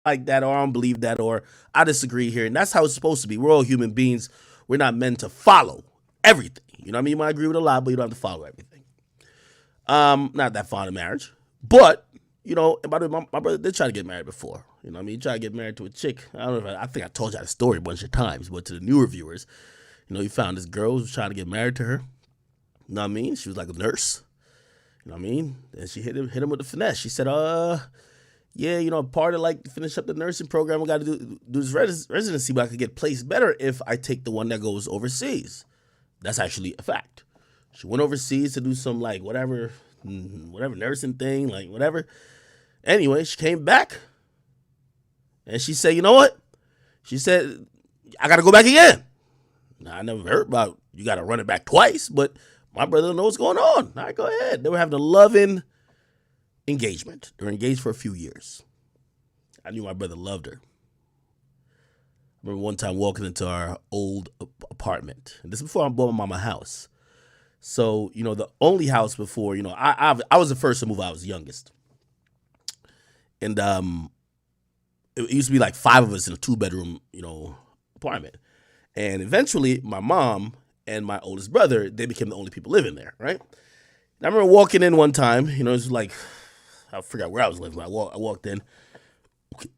like that, or I don't believe that, or I disagree here. And that's how it's supposed to be. We're all human beings. We're not meant to follow everything. You know what I mean? You might agree with a lot, but you don't have to follow everything. Not that fond of marriage. But, and by the way, my brother did try to get married before. You know what I mean? He tried to get married to a chick. I don't know if I think I told you that story a bunch of times, but to the newer viewers, he found this girl who was trying to get married to her. You know what I mean? She was like a nurse. You know what I mean? And she hit him with the finesse. She said, yeah, part of like finish up the nursing program, I got to do this residency, but I could get placed better if I take the one that goes overseas. That's actually a fact. She went overseas to do some like whatever nursing thing, like whatever. Anyway, she came back and she said, you know what? She said, I got to go back again. Now, I never heard about you got to run it back twice, but my brother don't know what's going on. All right, go ahead. They were having a loving engagement. They were engaged for a few years. I knew my brother loved her. I remember one time walking into our old apartment. And this is before I bought my mama house. So, the only house before, I was the first to move out. I was the youngest. And it used to be like 5 of us in a 2-bedroom, apartment. And eventually my mom and my oldest brother, they became the only people living there, right? And I remember walking in one time, it was like, I forgot where I was living. I walked in.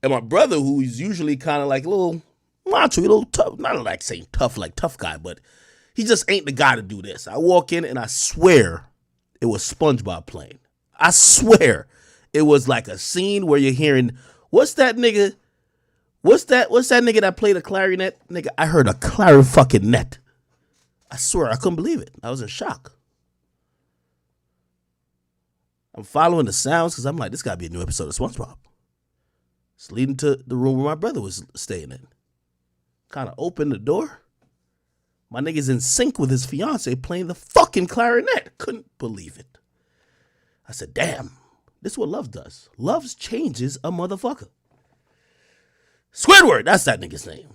And my brother, who is usually kind of like a little macho, a little tough, not like saying tough, like tough guy, but he just ain't the guy to do this. I walk in and I swear it was SpongeBob playing. I swear it was like a scene where you're hearing, what's that nigga? What's that nigga that played a clarinet? Nigga, I heard a clarinet fucking net. I swear, I couldn't believe it. I was in shock. I'm following the sounds because I'm like, this gotta be a new episode of SpongeBob. It's leading to the room where my brother was staying in. Kind of opened the door. My nigga's in sync with his fiance playing the fucking clarinet. Couldn't believe it. I said, damn, this is what love does. Love changes a motherfucker. Squidward, that's that nigga's name.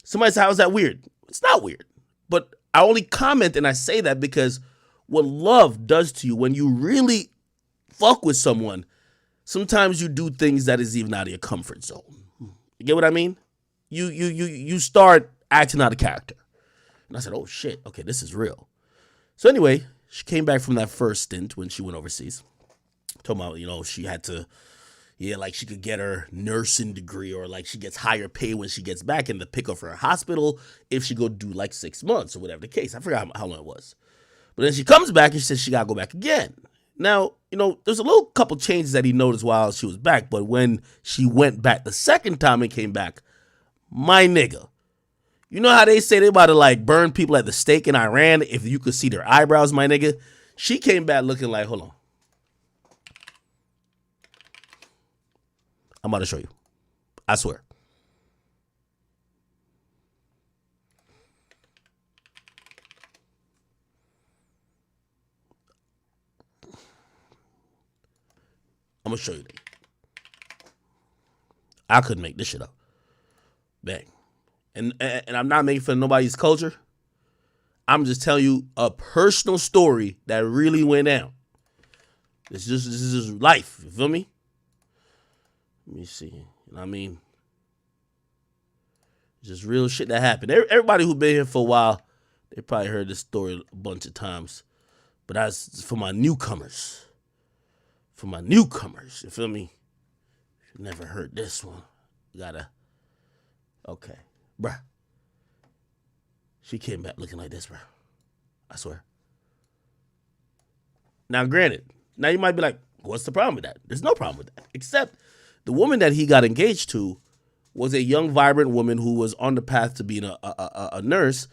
Somebody said, how is that weird? It's not weird. But I only comment and I say that because what love does to you when you really fuck with someone, sometimes you do things that is even out of your comfort zone. You get what I mean? You start acting out of character. And I said, oh shit, okay, this is real. So anyway, she came back from that first stint when she went overseas. Told me, she had to, like she could get her nursing degree or like she gets higher pay when she gets back and to pick up for her hospital if she go do like 6 months or whatever the case. I forgot how long it was. But then she comes back and she says she got to go back again. Now, there's a little couple changes that he noticed while she was back, but when she went back the second time and came back, my nigga, you know how they say they about to like burn people at the stake in Iran if you could see their eyebrows, my nigga? She came back looking like, hold on. I'm about to show you. I swear. I'm going to show you that. I couldn't make this shit up. Bang. And I'm not making fun of nobody's culture. I'm just telling you a personal story that really went down. This is life. You feel me? Let me see. You know what I mean? Just real shit that happened. Everybody who been here for a while, they probably heard this story a bunch of times. But that's for my newcomers. For my newcomers. You feel me? If you never heard this one, you gotta. Okay. Bruh. She came back looking like this, bruh. I swear. Now, granted, now you might be like, what's the problem with that? There's no problem with that. Except the woman that he got engaged to was a young, vibrant woman who was on the path to being a nurse.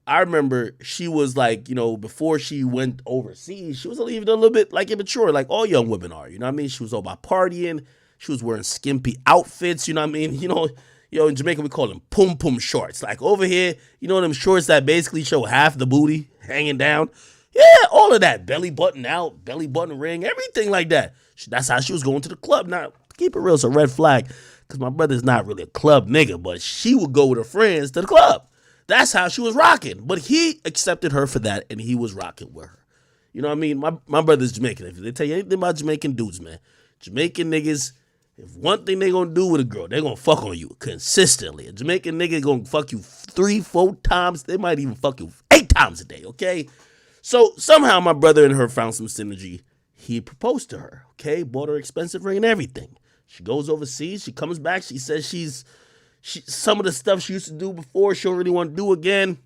I remember she was like, before she went overseas, she was even a little bit like immature, like all young women are. You know what I mean? She was all about partying. She was wearing skimpy outfits. You know what I mean? In Jamaica, we call them pum-pum shorts. Like over here, them shorts that basically show half the booty hanging down. Yeah, all of that. Belly button out, belly button ring, everything like that. That's how she was going to the club. Now, keep it real, it's a red flag. Because my brother's not really a club nigga, but she would go with her friends to the club. That's how she was rocking. But he accepted her for that, and he was rocking with her. You know what I mean? My brother's Jamaican. If they tell you anything about Jamaican dudes, man, Jamaican niggas, If one thing they gonna do with a girl, they gonna fuck on you consistently. A Jamaican nigga gonna fuck you 3-4 times. They might even fuck you 8 times a day, okay? So somehow my brother and her found some synergy. He proposed to her, okay? Bought her expensive ring and everything. She goes overseas. She comes back. She says some of the stuff she used to do before, she don't really want to do again.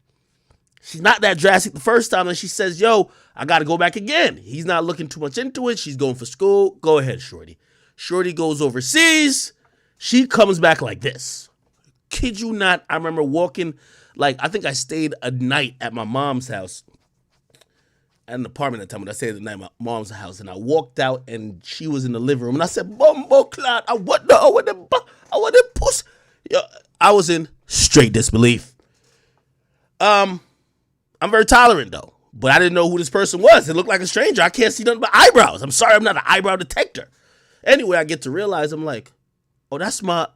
She's not that drastic the first time, and she says, yo, I got to go back again. He's not looking too much into it. She's going for school. Go ahead, shorty. Shorty goes overseas. She comes back like this. Kid you not, I remember walking, I think I stayed a night at my mom's house, at an apartment at the time, but I stayed the night at my mom's house, and I walked out, and she was in the living room, and I said, Bumbo Cloud, I want the pussy. I was in straight disbelief. I'm very tolerant, though, but I didn't know who this person was. It looked like a stranger. I can't see nothing but eyebrows. I'm sorry, I'm not an eyebrow detector. Anyway, I get to realize, I'm like, oh, that's my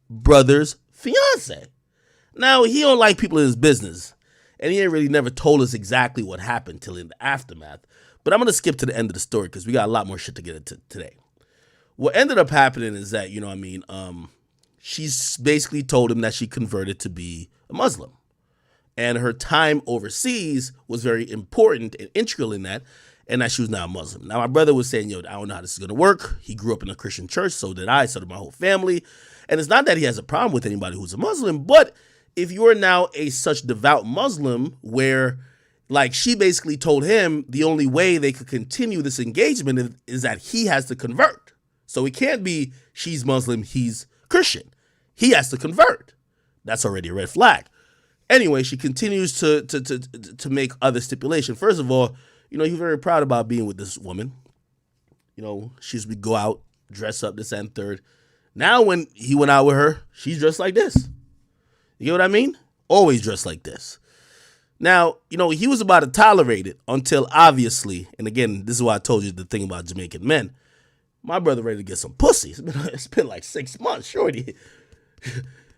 brother's fiance. Now, he don't like people in his business, and he ain't really never told us exactly what happened till in the aftermath, but I'm going to skip to the end of the story because we got a lot more shit to get into today. What ended up happening is that, she's basically told him that she converted to be a Muslim. And her time overseas was very important and integral in that, and that she was now a Muslim. Now, my brother was saying, I don't know how this is going to work. He grew up in a Christian church, so did I, so did my whole family. And it's not that he has a problem with anybody who's a Muslim, but if you are now a such devout Muslim where, she basically told him the only way they could continue this engagement is that he has to convert. So it can't be she's Muslim, he's Christian. He has to convert. That's already a red flag. Anyway, she continues to make other stipulations. First of all, he's very proud about being with this woman. She used to go out, dress up, this and third. Now when he went out with her, she's dressed like this. You know what I mean? Always dressed like this. Now, he was about to tolerate it until obviously, and again, this is why I told you the thing about Jamaican men. My brother ready to get some pussy. It's been like 6 months, shorty.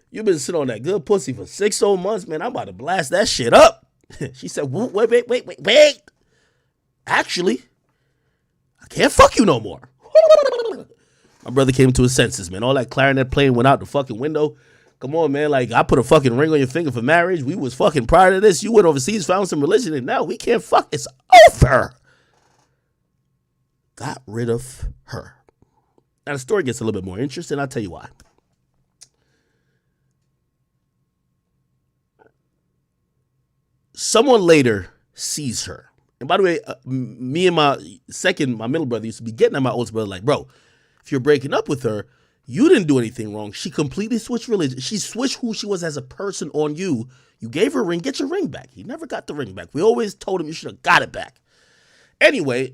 You've been sitting on that good pussy for 6 whole months, man. I'm about to blast that shit up. She said, wait. Actually, I can't fuck you no more. My brother came to his senses, man. All that clarinet playing went out the fucking window. Come on, man. I put a fucking ring on your finger for marriage. We was fucking prior to this. You went overseas, found some religion, and now we can't fuck. It's over. Got rid of her. Now, the story gets a little bit more interesting. I'll tell you why. Someone later sees her. And by the way, me and my middle brother used to be getting at my oldest brother bro, if you're breaking up with her, you didn't do anything wrong. She completely switched religion. She switched who she was as a person on you. You gave her a ring. Get your ring back. He never got the ring back. We always told him you should have got it back. Anyway,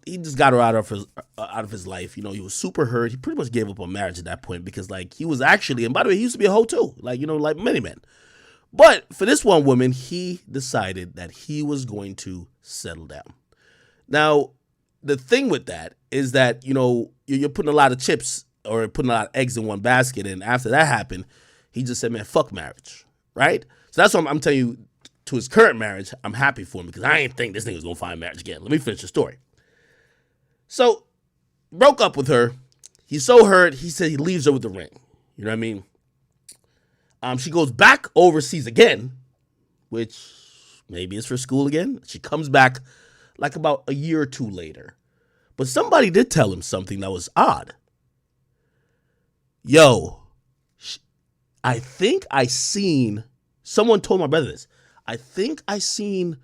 he just got her out of his life. He was super hurt. He pretty much gave up on marriage at that point because he was actually, and by the way, he used to be a hoe too. Like many men. But for this one woman, he decided that he was going to settle down. Now, the thing with that is that, you're putting a lot of chips or putting a lot of eggs in one basket. And after that happened, he just said, man, fuck marriage. Right? So that's what I'm telling you, to his current marriage, I'm happy for him because I ain't think this nigga was going to find marriage again. Let me finish the story. So, broke up with her. He's so hurt, he said he leaves her with the ring. You know what I mean? She goes back overseas again, which maybe is for school again. She comes back about a year or two later. But somebody did tell him something that was odd. Yo, I think someone told my brother this. I think I seen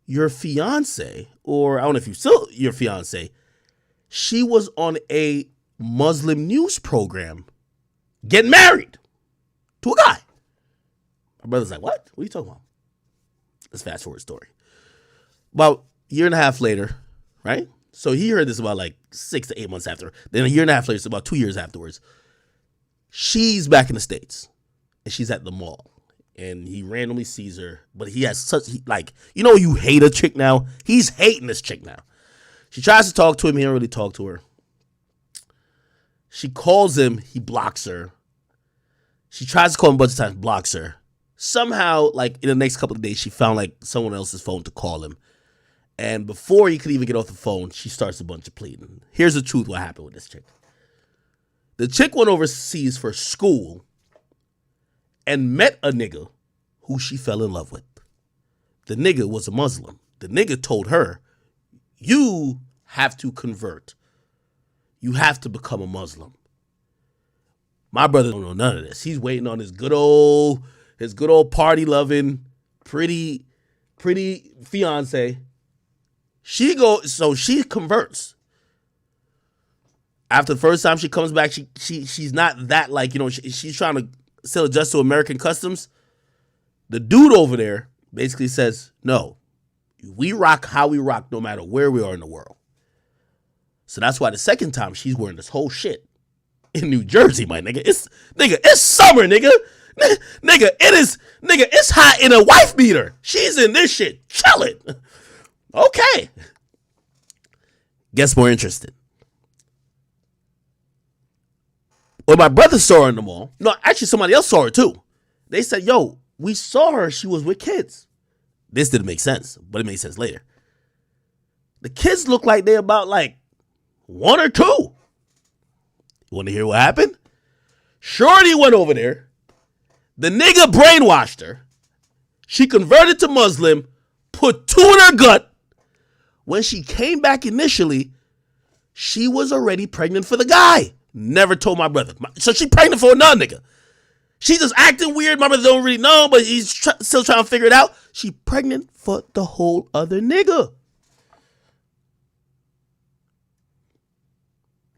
your fiance, or I don't know if you still your fiance. She was on a Muslim news program getting married to a guy. My brother's like, what? What are you talking about? Let's fast forward the story. About a year and a half later, right? So he heard this about 6 to 8 months after. Then a year and a half later, so about 2 years afterwards, she's back in the States. And she's at the mall. And he randomly sees her. But he has you hate a chick now? He's hating this chick now. She tries to talk to him. He don't really talk to her. She calls him. He blocks her. She tries to call him a bunch of times, blocks her. Somehow, in the next couple of days, she found someone else's phone to call him. And before he could even get off the phone, she starts a bunch of pleading. Here's the truth what happened with this chick. The chick went overseas for school and met a nigga who she fell in love with. The nigga was a Muslim. The nigga told her, you have to convert. You have to become a Muslim. My brother don't know none of this. He's waiting on his good old party loving, pretty fiance. She converts. After the first time she comes back, she's not that like, she's trying to still adjust to American customs. The dude over there basically says, no, we rock how we rock no matter where we are in the world. So that's why the second time she's wearing this whole shit in New Jersey, my nigga. It's summer, nigga. It's hot in a wife beater. She's in this shit, chilling. Okay. Guess more interested. When my brother saw her in the mall, no, actually somebody else saw her too. They said, yo, we saw her. She was with kids. This didn't make sense, but it made sense later. The kids look like they're about like 1 or 2. You want to hear what happened? Shorty went over there. The nigga brainwashed her. She converted to Muslim, put 2 in her gut. When she came back initially, she was already pregnant for the guy. Never told my brother. So she pregnant for another nigga. She just acting weird. My brother don't really know, but he's still trying to figure it out. She pregnant for the whole other nigga.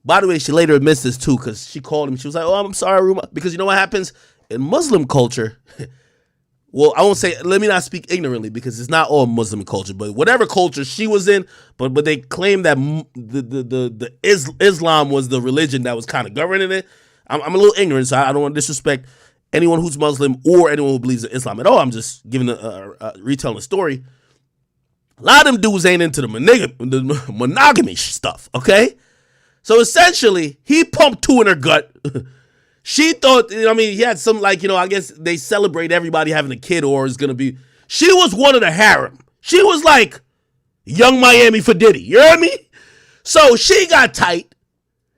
By the way, she later admits this too, because she called him. She was like, oh, I'm sorry, Ruma. Because you know what happens? In Muslim culture, well, I won't say, let me not speak ignorantly, because it's not all Muslim culture, but whatever culture she was in, but they claim that the Islam was the religion that was kind of governing it. I'm a little ignorant, so I don't want to disrespect anyone who's Muslim or anyone who believes in Islam at all. I'm just giving retelling a story. A lot of them dudes ain't into the monogamy stuff, okay? So essentially, he pumped 2 in her gut. She thought, he had some I guess they celebrate everybody having a kid or is going to be. She was one of the harem. She was like Young Miami for Diddy. You know what I mean? So she got tight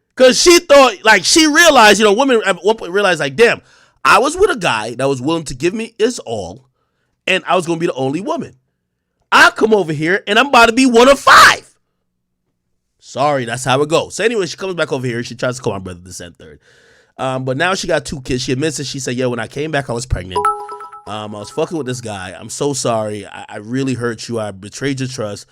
because she thought, she realized, women at one point realized, damn, I was with a guy that was willing to give me his all and I was going to be the only woman. I come over here and I'm about to be one of 5. Sorry, that's how it goes. So anyway, she comes back over here. She tries to call my brother this and third. But now she got 2 kids. She admits it. She said, when I came back, I was pregnant. I was fucking with this guy. I'm so sorry. I really hurt you. I betrayed your trust.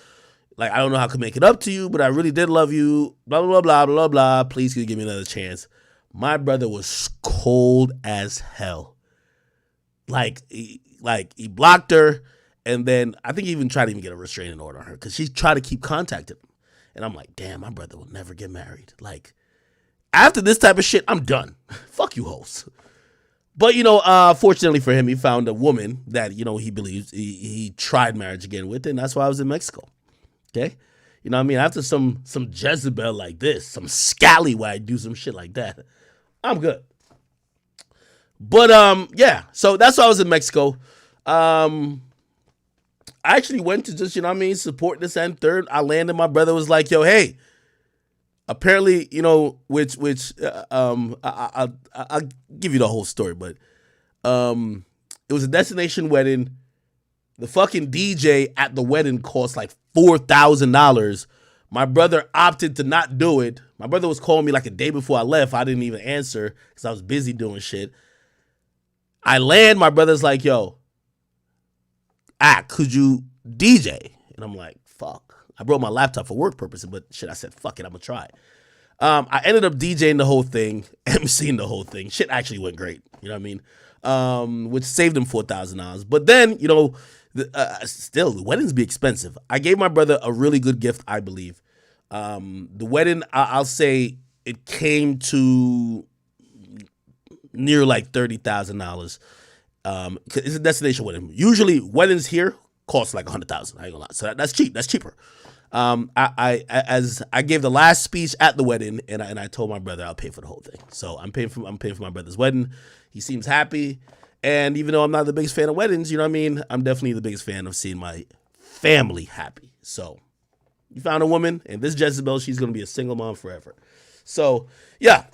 I don't know how I could make it up to you, but I really did love you. Blah, blah, blah, blah, blah, blah. Please, can you give me another chance? My brother was cold as hell. He blocked her. And then I think he even tried to get a restraining order on her because she tried to keep contacting him. And I'm like, damn, my brother will never get married. After this type of shit, I'm done. Fuck you, hoes. But, fortunately for him, he found a woman that, he believes he tried marriage again with, and that's why I was in Mexico. Okay? You know what I mean? After some Jezebel like this, some scallywag do some shit like that, I'm good. But, yeah. So that's why I was in Mexico. I actually went to just, support this and third. I landed. My brother was like, yo, hey. Apparently, which I'll give you the whole story, but it was a destination wedding. The fucking DJ at the wedding cost $4,000. My brother opted to not do it. My brother was calling me a day before I left. I didn't even answer because I was busy doing shit. I land. My brother's like, yo, could you DJ? And I'm like, fuck. I brought my laptop for work purposes, but shit, I said, fuck it, I'm gonna try. I ended up DJing the whole thing, emceeing the whole thing. Shit actually went great, you know what I mean? Which saved him $4,000. But then, still, the weddings be expensive. I gave my brother a really good gift, I believe. The wedding, I'll say it came to near $30,000. It's a destination wedding. Usually weddings here cost $100,000. I ain't gonna lie. So that's cheap. That's cheaper. I gave the last speech at the wedding, and I told my brother I'll pay for the whole thing. So I'm paying for my brother's wedding. He seems happy, and even though I'm not the biggest fan of weddings, you know what I mean, I'm definitely the biggest fan of seeing my family happy. So you found a woman, and this Jezebel, she's gonna be a single mom forever. So yeah.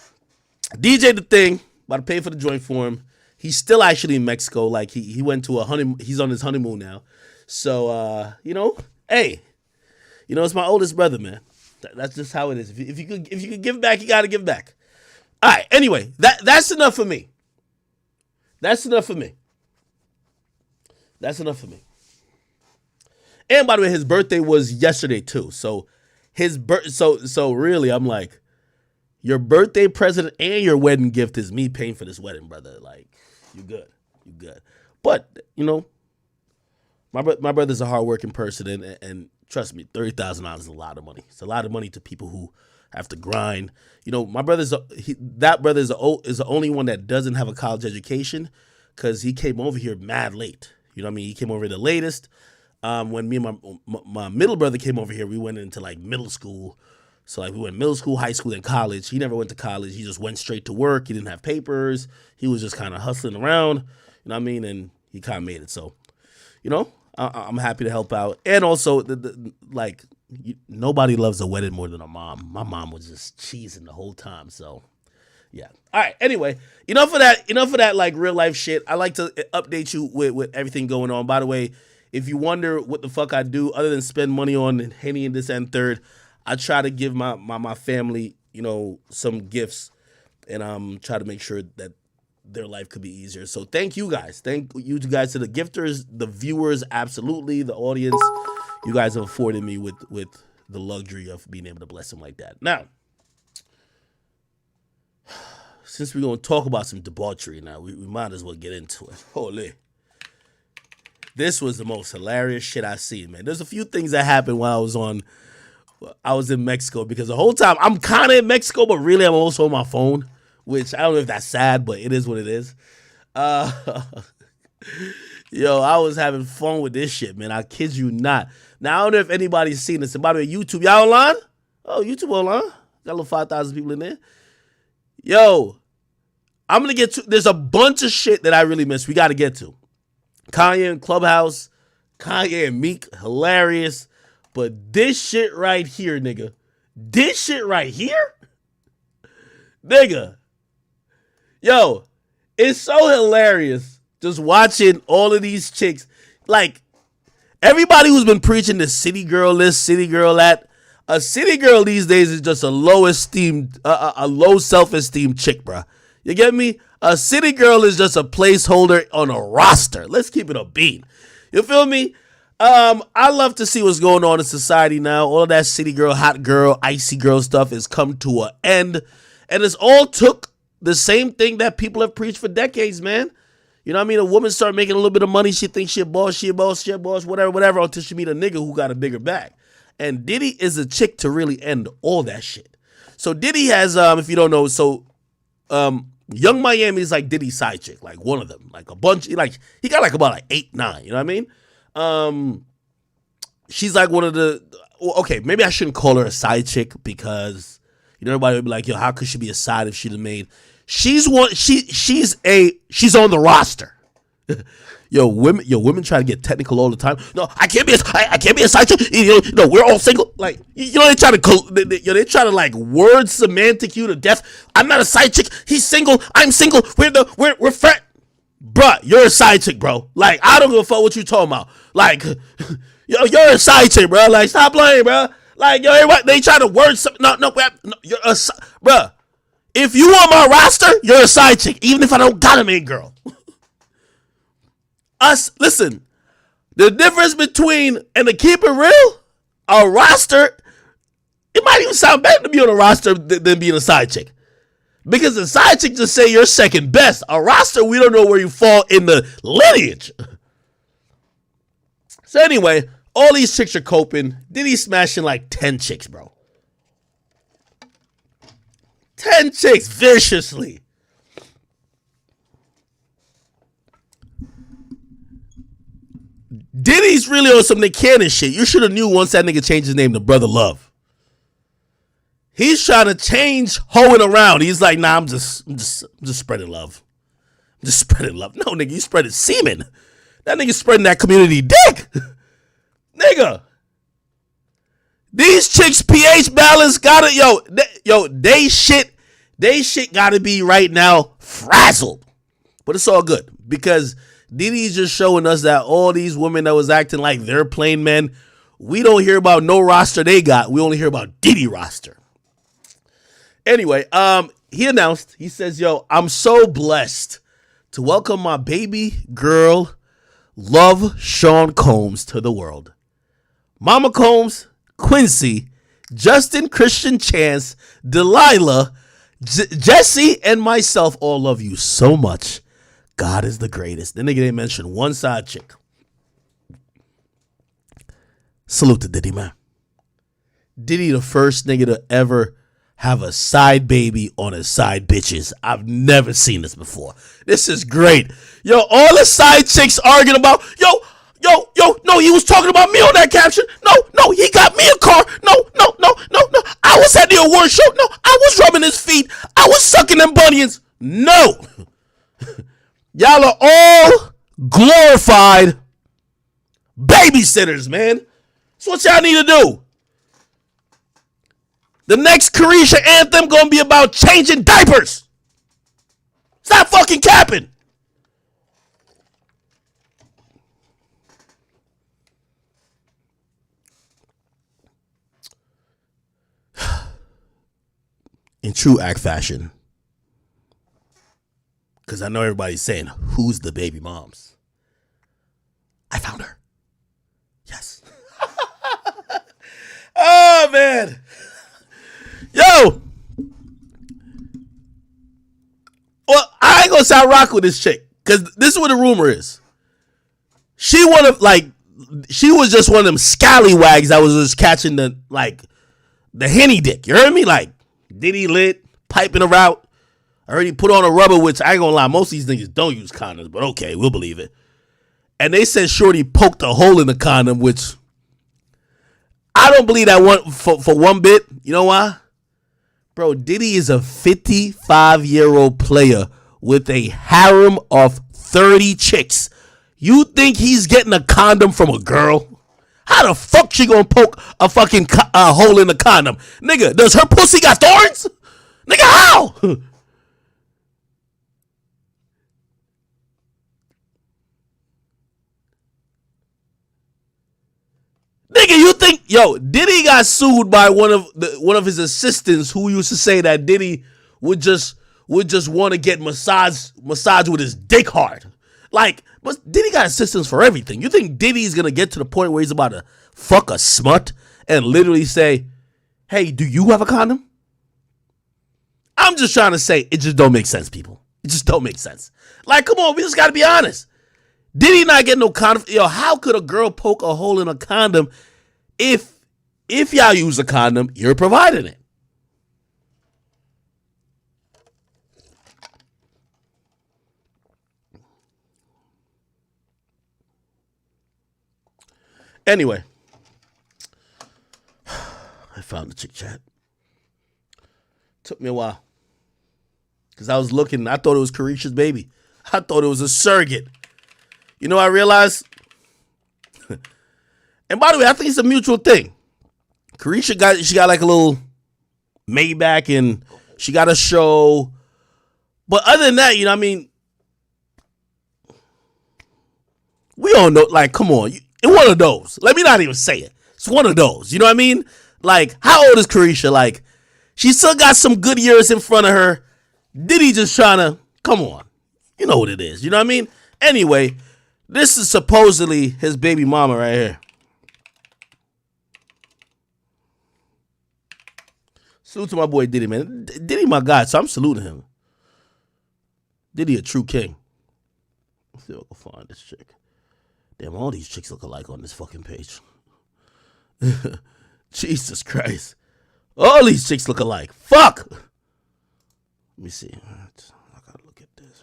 DJ the thing, about to pay for the joint for him. He's still actually in Mexico. Like he went to a honeymoon. He's on his honeymoon now. So hey, it's my oldest brother, man. That's just how it is. If you could give back, you gotta give back. All right. Anyway, that's enough for me. That's enough for me. That's enough for me. And by the way, his birthday was yesterday too. So so really, I'm like, your birthday present and your wedding gift is me paying for this wedding, brother. Like, you good. But my brother's a hardworking person, and trust me, $30,000 is a lot of money. It's a lot of money to people who have to grind. My brother's that brother is the only one that doesn't have a college education because he came over here mad late. You know what I mean? He came over the latest. When me and my middle brother came over here, we went into like middle school. So like we went middle school, high school, and college. He never went to college. He just went straight to work. He didn't have papers. He was just kind of hustling around. You know what I mean? And he kind of made it. So, I'm happy to help out. And also, nobody loves a wedding more than a mom. My mom was just cheesing the whole time. So, yeah. All right. Anyway, enough of that like real life shit. I like to update you with everything going on. By the way, if you wonder what the fuck I do other than spend money on Henny and this and third, I try to give my family, some gifts and try to make sure that their life could be easier. So thank you guys. Thank you guys to the gifters, the viewers, absolutely, the audience. You guys have afforded me with the luxury of being able to bless them like that. Now, since we're going to talk about some debauchery now, we might as well get into it. Holy. This was the most hilarious shit I've seen, man. There's a few things that happened while I was in Mexico, because the whole time I'm kind of in Mexico, but really I'm also on my phone, which I don't know if that's sad, but it is what it is. Yo, I was having fun with this shit, man. I kid you not. Now, I don't know if anybody's seen this. And by the way, YouTube, y'all online? Oh, YouTube online? Got a little 5,000 people in there. Yo, I'm going to get to, there's a bunch of shit that I really missed. We got to get to. Kanye and Clubhouse, Kanye and Meek, hilarious. But this shit right here, nigga. This shit right here? Nigga. Yo, it's so hilarious just watching all of these chicks. Like, everybody who's been preaching the city girl this, city girl that, a city girl these days is just a low self-esteem chick, bruh. You get me? A city girl is just a placeholder on a roster. Let's keep it a beat. You feel me? I love to see what's going on in society now. All of that city girl, hot girl, icy girl stuff has come to an end. And it's all took the same thing that people have preached for decades, man. You know what I mean? A woman start making a little bit of money. She thinks she a boss, whatever, until she meet a nigga who got a bigger bag. And Diddy is a chick to really end all that shit. So Diddy has, if you don't know, Young Miami is like Diddy's side chick, like one of them, like a bunch, like he got like about like 8, 9, you know what I mean? She's like one of the, okay, maybe I shouldn't call her a side chick because, everybody would be like, yo, how could she be a side if she'd have made, she's on the roster. Women try to get technical all the time. No, I can't be a side chick. We're all single. Like, they try to like word semantic you to death. I'm not a side chick. He's single. I'm single. We're friends. Bruh, you're a side chick, bro. Like, I don't give a fuck what you talking about. Like, you're a side chick, bro. Like, stop playing, bro. Like, they try to word something. No, you're a bruh. If you on my roster, you're a side chick, even if I don't got a main girl. Listen, the difference between, and to keep it real, a roster, it might even sound better to be on a roster than being a side chick. Because the side chick just say you're second best. A roster, we don't know where you fall in the lineage. So anyway, all these chicks are coping. Diddy smashing like 10 chicks, bro. 10 chicks viciously. Diddy's really on some Nick Cannon shit. You should have knew once that nigga changed his name to Brother Love. He's trying to change hoeing around. He's like, nah, I'm just spreading love. I'm just spreading love. No, nigga, you spreading semen. That nigga spreading that community dick. Nigga. These chicks pH balance got it. They shit They shit gotta be right now frazzled. But it's all good because Diddy's just showing us that all these women that was acting like they're plain men, we don't hear about no roster they got. We only hear about Diddy roster. Anyway, he announced, he says, yo, I'm so blessed to welcome my baby girl, Love Sean Combs, to the world. Mama Combs, Quincy, Justin, Christian Chance, Delilah, Jesse, and myself all love you so much. God is the greatest. Then they didn't mention one side chick. Salute to Diddy, man. Diddy the first nigga to ever have a side baby on his side bitches. I've never seen this before. This is great. Yo, all the side chicks arguing about, yo, no, he was talking about me on that caption. No, he got me a car. No. I was at the award show. No, I was rubbing his feet. I was sucking them bunions. No. Y'all are all glorified babysitters, man. That's what y'all need to do. The next Carisha anthem gonna be about changing diapers. Stop fucking capping. In true act fashion, because I know everybody's saying, who's the baby moms? I found her. Yes. Oh, man. Yo. Well, I ain't gonna say I rock with this chick, because this is what the rumor is. She was just one of them scallywags that was just catching the Henny dick. You heard me? Like, Diddy lit, piping her out. I already put on a rubber, which I ain't gonna lie, most of these niggas don't use condoms, but okay, we'll believe it. And they said Shorty poked a hole in the condom, which I don't believe that one for one bit. You know why? Bro, Diddy is a 55-year-old player with a harem of 30 chicks. You think he's getting a condom from a girl? How the fuck she gonna poke a fucking hole in the condom? Nigga, does her pussy got thorns? Nigga, how? Nigga, you think, Diddy got sued by one of his assistants who used to say that Diddy would just want to get massage with his dick hard. Like, but Diddy got assistants for everything. You think Diddy's gonna get to the point where he's about to fuck a smut and literally say, hey, do you have a condom? I'm just trying to say, it just don't make sense, people. It just don't make sense. Like, come on, we just gotta be honest. Diddy not get no condom? Yo, how could a girl poke a hole in a condom if y'all use a condom, you're providing it? Anyway, I found the chick chat. Took me a while. Because I was looking, I thought it was Carisha's baby. I thought it was a surrogate. You know, I realized, and by the way, I think it's a mutual thing. Carisha got like a little Maybach and she got a show. But other than that, you know what I mean? We all know, like, come on. In one of those. Let me not even say it. It's one of those. You know what I mean? Like, how old is Carisha? Like, she still got some good years in front of her. Diddy just trying to, come on. You know what it is. You know what I mean? Anyway, this is supposedly his baby mama right here. Salute to my boy Diddy, man. Diddy my guy, so I'm saluting him. Diddy a true king. Let's see if I can find this chick. Damn, all these chicks look alike on this fucking page. Jesus Christ. All these chicks look alike. Fuck. Let me see. I gotta look at this.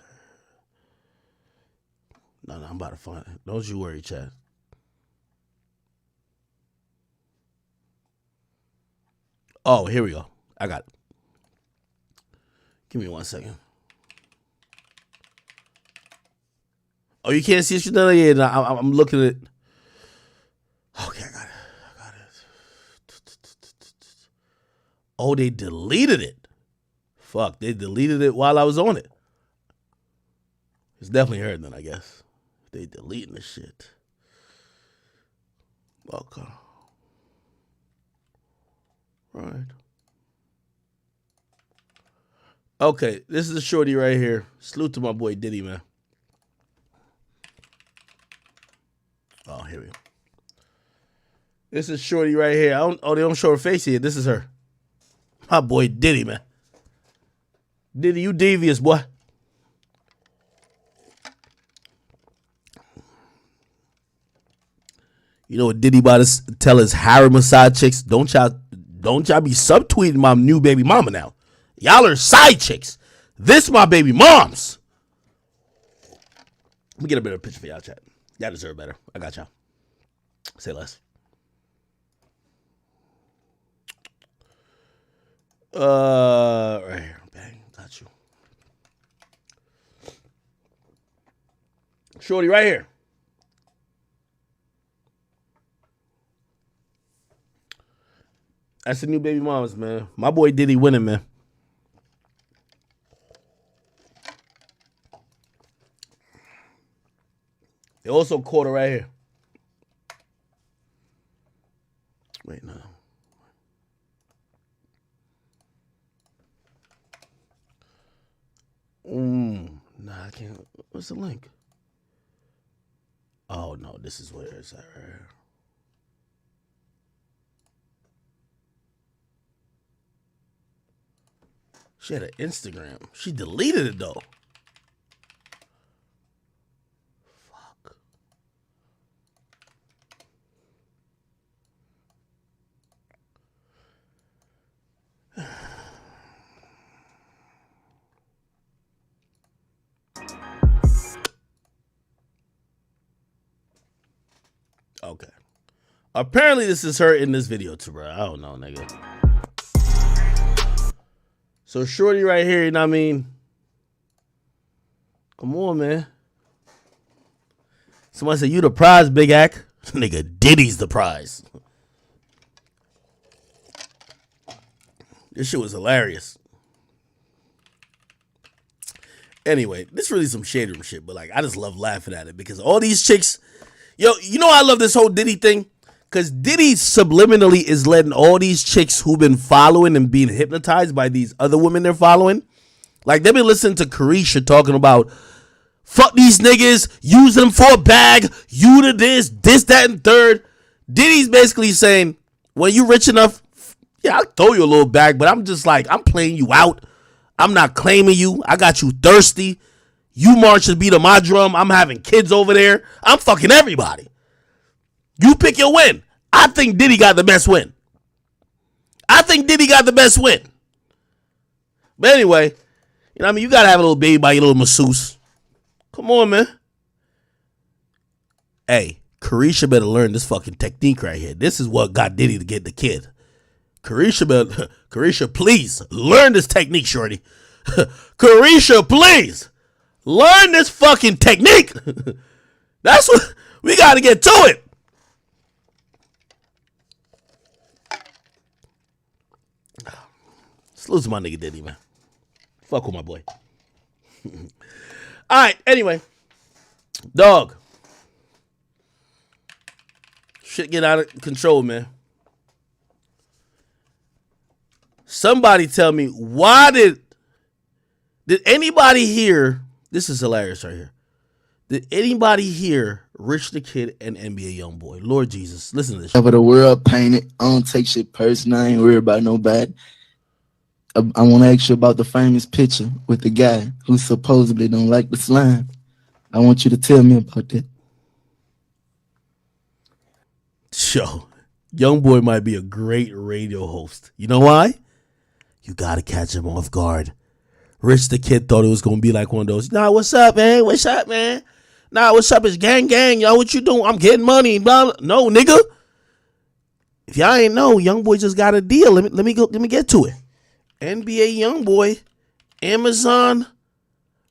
No, I'm about to find it. Don't you worry, Chad. Oh, here we go. I got it. Give me 1 second. Oh, you can't see it? No, yeah, no, I'm looking at it. Okay, I got it. Oh, they deleted it. Fuck, they deleted it while I was on it. It's definitely her then, I guess. They deleting the shit. Okay. Right. Okay, this is a shorty right here. Salute to my boy Diddy, man. Oh, here we go. This is shorty right here. They don't show her face here. This is her. My boy Diddy, man. Diddy, you devious, boy. You know what Diddy about to tell his harem of side chicks? Don't y'all be subtweeting my new baby mama now. Y'all are side chicks. This my baby moms. Let me get a better picture for y'all, chat. Y'all deserve better. I got y'all. Say less. Right here. Bang. Got you. Shorty right here. That's the new baby mamas, man. My boy Diddy winning, man. They also caught her right here. Wait, no. Nah, I can't. What's the link? Oh, no, this is where it's at right here. She had an Instagram. She deleted it, though. Fuck. Okay. Apparently, this is her in this video, too, bro. I don't know, nigga. So shorty right here, you know what I mean? Come on, man. Somebody said, you the prize, Big Ack. Nigga, Diddy's the prize. This shit was hilarious. Anyway, this is really some shade room shit, but like I just love laughing at it because all these chicks, yo, you know I love this whole Diddy thing? Because Diddy subliminally is letting all these chicks who've been following and being hypnotized by these other women they're following. Like, they've been listening to Carisha talking about, fuck these niggas, use them for a bag, you to this, that, and third. Diddy's basically saying, when you rich enough, yeah, I'll throw you a little bag, but I'm just like, I'm playing you out. I'm not claiming you. I got you thirsty. You march and beat on my drum. I'm having kids over there. I'm fucking everybody. You pick your win. I think Diddy got the best win. But anyway, you know what I mean? You got to have a little baby by your little masseuse. Come on, man. Hey, Carisha better learn this fucking technique right here. This is what got Diddy to get the kid. Carisha, please, learn this technique, shorty. Carisha, please, learn this fucking technique. That's what, we got to get to it. Salute to my nigga Diddy, man. Fuck with my boy. All right, anyway. Dog. Shit get out of control, man. Somebody tell me, why did anybody here, this is hilarious right here. Did anybody here Rich the Kid and NBA Youngboy? Lord Jesus, listen to this shit. Over the world painted. I don't take shit personal. I ain't worried about nobody. I want to ask you about the famous picture with the guy who supposedly don't like the slime. I want you to tell me about that. Yo, Youngboy might be a great radio host. You know why? You got to catch him off guard. Rich the Kid thought it was going to be like one of those, nah, what's up, man? What's up, man? Nah, what's up? It's gang, yo, what you doing? I'm getting money. Blah, blah. No, nigga. If y'all ain't know, Youngboy just got a deal. Let me get to it. NBA Youngboy, Amazon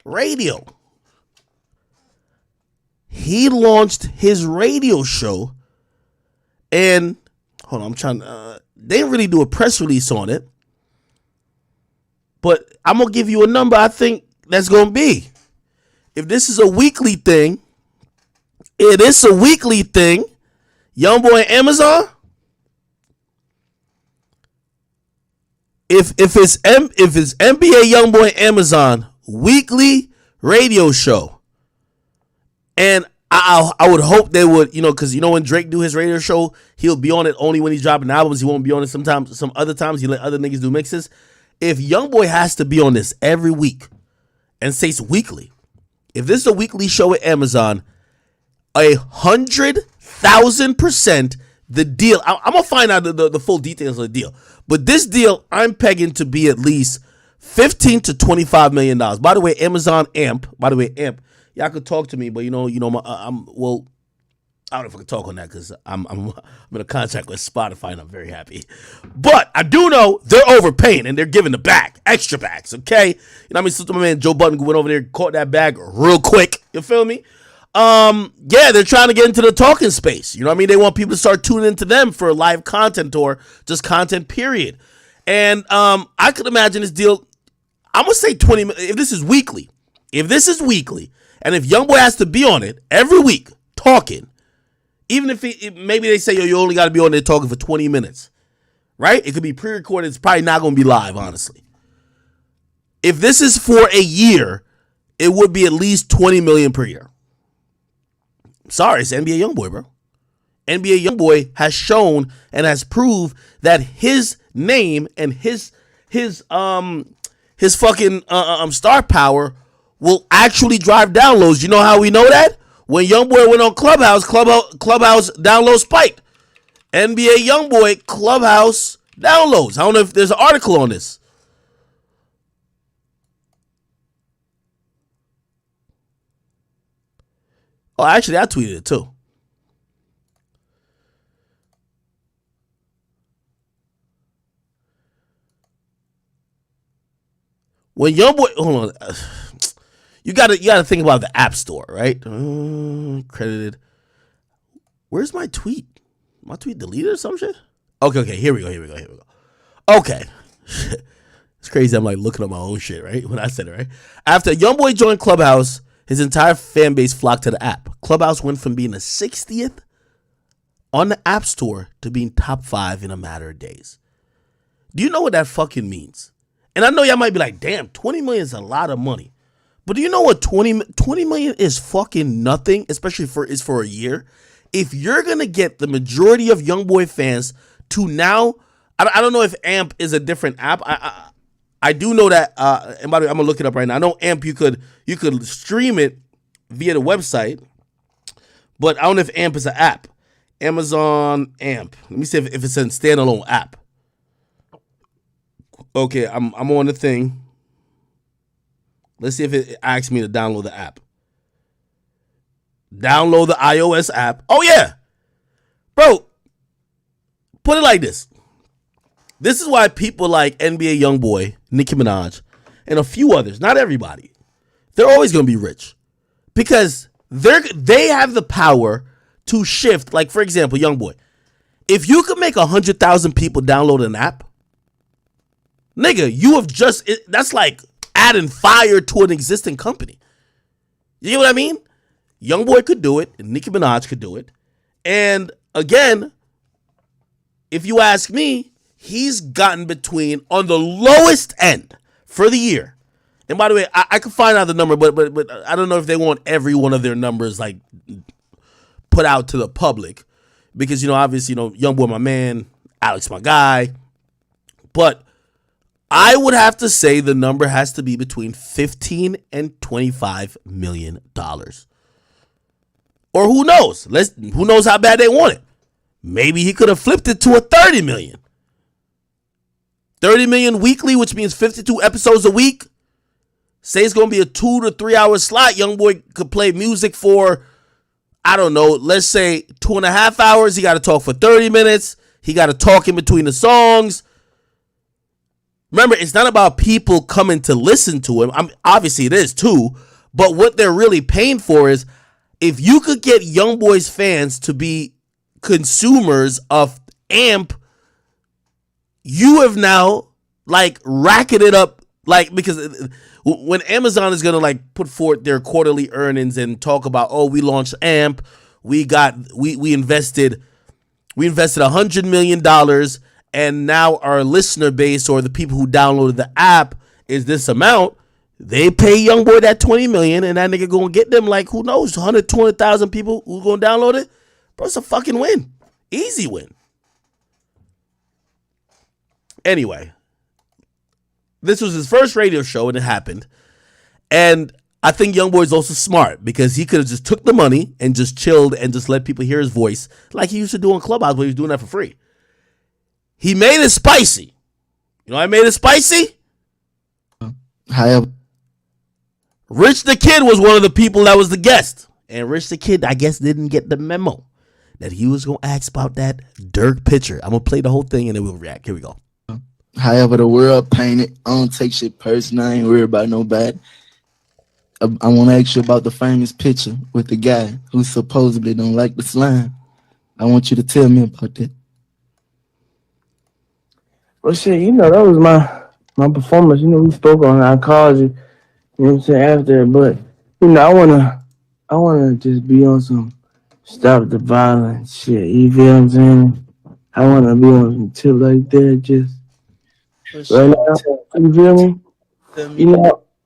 Radio. He launched his radio show, and hold on, I'm trying. They didn't really do a press release on it, But I'm gonna give you a number I think that's gonna be. If this is a weekly thing, it is a weekly thing. YoungBoy and Amazon. If it's NBA YoungBoy and Amazon weekly radio show, and I would hope they would, because when Drake do his radio show, he'll be on it only when he's dropping albums. He won't be on it sometimes. Some other times he let other niggas do mixes. If YoungBoy has to be on this every week and say it's weekly, if this is a weekly show at Amazon, 100,000% the deal. I'm gonna find out the full details of the deal, but this deal I'm pegging to be at least $15 to $25 million. By the way, Amazon AMP. By the way, AMP. Y'all could talk to me, but I don't know if I can talk on that because I'm in a contract with Spotify and I'm very happy. But I do know they're overpaying and they're giving the bag, extra bags, okay? You know what I mean? So my man Joe Budden went over there, caught that bag real quick. You feel me? Yeah, they're trying to get into the talking space. You know what I mean? They want people to start tuning into them for live content or just content, period. And I could imagine this deal, I'm going to say 20, if this is weekly, and if YoungBoy has to be on it every week talking, even if maybe they say, you only got to be on there talking for 20 minutes, right? It could be pre-recorded. It's probably not going to be live, honestly. If this is for a year, it would be at least $20 million per year. Sorry, it's NBA YoungBoy, bro. NBA YoungBoy has shown and has proved that his name and his fucking star power will actually drive downloads. You know how we know that? When YoungBoy went on Clubhouse downloads spiked. NBA YoungBoy Clubhouse downloads. I don't know if there's an article on this. Oh, actually, I tweeted it too. When YoungBoy, hold on, you gotta think about the App Store, right? Credited. Where's my tweet? My tweet deleted or some shit? Okay, here we go. Okay. It's crazy. I'm like looking at my own shit, right? When I said it, right? After YoungBoy joined Clubhouse, his entire fan base flocked to the app. Clubhouse went from being the 60th on the App Store to being top 5 in a matter of days. Do you know what that fucking means? And I know y'all might be like, damn, 20 million is a lot of money. But do you know what 20 million is fucking nothing, especially for a year? If you're going to get the majority of YoungBoy fans to now, I don't know if AMP is a different app. I do know that, and by the way, I'm going to look it up right now. I know AMP, you could stream it via the website, but I don't know if AMP is an app. Amazon AMP. Let me see if it's a standalone app. Okay, I'm on the thing. Let's see if it asks me to download the app. Download the iOS app. Oh, yeah. Bro, put it like this. This is why people like NBA YoungBoy, Nicki Minaj, and a few others, not everybody, they're always going to be rich. Because they have the power to shift. Like, for example, YoungBoy. If you could make 100,000 people download an app, nigga, you have that's like adding fire to an existing company. You know what I mean? YoungBoy could do it, and Nicki Minaj could do it. And again, if you ask me, he's gotten between, on the lowest end for the year. And by the way, I could find out the number, but I don't know if they want every one of their numbers like put out to the public. Because, obviously, YoungBoy my man, Alex my guy. But I would have to say the number has to be between $15 and $25 million. Or who knows? Who knows how bad they want it? Maybe he could have flipped it to a $30 million. 30 million weekly, which means 52 episodes a week. Say it's going to be a 2 to 3 hour slot. YoungBoy could play music for, I don't know, let's say 2.5 hours. He got to talk for 30 minutes. He got to talk in between the songs. Remember, it's not about people coming to listen to him. Obviously, it is too. But what they're really paying for is if you could get YoungBoy's fans to be consumers of AMP, you have now like racketed up Like, because when Amazon is gonna like put forth their quarterly earnings and talk about, oh, we launched AMP, we invested $100 million, and now our listener base or the people who downloaded the app is this amount. They pay YoungBoy that $20 million, and that nigga gonna get them like who knows 120,000 people who gonna download it. Bro, it's a fucking win, easy win. Anyway, this was his first radio show, and it happened. And I think YoungBoy is also smart because he could have just took the money and just chilled and just let people hear his voice like he used to do on Clubhouse when he was doing that for free. He made it spicy. You know I made it spicy? However, Rich the Kid was one of the people that was the guest. And Rich the Kid, I guess, didn't get the memo that he was going to ask about that Dirk picture. I'm going to play the whole thing and then we'll react. Here we go. however the world painted, I don't take shit personal. I ain't worried about nobody. I want to ask you about the famous picture with the guy who supposedly don't like the slime. I want you to tell me about that. Well, shit, that was my performance. We spoke on it. I called you, what I'm saying, after. But, I wanna just be on some stop the violence shit. You feel what I'm saying? I wanna be on some tip like that, just right now. You feel me?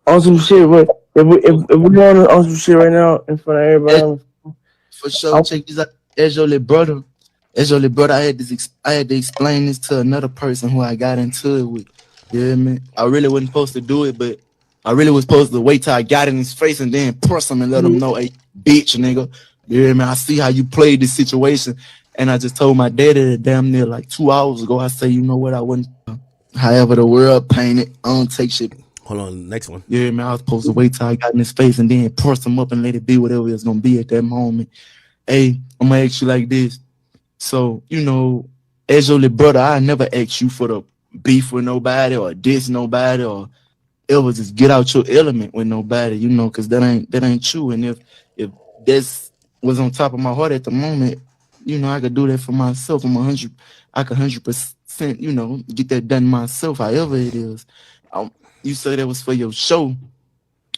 On some shit. But if we on some shit right now in front of everybody, For sure, check this out. As your little brother, I had to explain this to another person who I got into it with. Yeah, man. I really wasn't supposed to do it, but I really was supposed to wait till I got in his face and then press him and let him know, hey, bitch, nigga. Yeah, man. I see how you played this situation, and I just told my daddy that damn near like 2 hours ago. I say, you know what? I wouldn't. However the world painted, I don't take shit. Hold on, next one. Yeah, man. I was supposed to wait till I got in his face and then press him up and let it be whatever it's gonna be at that moment. Hey, I'm gonna ask you like this. So, as your little brother, I never asked you for the beef with nobody or diss nobody or ever just get out your element with nobody, because that ain't true. And if this was on top of my heart at the moment, I could do that for myself. I could 100%, get that done myself, however it is. You say that was for your show.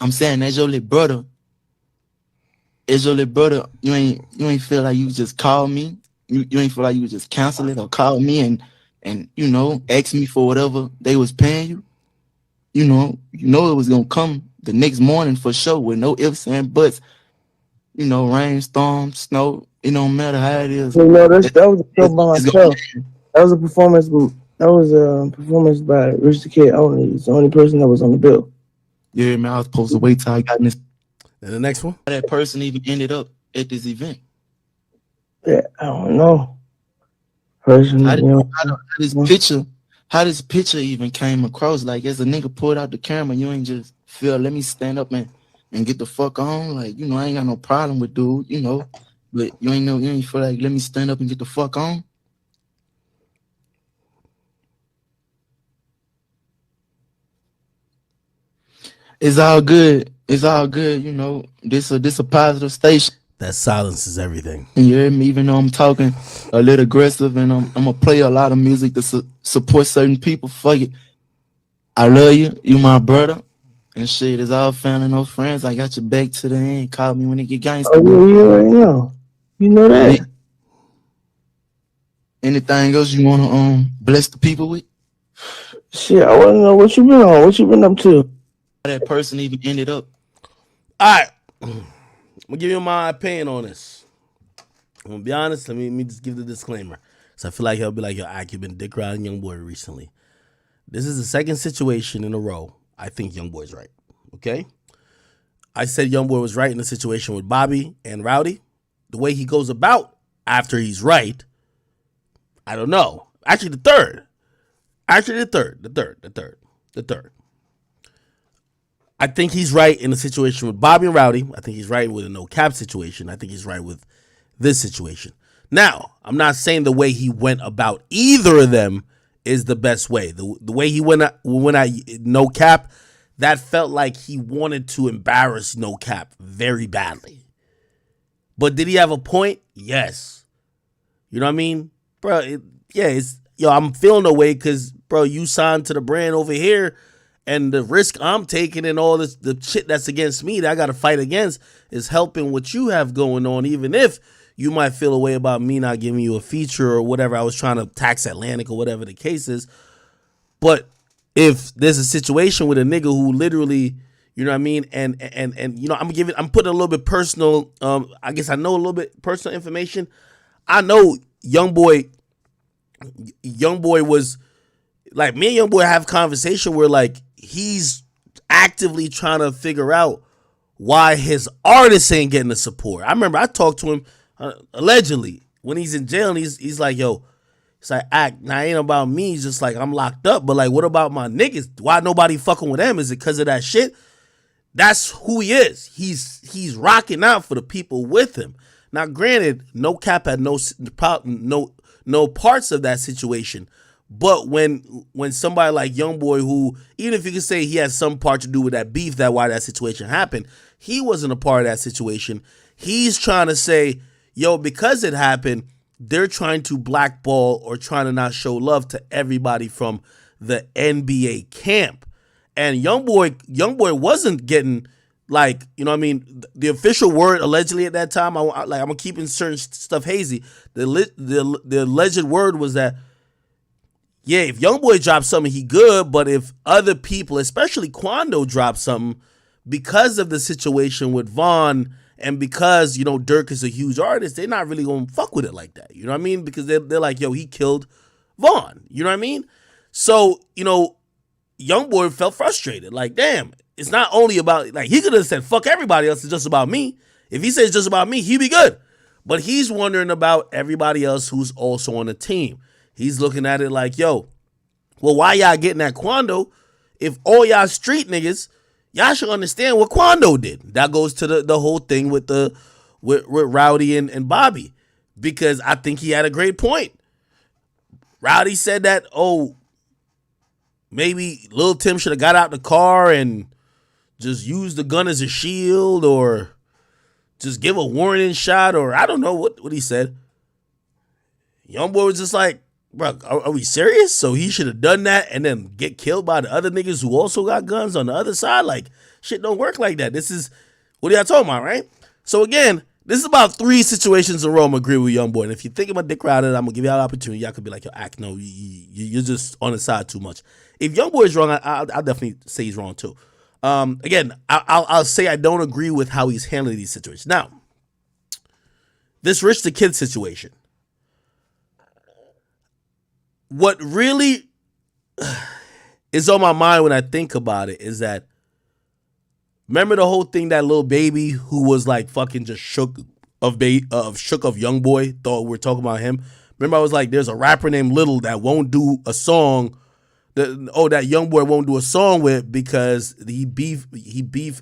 I'm saying as your little brother, you ain't feel like you just call me. You ain't feel like you would just cancel it or call me and ask me for whatever they was paying you. It was gonna come the next morning for sure with no ifs and buts. Rain, storm, snow. It don't matter how it is. that was a show by myself. That was a performance. That was a performance by Rich the Kid only. He's the only person that was on the bill. Yeah, man. I was supposed to wait till I got in this. And the next one. How that person even ended up at this event? Yeah, I don't know. How this picture even came across? Like, as a nigga pulled out the camera, you ain't just feel, let me stand up and get the fuck on. Like, I ain't got no problem with dude, but you ain't feel like, let me stand up and get the fuck on. It's all good. This a positive station. That silence is everything. You hear me? Even though I'm talking a little aggressive and I'm gonna play a lot of music to support certain people. Fuck it. I love you. You my brother. And shit, it's all family, no friends. I got your back to the end. Call me when it get gangster. Oh, yeah, you already know. You know that. Yeah. Anything else you wanna bless the people with? Shit, I wanna know what you been on. What you been up to? How that person even ended up. All right. I'm gonna give you my opinion on this. I'm gonna be honest. Let me just give the disclaimer, because I feel like he'll be like, "Yo, Ike, you've been dick riding YoungBoy recently." This is the second situation in a row I think YoungBoy's right. Okay, I said YoungBoy was right in the situation with Bobby and Rowdy. The way he goes about after he's right, I don't know. Actually, the third. I think he's right in the situation with Bobby and Rowdy. I think he's right with a no cap situation. I think he's right with this situation. Now, I'm not saying the way he went about either of them is the best way. The way he went at no cap, that felt like he wanted to embarrass no cap very badly. But did he have a point? Yes. You know what I mean? Bro, I'm feeling the way because, bro, you signed to the brand over here. And the risk I'm taking and all this, the shit that's against me that I got to fight against is helping what you have going on, even if you might feel a way about me not giving you a feature or whatever. I was trying to tax Atlantic or whatever the case is. But if there's a situation with a nigga who literally, you know what I mean, and you know, I'm putting a little bit personal. I guess I know a little bit personal information. I know young boy was like, me and young boy have conversation where like he's actively trying to figure out why his artists ain't getting the support. I remember I talked to him allegedly when he's in jail, and he's like, yo, it's like, act, now ain't about me, it's just like I'm locked up, but like, what about my niggas? Why nobody fucking with them? Is it because of that shit? That's who he is. He's rocking out for the people with him. Now, granted, No Cap had no parts of that situation. But when somebody like Youngboy, who, even if you could say he has some part to do with that beef, that why that situation happened, he wasn't a part of that situation. He's trying to say, yo, because it happened, they're trying to blackball or trying to not show love to everybody from the NBA camp. And Youngboy wasn't getting, like, you know what I mean, the official word allegedly at that time, I'm keeping certain stuff hazy. The alleged word was that, yeah, if Youngboy drops something, he good, but if other people, especially Quando, drop something, because of the situation with Vaughn and because, you know, Dirk is a huge artist, they're not really going to fuck with it like that. You know what I mean? Because they're like, yo, he killed Vaughn. You know what I mean? So, you know, Youngboy felt frustrated. Like, damn, it's not only about, like, he could have said, fuck everybody else, it's just about me. If he says it's just about me, he'd be good. But he's wondering about everybody else who's also on the team. He's looking at it like, yo, well, why y'all getting at Quando? If all y'all street niggas, y'all should understand what Quando did. That goes to the whole thing with Rowdy and Bobby, because I think he had a great point. Rowdy said that, oh, maybe Lil Tim should have got out the car and just used the gun as a shield, or just give a warning shot, or I don't know what he said. Youngboy was just like, bro, are we serious? So he should have done that and then get killed by the other niggas who also got guns on the other side? Like, shit don't work like that. This is, what are y'all talking about, right? So again, this is about 3 situations in a row I'm agree with Youngboy. And if you think about Dick Crowder, I'm going to give y'all an opportunity. Y'all could be like, yo, act, no, you're just on the side too much. If Youngboy is wrong, I'll definitely say he's wrong too. Again, I'll say I don't agree with how he's handling these situations. Now, this Rich the Kid situation. What really is on my mind when I think about it is that, remember the whole thing that Lil Baby, who was like fucking just shook of Youngboy, thought we were talking about him. Remember I was like, there's a rapper named Little that won't do a song, that Youngboy won't do a song with because he beef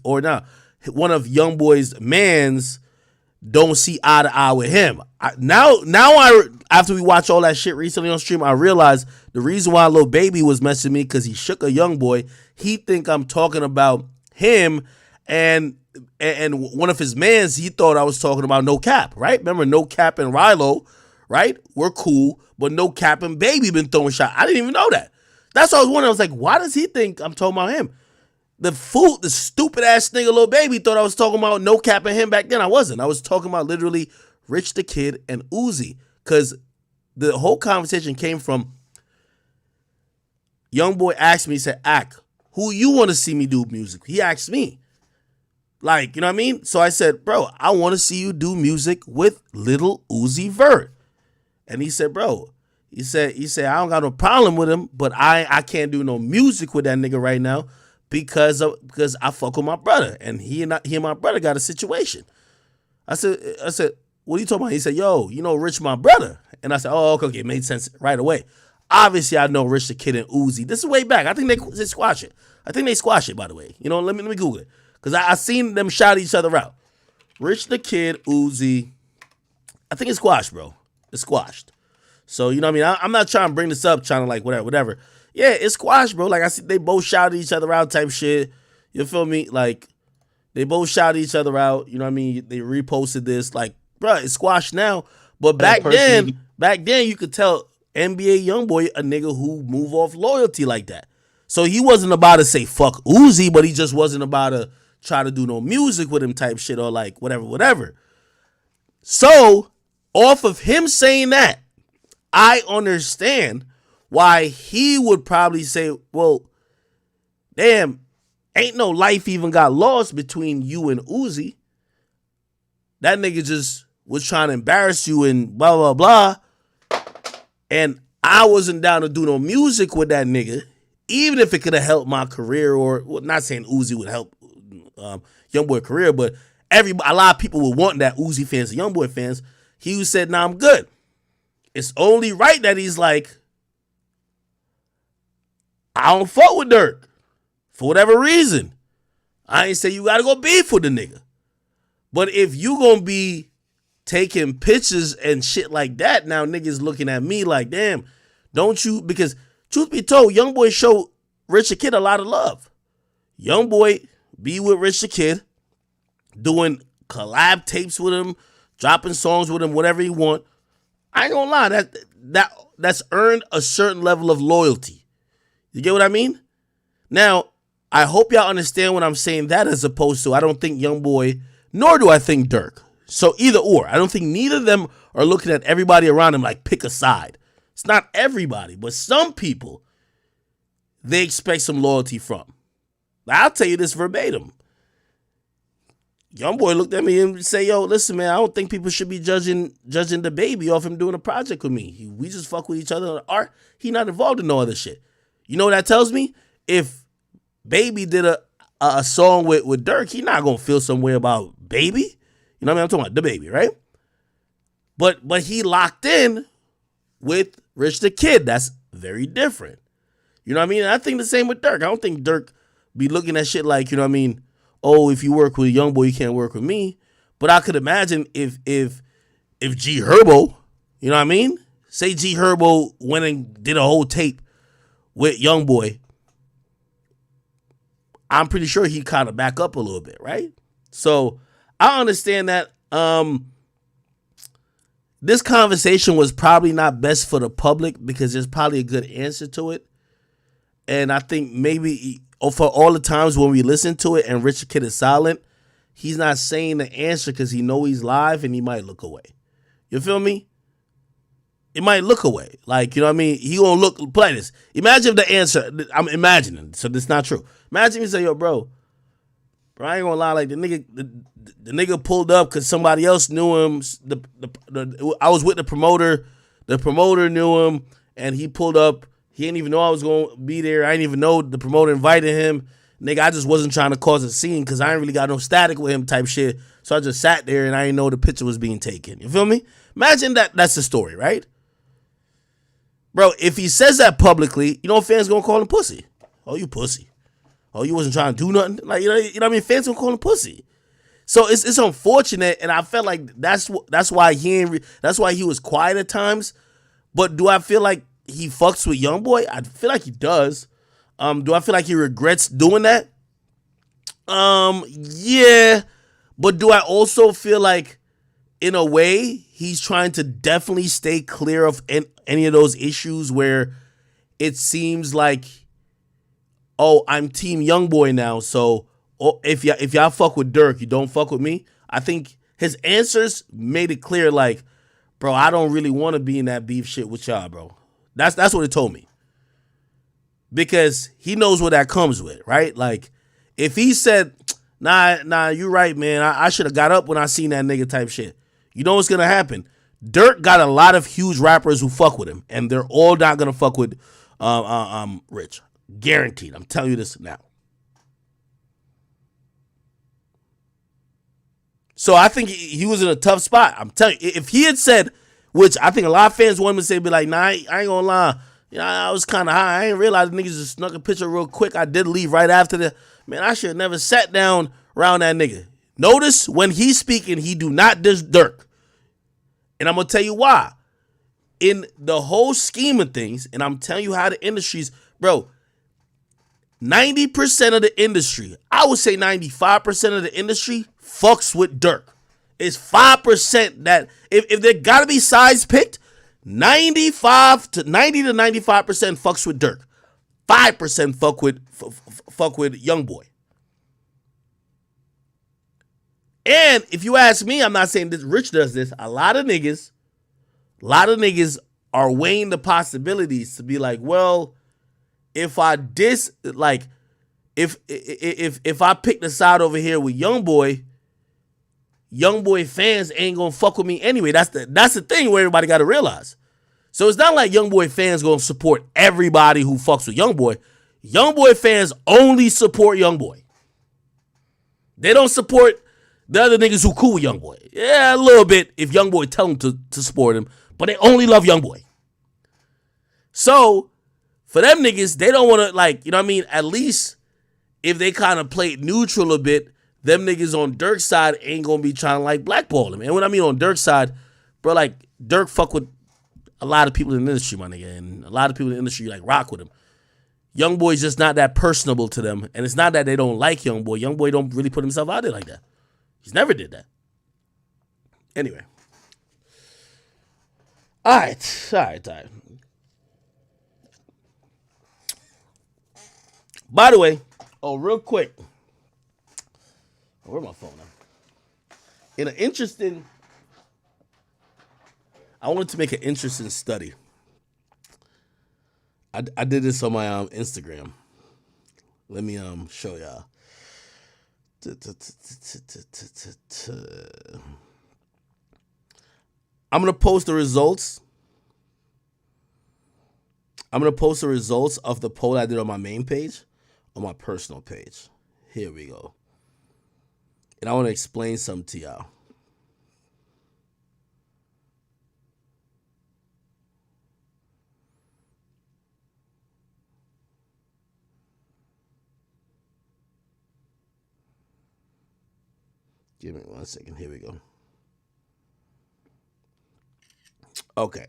or not. One of Youngboy's mans don't see eye to eye with him. After we watch all that shit recently on stream, I realized the reason why Lil Baby was messaging me, because he shook a Youngboy. He think I'm talking about him, and one of his mans, he thought I was talking about No Cap, right? Remember No Cap and Rilo, right? We're cool, but No Cap and Baby been throwing shots. I didn't even know that. That's what I was wondering. I was like, why does he think I'm talking about him? The stupid ass nigga Lil Baby thought I was talking about No Cap and him back then. I wasn't. I was talking about literally Rich the Kid and Uzi, because the whole conversation came from Youngboy asked me, he said, Ack, who you want to see me do music? He asked me. Like, you know what I mean? So I said, bro, I want to see you do music with Little Uzi Vert. And he said, bro, he said, I don't got no problem with him, but I can't do no music with that nigga right now because I fuck with my brother, and he and my brother got a situation. I said, what are you talking about? He said, yo, you know Rich my brother. And I said, oh, okay, it made sense right away. Obviously, I know Rich the Kid and Uzi. This is way back. I think they squash it. I think they squash it, by the way. You know, let me Google it. Because I seen them shout each other out. Rich the Kid, Uzi. I think it's squashed, bro. It's squashed. So, you know what I mean? I'm not trying to bring this up, trying to like whatever. Yeah, it's squashed, bro. Like, I see they both shouted each other out type shit. You feel me? Like, they both shouted each other out. You know what I mean? They reposted this. Like, bro, it's squashed now. But back then, you could tell NBA Youngboy a nigga who move off loyalty like that. So he wasn't about to say fuck Uzi, but he just wasn't about to try to do no music with him type shit or like whatever. So off of him saying that, I understand why he would probably say, well, damn, ain't no life even got lost between you and Uzi. That nigga just was trying to embarrass you and blah, blah, blah. And I wasn't down to do no music with that nigga, even if it could have helped my career or, well, not saying Uzi would help Youngboy career, but a lot of people would want that, Uzi fans and Youngboy fans. He said, nah, I'm good. It's only right that he's like, I don't fuck with Dirk. For whatever reason. I ain't say you gotta go beef with the nigga. But if you gonna be taking pictures and shit like that, now niggas looking at me like, damn, don't you? Because truth be told, Youngboy showed Rich the Kid a lot of love. Youngboy be with Rich the Kid, doing collab tapes with him, dropping songs with him, whatever he want. I ain't gonna lie, that's earned a certain level of loyalty. You get what I mean? Now, I hope y'all understand what I'm saying, that as opposed to I don't think Youngboy, nor do I think Dirk. So either or. I don't think neither of them are looking at everybody around them like pick a side. It's not everybody, but some people they expect some loyalty from. Now, I'll tell you this verbatim. Youngboy looked at me and say, yo, listen, man, I don't think people should be judging the baby off him doing a project with me. We just fuck with each other on art. He not involved in no other shit. You know what that tells me? If Baby did a song with Dirk, he not gonna feel some way about Baby. You know what I mean? I'm talking about the Baby, right? But he locked in with Rich the Kid. That's very different. You know what I mean? And I think the same with Dirk. I don't think Dirk be looking at shit like, you know what I mean? Oh, if you work with a Youngboy, you can't work with me. But I could imagine if G Herbo, you know what I mean? Say G Herbo went and did a whole tape with Youngboy, I'm pretty sure he kind of back up a little bit, right? So I understand that this conversation was probably not best for the public because there's probably a good answer to it. And I think maybe for all the times when we listen to it and Richard Kid is silent, he's not saying the answer because he know he's live and he might look away. You feel me? It might look away. Like, you know what I mean? He gonna look, play this. Imagine if the answer, I'm imagining, so this not true. Imagine you say, yo, bro, I ain't gonna lie, like the nigga pulled up because somebody else knew him. I was with the promoter knew him, and he pulled up. He didn't even know I was gonna be there. I didn't even know the promoter invited him. Nigga, I just wasn't trying to cause a scene because I ain't really got no static with him type shit. So I just sat there and I didn't know the picture was being taken. You feel me? Imagine that's the story, right? Bro, if he says that publicly, you know fans gonna call him pussy. Oh, you pussy. Oh, you wasn't trying to do nothing. Like, you know what I mean? Fans gonna call him pussy. So it's unfortunate, and I felt like that's why he was quiet at times. But do I feel like he fucks with Youngboy? I feel like he does. Do I feel like he regrets doing that? Yeah. But do I also feel like, in a way, he's trying to definitely stay clear of any of those issues where it seems like, oh, I'm Team Youngboy now, so if y'all fuck with Dirk, you don't fuck with me? I think his answers made it clear, like, bro, I don't really want to be in that beef shit with y'all, bro. That's what it told me. Because he knows what that comes with, right? Like, if he said, nah, you right, man, I should have got up when I seen that nigga type shit. You know what's going to happen? Dirk got a lot of huge rappers who fuck with him, and they're all not going to fuck with Rich. Guaranteed. I'm telling you this now. So I think he was in a tough spot. I'm telling you, if he had said, which I think a lot of fans want him to say, be like, nah, I ain't gonna lie. You know, I was kind of high. I ain't realize the niggas just snuck a picture real quick. I did leave right after the, man, I should have never sat down around that nigga. Notice when he's speaking, he do not diss Dirk. And I'm going to tell you why. In the whole scheme of things, and I'm telling you how the industry's, bro, 90% of the industry, I would say 95% of the industry fucks with Dirk. It's 5% that, if there got to be sides picked, 90 to 95% fucks with Dirk. 5% fuck with YoungBoy. And if you ask me, I'm not saying this Rich does this. A lot of niggas are weighing the possibilities to be like, well, if I if I pick the side over here with YoungBoy fans ain't gonna fuck with me anyway. That's the thing where everybody got to realize. So it's not like YoungBoy fans gonna support everybody who fucks with YoungBoy. YoungBoy fans only support YoungBoy. They don't support the other niggas who cool with YoungBoy. Yeah, a little bit if YoungBoy tell them to support him, but they only love YoungBoy. So for them niggas, they don't want to, like, you know what I mean? At least if they kind of play it neutral a bit, them niggas on Dirk's side ain't gonna be trying to like blackball him. And when I mean on Dirk's side, bro, like Dirk fuck with a lot of people in the industry, my nigga, and a lot of people in the industry like rock with him. YoungBoy's just not that personable to them, and it's not that they don't like YoungBoy. YoungBoy don't really put himself out there like that. He's never did that. Anyway. All right. By the way, real quick. Where's my phone now? I wanted to make an interesting study. I did this on my Instagram. Let me show y'all. I'm gonna post the results. I'm gonna post the results of the poll I did on my main page, on my personal page. Here we go. And I want to explain something to y'all. Give me 1 second. Here we go. Okay.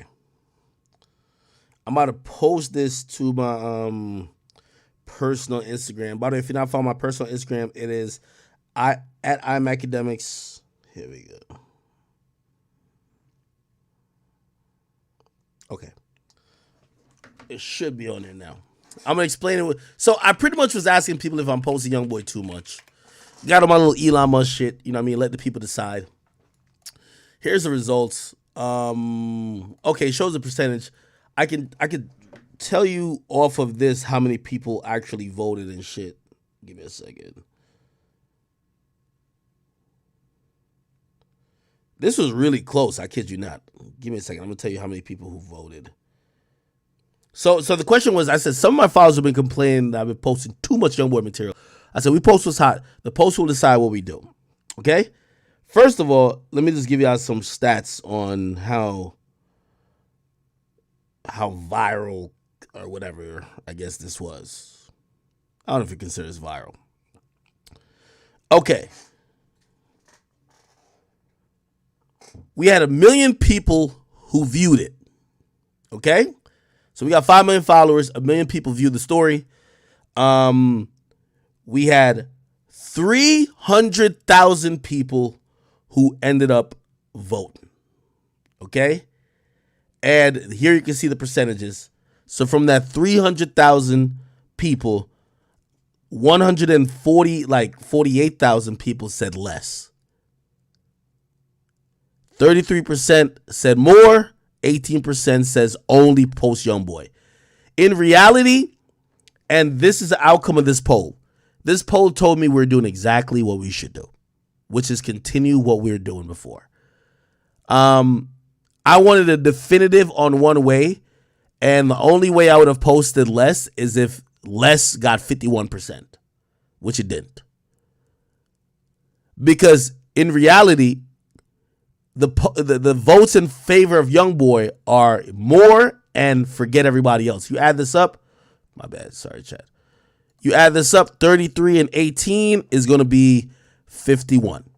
I'm about to post this to my personal Instagram. By the way, if you're not following my personal Instagram, it is at Akademiks. Here we go. Okay. It should be on there now. I'm going to explain it. So I pretty much was asking people if I'm posting YoungBoy too much. Got on my little Elon Musk shit. You know what I mean? Let the people decide. Here's the results. Okay, shows the percentage. I could tell you off of this how many people actually voted and shit. Give me a second. This was really close. I kid you not. Give me a second. I'm gonna tell you how many people who voted. So the question was, I said some of my followers have been complaining that I've been posting too much YoungBoy material. I said we post what's hot. The post will decide what we do. Okay. First of all, let me just give y'all some stats on how viral or whatever I guess this was. I don't know if it considers viral. Okay. We had 1 million people who viewed it. Okay? So we got 5 million followers, 1 million people viewed the story. We had 300,000 people who ended up voting. Okay? And here you can see the percentages. So from that 300,000 people, 48,000 people said less. 33% said more. 18% says only post YoungBoy. In reality, and this is the outcome of this poll. This poll told me we're doing exactly what we should do, which is continue what we were doing before. I wanted a definitive on one way, and the only way I would have posted less is if less got 51%, which it didn't. Because in reality, the votes in favor of YoungBoy are more and forget everybody else. You add this up, my bad, sorry, chat. You add this up, 33 and 18 is going to be 51.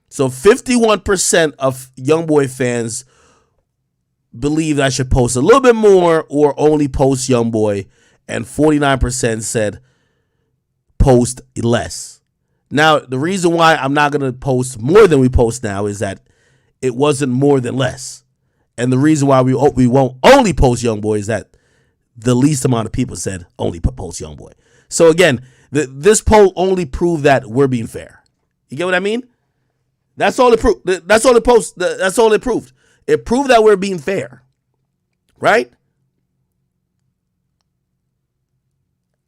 So 51% of YoungBoy fans believe I should post a little bit more or only post YoungBoy, and 49% said post less. Now, the reason why I'm not going to post more than we post now is that it wasn't more than less. And the reason why we won't only post YoungBoy is that the least amount of people said only post YoungBoy. So again, this poll only proved that we're being fair. You get what I mean? That's all it proved. That's all it proved. It proved that we're being fair, right?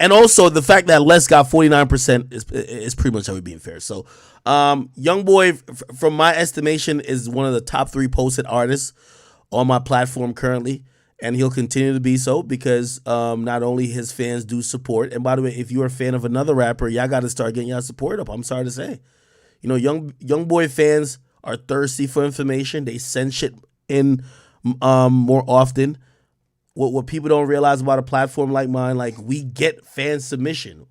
And also the fact that Les got 49% is pretty much how we're being fair. So, YoungBoy, from my estimation, is one of the top 3 posted artists on my platform currently, and he'll continue to be so because not only his fans do support. And by the way, if you're a fan of another rapper, y'all got to start getting y'all support up. I'm sorry to say, YoungBoy fans are thirsty for information. They send shit in more often. What people don't realize about a platform like mine, like we get fan submission.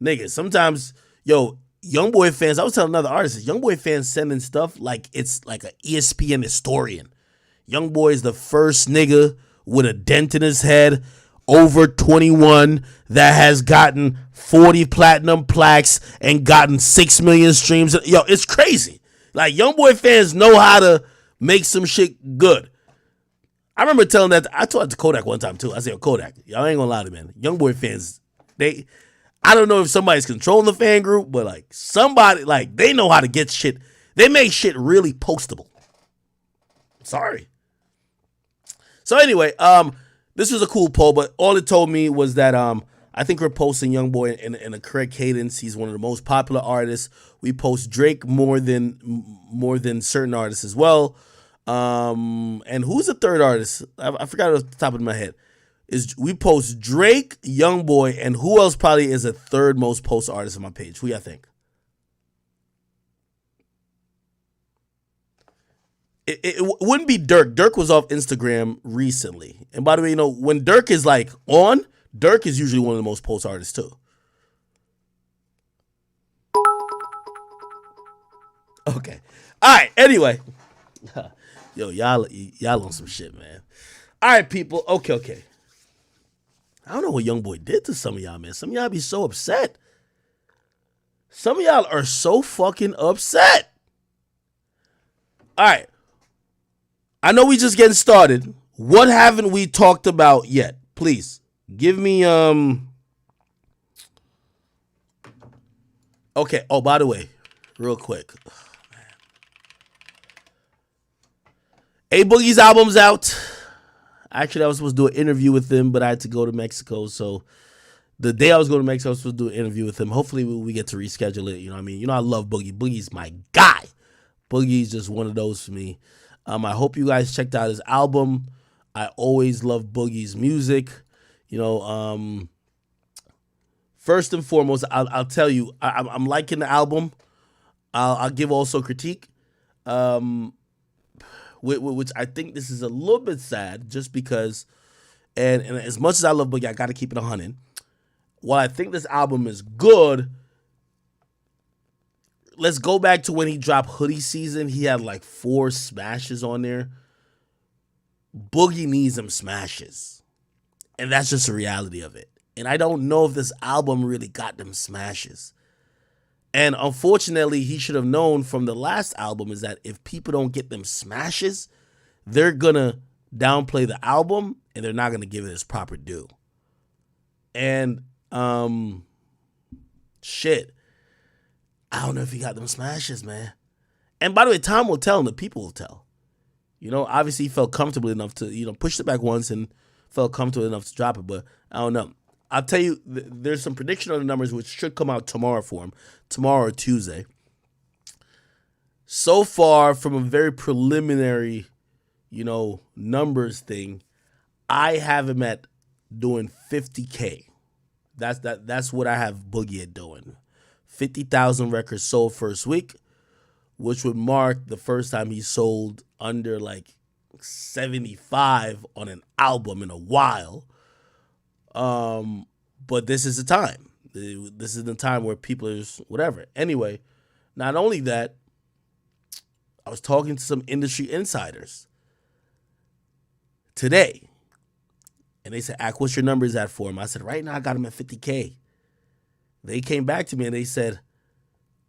Nigga, sometimes, YoungBoy fans, I was telling another artist, YoungBoy fans sending stuff like it's like an ESPN historian. YoungBoy is the first nigga with a dent in his head, over 21, that has gotten 40 platinum plaques and gotten 6 million streams. It's crazy. Like, YoungBoy fans know how to make some shit good. I remember telling that, I told that to Kodak one time too. I said, Kodak, y'all ain't gonna lie to me, man. YoungBoy fans, I don't know if somebody's controlling the fan group, but like somebody, like they know how to get shit. They make shit really postable. Sorry. So anyway, this was a cool poll, but all it told me was that I think we're posting YoungBoy in a correct cadence. He's one of the most popular artists. We post Drake more than certain artists as well. And who's the third artist? I forgot off the top of my head. We post Drake, YoungBoy, and who else probably is the third most post artist on my page? Who y'all think? It wouldn't be Dirk. Dirk was off Instagram recently. And by the way, when Dirk is like on, Dirk is usually one of the most post artists too. Okay. All right. Anyway. Yo, y'all on some shit, man. All right, people. Okay. I don't know what YoungBoy did to some of y'all, man. Some of y'all be so upset. Some of y'all are so fucking upset. All right. I know we just getting started. What haven't we talked about yet? Please give me Okay. Oh, by the way, real quick. A Boogie's album's out. Actually, I was supposed to do an interview with him, but I had to go to Mexico. So the day I was going to Mexico, I was supposed to do an interview with him. Hopefully we get to reschedule it. You know what I mean? I love Boogie. Boogie's my guy. Boogie's just one of those for me. I hope you guys checked out his album. I always love Boogie's music. First and foremost, I'll tell you, I'm liking the album. I'll give also critique. Which I think this is a little bit sad just because, and as much as I love Boogie, I got to keep it 100. While I think this album is good, let's go back to when he dropped Hoodie Season. He had like 4 smashes on there. Boogie needs some smashes. And that's just the reality of it. And I don't know if this album really got them smashes. And unfortunately, he should have known from the last album is that if people don't get them smashes, they're going to downplay the album and they're not going to give it its proper due. And, shit, I don't know if he got them smashes, man. And by the way, time will tell and the people will tell. Obviously he felt comfortable enough to, push it back once and felt comfortable enough to drop it, but I don't know. I'll tell you, there's some prediction on the numbers which should come out tomorrow for him, tomorrow or Tuesday. So far, from a very preliminary, numbers thing, I have him at doing 50K. That's what I have Boogie at doing. 50,000 records sold first week, which would mark the first time he sold under like 75 on an album in a while. But this is the time. This is the time where people are just whatever. Anyway, not only that, I was talking to some industry insiders today, and they said, "Ak, what's your numbers at for him?" I said, "Right now, I got him at 50K." They came back to me and they said,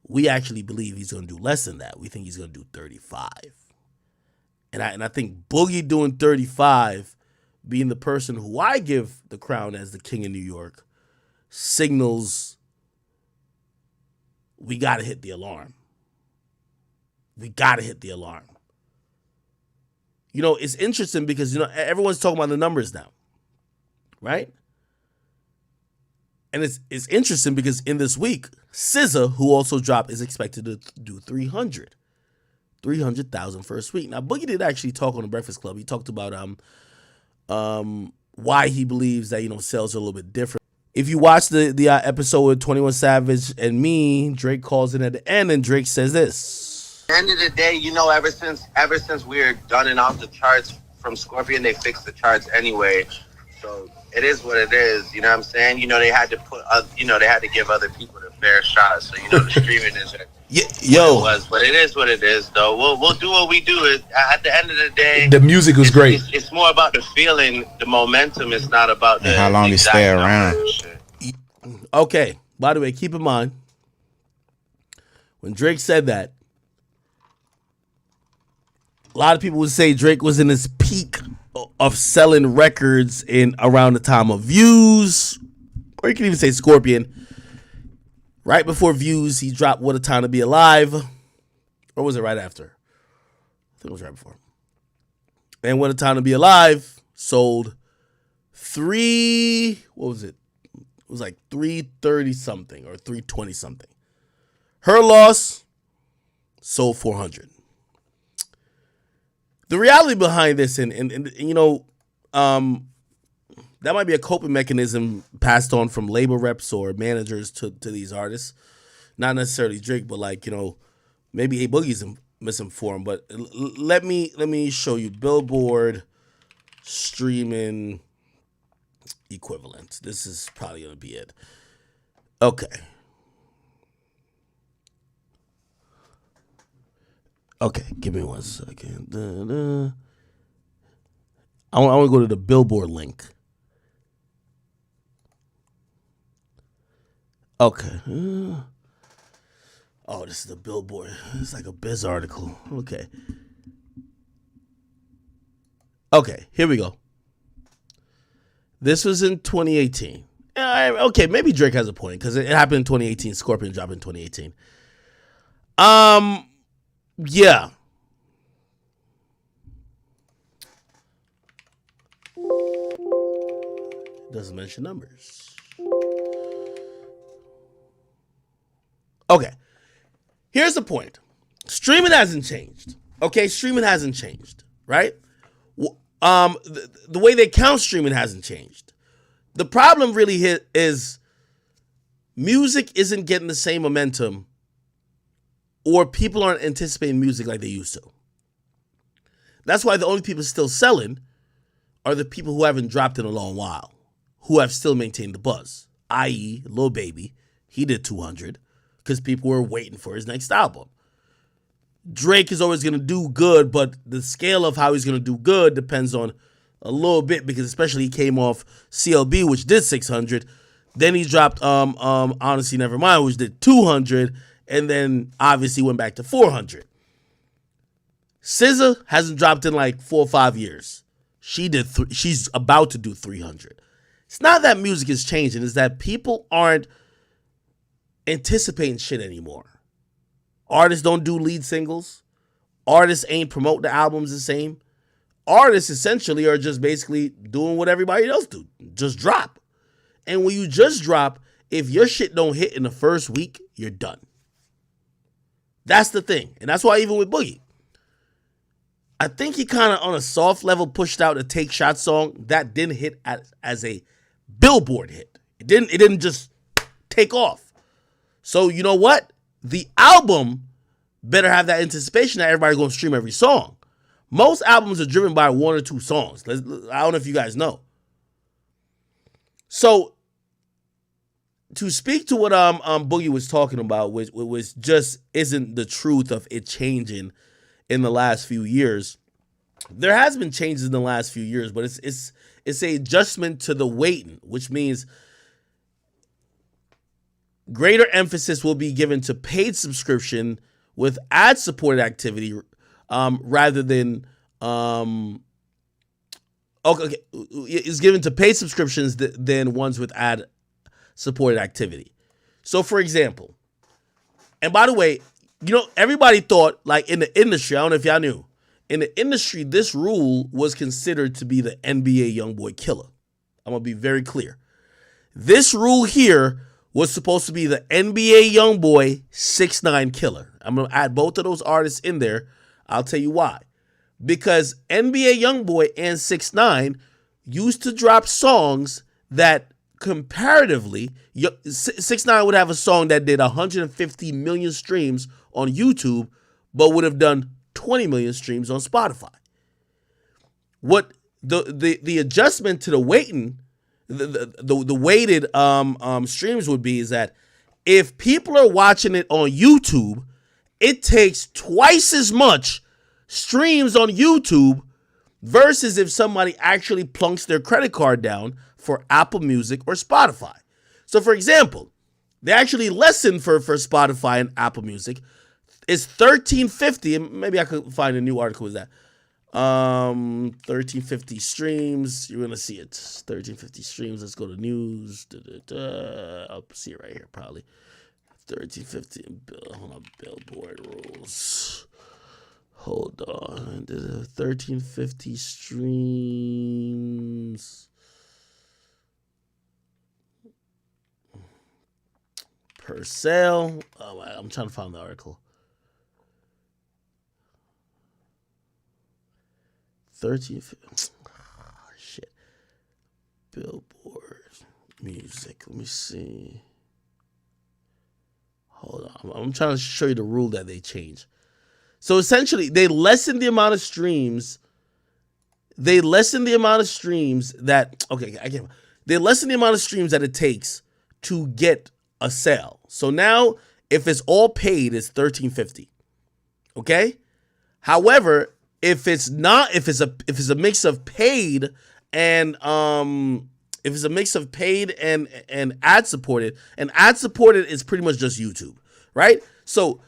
"We actually believe he's going to do less than that. We think he's going to do 35." And I think Boogie doing 35 being the person who I give the crown as the king of New York, signals we got to hit the alarm. We got to hit the alarm. You know, it's interesting because, you know, everyone's talking about the numbers now, right? And it's interesting because in this week, SZA, who also dropped, is expected to do 300,000 first week. Now, Boogie did actually talk on the Breakfast Club. He talked about why he believes that, you know, sales are a little bit different. If you watch the episode with 21 Savage and me, Drake calls in at the end, and Drake says this. At the end of the day, you know, ever since we were gunning off the charts from Scorpion, they fixed the charts anyway. So it is what it is. You know what I'm saying? You know, they had to they had to give other people the fair shot. So, you know, the streaming isn't what it was, but it is what it is, though. We'll do what we do. At the end of the day, the music was great. It's more about the feeling, the momentum. It's not about the how long you stay around. Okay. By the way, keep in mind, when Drake said that, a lot of people would say Drake was in his peak of selling records in around the time of Views, or you can even say Scorpion. Right before Views, he dropped What a Time to Be Alive. Or was it right after? I think it was right before. And What a Time to Be Alive sold what was it? It was like 330 something or 320 something. Her Loss sold 400. The reality behind this, and you know, that might be a coping mechanism passed on from label reps or managers to these artists. Not necessarily Drake, but like, you know, maybe A Boogie's misinformed. But let me show you Billboard streaming equivalent. This is probably gonna be it. Okay. Okay, give me 1 second. I want to go to the Billboard link. Okay. Oh, this is the Billboard. It's like a Biz article. Okay. Okay, here we go. This was in 2018. Okay, maybe Drake has a point because it happened in 2018. Scorpion dropped in 2018. Yeah. Doesn't mention numbers. Okay. Here's the point. Streaming hasn't changed. Okay, streaming hasn't changed, right? The way they count streaming hasn't changed. The problem really is music isn't getting the same momentum, or people aren't anticipating music like they used to. That's why the only people still selling are the people who haven't dropped in a long while, who have still maintained the buzz, i.e. Lil Baby. He did 200 because people were waiting for his next album. Drake is always going to do good, but the scale of how he's going to do good depends on a little bit, because especially he came off CLB, which did 600. Then he dropped Honestly Nevermind, which did 200, and then obviously went back to 400. SZA hasn't dropped in like 4 or 5 years. She's about to do 300. It's not that music is changing, it's that people aren't anticipating shit anymore. Artists don't do lead singles. Artists ain't promote the albums the same. Artists essentially are just basically doing what everybody else do. Just drop. And when you just drop, if your shit don't hit in the first week, you're done. That's the thing. And that's why even with Boogie, I think he kind of on a soft level pushed out a Take Shots song that didn't hit as a Billboard hit. It didn't just take off. So you know what? The album better have that anticipation that everybody's going to stream every song. Most albums are driven by 1 or 2 songs. I don't know if you guys know. So to speak to what Boogie was talking about, which just isn't the truth of it changing in the last few years. There has been changes in the last few years, but it's a adjustment to the waiting, which means greater emphasis will be given to paid subscription with ad-supported activity rather than Okay, is given to paid subscriptions than ones with ad supported activity. So, for example, and by the way, everybody thought, like, in the industry, I don't know if y'all knew, in the industry, this rule was considered to be the NBA YoungBoy killer. I'm going to be very clear. This rule here was supposed to be the NBA YoungBoy 6ix9ine killer. I'm going to add both of those artists in there. I'll tell you why. Because NBA YoungBoy and 6ix9ine used to drop songs that comparatively, 6ix9ine would have a song that did 150 million streams on YouTube, but would have done 20 million streams on Spotify. What the adjustment to the weighting, the weighted streams would be is that if people are watching it on YouTube, it takes twice as much streams on YouTube versus if somebody actually plunks their credit card down for Apple Music or Spotify. So, for example, they actually lessen for Spotify and Apple Music is $13.50, and maybe I could find a new article with that. $13.50 streams. You're gonna see it. $13.50 streams. Let's go to news. I'll see it right here, probably. $13.50. Hold on, Billboard rules. Hold on. $13.50 streams per sale. Oh, I'm trying to find the article. 13. Shit. Billboard music. Let me see. Hold on. I'm trying to show you the rule that they changed. So essentially, they lessen the amount of streams. They lessen the amount of streams that. Okay, I get. They lessen the amount of streams that it takes to get a sale. So now, if it's all paid, it's $13.50. Okay. However, if it's not, if it's a mix of paid and if it's a mix of paid and ad supported, and ad supported is pretty much just YouTube, right? So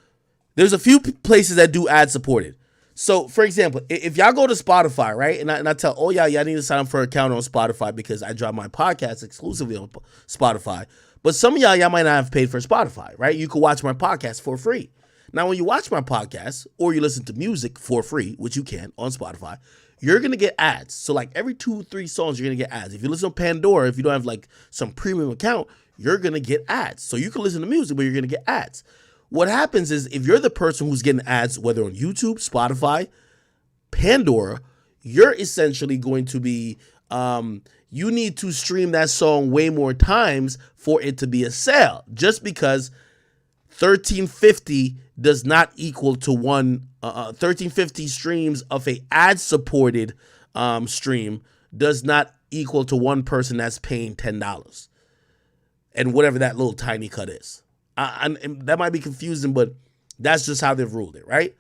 there's a few places that do ad supported. So for example, if y'all go to Spotify, right, and I tell, y'all need to sign up for an account on Spotify because I drop my podcast exclusively on Spotify. But some of y'all might not have paid for Spotify, right? You can watch my podcast for free. Now, when you watch my podcast or you listen to music for free, which you can on Spotify, you're going to get ads. So like every 2-3 songs, you're going to get ads. If you listen to Pandora, if you don't have like some premium account, you're going to get ads. So you can listen to music, but you're going to get ads. What happens is if you're the person who's getting ads, whether on YouTube, Spotify, Pandora, you're essentially going to be, you need to stream that song way more times for it to be a sale, just because $13.50 does not equal to one. $13.50 streams of a ad-supported stream does not equal to one person that's paying $10, and whatever that little tiny cut is. And that might be confusing, but that's just how they've ruled it, right?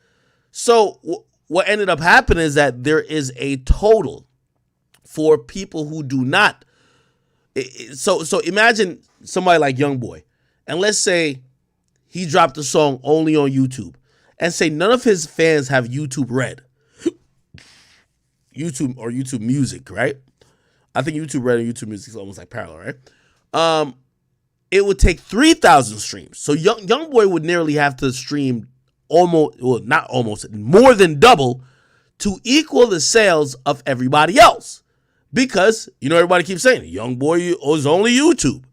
So what ended up happening is that there is a total for people who do not. So imagine somebody like YoungBoy, and let's say he dropped a song only on YouTube, and say none of his fans have YouTube Red. YouTube or YouTube Music, right? I think YouTube Red and YouTube Music is almost like parallel, right? It would take 3,000 streams. So YoungBoy would nearly have to stream not almost, more than double to equal the sales of everybody else. Because, everybody keeps saying, YoungBoy is only YouTube.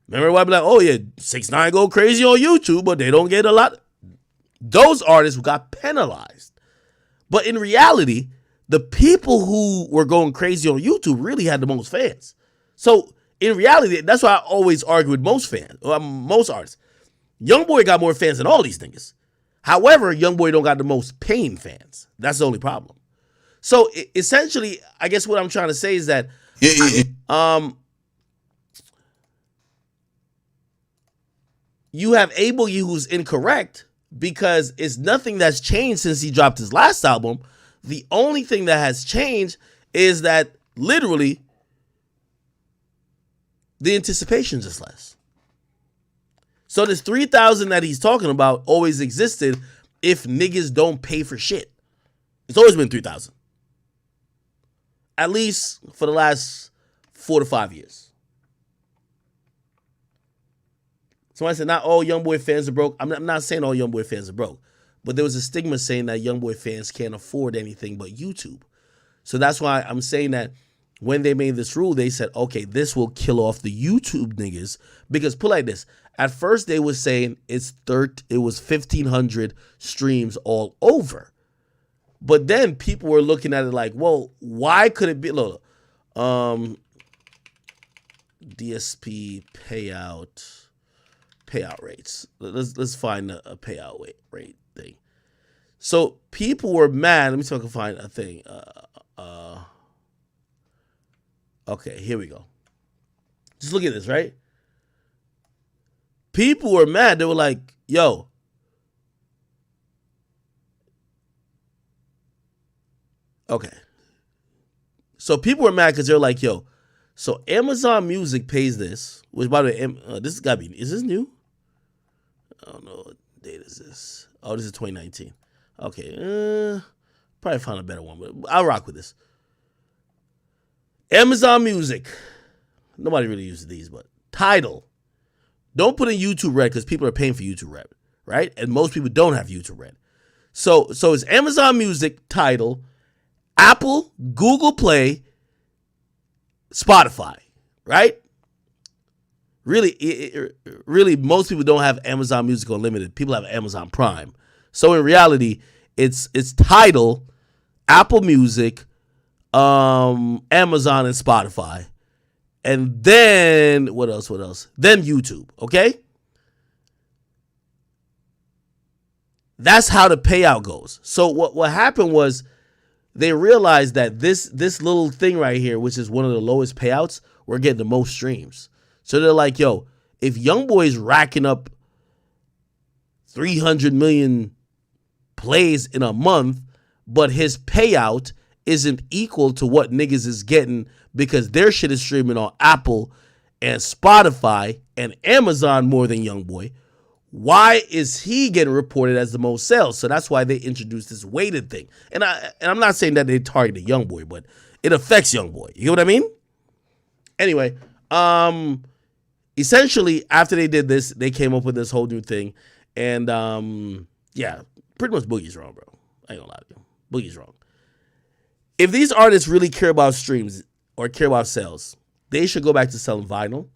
Remember, everybody be like, oh yeah, 6ix9ine go crazy on YouTube, but they don't get a lot. Those artists got penalized. But in reality, the people who were going crazy on YouTube really had the most fans. So in reality, that's why I always argue with most artists. YoungBoy got more fans than all these niggas. However, YoungBoy don't got the most paying fans. That's the only problem. So essentially, I guess what I'm trying to say is that you have Abel Yee who's incorrect, because it's nothing that's changed since he dropped his last album. The only thing that has changed is that literally the anticipation is just less. So this 3,000 that he's talking about always existed if niggas don't pay for shit. It's always been 3,000. at least for the last 4 to 5 years. Somebody said not all YoungBoy fans are broke. I'm not saying all YoungBoy fans are broke, but there was a stigma saying that YoungBoy fans can't afford anything but YouTube. So that's why I'm saying that when they made this rule, they said, okay, this will kill off the YouTube niggas. Because put like this, at first they were saying it was 1,500 streams all over. But then people were looking at it like, well, why could it be? Look, DSP payout rates. Let's find a payout rate thing. So people were mad. Let me see if I can find a thing. Okay, here we go. Just look at this, right? People were mad. They were like, yo. Okay. So people were mad because they're like, yo, so Amazon Music pays this, which by the way, this has got to be, is this new? I don't know what date is this. Oh, this is 2019. Okay. Probably found a better one, but I'll rock with this. Amazon Music. Nobody really uses these, but Tidal. Don't put in YouTube Red because people are paying for YouTube Red, right? And most people don't have YouTube Red. So it's Amazon Music, Tidal, Apple, Google Play, Spotify, right? Really, most people don't have Amazon Music Unlimited. People have Amazon Prime. So in reality, it's Tidal, Apple Music, Amazon and Spotify, and then what else? Then YouTube. Okay, that's how the payout goes. So what happened was they realized that this little thing right here, which is one of the lowest payouts, we're getting the most streams. So they're like, yo, if YoungBoy's racking up 300 million plays in a month, but his payout isn't equal to what niggas is getting because their shit is streaming on Apple and Spotify and Amazon more than YoungBoy, why is he getting reported as the most sales? So that's why they introduced this weighted thing. And I'm not saying that they targeted YoungBoy, but it affects YoungBoy. You know what I mean? Anyway, essentially after they did this, they came up with this whole new thing. And yeah, pretty much Boogie's wrong, bro. I ain't gonna lie to you. Boogie's wrong. If these artists really care about streams or care about sales, they should go back to selling vinyl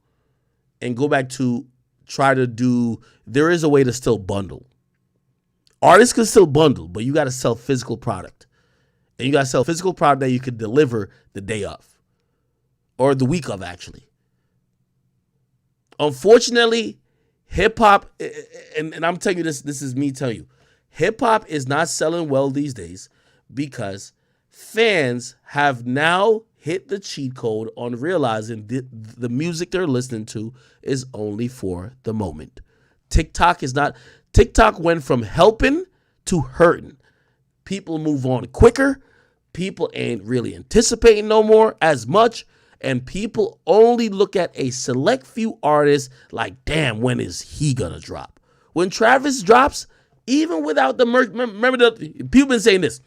and go back to try to do, there is a way to still bundle. Artists can still bundle, but you got to sell physical product. And you got to sell physical product that you could deliver the day of or the week of, actually. Unfortunately, hip hop, and I'm telling you this is me telling you, hip hop is not selling well these days because fans have now hit the cheat code on realizing the music they're listening to is only for the moment. TikTok went from helping to hurting. People move on quicker. People ain't really anticipating no more as much. And people only look at a select few artists like, damn, when is he gonna drop? When Travis drops, even without the merch, remember people been saying this.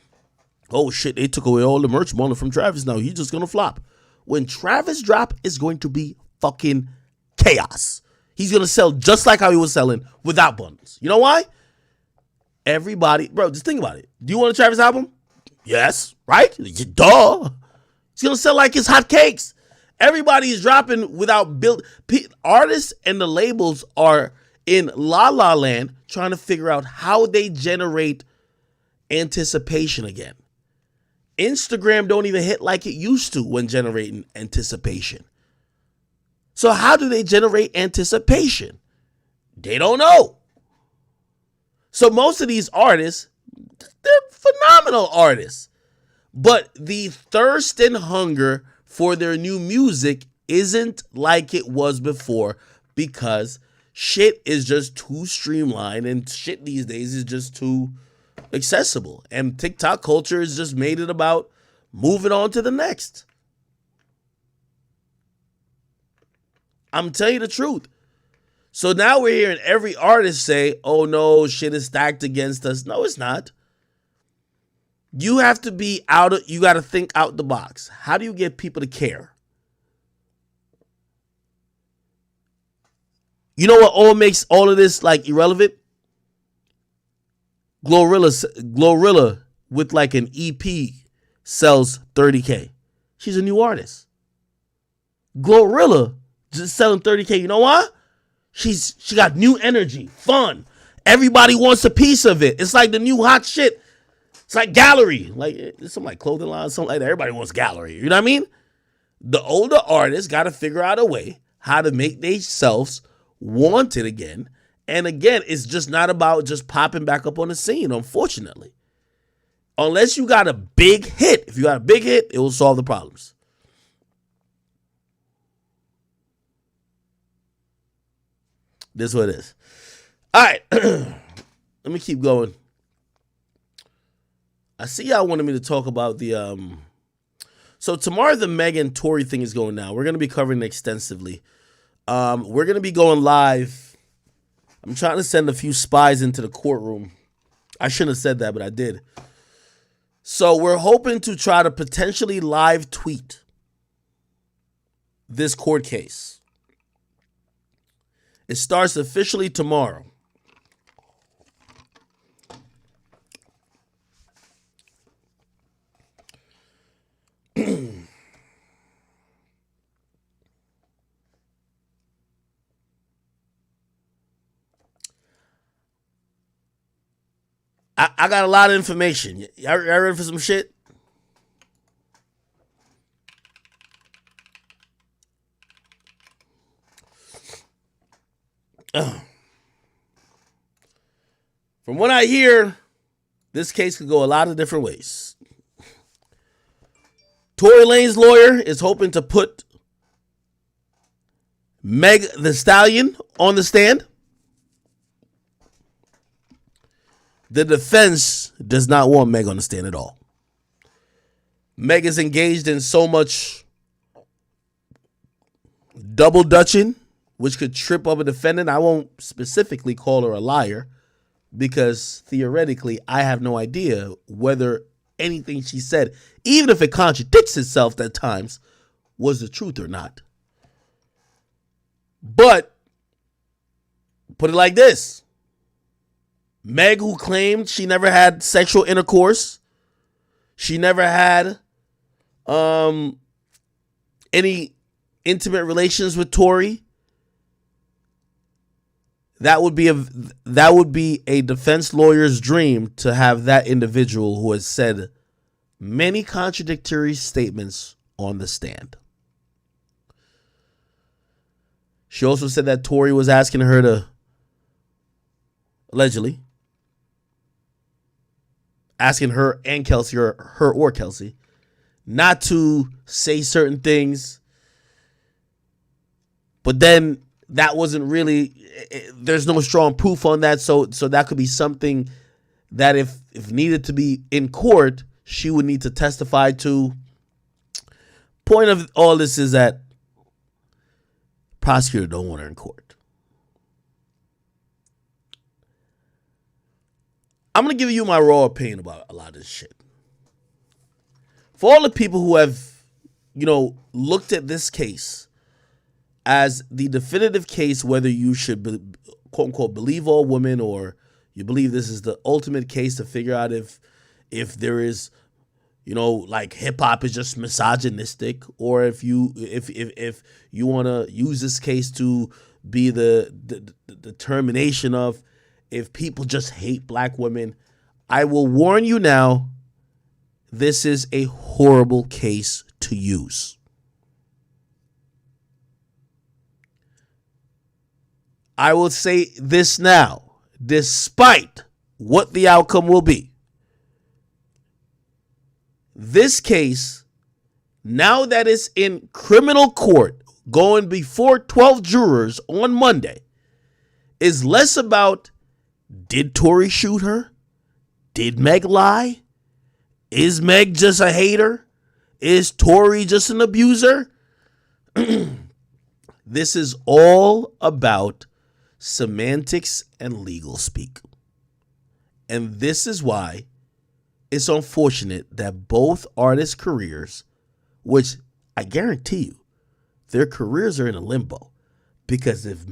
Oh shit, they took away all the merch money from Travis. Now he's just gonna flop. When Travis drop, it's going to be fucking chaos. He's gonna sell just like how he was selling without bundles. You know why? Everybody, bro, just think about it. Do you want a Travis album? Yes, right? Duh. He's gonna sell like it's hotcakes. Everybody is dropping without build. Artists and the labels are in la la land trying to figure out how they generate anticipation again. Instagram don't even hit like it used to when generating anticipation. So how do they generate anticipation? They don't know. So most of these artists, they're phenomenal artists. But the thirst and hunger for their new music isn't like it was before because shit is just too streamlined and shit these days is just too accessible. And TikTok culture has just made it about moving on to the next. I'm telling you the truth. So now we're hearing every artist say, oh no, shit is stacked against us. No, it's not. You have to be you got to think out the box. How do you get people to care? You know what all makes all of this like irrelevant? Glorilla with like an EP sells 30K. She's a new artist. Glorilla just selling 30K. You know what? She got new energy, fun. Everybody wants a piece of it. It's like the new hot shit. It's like Gallery. Like it's some like clothing line, something like that. Everybody wants Gallery. You know what I mean? The older artists got to figure out a way how to make themselves wanted again. And again, it's just not about just popping back up on the scene, unfortunately. Unless you got a big hit. If you got a big hit, it will solve the problems. This is what it is. All right. Let me keep going. I see y'all wanted me to talk about the so tomorrow the Meg and Tory thing is going down. We're going to be covering it extensively. We're going to be going live. I'm trying to send a few spies into the courtroom. I shouldn't have said that, but I did. So we're hoping to try to potentially live tweet this court case. It starts officially tomorrow. I got a lot of information. Y'all ready for some shit? From what I hear, this case could go a lot of different ways. Tory Lane's lawyer is hoping to put Meg the Stallion on the stand. The defense does not want Meg on the stand at all. Meg is engaged in so much double dutching, which could trip up a defendant. I won't specifically call her a liar because theoretically, I have no idea whether anything she said, even if it contradicts itself at times, was the truth or not. But put it like this. Meg, who claimed she never had sexual intercourse, she never had any intimate relations with Tory, that would be a defense lawyer's dream to have that individual who has said many contradictory statements on the stand. She also said that Tory was asking her to, allegedly, asking her and Kelsey, or her or Kelsey, not to say certain things. But then that wasn't really, there's no strong proof on that. So that could be something that if needed to be in court, she would need to testify to. Point of all this is that prosecutor don't want her in court. I'm going to give you my raw opinion about a lot of this shit. For all the people who have, looked at this case as the definitive case, whether you should, quote unquote, believe all women, or you believe this is the ultimate case to figure out if there is, like hip hop is just misogynistic, or if you want to use this case to be the determination of if people just hate black women, I will warn you now, this is a horrible case to use. I will say this now, despite what the outcome will be. This case, now that it's in criminal court, going before 12 jurors on Monday, is less about, did Tory shoot her? Did Meg lie? Is Meg just a hater? Is Tory just an abuser? This is all about semantics and legal speak. And this is why it's unfortunate that both artists' careers, which I guarantee you, their careers are in a limbo. Because if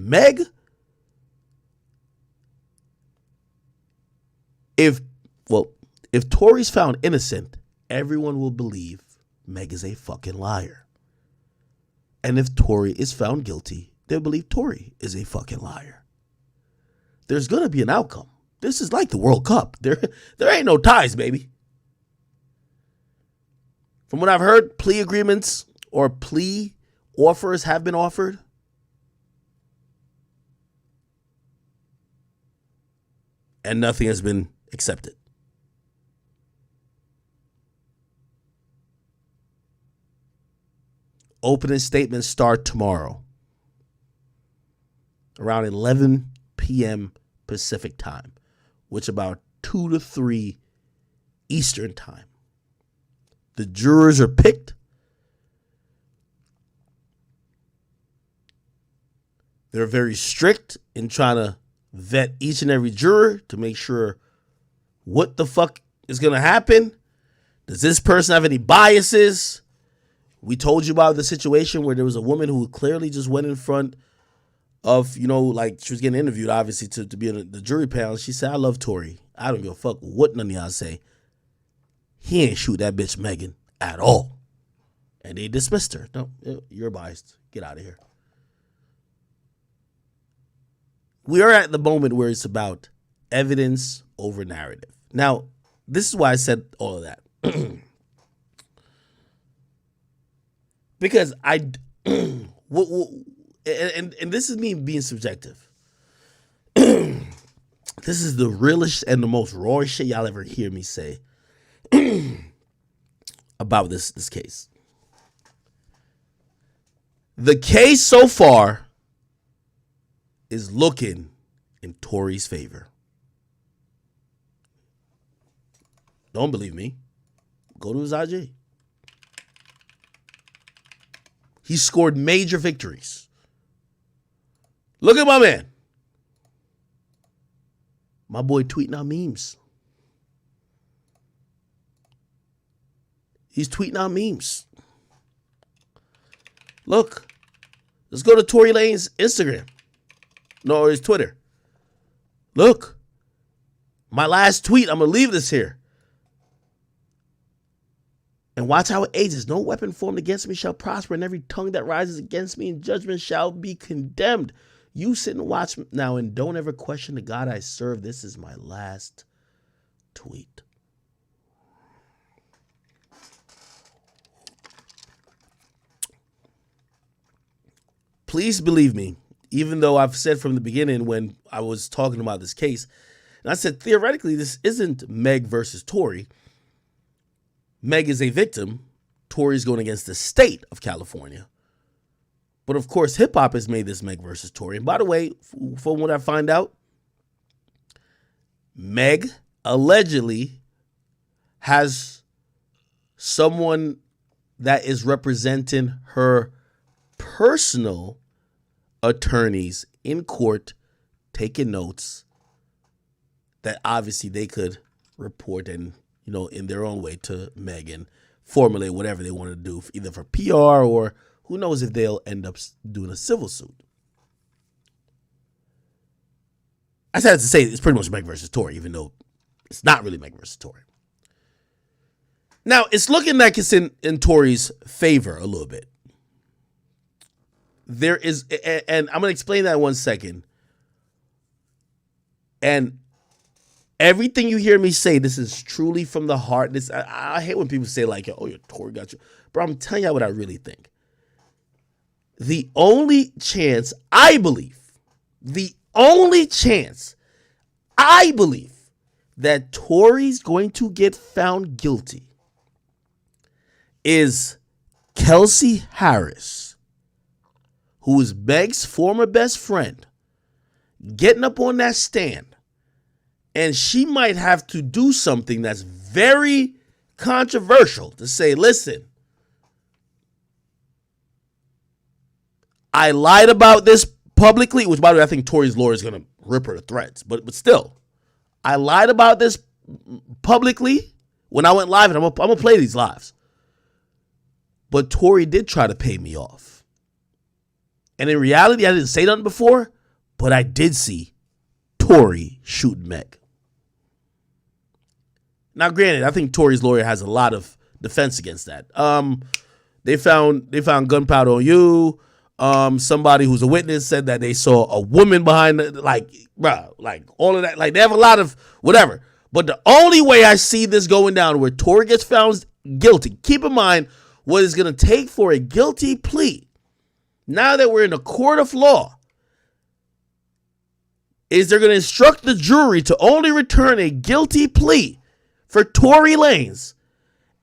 Tory's found innocent, everyone will believe Meg is a fucking liar. And if Tory is found guilty, they'll believe Tory is a fucking liar. There's gonna be an outcome. This is like the World Cup. There ain't no ties, baby. From what I've heard, plea agreements or plea offers have been offered. And nothing has been accepted. Opening statements start tomorrow around 11 p.m. Pacific time, which about 2 to 3 Eastern time. The jurors are picked. They're very strict in trying to vet each and every juror to make sure what the fuck is going to happen. Does this person have any biases? We told you about the situation where there was a woman who clearly just went in front of, like she was getting interviewed, obviously, to be in the jury panel. She said, I love Tory. I don't give a fuck what none of y'all say. He ain't shoot that bitch Megan at all. And they dismissed her. No, you're biased. Get out of here. We are at the moment where it's about evidence over narrative. Now, this is why I said all of that. Because and this is me being subjective. This is the realest and the most raw shit y'all ever hear me say about this case. The case so far is looking in Tory's favor. Don't believe me? Go to his IG. He scored major victories. Look at my man. My boy tweeting out memes. He's tweeting out memes. Look. Let's go to Tory Lane's Instagram. No, his Twitter. Look. My last tweet. I'm going to leave this here. And watch how it ages. No weapon formed against me shall prosper, and every tongue that rises against me in judgment shall be condemned. You sit and watch now, and don't ever question the God I serve. This is my last tweet. Please believe me, even though I've said from the beginning when I was talking about this case, and I said theoretically this isn't Meg versus Tory. Meg is a victim. Tory's going against the state of California. But of course, hip hop has made this Meg versus Tory. And by the way, from what I find out, Meg allegedly has someone that is representing her personal attorneys in court taking notes that obviously they could report and in their own way to Meg and formulate whatever they want to do, either for PR or who knows if they'll end up doing a civil suit. I said to say it's pretty much Meg versus Tory, even though it's not really Meg versus Tory. Now, it's looking like it's in Tory's favor a little bit. There is, and I'm going to explain that in 1 second. And everything you hear me say, this is truly from the heart. I hate when people say like, oh, your Tory got you. Bro, I'm telling you what I really think. The only chance I believe that Tory's going to get found guilty is Kelsey Harris, who is Meg's former best friend, getting up on that stand. And she might have to do something that's very controversial to say, listen, I lied about this publicly, which by the way, I think Tory's lawyer is going to rip her to threads. But still, I lied about this publicly when I went live, and I'm gonna play these lives. But Tory did try to pay me off. And in reality, I didn't say nothing before, but I did see Tory shooting Meg. Now, granted, I think Tory's lawyer has a lot of defense against that. They found gunpowder on you. Somebody who's a witness said that they saw a woman behind it, like all of that. Like, they have a lot of whatever. But the only way I see this going down where Tory gets found guilty, keep in mind what it's going to take for a guilty plea, now that we're in a court of law, is they're going to instruct the jury to only return a guilty plea for Tory Lanez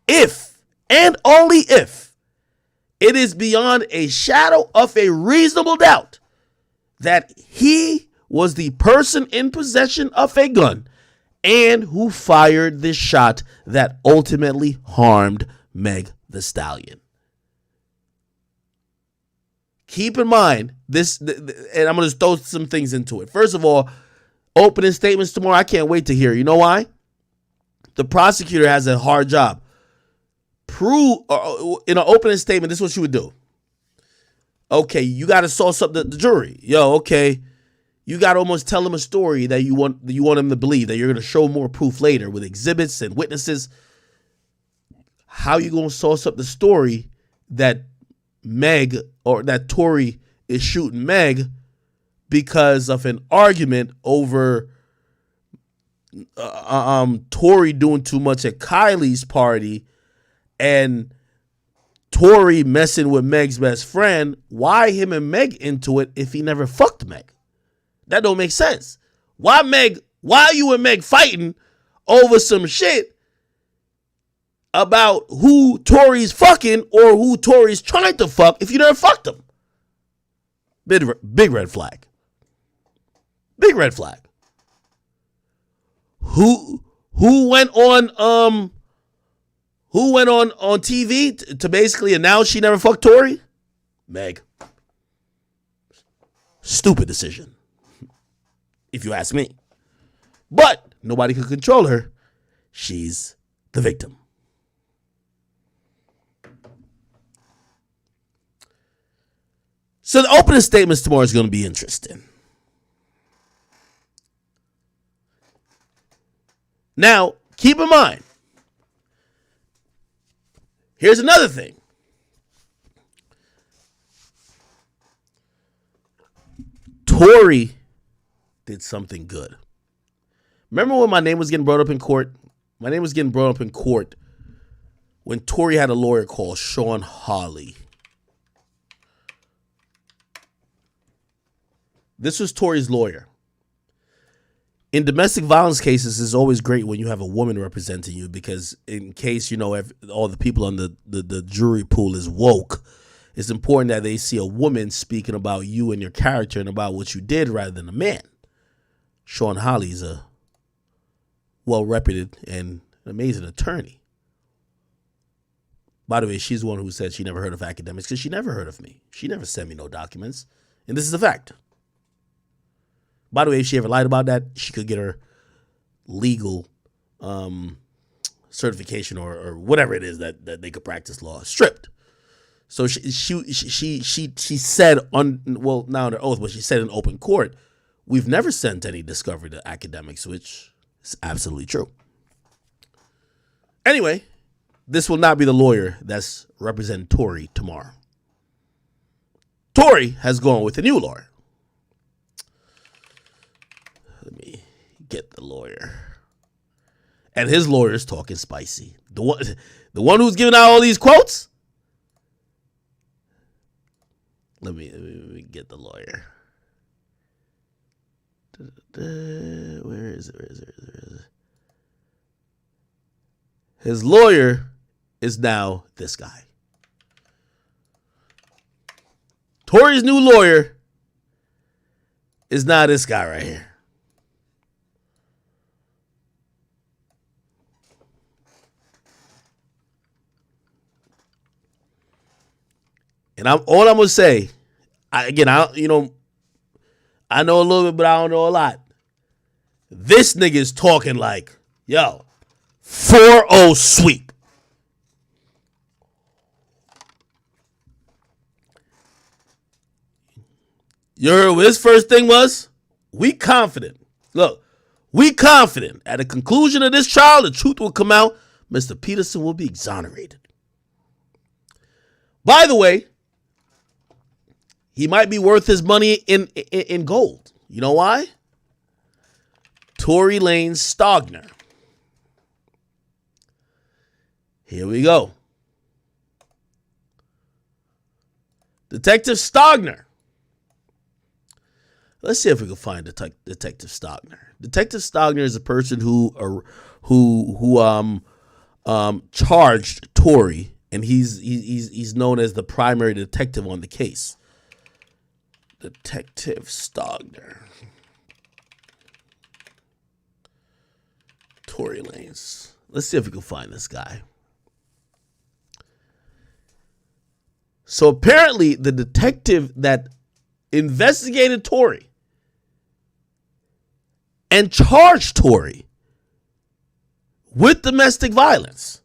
if, and only if, it is beyond a shadow of a reasonable doubt that he was the person in possession of a gun and who fired this shot that ultimately harmed Meg Thee Stallion. Keep in mind this, and I'm going to throw some things into it. First of all, opening statements tomorrow, I can't wait to hear. You know why? The prosecutor has a hard job. Prove in an opening statement, this is what you would do. Okay, you got to sauce up the jury. Yo, okay, you got to almost tell them a story that you want them to believe, that you're going to show more proof later with exhibits and witnesses. How you going to sauce up the story that Meg, or that Tory is shooting Meg because of an argument over Tory doing too much at Kylie's party and Tory messing with Meg's best friend? Why him and Meg into it if he never fucked Meg? That don't make sense. Why you and Meg fighting over some shit about who Tory's fucking or who Tory's trying to fuck if you never fucked him? Big red flag. Big red flag. Who went on TV to basically announce she never fucked Tory? Meg. Stupid decision, if you ask me. But nobody could control her. She's the victim. So the opening statements tomorrow is going to be interesting. Now, keep in mind, here's another thing. Tory did something good. Remember when my name was getting brought up in court? My name was getting brought up in court when Tory had a lawyer called Sean Hawley. This was Tory's lawyer. In domestic violence cases, it's always great when you have a woman representing you, because in case, all the people on the jury pool is woke, it's important that they see a woman speaking about you and your character and about what you did rather than a man. Sean Hawley's a well-reputed and amazing attorney. By the way, she's the one who said she never heard of Akademiks because she never heard of me. She never sent me no documents. And this is a fact. By the way, if she ever lied about that, she could get her legal certification or whatever it is that they could practice law stripped. So she said now under oath, but she said in open court, we've never sent any discovery to Akademiks, which is absolutely true. Anyway, this will not be the lawyer that's representing Tory tomorrow. Tory has gone with a new lawyer. Let me get the lawyer. And his lawyer is talking spicy. The one who's giving out all these quotes? Let me get the lawyer. Where is it? His lawyer is now this guy. Tory's new lawyer is now this guy right here. And I'm gonna say, I know a little bit, but I don't know a lot. This nigga is talking like, yo, 4-0 sweep. You heard what his first thing was? We confident. Look, we confident. At the conclusion of this trial, the truth will come out. Mr. Peterson will be exonerated. By the way, he might be worth his money in gold. You know why? Tory Lanez Stogner. Here we go. Detective Stogner. Let's see if we can find Detective Stogner. Detective Stogner is a person who charged Tory, and he's known as the primary detective on the case. Detective Stogner. Tory Lanez. Let's see if we can find this guy. So apparently the detective that investigated Tory and charged Tory with domestic violence,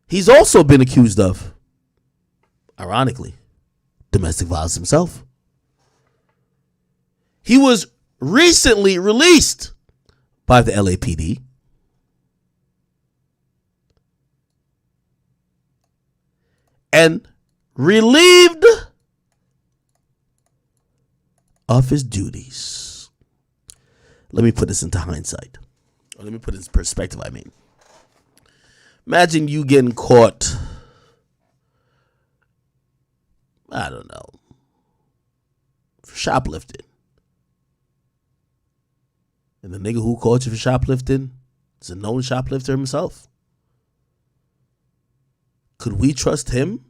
he's also been accused of, ironically, domestic violence himself. He was recently released by the LAPD. And relieved of his duties. Let me put this into hindsight. Or let me put it in perspective, I mean. Imagine you getting caught, I don't know, for shoplifting. And the nigga who caught you for shoplifting is a known shoplifter himself. Could we trust him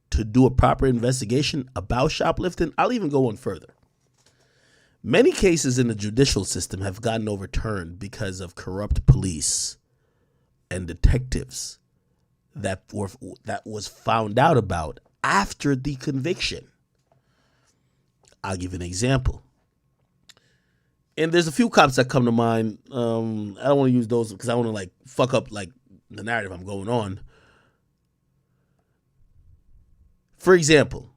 to do a proper investigation about shoplifting? I'll even go one further. Many cases in the judicial system have gotten overturned because of corrupt police and detectives that was found out about after the conviction. I'll give you an example. And there's a few cops that come to mind. I don't want to use those because I want to fuck up the narrative I'm going on. For example,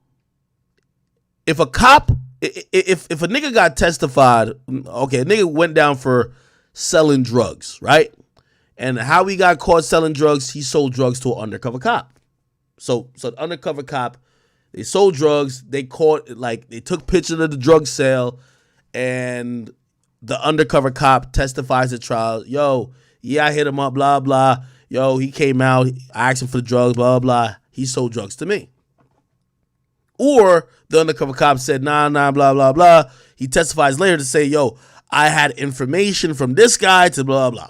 if a nigga got testified, okay, a nigga went down for selling drugs, right? And how he got caught selling drugs, he sold drugs to an undercover cop. So the undercover cop, they sold drugs, they took pictures of the drug sale, and the undercover cop testifies at trial, yo, yeah, I hit him up, blah, blah. Yo, he came out, I asked him for the drugs, blah, blah. He sold drugs to me. Or the undercover cop said, nah, blah, blah, blah. He testifies later to say, yo, I had information from this guy to blah, blah.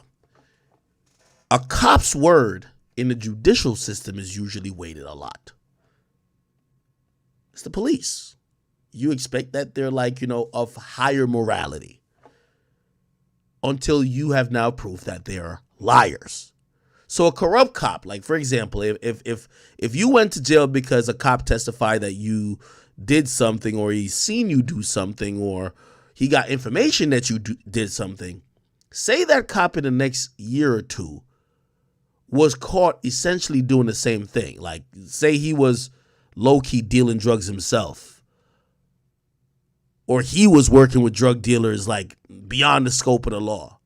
A cop's word in the judicial system is usually weighted a lot. It's the police. You expect that they're of higher morality until you have now proof that they are liars. So a corrupt cop, for example, if you went to jail because a cop testified that you did something, or he's seen you do something, or he got information that you did something, say that cop in the next year or two was caught essentially doing the same thing. Say he was low-key dealing drugs himself, or he was working with drug dealers beyond the scope of the law.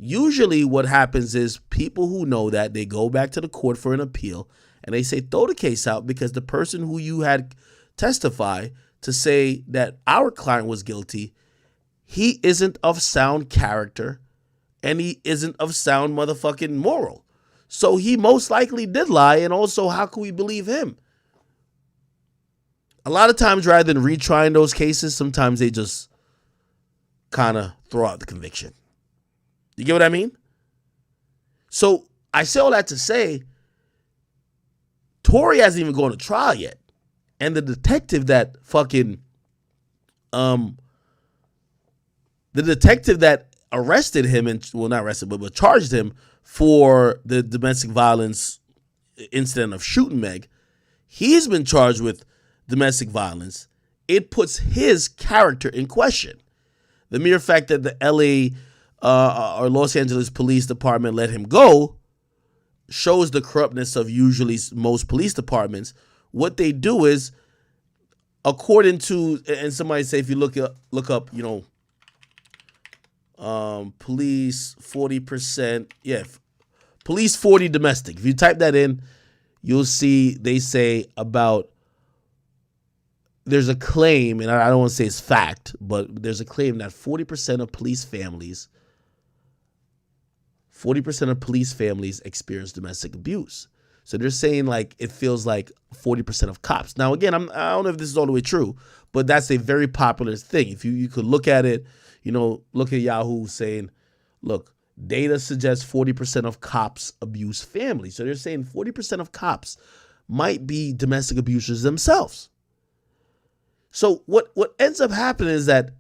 Usually what happens is people who know that, they go back to the court for an appeal and they say, throw the case out because the person who you had testify to say that our client was guilty, he isn't of sound character and he isn't of sound motherfucking moral. So he most likely did lie, and also how can we believe him? A lot of times rather than retrying those cases, sometimes they just kind of throw out the conviction. You get what I mean? So I say all that to say, Tory hasn't even gone to trial yet. And the detective that arrested him, not arrested, but charged him for the domestic violence incident of shooting Meg, he's been charged with domestic violence. It puts his character in question. The mere fact that the LA or Los Angeles Police Department let him go shows the corruptness of usually most police departments. What they do is, according to, and somebody say if you look up, police 40%, police 40 domestic. If you type that in, you'll see they say about, there's a claim, and I don't want to say it's fact, but there's a claim that 40% of police families experience domestic abuse. So they're saying like it feels like 40% of cops. Now again, I don't know if this is all the way true, but that's a very popular thing. If you could look at it, look at Yahoo saying, look, data suggests 40% of cops abuse families. So they're saying 40% of cops might be domestic abusers themselves. So what ends up happening is that,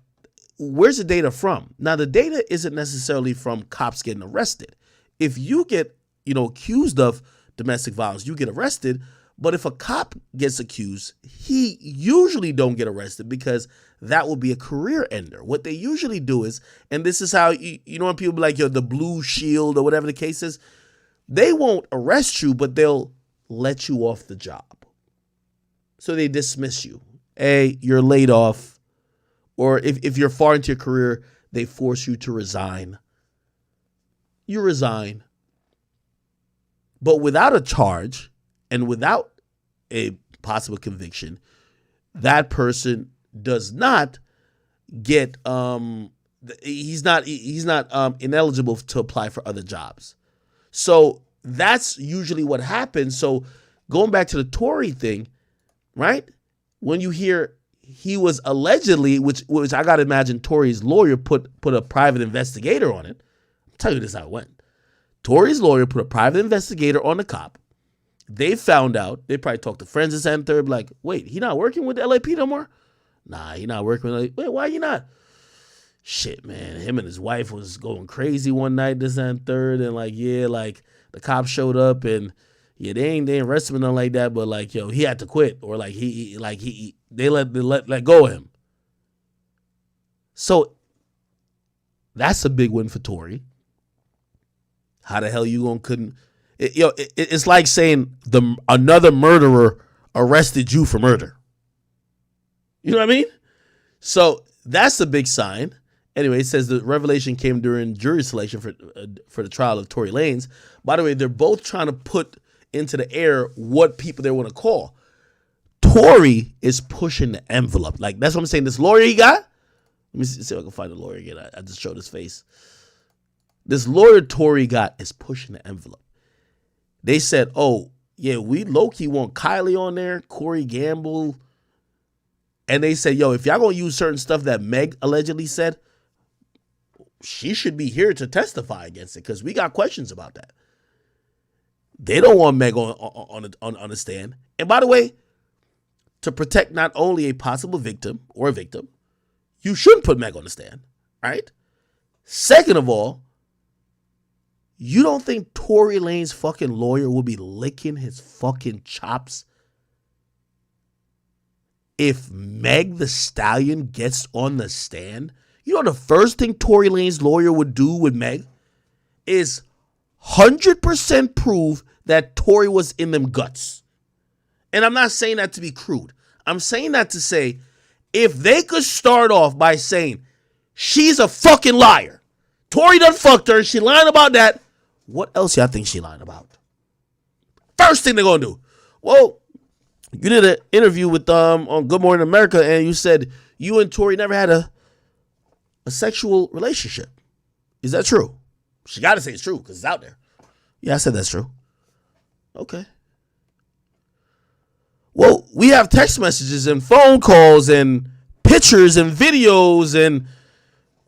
where's the data from? Now, the data isn't necessarily from cops getting arrested. If you get, accused of domestic violence, you get arrested. But if a cop gets accused, he usually don't get arrested because that will be a career ender. What they usually do is, and this is how, when people be like, the blue shield or whatever the case is, they won't arrest you, but they'll let you off the job. So they dismiss you. Hey, you're laid off. Or if you're far into your career, they force you to resign. You resign. But without a charge and without a possible conviction, that person does not get he's not ineligible to apply for other jobs. So that's usually what happens. So going back to the Tory thing, right? When you hear he was allegedly, which I gotta imagine Tory's lawyer put a private investigator on it. I'll tell you this how it went. Tory's lawyer put a private investigator on the cop. They found out, they probably talked to friends and said, third, like, wait, he not working with the LAP no more? Nah, he not working with wait, why you not? Shit, man, him and his wife was going crazy one night, this and third, and the cops showed up and they ain't arrested him nothing like that, but he had to quit, or they let go of him. So that's a big win for Tory. How the hell you couldn't? It's like saying another murderer arrested you for murder. You know what I mean? So that's a big sign. Anyway, it says the revelation came during jury selection for the trial of Tory Lanez. By the way, they're both trying to put into the air what people they want to call. Tory is pushing the envelope. That's what I'm saying. This lawyer he got. Let me see if I can find the lawyer again. I just showed his face. This lawyer Tory got is pushing the envelope. They said, oh, yeah, we low-key want Kylie on there, Corey Gamble. And they said, yo, if y'all going to use certain stuff that Meg allegedly said, she should be here to testify against it because we got questions about that. They don't want Meg on the stand. And by the way, to protect not only a possible victim or a victim, you shouldn't put Meg on the stand, right? Second of all, you don't think Tory Lanez's fucking lawyer will be licking his fucking chops if Meg the Stallion gets on the stand? You know the first thing Tory Lanez's lawyer would do with Meg is 100% prove that Tory was in them guts. And I'm not saying that to be crude. I'm saying that to say, if they could start off by saying, she's a fucking liar. Tory done fucked her. She lying about that. What else y'all think she lying about? First thing they're going to do. Well, you did an interview with on Good Morning America, and you said you and Tory never had a sexual relationship. Is that true? She got to say it's true because it's out there. Yeah, I said that's true. Okay. Well, we have text messages and phone calls and pictures and videos and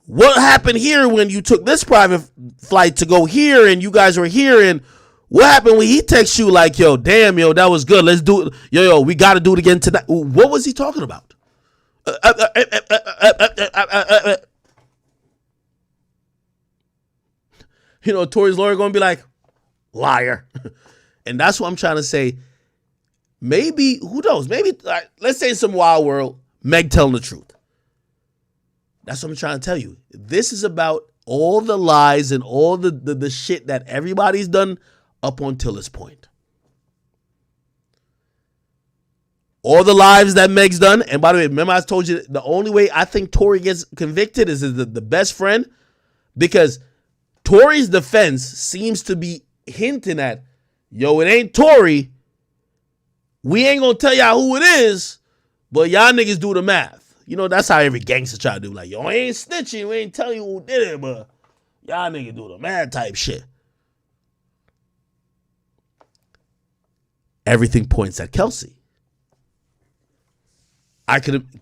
what happened here when you took this private flight to go here and you guys were here, and what happened when he texts you like, yo, damn, yo, that was good. Let's do it. Yo, we got to do it again tonight. What was he talking about? Tory's lawyer going to be like, liar. And that's what I'm trying to say. Maybe, who knows? Maybe, let's say in some wild world, Meg telling the truth. That's what I'm trying to tell you. This is about all the lies and all the shit that everybody's done up until this point. All the lives that Meg's done. And by the way, remember I told you the only way I think Tory gets convicted is the best friend, because Tory's defense seems to be hinting at, yo, it ain't Tory. We ain't gonna tell y'all who it is, but y'all niggas do the math. You know, that's how every gangster try to do. Like, yo, I ain't snitching. We ain't telling you who did it, but y'all niggas do the math type shit. Everything points at Kelsey.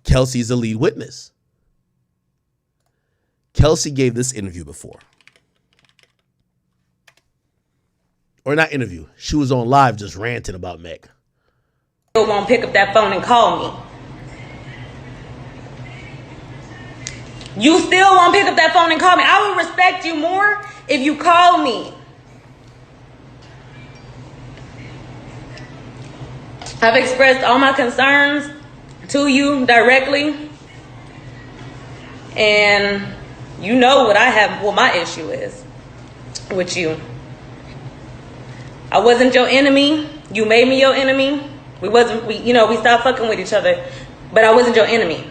Kelsey's the lead witness. Kelsey gave this interview before. Or not interview. She was on live just ranting about Meg. Still won't pick up that phone and call me. You still won't pick up that phone and call me. I will respect you more if you call me. I've expressed all my concerns to you directly, and you know what my issue is with you. I wasn't your enemy. You made me your enemy. We stopped fucking with each other, but I wasn't your enemy.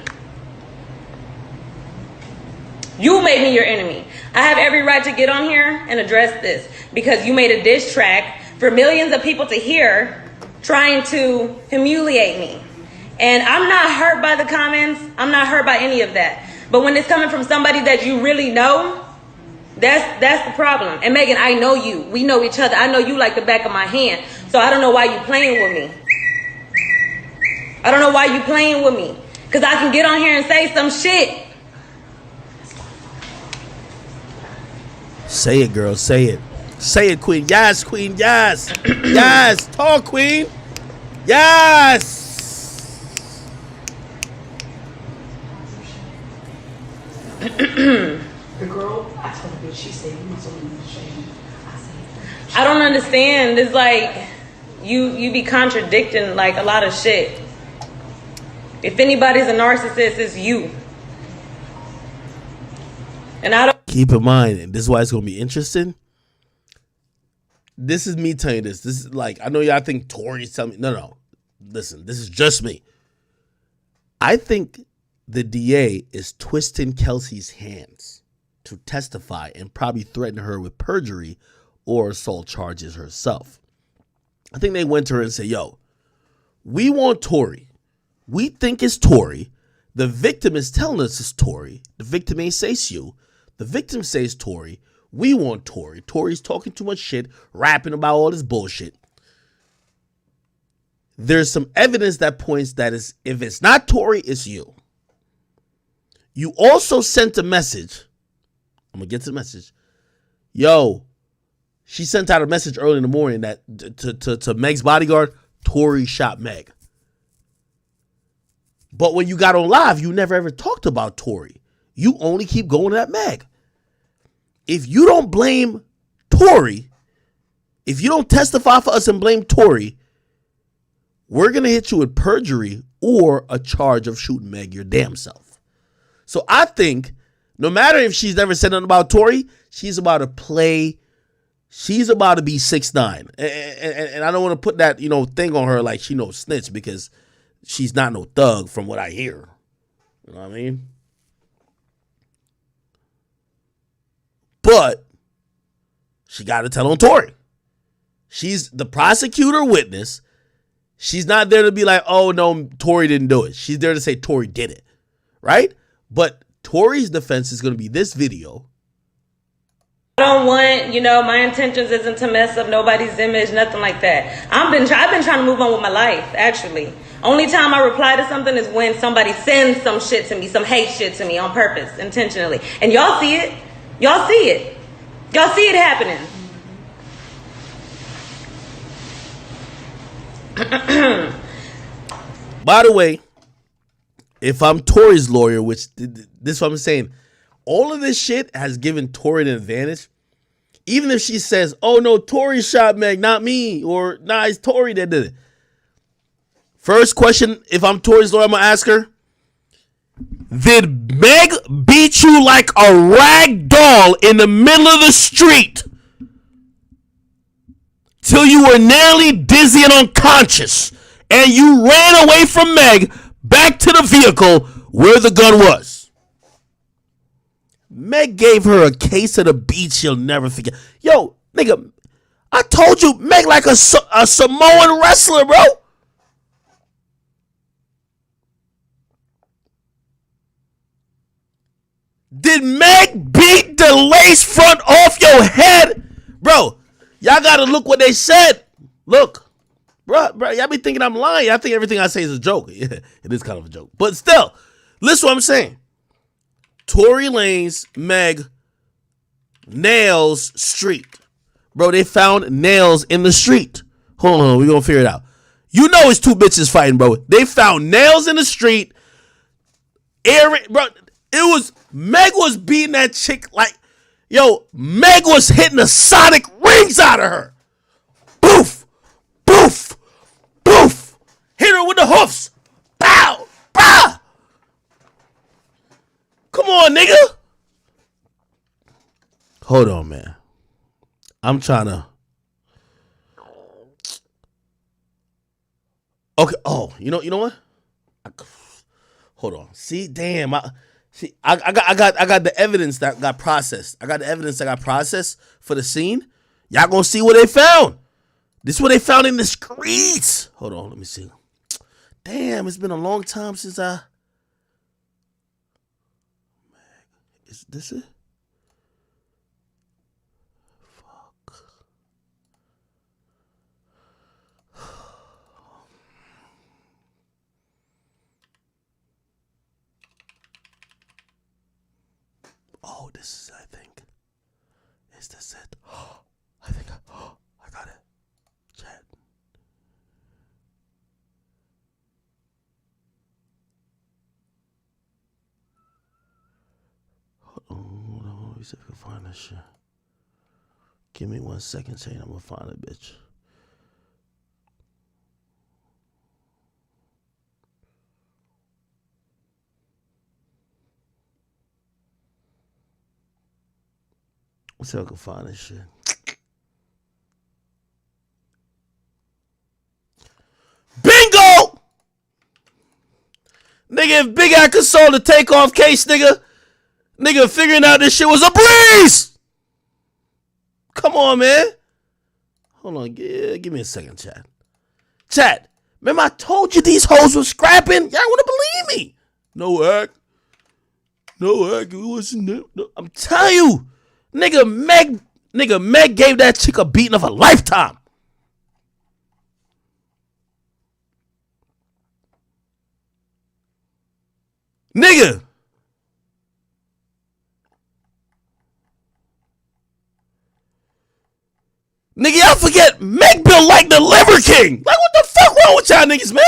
You made me your enemy. I have every right to get on here and address this because you made a diss track for millions of people to hear, trying to humiliate me. And I'm not hurt by the comments. I'm not hurt by any of that. But when it's coming from somebody that you really know, that's the problem. And Megan, I know you. We know each other. I know you like the back of my hand. So I don't know why you playing with me. I don't know why you playing with me. Because I can get on here and say some shit. Say it, girl. Say it. Say it, queen. Yes, queen. Yes. Yes. Talk, queen. Yes. The girl, I told her, she said, you must have been ashamed. I said, I don't understand. It's like you be contradicting like a lot of shit. If anybody's a narcissist, it's you. And I don't keep in mind, and this is why it's gonna be interesting. This is me telling you this. This is like, I know y'all think Tory's telling me. No. Listen, this is just me. I think the DA is twisting Kelsey's hands to testify and probably threaten her with perjury or assault charges herself. I think they went to her and said, yo, we want Tory. We think it's Tory. The victim is telling us it's Tory. The victim ain't say it's you. The victim says Tory. We want Tory. Tory's talking too much shit, rapping about all this bullshit. There's some evidence that points that if it's not Tory, it's you. You also sent a message. I'm going to get to the message. Yo, she sent out a message early in the morning that to Meg's bodyguard, Tory shot Meg. But when you got on live, you never ever talked about Tory. You only keep going at Meg. If you don't blame Tory, if you don't testify for us and blame Tory, we're going to hit you with perjury or a charge of shooting Meg your damn self. So I think no matter if she's never said nothing about Tory, she's about to play. She's about to be 6'9". And I don't want to put that, thing on her like she no snitch, because she's not no thug from what I hear. You know what I mean? But she got to tell on Tory. She's the prosecutor witness. She's not there to be like, oh, no, Tory didn't do it. She's there to say Tory did it, right? But Tory's defense is going to be this video. I don't want, my intentions isn't to mess up nobody's image, nothing like that. I've been trying to move on with my life, actually. Only time I reply to something is when somebody sends some shit to me, some hate shit to me on purpose, intentionally. And y'all see it. Y'all see it. Y'all see it happening. By the way, if I'm Tory's lawyer, which this is what I'm saying, all of this shit has given Tory an advantage. Even if she says, oh no, Tory shot Meg, not me, or nah, it's Tory that did it. First question, if I'm Tory's lawyer, I'm gonna ask her, Did Meg beat you like a rag doll in the middle of the street till you were nearly dizzy and unconscious, and you ran away from Meg back to the vehicle where the gun was? Meg gave her a case of the beat she'll never forget. Yo, nigga, I told you, Meg like a Samoan wrestler, bro. Did Meg beat the lace front off your head? Bro, y'all gotta look what they said. Look, bro, y'all be thinking I'm lying. I think everything I say is a joke. Yeah, it is kind of a joke. But still, listen what I'm saying. Tory Lanez, Meg, nails street. Bro, they found nails in the street. Hold on, we gonna figure it out. You know it's two bitches fighting, bro. They found nails in the street. Aaron, bro, it was, Meg was beating that chick like, yo, Meg was hitting the sonic rings out of her. Boof, boof, boof. Hit her with the hoofs. Bow, bow. Come on, nigga. Hold on, man. I'm trying to. Okay. Oh, you know what? Hold on. See, damn. I got the evidence that got processed. I got the evidence that got processed for the scene. Y'all gonna see what they found. This is what they found in the streets. Hold on, let me see. Damn, it's been a long time since I. Is this it? Fuck. Oh, this is, I think. Is this it? I think I got it. Chat. Hold on, let me see if I can find this shit. Give me 1 second, Shane. I'm gonna find it, bitch. Let's see if I can find this shit. Bingo! Nigga, if Big Eye could solve the takeoff case, nigga, figuring out this shit was a breeze! Come on, man. Hold on, give me a second, chat. Chat, remember I told you these hoes were scrapping? Y'all wanna believe me? No act. It wasn't. No. I'm telling you. Nigga, Meg gave that chick a beating of a lifetime. Nigga. Nigga, y'all forget Meg built like the Liver King. Like, what the fuck wrong with y'all niggas, man?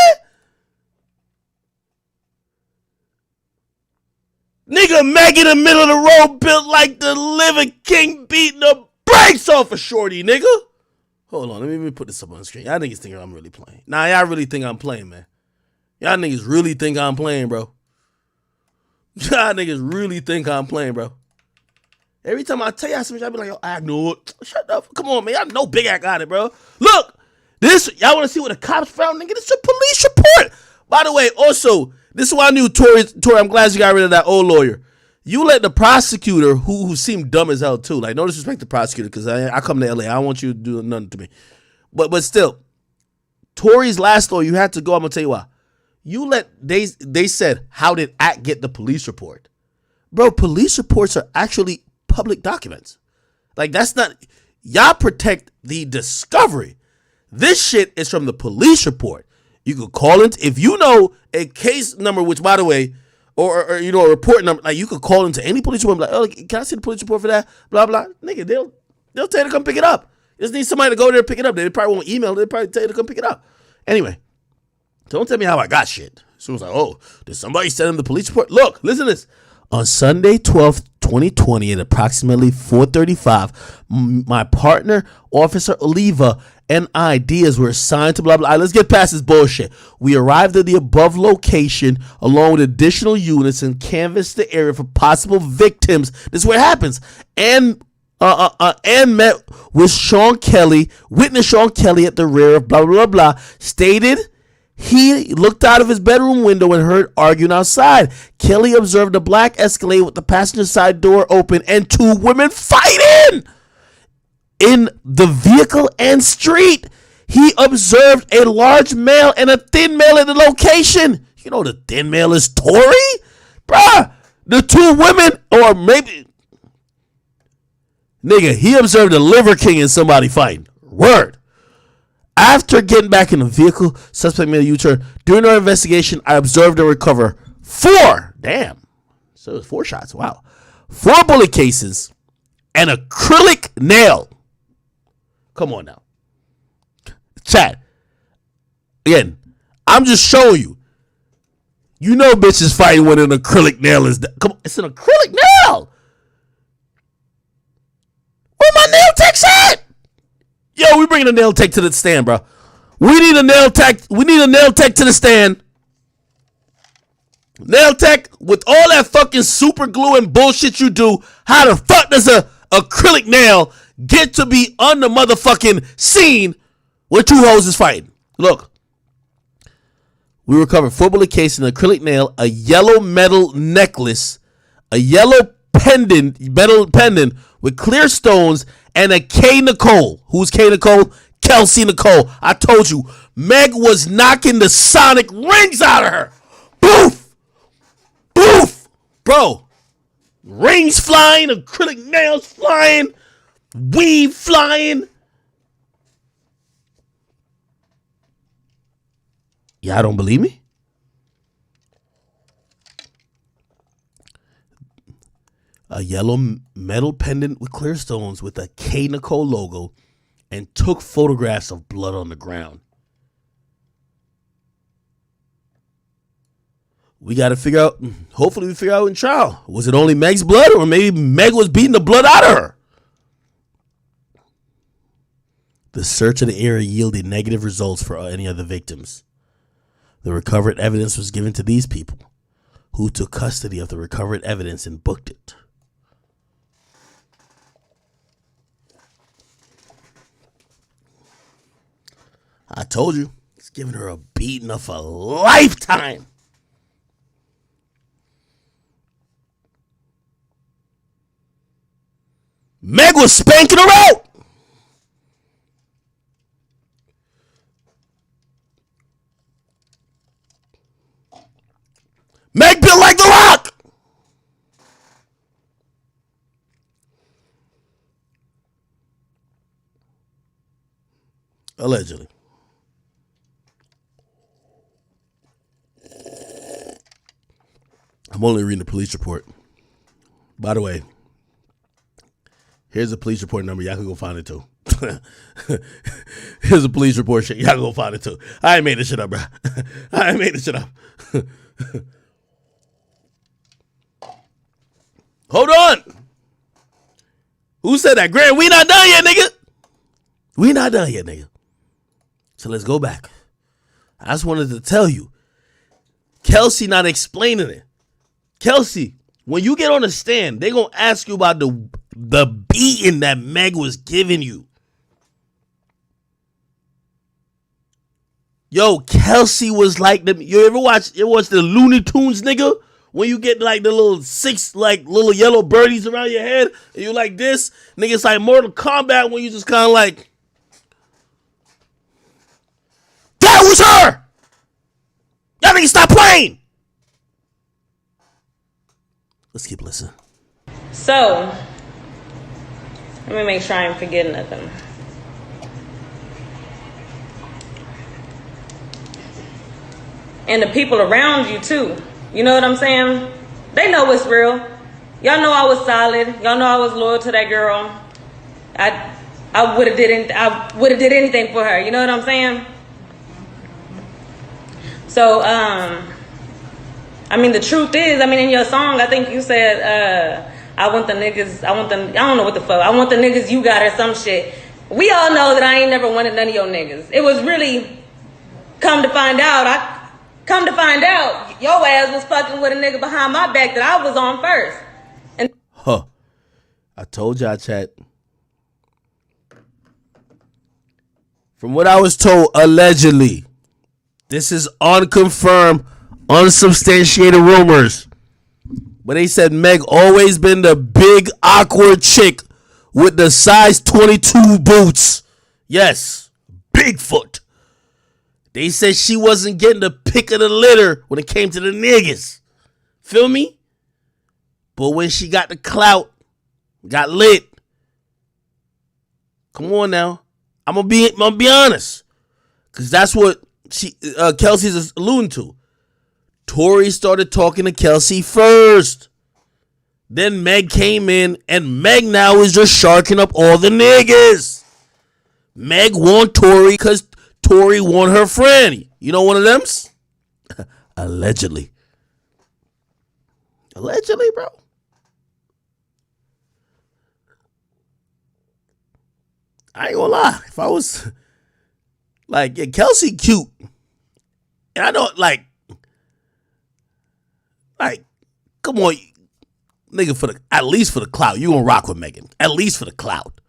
Nigga, Meg in the middle of the road built like the Liver King beating the brakes off a shorty, nigga. Hold on, let me put this up on the screen. Y'all niggas think I'm really playing. Nah, y'all really think I'm playing, man. Y'all niggas really think I'm playing, bro. Y'all niggas really think I'm playing, bro. Every time I tell y'all something, y'all be like, yo, I know it. Shut up. Come on, man. Y'all know Big Act got it, bro. Look, this, y'all want to see what the cops found, nigga? This is a police report. By the way, also, this is why I knew Tory, I'm glad you got rid of that old lawyer. You let the prosecutor, who seemed dumb as hell too, like, no disrespect to the prosecutor, because I come to LA. I don't want you to do nothing to me. But still, Tory's last lawyer, you had to go. I'm going to tell you why. You let, they said, how did Act get the police report? Bro, police reports are actually public documents. Like, that's not, y'all protect the discovery. This shit is from the police report. You could call it, if you know a case number, which, by the way, or you know, a report number, like, you could call into any police report, like, oh, can I see the police report for that? Blah, blah. Nigga, they'll tell you to come pick it up. You just need somebody to go there and pick it up. They probably won't email it. They'll probably tell you to come pick it up. Anyway, don't tell me how I got shit. So it was like, oh, did somebody send him the police report? Look, listen to this. On Sunday, 12th, 2020, at approximately 4:35, my partner, Officer Oliva, and ideas were assigned to blah, blah. All right, let's get past this bullshit. We arrived at the above location along with additional units and canvassed the area for possible victims. This is where it happens. And met with Sean Kelly, witness Sean Kelly at the rear of blah, blah, blah, blah, stated he looked out of his bedroom window and heard arguing outside. Kelly observed a black Escalade with the passenger side door open and two women fighting in the vehicle and street. He observed a large male and a thin male at the location. You know the thin male is Tory? Bruh, the two women, or maybe... Nigga, he observed a Liver King and somebody fighting. Word. After getting back in the vehicle, suspect made a U-turn. During our investigation, I observed and recovered 4. Damn. So it was 4 shots. Wow. 4 bullet cases and acrylic nail. Come on now. Chat. Again, I'm just showing you. You know bitches fighting when an acrylic nail is... Come on, it's an acrylic nail. Where my nail techs at? Yo, we bringing a nail tech to the stand, bro. We need a nail tech. We need a nail tech to the stand. Nail tech, with all that fucking super glue and bullshit you do, how the fuck does a acrylic nail get to be on the motherfucking scene where 2 hoes is fighting? Look. We recovered 4 bullet cases, an acrylic nail, a yellow metal necklace, a yellow metal pendant with clear stones, and a K. Nicole. Who's K. Nicole? Kelsey Nicole. I told you, Meg was knocking the sonic rings out of her. Boof! Boof! Bro, rings flying, acrylic nails flying, weave flying. Y'all don't believe me? A yellow metal pendant with clear stones with a K. Nicole logo, and took photographs of blood on the ground. We got to figure out, hopefully we figure out in trial, was it only Meg's blood, or maybe Meg was beating the blood out of her? The search of the area yielded negative results for any other victims. The recovered evidence was given to these people, who took custody of the recovered evidence and booked it. I told you, it's giving her a beating of a lifetime. Meg was spanking her out. Meg built like The Rock. Allegedly. I'm only reading the police report. By the way, here's a police report number. Y'all can go find it too. Here's a police report shit. Y'all can go find it too. I ain't made this shit up, bro. I ain't made this shit up. Hold on. Who said that? Grant, we not done yet, nigga. We not done yet, nigga. So let's go back. I just wanted to tell you. Kelsey not explaining it. Kelsey, when you get on the stand, they gonna ask you about the beating that Meg was giving you. Yo, Kelsey was like the. You ever watch the Looney Tunes, nigga? When you get like the little 6 like little yellow birdies around your head, and you like this, nigga, it's like Mortal Kombat when you just kind of like. That was her. Y'all niggas stop playing. Let's keep listening. So, let me make sure I ain't forgetting nothing. And the people around you too. You know what I'm saying? They know it's real. Y'all know I was solid. Y'all know I was loyal to that girl. I would have did anything for her. You know what I'm saying? So, I mean, the truth is, I mean, in your song, I think you said, I want the niggas, I don't know what the fuck, I want the niggas you got or some shit. We all know that I ain't never wanted none of your niggas. It was really, come to find out, your ass was fucking with a nigga behind my back that I was on first. And I told y'all, chat. From what I was told, allegedly, this is unconfirmed, unsubstantiated rumors. But they said Meg always been the big, awkward chick with the size 22 boots. Yes, Bigfoot. They said she wasn't getting the pick of the litter when it came to the niggas. Feel me? But when she got the clout, got lit. Come on now. I'm gonna be honest. Cause that's what Kelsey's alluding to. Tory started talking to Kelsey first. Then Meg came in, and Meg now is just sharking up all the niggas. Meg want Tory because Tory want her friend. You know one of them? Allegedly. Allegedly, bro. I ain't gonna lie. If I was like, yeah, Kelsey cute. And I know, like, come on, nigga, at least for the clout, you gonna rock with Megan. At least for the clout.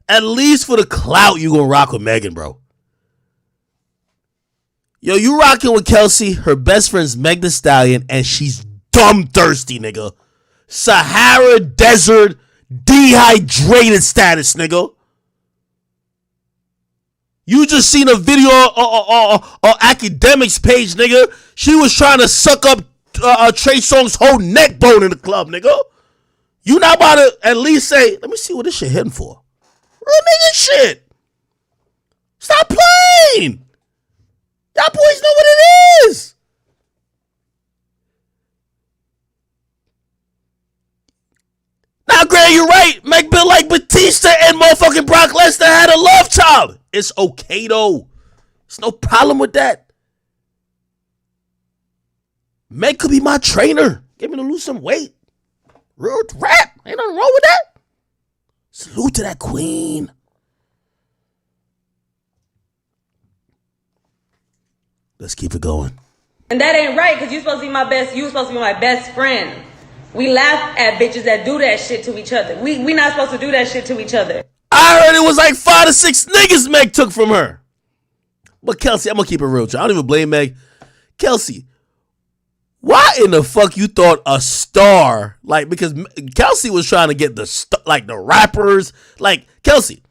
At least for the clout, you gonna rock with Megan, bro. Yo, you rocking with Kelsey, her best friend's Meg Thee Stallion, and she's dumb thirsty, nigga. Sahara Desert dehydrated status, nigga. You just seen a video on Akademiks page, nigga. She was trying to suck up Trey Songz's whole neck bone in the club, nigga. You not about to at least say, let me see what this shit hitting for. Real nigga shit. Stop playing. Y'all boys know what it is. Now, Greg, you're right. Meg Bill like Batista and motherfucking Brock Lesnar had a love child. It's okay, though. There's no problem with that. Meg could be my trainer. Get me to lose some weight. Real rap. Ain't nothing wrong with that. Salute to that queen. Let's keep it going. And that ain't right, because you supposed to be my best friend. We laugh at bitches that do that shit to each other. We not supposed to do that shit to each other. I heard it was like 5 to 6 niggas Meg took from her. But Kelsey, I'm going to keep it real. I don't even blame Meg. Kelsey, why in the fuck you thought a star, like, because Kelsey was trying to get the rappers. Like, Kelsey,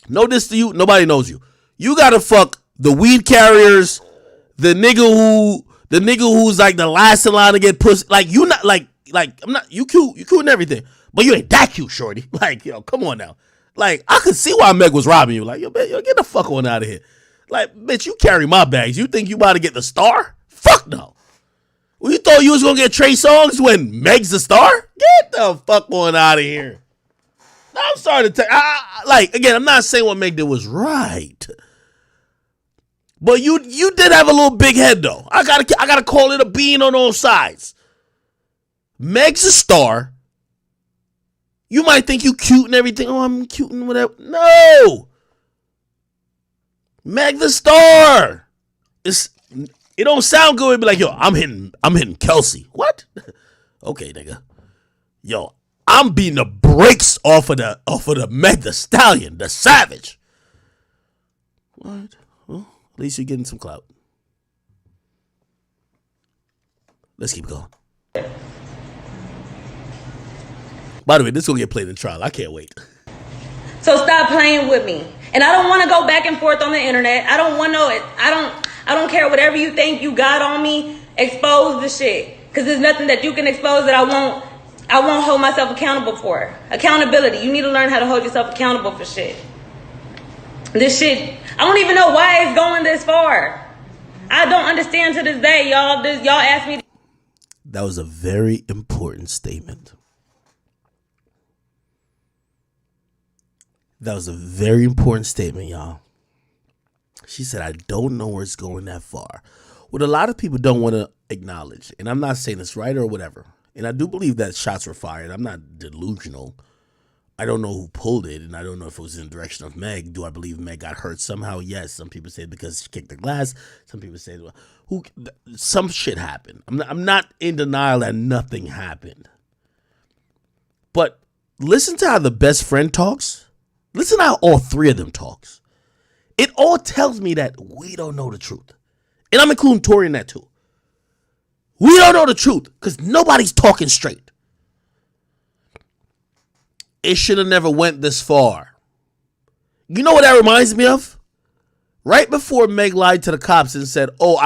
know this to you, nobody knows you. You got to fuck the weed carriers, the nigga who's like the last in line to get pussy. Like, you not, like, I'm not, you cute and everything, but you ain't that cute, shorty. Like, yo, come on now. Like, I could see why Meg was robbing you. Like, yo, get the fuck on out of here. Like, bitch, you carry my bags. You think you about to get the star? Fuck no. Well, you thought you was gonna get Trey Songz when Meg's the star? Get the fuck on out of here. Now, I'm sorry to tell like, again, I'm not saying what Meg did was right. But you did have a little big head, though. I gotta call it a bean on all sides. Meg's a star. You might think you cute and everything. Oh, I'm cute and whatever. No. Meg the star. It don't sound good. It'd be like, yo, I'm hitting Kelsey. What? Okay, nigga. Yo, I'm beating the brakes off of the Meg the Stallion, the Savage. What? Well, at least you're getting some clout. Let's keep going. By the way, this is gonna get played in trial. I can't wait. So stop playing with me. And I don't want to go back and forth on the internet. I don't want it. I don't care whatever you think you got on me. Expose the shit, because there's nothing that you can expose that I won't hold myself accountable for. Accountability. You need to learn how to hold yourself accountable for shit. This shit, I don't even know why it's going this far. I don't understand to this day, y'all. Y'all asked me. That was a very important statement. That was a very important statement, y'all. She said, I don't know where it's going that far. What a lot of people don't want to acknowledge, and I'm not saying it's right or whatever, and I do believe that shots were fired. I'm not delusional. I don't know who pulled it, and I don't know if it was in the direction of Meg. Do I believe Meg got hurt somehow? Yes. Some people say because she kicked the glass. Some people say, well, some shit happened. I'm not in denial that nothing happened. But listen to how the best friend talks. Listen to how all three of them talks. It all tells me that we don't know the truth. And I'm including Tory in that too. We don't know the truth because nobody's talking straight. It should have never went this far. You know what that reminds me of? Right before Meg lied to the cops and said, oh,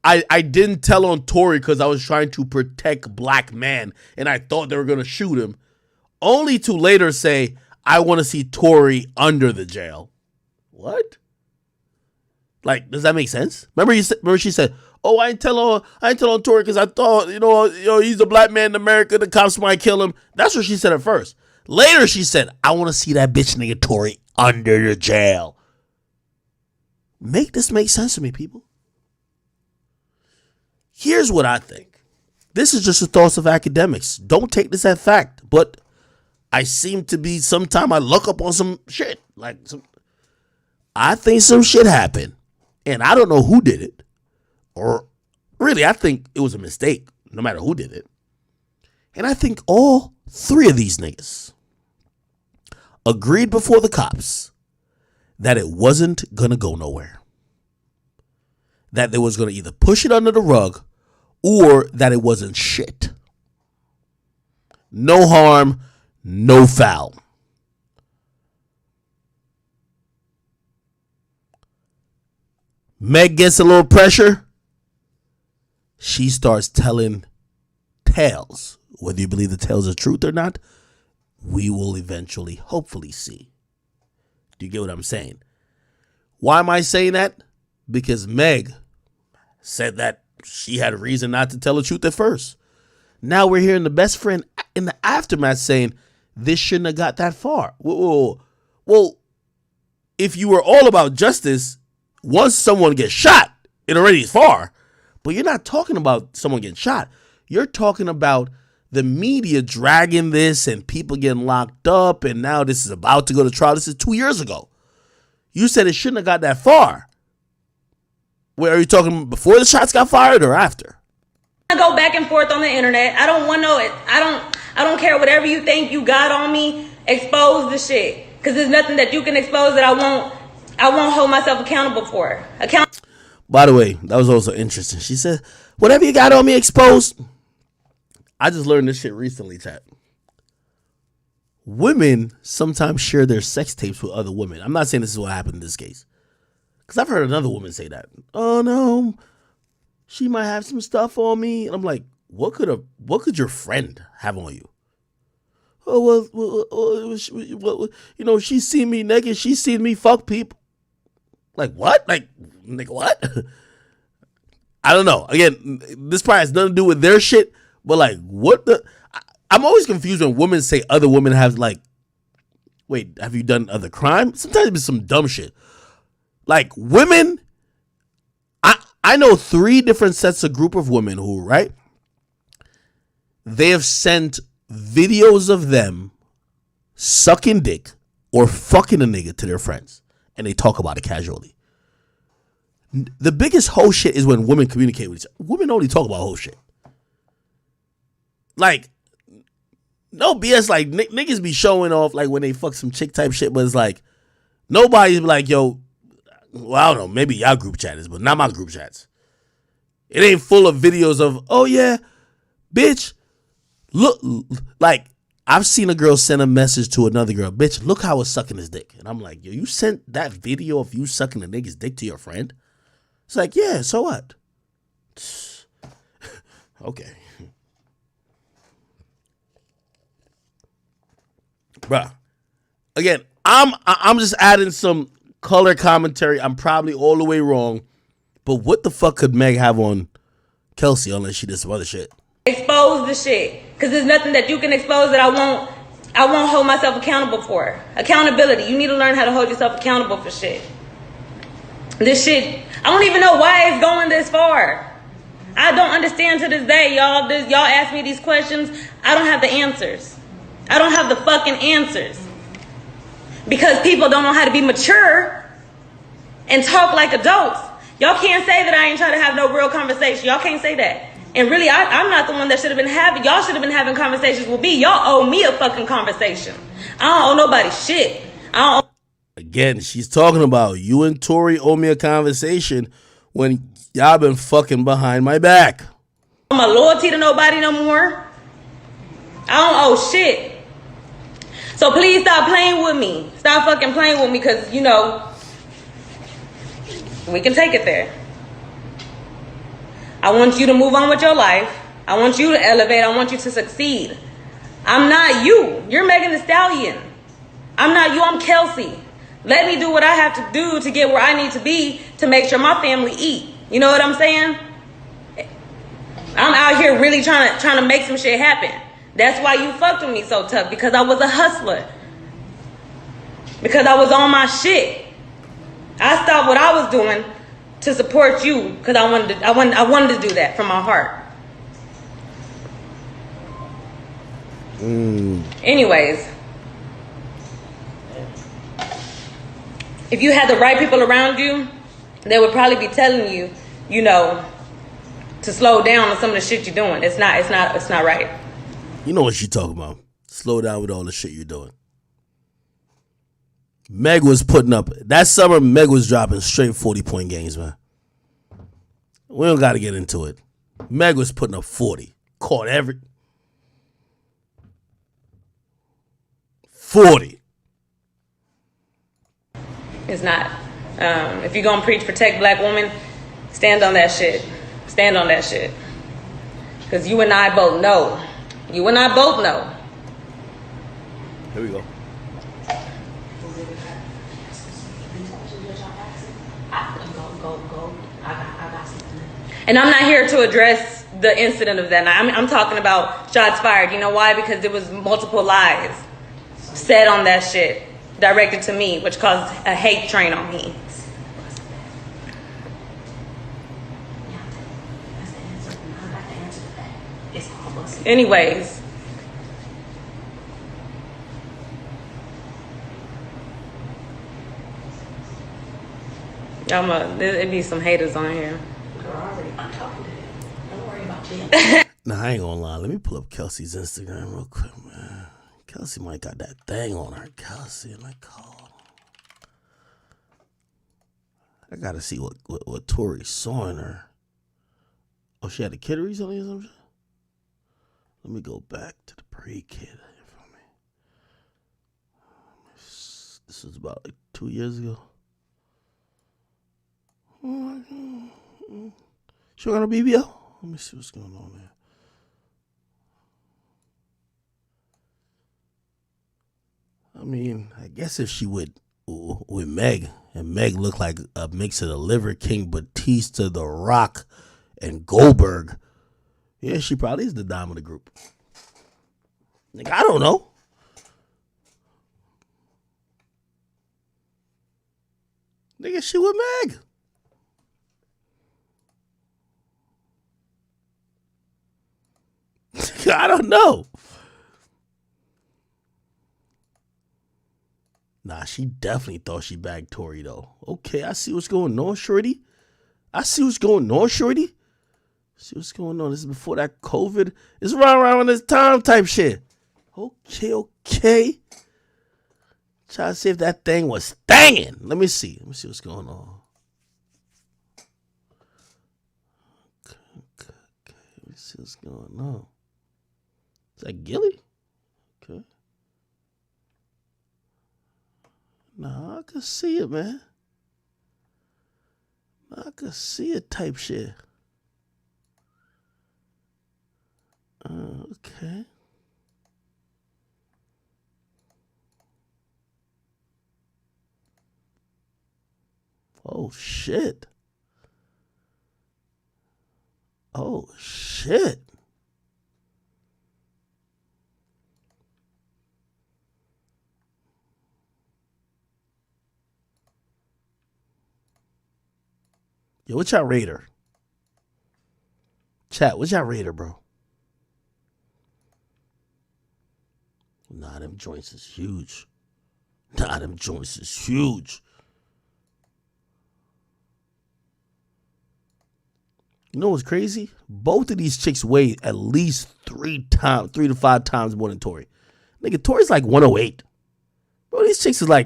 I didn't tell on Tory because I was trying to protect black man and I thought they were going to shoot him. Only to later say, I want to see Tory under the jail. What? Like, does that make sense? Remember she said, oh, I didn't tell on Tory because I thought, he's a black man in America. The cops might kill him. That's what she said at first. Later, she said, I want to see that bitch nigga Tory under the jail. Make this make sense to me, people. Here's what I think. This is just the thoughts of academics. Don't take this as fact, but I seem to be, sometime I look up on some shit. I think some shit happened, and I don't know who did it. Or really, I think it was a mistake, no matter who did it. And I think all three of these niggas agreed before the cops that it wasn't going to go nowhere. That they was going to either push it under the rug or that it wasn't shit. No harm, no foul. Meg gets a little pressure. She starts telling tales. Whether you believe the tales are truth or not, we will eventually, hopefully, see. Do you get what I'm saying? Why am I saying that? Because Meg said that she had a reason not to tell the truth at first. Now we're hearing the best friend in the aftermath saying this shouldn't have got that far. Well, if you were all about justice, once someone gets shot, it already is far. But you're not talking about someone getting shot. You're talking about the media dragging this and people getting locked up, and now this is about to go to trial. This is 2 years ago. You said it shouldn't have got that far. Where are you talking, before the shots got fired or after? I go back and forth on the internet. I don't want to know it. I don't care whatever you think you got on me. Expose the shit, because there's nothing that you can expose that I won't hold myself accountable for. By the way, that was also interesting. She said, whatever you got on me, exposed. I just learned this shit recently, chat. Women sometimes share their sex tapes with other women. I'm not saying this is what happened in this case, because I've heard another woman say that. Oh no, she might have some stuff on me, and I'm like, what could your friend have on you? Oh well, she seen me naked. She seen me fuck people. Like what? Like nigga, what? I don't know. Again, this probably has nothing to do with their shit, but like, what the? I'm always confused when women say other women have, like, wait, have you done other crime? Sometimes it's some dumb shit. Like women, I know 3 different sets of group of women who, right? They have sent videos of them sucking dick or fucking a nigga to their friends, and they talk about it casually. The biggest whole shit is when women communicate with each other. Women only talk about whole shit. Like, no BS, like niggas be showing off like when they fuck some chick type shit, but it's like nobody's like, yo, well, I don't know, maybe y'all group chat is, but not my group chats. It ain't full of videos of, oh yeah, bitch, look, like I've seen a girl send a message to another girl, bitch, look how it's sucking his dick. And I'm like, yo, you sent that video of you sucking a nigga's dick to your friend? It's like, yeah, so what? Okay. Bruh. Again, I'm just adding some color commentary. I'm probably all the way wrong. But what the fuck could Meg have on Kelsey unless she did some other shit? Expose the shit, because there's nothing that you can expose that I won't hold myself accountable for. Accountability. You need to learn how to hold yourself accountable for shit. This shit, I don't even know why it's going this far. I don't understand to this day, y'all. Y'all ask me these questions. I don't have the answers. I don't have the fucking answers. Because people don't know how to be mature and talk like adults. Y'all can't say that I ain't trying to have no real conversation. Y'all can't say that. And really, I'm not the one that should have been having. Y'all should have been having conversations with me. Y'all owe me a fucking conversation. I don't owe nobody shit. I don't. Again, she's talking about you and Tory owe me a conversation when y'all been fucking behind my back. Owe my loyalty to nobody no more. I don't owe shit. So please stop playing with me. Stop fucking playing with me, because, you know, we can take it there. I want you to move on with your life. I want you to elevate. I want you to succeed. I'm not you. You're Megan Thee Stallion. I'm not you. I'm Kelsey. Let me do what I have to do to get where I need to be to make sure my family eat. You know what I'm saying? I'm out here really trying to make some shit happen. That's why you fucked with me so tough, because I was a hustler. Because I was on my shit. I stopped what I was doing to support you because I wanted to do that from my heart. Anyways, if you had the right people around you, they would probably be telling you, you know, to slow down on some of the shit you're doing. It's not right. You know what she talking about. Slow down with all the shit you're doing. Meg was putting up, that summer, Meg was dropping straight 40-point games, man. We don't got to get into it. Meg was putting up 40. Caught every 40. It's not. If you're going to preach protect black women, stand on that shit. Stand on that shit. Because you and I both know. You and I both know. Here we go. And I'm not here to address the incident of that night. I'm talking about shots fired. You know why? Because there was multiple lies said on that shit directed to me, which caused a hate train on me. Anyways. There'd be some haters on here. Nah, I ain't gonna lie. Let me pull up Kelsey's Instagram real quick, man. Kelsey might got that thing on her. Kelsey, like, oh. I gotta see what Tory saw in her. Oh, she had a kid recently or something? Let me go back to the pre-kid. This was about like 2 years ago. She got a BBL? Let me see what's going on there. I mean, I guess if she would with Meg, and Meg looked like a mix of the Liver King, Batista, The Rock, and Goldberg, yeah, she probably is the dime of the group. Like, I don't know. Nigga, she with Meg. I don't know. Nah, she definitely thought she bagged Tory, though. Okay, I see what's going on, shorty. See what's going on. This is before that COVID. It's around this time type shit. Okay. Try to see if that thing was stanging. Let me see what's going on. Okay. Let me see what's going on. Is that Gilly? Okay. Nah, I can see it, man. I can see it type shit. Okay. Oh, shit. Yo, what's y'all rate her? Chat, what's y'all rate her, bro? Nah, them joints is huge. Nah, them joints is huge. You know what's crazy? Both of these chicks weigh at least 3 to 5 times more than Tory. Nigga, Tory's like 108. Bro, these chicks are bro,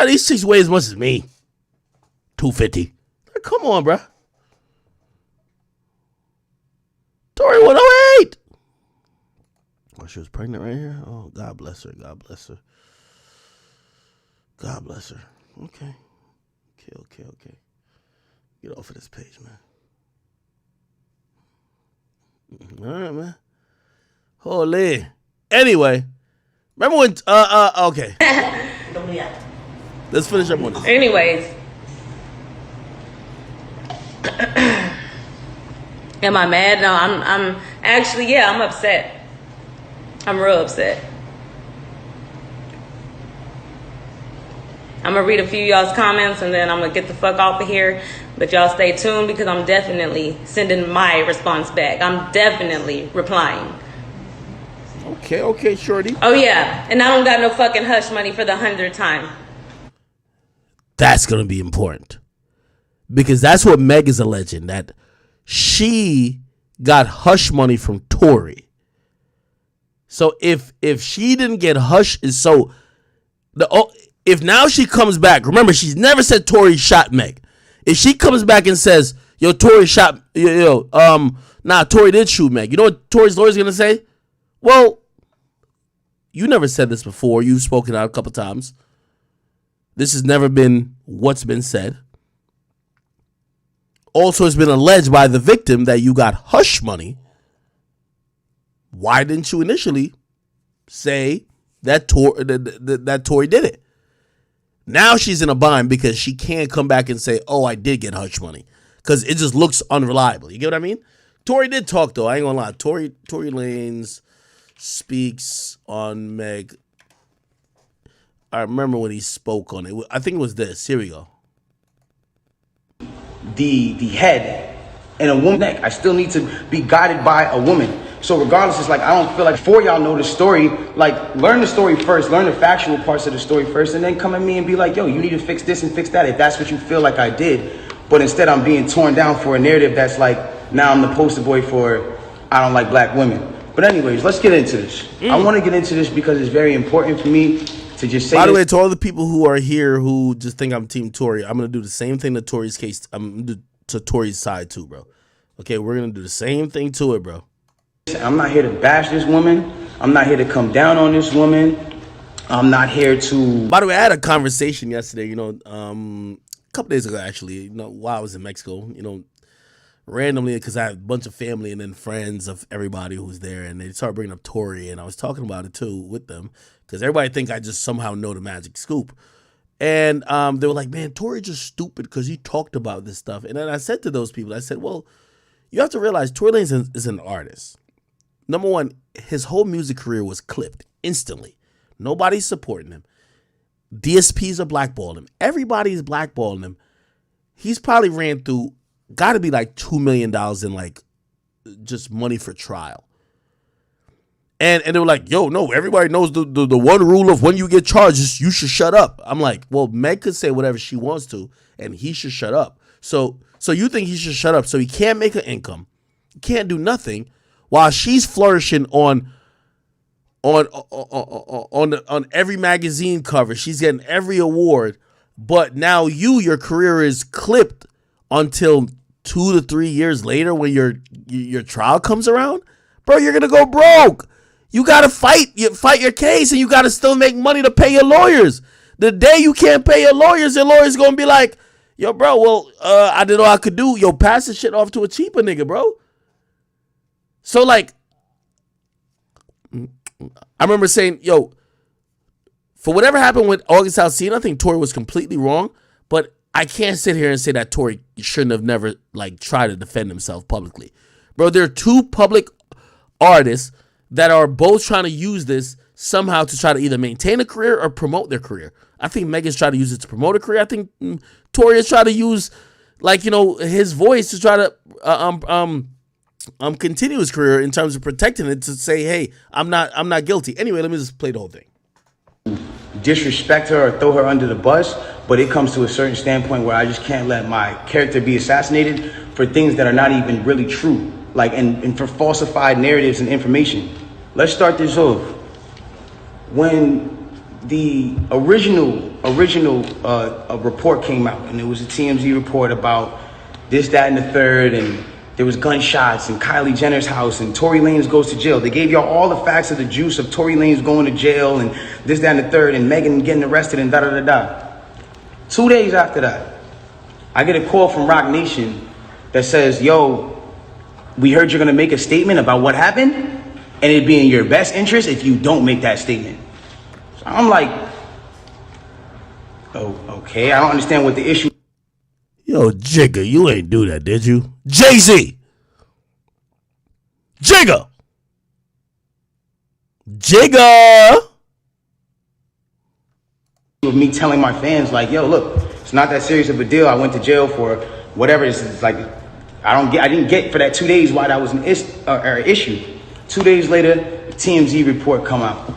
these chicks weigh as much as me. 250. Like, come on, bro. Tory 108. Oh, she was pregnant right here? Oh, God bless her. God bless her. God bless her. Okay. Okay. Get off of this page, man. All right, man. Holy. Anyway, remember when, okay. Let's finish up on this. Anyways. Am I mad? No, I'm actually, yeah, I'm upset. I'm real upset. I'm gonna read a few of y'all's comments and then I'm gonna get the fuck off of here. But y'all stay tuned because I'm definitely sending my response back. I'm definitely replying. Okay, shorty. Oh yeah, and I don't got no fucking hush money for the 100th time. That's gonna be important. Because that's what Meg is alleging, that she got hush money from Tory. So if she didn't get hush, if now she comes back, remember she's never said Tory shot Meg. If she comes back and says, yo, Tory shot, Tory did shoot Meg. You know what Tory's lawyer's gonna say? Well, you never said this before. You've spoken out a couple times. This has never been what's been said. Also, it's been alleged by the victim that you got hush money. Why didn't you initially say that Tory did it? Now she's in a bind because she can't come back and say, oh, I did get hush money. Because it just looks unreliable. You get what I mean? Tory did talk, though. I ain't gonna lie. Tory Lanez speaks on Meg. I remember when he spoke on it. I think it was this. Here we go. The head and a woman neck. I still need to be guided by a woman. So regardless, it's like, I don't feel like before y'all know the story, like learn the story first, learn the factual parts of the story first, and then come at me and be like, yo, you need to fix this and fix that if that's what you feel like I did. But instead I'm being torn down for a narrative that's like, now I'm the poster boy for I don't like black women. But anyways, let's get into this. I want to get into this because it's very important for me to just say. By the way, to all the people who are here who just think I'm Team Tory, I'm going to do the same thing to Tory's case. I'm going to do to Tory's side too, bro. Okay, we're going to do the same thing to it, bro. I'm not here to bash this woman. I'm not here to come down on this woman. I'm not here to. By the way, I had a conversation yesterday, a couple days ago, actually, while I was in Mexico, randomly, because I have a bunch of family and then friends of everybody who's there, and they started bringing up Tory, and I was talking about it too with them, because everybody think I just somehow know the magic scoop. And they were like, man, Tory just stupid because he talked about this stuff. And then I said to those people, I said, well, you have to realize Tory Lanez is an artist. Number one, his whole music career was clipped instantly. Nobody's supporting him. DSPs are blackballing him. Everybody's blackballing him. He's probably ran through, got to be like $2 million in like just money for trial. And they were like, yo, no, everybody knows the one rule of when you get charged is you should shut up. I'm like, well, Meg could say whatever she wants to, and he should shut up. So you think he should shut up so he can't make an income, can't do nothing, while she's flourishing on every magazine cover. She's getting every award, but now your career is clipped until 2 to 3 years later when your trial comes around. Bro, you're gonna go broke. You gotta fight your case, and you gotta still make money to pay your lawyers. The day you can't pay your lawyers gonna be like, yo, bro, well, I didn't know I could do. Yo, pass this shit off to a cheaper nigga, bro. So, like, I remember saying, yo, for whatever happened with August Alsina, I think Tory was completely wrong, but I can't sit here and say that Tory shouldn't have never, like, tried to defend himself publicly. Bro, there are two public artists that are both trying to use this somehow to try to either maintain a career or promote their career. I think Megan's trying to use it to promote a career. I think Tory is trying to use, like, his voice to try to continue his career in terms of protecting it to say, hey, I'm not guilty. Anyway, let me just play the whole thing. Disrespect her or throw her under the bus, but it comes to a certain standpoint where I just can't let my character be assassinated for things that are not even really true, like and for falsified narratives and information. Let's start this off. When the original report came out, and it was a TMZ report about this, that, and the third, and there was gunshots in Kylie Jenner's house, and Tory Lanez goes to jail. They gave y'all all the facts of the juice of Tory Lanez going to jail, and this, that, and the third, and Megan getting arrested, and da-da-da-da. 2 days after that, I get a call from Rock Nation that says, yo, we heard you're going to make a statement about what happened, and it'd be in your best interest if you don't make that statement. So I'm like, oh, okay, I don't understand what the issue. Yo, Jigga, you ain't do that, did you? Jay-Z! Jigga! Jigga! Of me telling my fans, like, yo, look, it's not that serious of a deal. I went to jail for whatever. It's like, I didn't get for that 2 days why that was an issue. 2 days later, the TMZ report come out.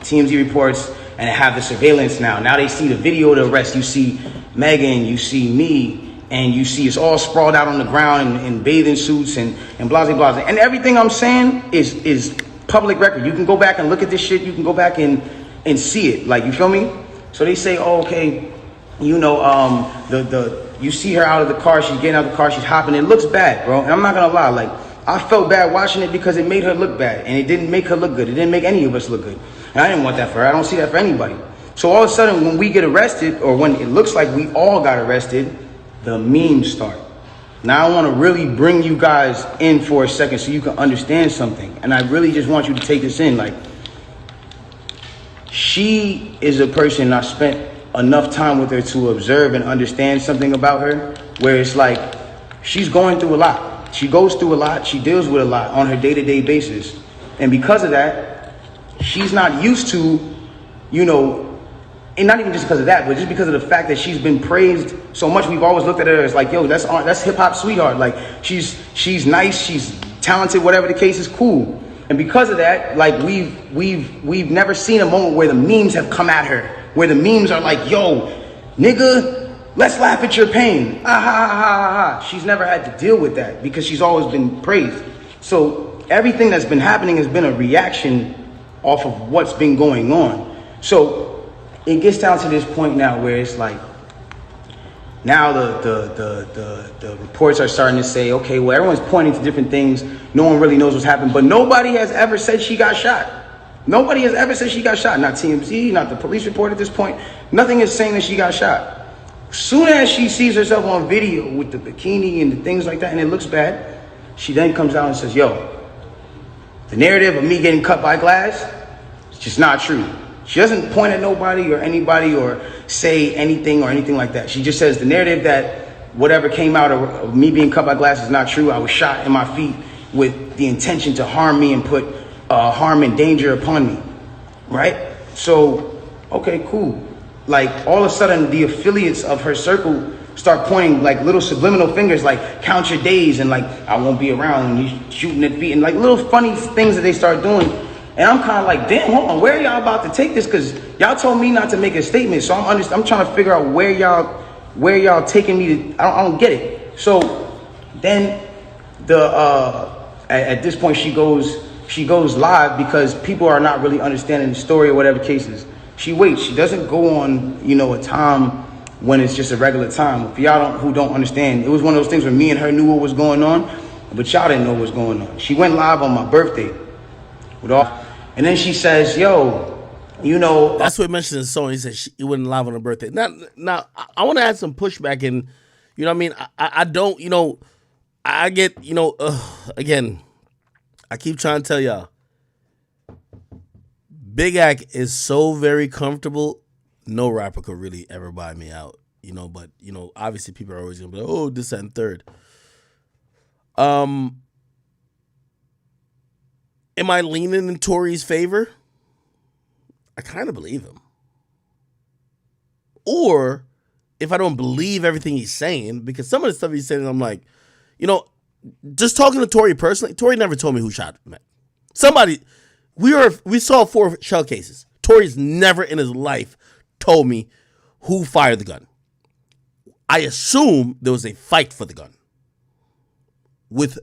TMZ reports, and they have the surveillance now. Now they see the video of the arrest. You see Megan, you see me, and you see it's all sprawled out on the ground in bathing suits and blah, blah, blah. And everything I'm saying is public record. You can go back and look at this shit. You can go back and see it. Like, you feel me? So they say, oh, okay, you know, you see her out of the car. She's getting out of the car. She's hopping. It looks bad, bro. And I'm not going to lie. Like, I felt bad watching it because it made her look bad. And it didn't make her look good. It didn't make any of us look good. And I didn't want that for her. I don't see that for anybody. So all of a sudden, when we get arrested, or when it looks like we all got arrested, the memes start. Now I want to really bring you guys in for a second so you can understand something. And I really just want you to take this in. Like, she is a person I spent enough time with her to observe and understand something about her, where it's like, she's going through a lot. She goes through a lot. She deals with a lot on her day-to-day basis. And because of that, she's not used to, you know, and not even just because of that, but just because of the fact that she's been praised so much. We've always looked at her as like, yo, that's hip hop sweetheart. Like, she's nice, she's talented, whatever the case is, cool. And because of that, like, we've never seen a moment where the memes have come at her, where the memes are like, yo, nigga, let's laugh at your pain. Ah, ha, ha, ha, ha. She's never had to deal with that because she's always been praised. So everything that's been happening has been a reaction off of what's been going on. So it gets down to this point now where it's like, now the reports are starting to say, okay, well, everyone's pointing to different things. No one really knows what's happened, but nobody has ever said she got shot. Nobody has ever said she got shot. Not TMZ, not the police report at this point. Nothing is saying that she got shot. Soon as she sees herself on video with the bikini and the things like that, and it looks bad, she then comes out and says, yo, the narrative of me getting cut by glass, it's just not true. She doesn't point at nobody or anybody or say anything or anything like that. She just says the narrative that whatever came out of me being cut by glass is not true. I was shot in my feet with the intention to harm me and put harm and danger upon me, right? So, okay, cool. Like, all of a sudden, the affiliates of her circle start pointing like little subliminal fingers, like, count your days, and like, I won't be around, and you shooting at feet, and like little funny things that they start doing. And I'm kind of like, damn, hold on, where are y'all about to take this? Because y'all told me not to make a statement, so I'm trying to figure out where y'all taking me to. I don't get it. So then at this point she goes live because people are not really understanding the story or whatever cases. She waits. She doesn't go on, you know, a time when it's just a regular time. For y'all who don't understand, it was one of those things where me and her knew what was going on, but y'all didn't know what was going on. She went live on my birthday with all. And then she says, yo, you know. That's what he mentioned in the song. He said he wouldn't live on her birthday. Now I want to add some pushback. And, you know what I mean? I don't, you know, I get, you know, again, I keep trying to tell y'all. Big Act is so very comfortable. No rapper could really ever buy me out, you know. But, you know, obviously people are always going to be like, oh, this and third. Am I leaning in Tory's favor? I kind of believe him. Or if I don't believe everything he's saying, because some of the stuff he's saying, I'm like, you know, just talking to Tory personally, Tory never told me who shot Meg. Somebody, we saw 4 shell cases. Tory's never in his life told me who fired the gun. I assume there was a fight for the gun with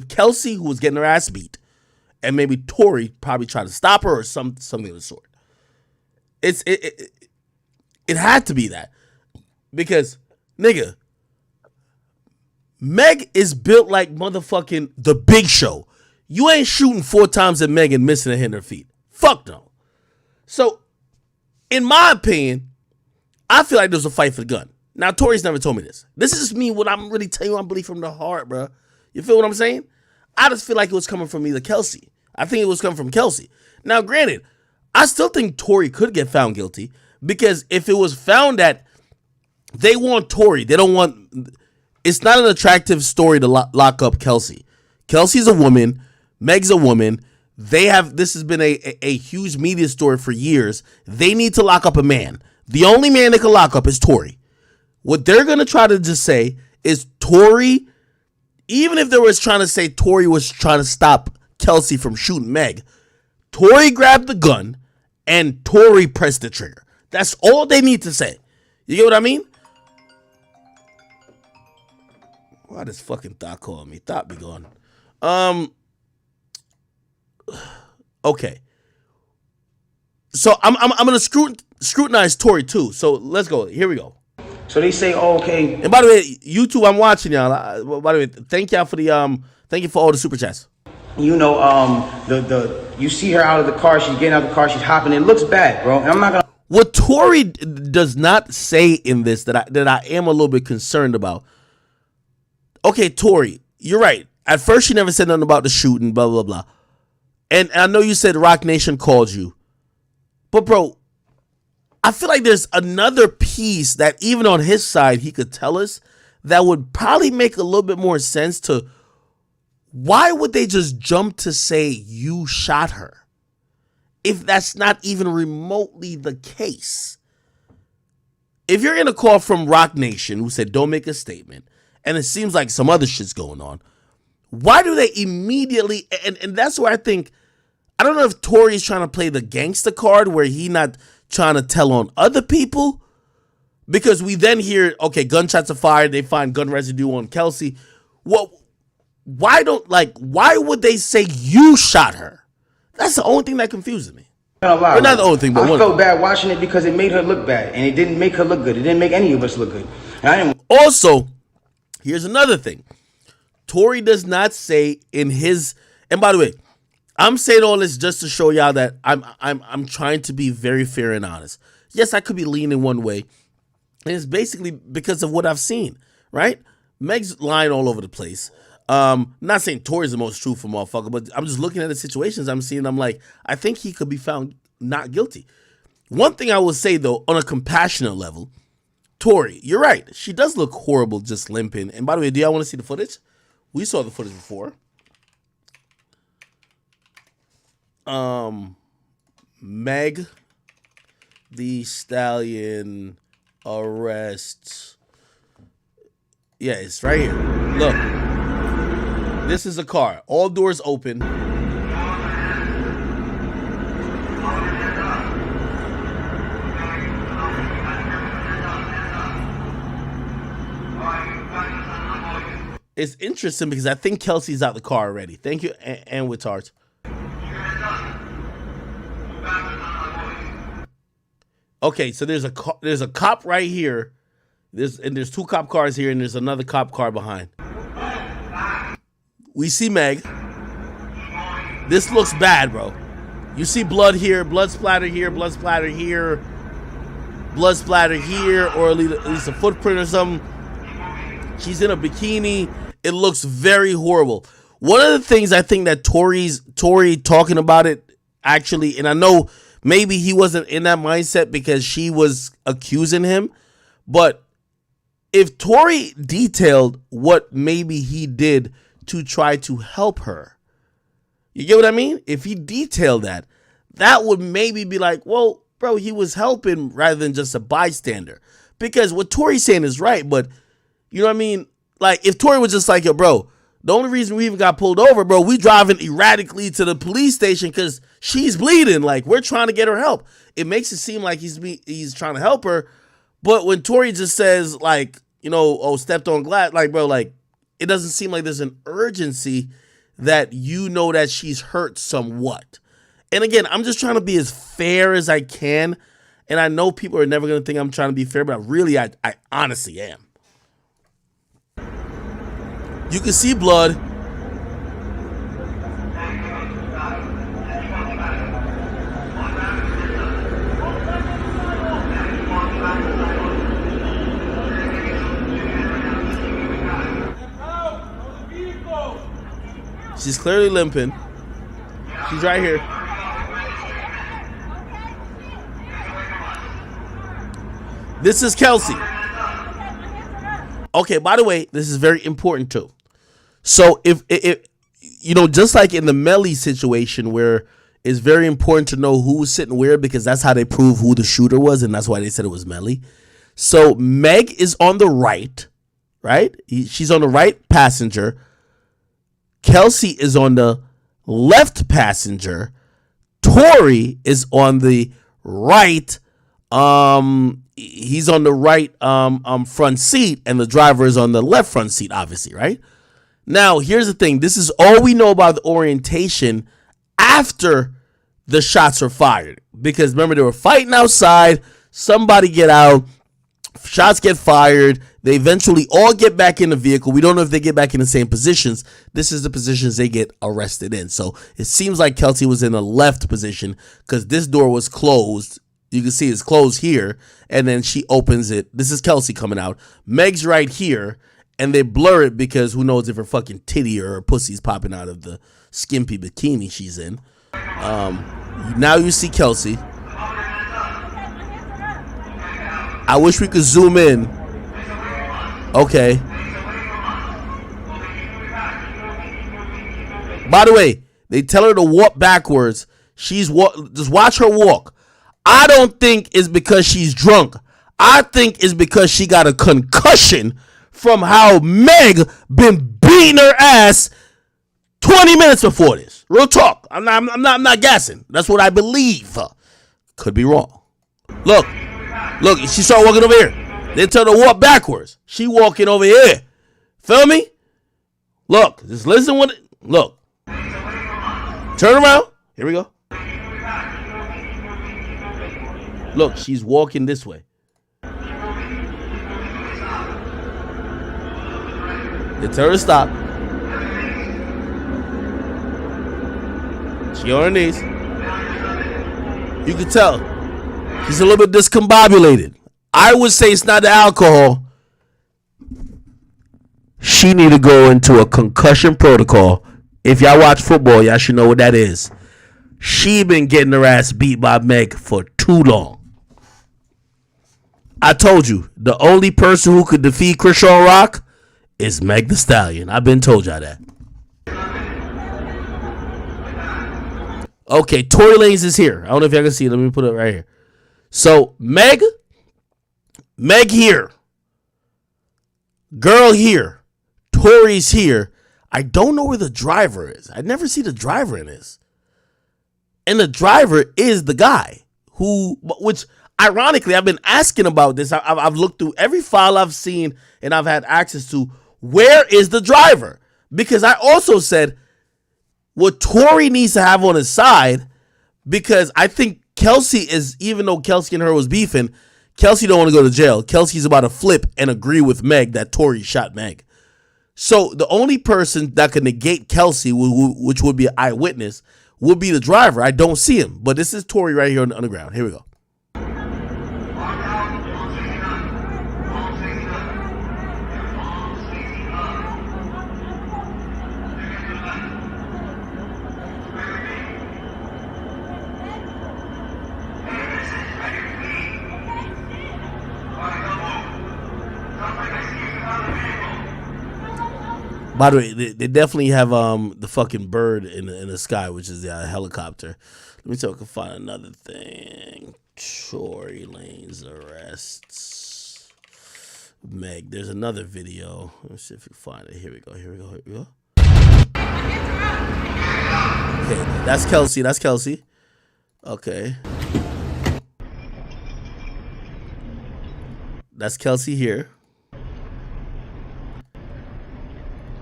Kelsey, who was getting her ass beat, and maybe Tory probably tried to stop her or something of the sort. It had to be that, because nigga, Meg is built like motherfucking The Big Show. You ain't shooting 4 times at Meg and missing and hitting her feet. Fuck no. So, in my opinion, I feel like there was a fight for the gun. Now, Tory's never told me this. This is me, what I'm really telling you, I believe from the heart, bro. You feel what I'm saying? I just feel like it was coming from either Kelsey. I think it was coming from Kelsey. Now, granted, I still think Tory could get found guilty, because if it was found that they want Tory, they don't want... It's not an attractive story to lock up Kelsey. Kelsey's a woman. Meg's a woman. This has been a huge media story for years. They need to lock up a man. The only man they can lock up is Tory. What they're going to try to just say is Tory, even if they was trying to say Tory was trying to stop Kelsey from shooting Meg, Tory grabbed the gun and Tory pressed the trigger. That's all they need to say. You get what I mean? Why this fucking thought calling me? Thought be gone. Okay. So I'm gonna scrutinize Tory too. So let's go. Here we go. So they say, oh, okay. And by the way, YouTube, I'm watching y'all. By the way, thank y'all for thank you for all the super chats. You know, you see her out of the car. She's getting out of the car. She's hopping. It looks bad, bro. And I'm not gonna. What Tory does not say in this that I am a little bit concerned about. Okay, Tory, you're right. At first, she never said nothing about the shooting, blah, blah, blah. And I know you said Rock Nation called you. But, bro, I feel like there's another piece that even on his side he could tell us that would probably make a little bit more sense to why would they just jump to say you shot her if that's not even remotely the case? If you're in a call from Rock Nation who said don't make a statement, and it seems like some other shit's going on, why do they immediately, and that's where I think, I don't know if Tory's trying to play the gangster card where he not trying to tell on other people, because we then hear, okay, gunshots are fired, they find gun residue on Kelsey. Well, why would they say you shot her? That's the only thing that confuses me. Not the only thing, but I felt bad watching it because it made her look bad, and it didn't make her look good. It didn't make any of us look good. And I didn't. Also, here's another thing. Tory does not say in his, and by the way, I'm saying all this just to show y'all that I'm trying to be very fair and honest. Yes, I could be leaning one way, and it's basically because of what I've seen, right? Meg's lying all over the place. Not saying Tory's the most truthful motherfucker, but I'm just looking at the situations I'm seeing. I'm like, I think he could be found not guilty. One thing I will say though, on a compassionate level, Tory, you're right. She does look horrible just limping. And by the way, do y'all want to see the footage? We saw the footage before. Meg the Stallion arrests. Yeah, it's right here. Look. This is a car. All doors open. It's interesting because I think Kelsey's out the car already. Thank you, and with Tart. Okay, so there's a cop right here. There's 2 cop cars here, and there's another cop car behind. We see Meg. This looks bad, bro. You see blood here, blood splatter here, blood splatter here, blood splatter here, or at least a footprint or something. She's in a bikini. It looks very horrible. One of the things I think that Tory talking about it actually, and I know maybe he wasn't in that mindset because she was accusing him, but if Tory detailed what maybe he did to try to help her, you get what I mean? If he detailed that would maybe be like, well, bro, he was helping rather than just a bystander. Because what Tory's saying is right, but you know what I mean? Like, if Tory was just like, yo, bro, The only reason we even got pulled over, bro, we driving erratically to the police station because she's bleeding. Like, we're trying to get her help. It makes it seem like he's trying to help her. But when Tory just says, like, you know, oh, stepped on glass, like, bro, like, it doesn't seem like there's an urgency that you know that she's hurt somewhat. And again, I'm just trying to be as fair as I can. And I know people are never going to think I'm trying to be fair, but really, I honestly am. You can see blood. She's clearly limping. She's right here. This is Kelsey. Okay, by the way, this is very important too. So if you know, just like in the Melly situation where it's very important to know who was sitting where because that's how they prove who the shooter was, and that's why they said it was Melly. So Meg is on the right, right? She's on the right passenger. Kelsey is on the left passenger. Tory is on the right. He's on the right front seat, and the driver is on the left front seat, obviously, right? Now, here's the thing. This is all we know about the orientation after the shots are fired. Because remember, they were fighting outside. Somebody get out. Shots get fired. They eventually all get back in the vehicle. We don't know if they get back in the same positions. This is the positions they get arrested in. So it seems like Kelsey was in the left position because this door was closed. You can see it's closed here. And then she opens it. This is Kelsey coming out. Meg's right here. And they blur it because who knows if her fucking titty or her pussy's popping out of the skimpy bikini she's in. Now you see Kelsey. I wish we could zoom in. Okay. By the way, they tell her to walk backwards. Just watch her walk. I don't think it's because she's drunk. I think it's because she got a concussion from how Meg been beating her ass 20 minutes before this. Real talk. I'm not gassing. That's what I believe. Could be wrong. Look, she started walking over here. They tell her to walk backwards. She walking over here. Feel me? Look, just listen what it, look. Turn around. Here we go. Look, she's walking this way. They tell her to stop. She on her knees. You can tell she's a little bit discombobulated. I would say it's not the alcohol. She need to go into a concussion protocol. If y'all watch football, y'all should know what that is. She been getting her ass beat by Meg for too long. I told you, the only person who could defeat Krishan Rock is Meg the Stallion. I've been told y'all that. Okay, Tory Lanez is here. I don't know if y'all can see it. Let me put it right here. So, Meg here. Girl here. Tory's here. I don't know where the driver is. I never see the driver in this. And the driver is the guy which ironically, I've been asking about this. I've looked through every file I've seen and I've had access to. Where is the driver? Because I also said what Tory needs to have on his side, because I think Kelsey is, even though Kelsey and her was beefing, Kelsey don't want to go to jail. Kelsey's about to flip and agree with Meg that Tory shot Meg. So the only person that could negate Kelsey, which would be an eyewitness, would be the driver. I don't see him. But this is Tory right here on the underground. Here we go. By the way, they definitely have the fucking bird in the sky, which is the helicopter. Let me see if I can find another thing. Tory Lanez arrests Meg. There's another video. Let me see if you find it. Here we go. Okay, that's Kelsey. That's Kelsey. Okay. That's Kelsey here.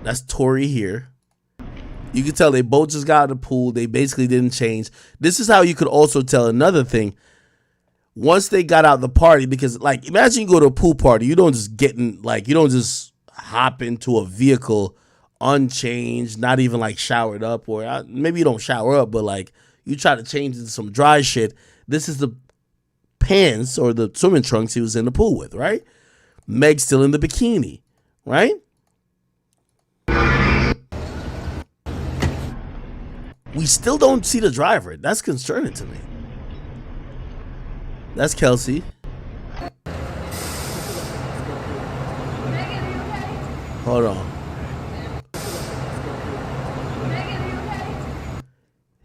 That's Tory here. You can tell they both just got out of the pool. They basically didn't change. This is how you could also tell another thing. Once they got out the party, because like imagine you go to a pool party, you don't just hop into a vehicle unchanged, not even like showered up, or maybe you don't shower up, but like you try to change into some dry shit. This is the pants or the swimming trunks he was in the pool with, right? Meg's still in the bikini, right? We still don't see the driver. That's concerning to me. That's Kelsey. Hold on.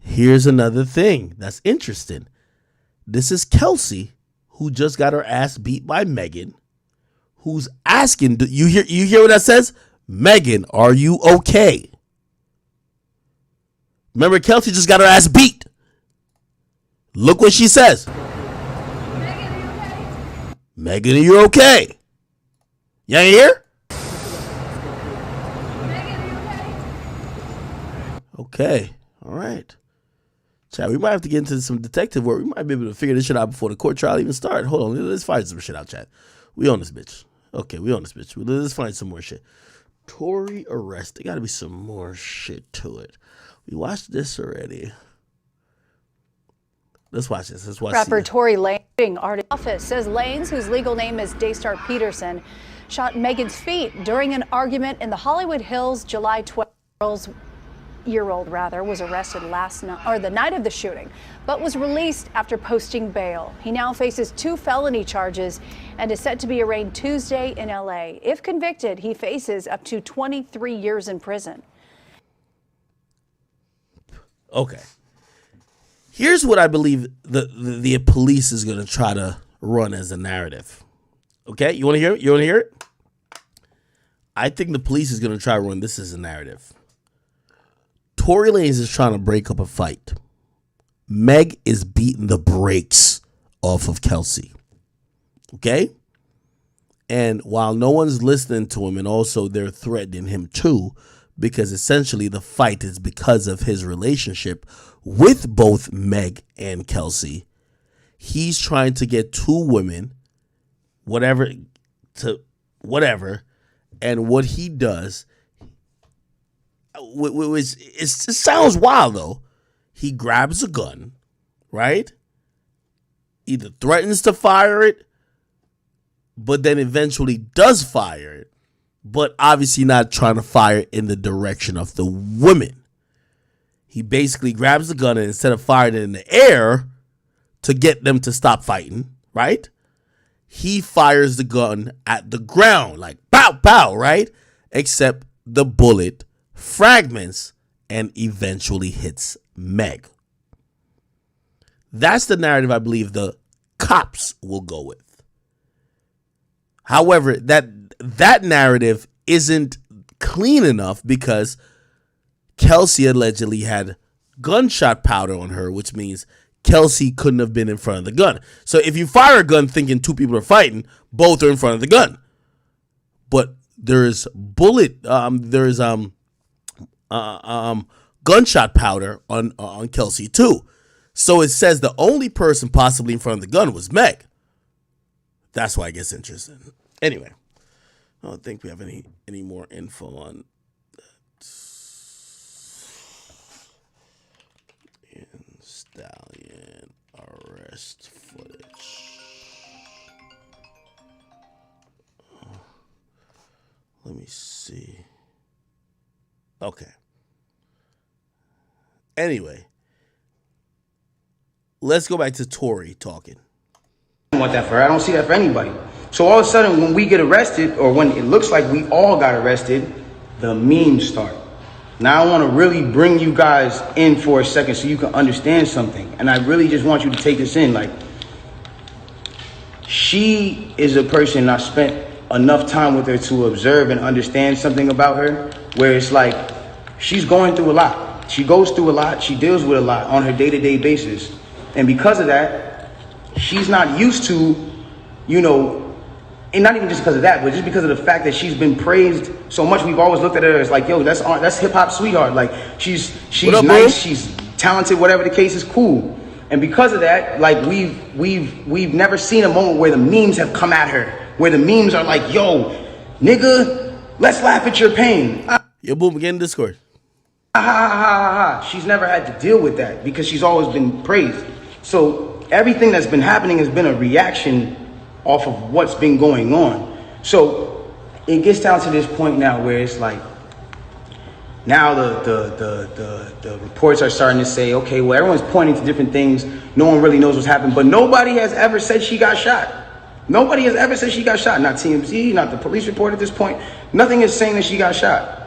Here's another thing that's interesting. This is Kelsey, who just got her ass beat by Megan, who's asking, you hear what that says? Megan, are you okay? Remember, Kelsey just got her ass beat. Look what she says. Megan, are you okay? You ain't here? Okay. All right. Chat, we might have to get into some detective work. We might be able to figure this shit out before the court trial even starts. Hold on. Let's find some shit out, chat. We on this bitch. Okay, we on this bitch. Let's find some more shit. Tory arrest. There got to be some more shit to it. We watched this already. Let's watch this. Let's watch Rapper Tory Lanez, artist office, says Lanez, whose legal name is Daystar Peterson, shot Megan's feet during an argument in the Hollywood Hills. July 12th. Year-old was arrested last night, or the night of the shooting, but was released after posting bail. He now faces 2 felony charges and is set to be arraigned Tuesday in LA. If convicted, he faces up to 23 years in prison. Okay. Here's what I believe the police is going to try to run as a narrative. Okay, you want to hear it? You want to hear it? I think the police is going to try to run this as a narrative. Tory Lanez is trying to break up a fight. Meg is beating the brakes off of Kelsey. Okay? And while no one's listening to him, and also they're threatening him too, because essentially the fight is because of his relationship with both Meg and Kelsey, he's trying to get 2 women, whatever, and what he does, it sounds wild though. He grabs a gun, right? Either threatens to fire it, but then eventually does fire it, but obviously not trying to fire in the direction of the women. He basically grabs the gun and instead of firing it in the air to get them to stop fighting, right? He fires the gun at the ground, like pow, pow, right? Except the bullet fragments and eventually hits Meg. That's the narrative I believe the cops will go with. However, that narrative isn't clean enough because Kelsey allegedly had gunshot powder on her, which means Kelsey couldn't have been in front of the gun. So if you fire a gun thinking 2 people are fighting, both are in front of the gun. But there's gunshot powder on Kelsey too. So it says the only person possibly in front of the gun was Meg. That's why it gets interesting. Anyway, I don't think we have any more info on that. Stallion arrest footage. Let me see. Okay. Anyway, let's go back to Tory talking. I don't want that for her. I don't see that for anybody. So all of a sudden, when we get arrested, or when it looks like we all got arrested, the memes start. Now I want to really bring you guys in for a second so you can understand something. And I really just want you to take this in. Like, she is a person I spent enough time with her to observe and understand something about her, where it's like, she's going through a lot. She goes through a lot. She deals with a lot on her day-to-day basis. And because of that, she's not used to, and not even just because of that, but just because of the fact that she's been praised so much. We've always looked at her as like, yo, that's hip hop sweetheart. Like she's up, nice, bro? she's talented, whatever the case is, cool. And because of that, like we've never seen a moment where the memes have come at her, where the memes are like, yo, nigga, let's laugh at your pain. Yo, boom, get in Discord. Ha ha ha ha ha. She's never had to deal with that because she's always been praised. So everything that's been happening has been a reaction off of what's been going on. So it gets down to this point now where it's like, now the reports are starting to say, okay, well, everyone's pointing to different things. No one really knows what's happened, but nobody has ever said she got shot. Nobody has ever said she got shot. Not TMZ, not the police report at this point. Nothing is saying that she got shot.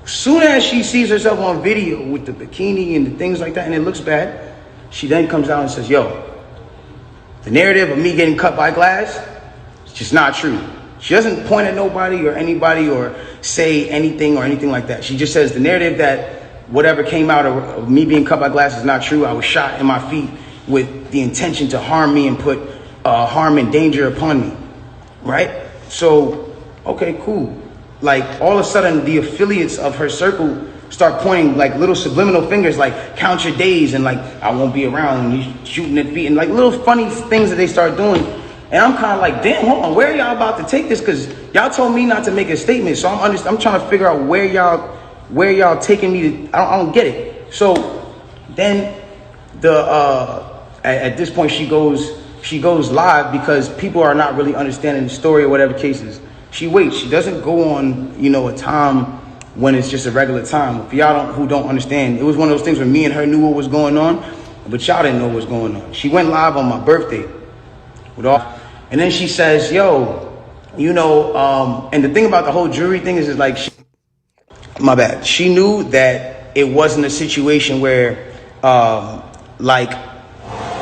Soon as she sees herself on video with the bikini and the things like that, and it looks bad, she then comes out and says, yo, the narrative of me getting cut by glass, it's just not true. She doesn't point at nobody or anybody or say anything or anything like that. She just says the narrative that whatever came out of me being cut by glass is not true. I was shot in my feet with the intention to harm me and put harm and danger upon me, right? So, okay, cool. Like all of a sudden the affiliates of her circle start pointing like little subliminal fingers, like count your days and like I won't be around and you shooting at feet and like little funny things that they start doing. And I'm kind of like, damn, hold on, where are y'all about to take this? Because y'all told me not to make a statement, so I'm trying to figure out where y'all taking me to. I don't get it. So then at this point she goes live because people are not really understanding the story or whatever cases. She waits. She doesn't go on a time when it's just a regular time. For y'all who don't understand, it was one of those things where me and her knew what was going on, but y'all didn't know what was going on. She went live on my birthday with all. And then she says, yo, and the thing about the whole jury thing is like, my bad. She knew that it wasn't a situation where,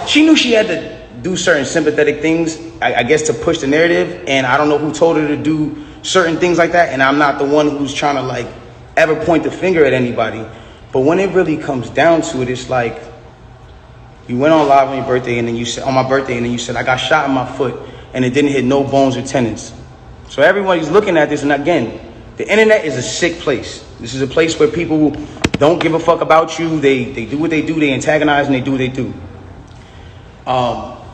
she knew she had to do certain sympathetic things, I guess, to push the narrative. And I don't know who told her to do certain things like that. And I'm not the one who's trying to ever point the finger at anybody. But when it really comes down to it, it's like, you went on live on your birthday, and then you said, on my birthday, and then you said, I got shot in my foot, and it didn't hit no bones or tendons. So everybody's looking at this, and again, the internet is a sick place. This is a place where people don't give a fuck about you. They do what they do. They antagonize, and they do what they do.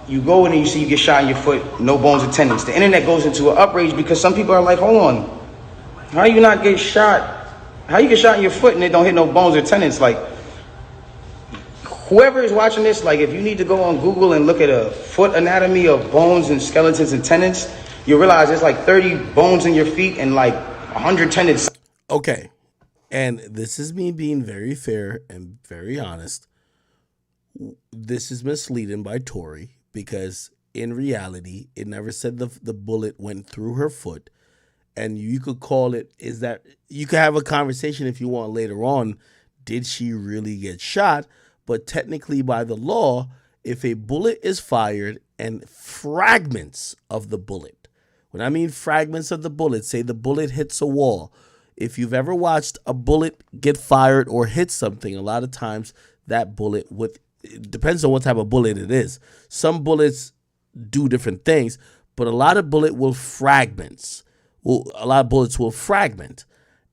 You go in and you see you get shot in your foot, no bones or tendons. The internet goes into an outrage because some people are like, hold on, how you not get shot? How you get shot in your foot and it don't hit no bones or tendons? Like, whoever is watching this, if you need to go on Google and look at a foot anatomy of bones and skeletons and tendons, you'll realize there's 30 bones in your feet and 100 tendons. Okay. And this is me being very fair and very honest. This is misleading by Tory because in reality, it never said the bullet went through her foot. And you could call it, you could have a conversation if you want later on. Did she really get shot? But technically, by the law, if a bullet is fired and fragments of the bullet, when I mean fragments of the bullet, say the bullet hits a wall. If you've ever watched a bullet get fired or hit something, a lot of times that bullet it depends on what type of bullet it is. Some bullets do different things, but a lot of bullets will fragment.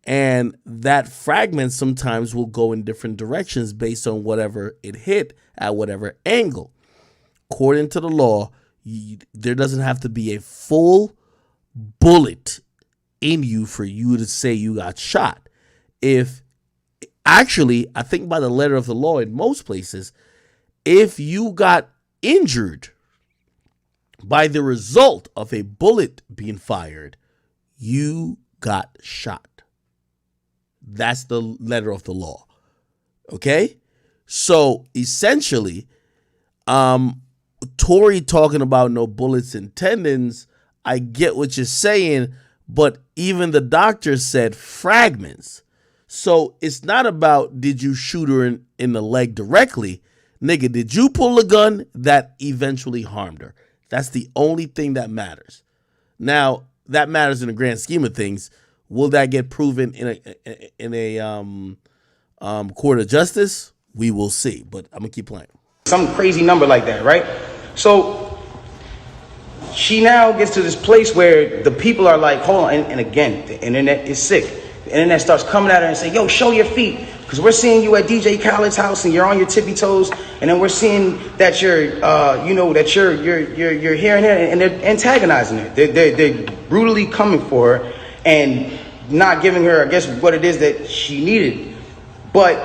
And that fragment sometimes will go in different directions based on whatever it hit at whatever angle. According to the law, there doesn't have to be a full bullet in you for you to say you got shot. I think by the letter of the law in most places, if you got injured by the result of a bullet being fired, you got shot. That's the letter of the law. Okay? So essentially, Tory talking about no bullets and tendons, I get what you're saying, but even the doctor said fragments. So it's not about did you shoot her in the leg directly. Nigga, did you pull a gun that eventually harmed her? That's the only thing that matters. Now, that matters in the grand scheme of things. Will that get proven in Court of justice, we will see. But I'm gonna keep playing. Some crazy number like that, right? So she now gets to this place where the people are like, hold on, and again, the internet is sick. The internet starts coming at her and saying, yo, show your feet. Because we're seeing you at DJ Khaled's house and you're on your tippy toes, and then we're seeing that you're here and there, and they're antagonizing her. They're brutally coming for her and not giving her, I guess, what it is that she needed. But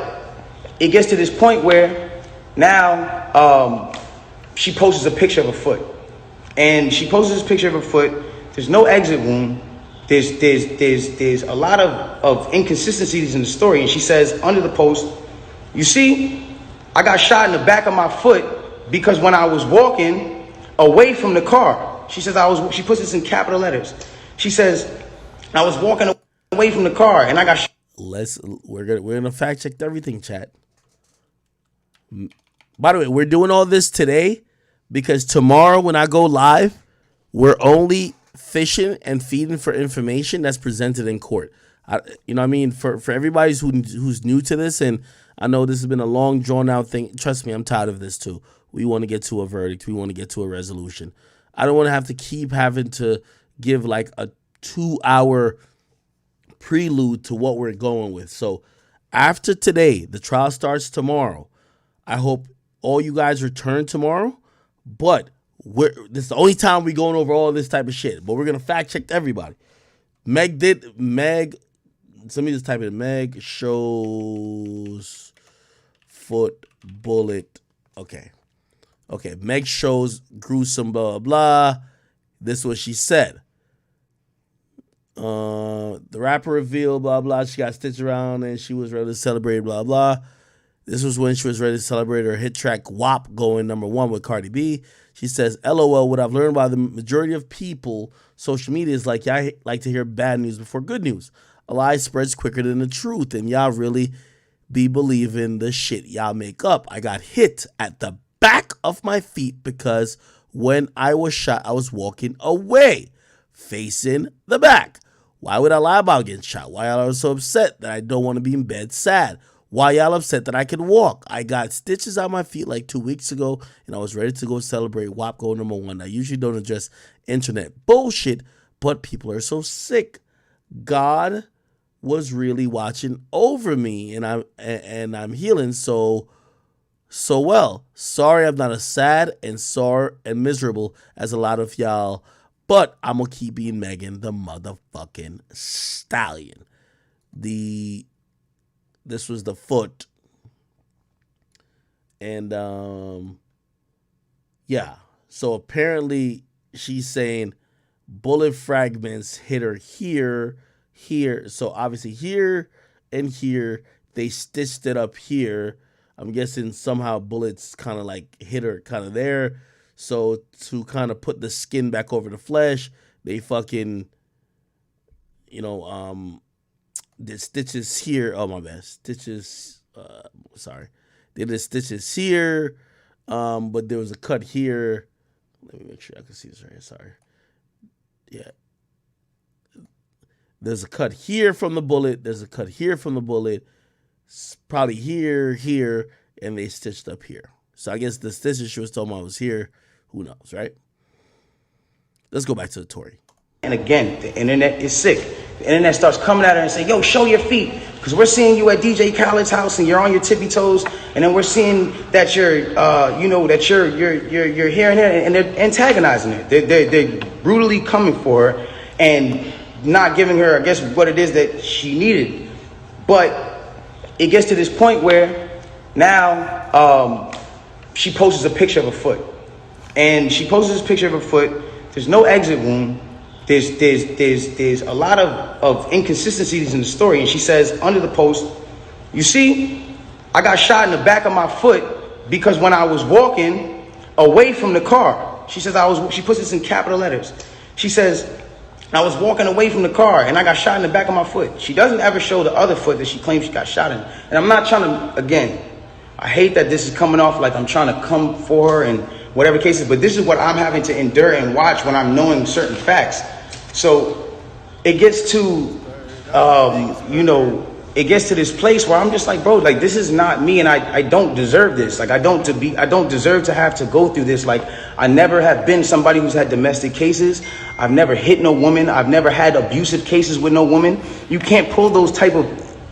it gets to this point where now she posts a picture of her foot, and she posts this picture of her foot. There's no exit wound. There's a lot of inconsistencies in the story, and she says under the post, you see, I got shot in the back of my foot because when I was walking away from the car, she says she puts this in capital letters. She says, I was walking away from the car and I got shot. We're gonna fact check everything, chat. By the way, we're doing all this today because tomorrow when I go live, we're only fishing and feeding for information that's presented in court. You know what I mean? For everybody who's new to this, and I know this has been a long, drawn-out thing. Trust me, I'm tired of this too. We want to get to a verdict. We want to get to a resolution. I don't want to have to keep having to give like a 2-hour prelude to what we're going with. So after today, the trial starts tomorrow. I hope all you guys return tomorrow, but this is the only time we're going over all this type of shit. But we're going to fact check everybody. Let me just type in Meg shows foot bullet. Okay. Meg shows gruesome blah, blah. This is what she said. The rapper revealed blah, blah. She got stitched around and she was ready to celebrate blah, blah. This was when she was ready to celebrate her hit track WAP going #1 with Cardi B. She says, LOL, what I've learned by the majority of people, social media is like, y'all like to hear bad news before good news. A lie spreads quicker than the truth, and y'all really be believing the shit y'all make up. I got hit at the back of my feet because when I was shot, I was walking away, facing the back. Why would I lie about getting shot? Why y'all are so upset that I don't want to be in bed sad? Why y'all upset that I can walk? I got stitches on my feet like 2 weeks ago, and I was ready to go celebrate WAP Go #1. I usually don't address internet bullshit, but people are so sick. God was really watching over me, and I'm healing so well. Sorry, I'm not as sad and sore and miserable as a lot of y'all, but I'm gonna keep being Megan the motherfucking stallion. This was the foot. And yeah. So apparently she's saying bullet fragments hit her here. So obviously here and here, they stitched it up here. I'm guessing somehow bullets kind of like hit her kind of there. So to kind of put the skin back over the flesh, they fucking, did stitches here. Oh, my bad. Stitches. Sorry. They did stitches here. But there was a cut here. Let me make sure I can see this right here. Sorry. Yeah. There's a cut here from the bullet. There's a cut here from the bullet. Probably here, and they stitched up here. So I guess the stitches she was talking about was here. Who knows, right? Let's go back to the Tory. And again, the internet is sick. The internet starts coming at her and saying, yo, show your feet. Because we're seeing you at DJ Khaled's house and you're on your tippy toes. And then we're seeing that you're here and there, and they're antagonizing her. They're brutally coming for her and not giving her, I guess, what it is that she needed. But it gets to this point where now she posts a picture of her foot. And she posts this picture of her foot. There's no exit wound. There's a lot of inconsistencies in the story, and she says under the post, you see, I got shot in the back of my foot because when I was walking away from the car, she says she puts this in capital letters. She says, I was walking away from the car and I got shot in the back of my foot. She doesn't ever show the other foot that she claims she got shot in. And I'm not trying to, again, I hate that this is coming off like I'm trying to come for her and whatever cases, but this is what I'm having to endure and watch when I'm knowing certain facts. So it gets to, it gets to this place where I'm just like, bro, like this is not me, and I don't deserve this. Like I don't deserve to have to go through this. Like I never have been somebody who's had domestic cases. I've never hit no woman. I've never had abusive cases with no woman. You can't pull those type of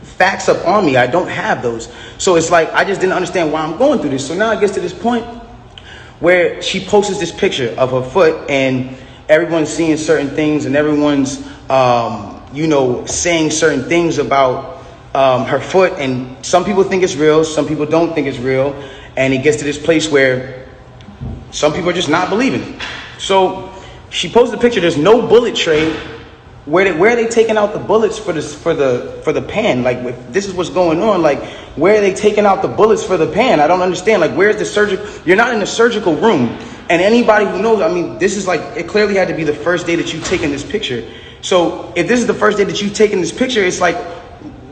facts up on me. I don't have those. So it's like I just didn't understand why I'm going through this. So now it gets to this point where she posts this picture of her foot, and everyone's seeing certain things, and everyone's saying certain things about her foot, and some people think it's real, some people don't think it's real, and it gets to this place where some people are just not believing it. So she posted a picture. There's no bullet tray. Where are they taking out the bullets for the pan? Like, this is what's going on. Like, where are they taking out the bullets for the pan? I don't understand. Like, where's the surgical? You're not in a surgical room. And anybody who knows, I mean, this is like, it clearly had to be the first day that you've taken this picture. So if this is the first day that you've taken this picture, it's like,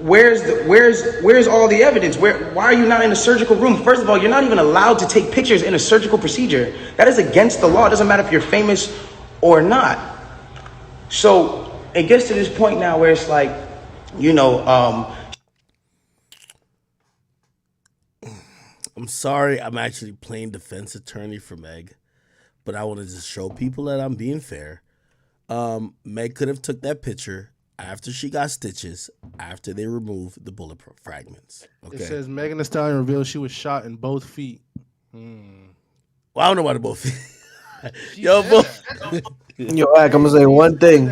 where's all the evidence? Why are you not in a surgical room? First of all, you're not even allowed to take pictures in a surgical procedure. That is against the law. It doesn't matter if you're famous or not. So it gets to this point now where it's like, I'm sorry, I'm actually playing defense attorney for Meg, but I want to just show people that I'm being fair. Meg could have took that picture after she got stitches, after they removed the bullet fragments. Okay. It says Megan Thee Stallion revealed she was shot in both feet. Well, I don't know about the both feet. Yo, boom. Yo, Ak, I'm gonna say one thing.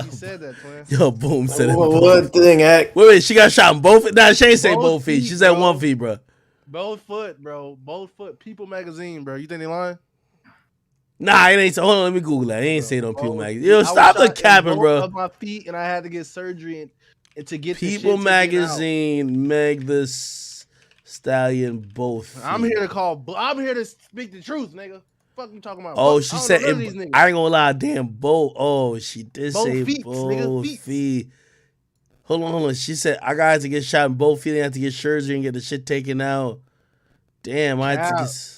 He said that, twin. Yo, boom said it. One thing, Ak. Wait, she got shot in both. Nah, she ain't say both feet. She said 1 feet, bro. Both foot, bro. Both foot. People magazine, bro. You think they lying? Nah, it ain't. Hold on, let me Google that. It ain't say no People magazine. Yo, stop the capping, bro. Of my feet, and I had to get surgery and to get People magazine, Meg the Stallion, both. I'm here to speak the truth, nigga. Fuck you talking about? Oh, she said it, I ain't gonna lie, damn, both. Oh, she did both say feet, both nigga, feet. Hold on. She said I got to get shot in both feet. I have to get surgery and get the shit taken out. Damn, I had to get.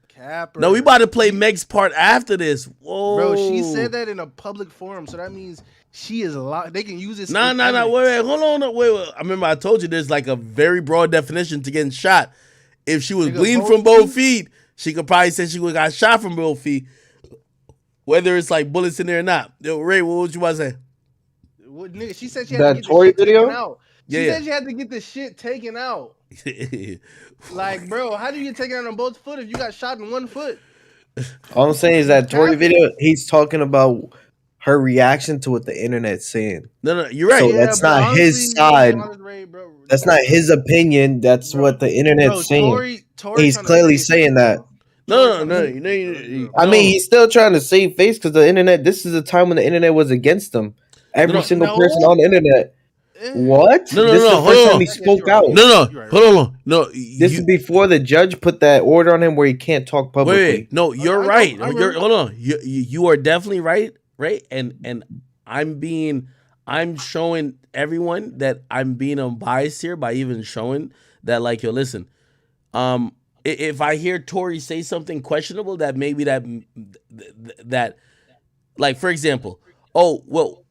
Capper. No, we about to play Meg's part after this. Whoa, bro, she said that in a public forum, so that means she is a lot. They can use this. Nah. Wait. Hold on. Wait. I remember I told you there's like a very broad definition to getting shot. If she was bleeding from both feet, she could probably say she would got shot from both feet, whether it's like bullets in there or not. Yo, Ray, what would you want to say? What, nigga, she said she had to get Tory the shit video taken out. She said she had to get the shit taken out. Like, bro, how do you get taken out on both foot if you got shot in 1 foot? All I'm saying is that Tory video, he's talking about her reaction to what the internet's saying. No, you're right. So that's not his side. That's not his opinion. That's what the internet's saying. He's clearly saying that. No. I mean, he's still trying to save face because the internet. This is a time when the internet was against him. Every single person on the internet. What? No. This is the first time he spoke out. No. Hold on. No. This is before the judge put that order on him where he can't talk publicly. Wait. No, you're right. Hold on. You are definitely right. Right. And I'm showing everyone that I'm being unbiased here by even showing that, like, yo, listen, if I hear Tory say something questionable, that maybe that like, for example, oh, well,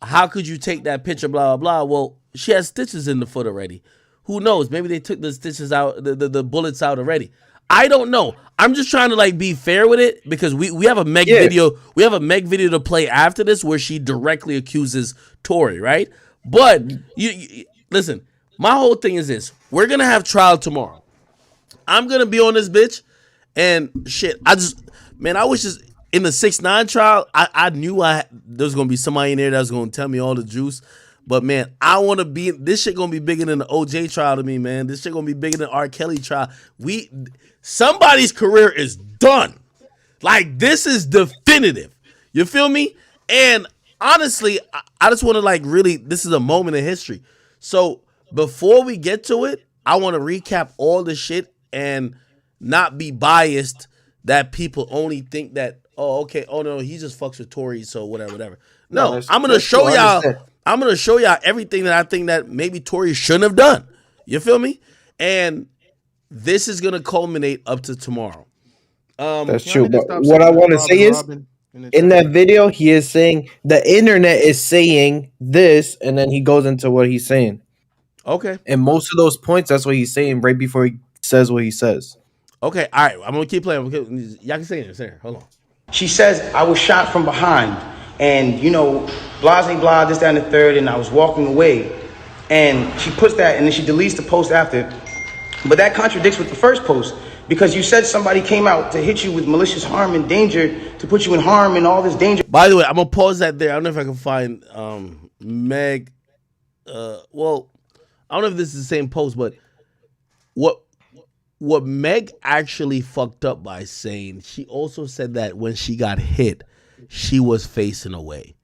how could you take that picture, blah, blah, blah. Well, she has stitches in the foot already. Who knows? Maybe they took the stitches out, the bullets out already. I don't know. I'm just trying to like be fair with it because we have a Meg video. We have a Meg video to play after this where she directly accuses Tory, right? But you listen, my whole thing is this. We're going to have trial tomorrow. I'm going to be on this bitch and shit. I wish this in the 6ix9ine trial, I knew there was going to be somebody in there that was going to tell me all the juice. But, man, I want to be – this shit going to be bigger than the OJ trial to me, man. This shit going to be bigger than R. Kelly trial. Somebody's career is done. Like, this is definitive. You feel me? And, honestly, I just want to, like, really – this is a moment in history. So, before we get to it, I want to recap all the shit and not be biased that people only think that, oh, okay, oh, no, he just fucks with Tory, so whatever. No, I'm going to show y'all – I'm going to show y'all everything that I think that maybe Tory shouldn't have done. You feel me? And this is going to culminate up to tomorrow. That's true. But what I want to say is, in that video, he is saying the internet is saying this, and then he goes into what he's saying. Okay. And most of those points, that's what he's saying right before he says what he says. Okay. All right. I'm gonna keep playing. Y'all can say it. Say it. Hold on. She says, I was shot from behind and, blah, blah, blah, this, that, and the third, and I was walking away. And she puts that, and then she deletes the post after. But that contradicts with the first post, because you said somebody came out to hit you with malicious harm and danger, to put you in harm and all this danger. By the way, I'm gonna pause that there. I don't know if I can find Meg. Well, I don't know if this is the same post, but what Meg actually fucked up by saying, she also said that when she got hit, she was facing away.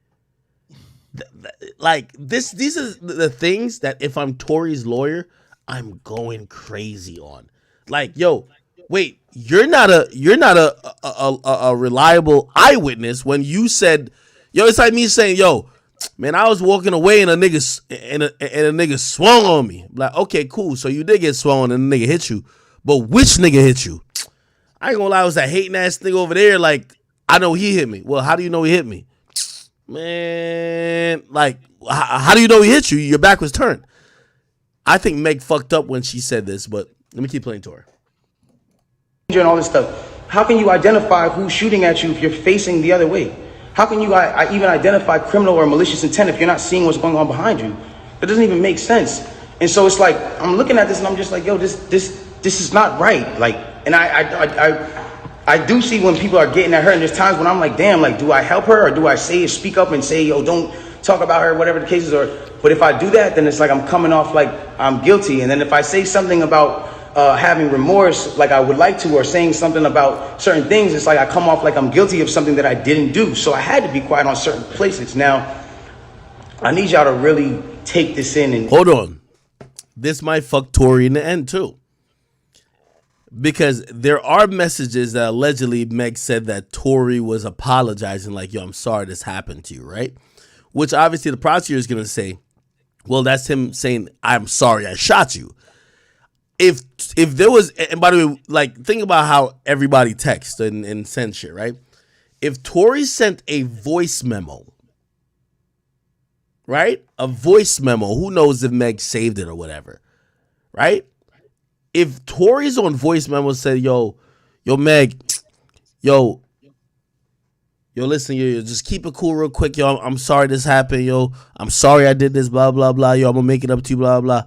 Like these are the things that if I'm Tory's lawyer, I'm going crazy on. Like, yo, wait, you're not a reliable eyewitness when you said, yo, it's like me saying, yo, man, I was walking away and a nigga swung on me. Like, okay, cool. So you did get swung and a nigga hit you. But which nigga hit you? I ain't gonna lie, it was that hating ass nigga over there. Like, I know he hit me. Well, how do you know he hit me? Man, like, how do you know he hit you? Your back was turned. I think Meg fucked up when she said this, but let me keep playing to her. And all this stuff. How can you identify who's shooting at you if you're facing the other way? How can you even identify criminal or malicious intent if you're not seeing what's going on behind you? That doesn't even make sense. And so it's like, I'm looking at this and I'm just like, yo, this is not right. Like, and I do see when people are getting at her, and there's times when I'm like, damn, like, do I help her or do I speak up and say, yo, don't talk about her, whatever the case is? But if I do that, then it's like I'm coming off like I'm guilty. And then if I say something about having remorse, like I would like to, or saying something about certain things, it's like I come off like I'm guilty of something that I didn't do. So I had to be quiet on certain places. Now, I need y'all to really take this in. And hold on. This might fuck Tory in the end too. Because there are messages that allegedly Meg said that Tory was apologizing, like, yo, I'm sorry this happened to you, right? Which obviously the prosecutor is going to say, well, that's him saying, I'm sorry I shot you. If there was, and by the way, like, think about how everybody texts and sends shit, right? If Tory sent a voice memo, right? A voice memo, who knows if Meg saved it or whatever, right? If Tory's on voice memo said, yo, Meg, yo, listen, yo, just keep it cool real quick, yo, I'm sorry this happened, yo, I'm sorry I did this, blah, blah, blah, yo, I'm gonna make it up to you, blah, blah.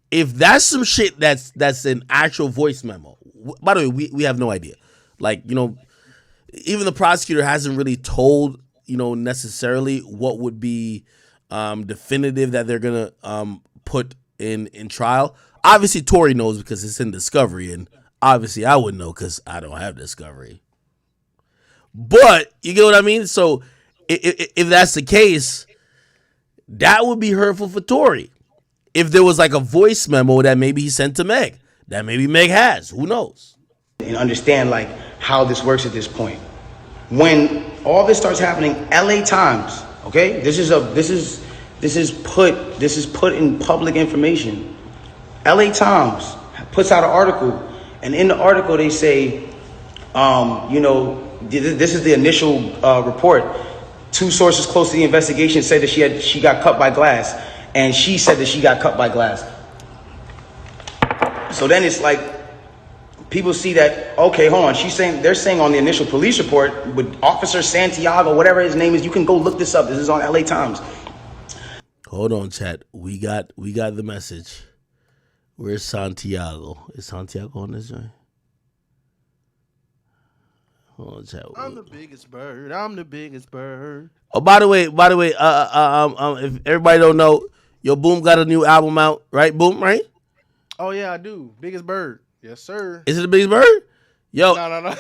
If that's some shit that's an actual voice memo, by the way, we have no idea. Like, even the prosecutor hasn't really told, necessarily what would be definitive that they're gonna put in trial. Obviously, Tory knows because it's in discovery, and obviously I wouldn't know because I don't have discovery. But you get what I mean? So if that's the case, that would be hurtful for Tory. If there was like a voice memo that maybe he sent to Meg, that maybe Meg has, who knows? And understand like how this works at this point. When all this starts happening, LA Times, okay? This is put in public information. LA Times puts out an article, and in the article they say, this is the initial report. Two sources close to the investigation said that she got cut by glass, and she said that she got cut by glass. So then it's like people see that, okay, hold on. They're saying on the initial police report with Officer Santiago, whatever his name is, you can go look this up. This is on LA Times. Hold on, chat. We got the message. Where's Santiago? Is Santiago on this joint? Hold on, chat. I'm the biggest bird. I'm the biggest bird. Oh, by the way, if everybody don't know, yo, Boom got a new album out, right? Boom, right? Oh yeah, I do. Biggest bird. Yes, sir. Is it the biggest bird? Yo, No. No, I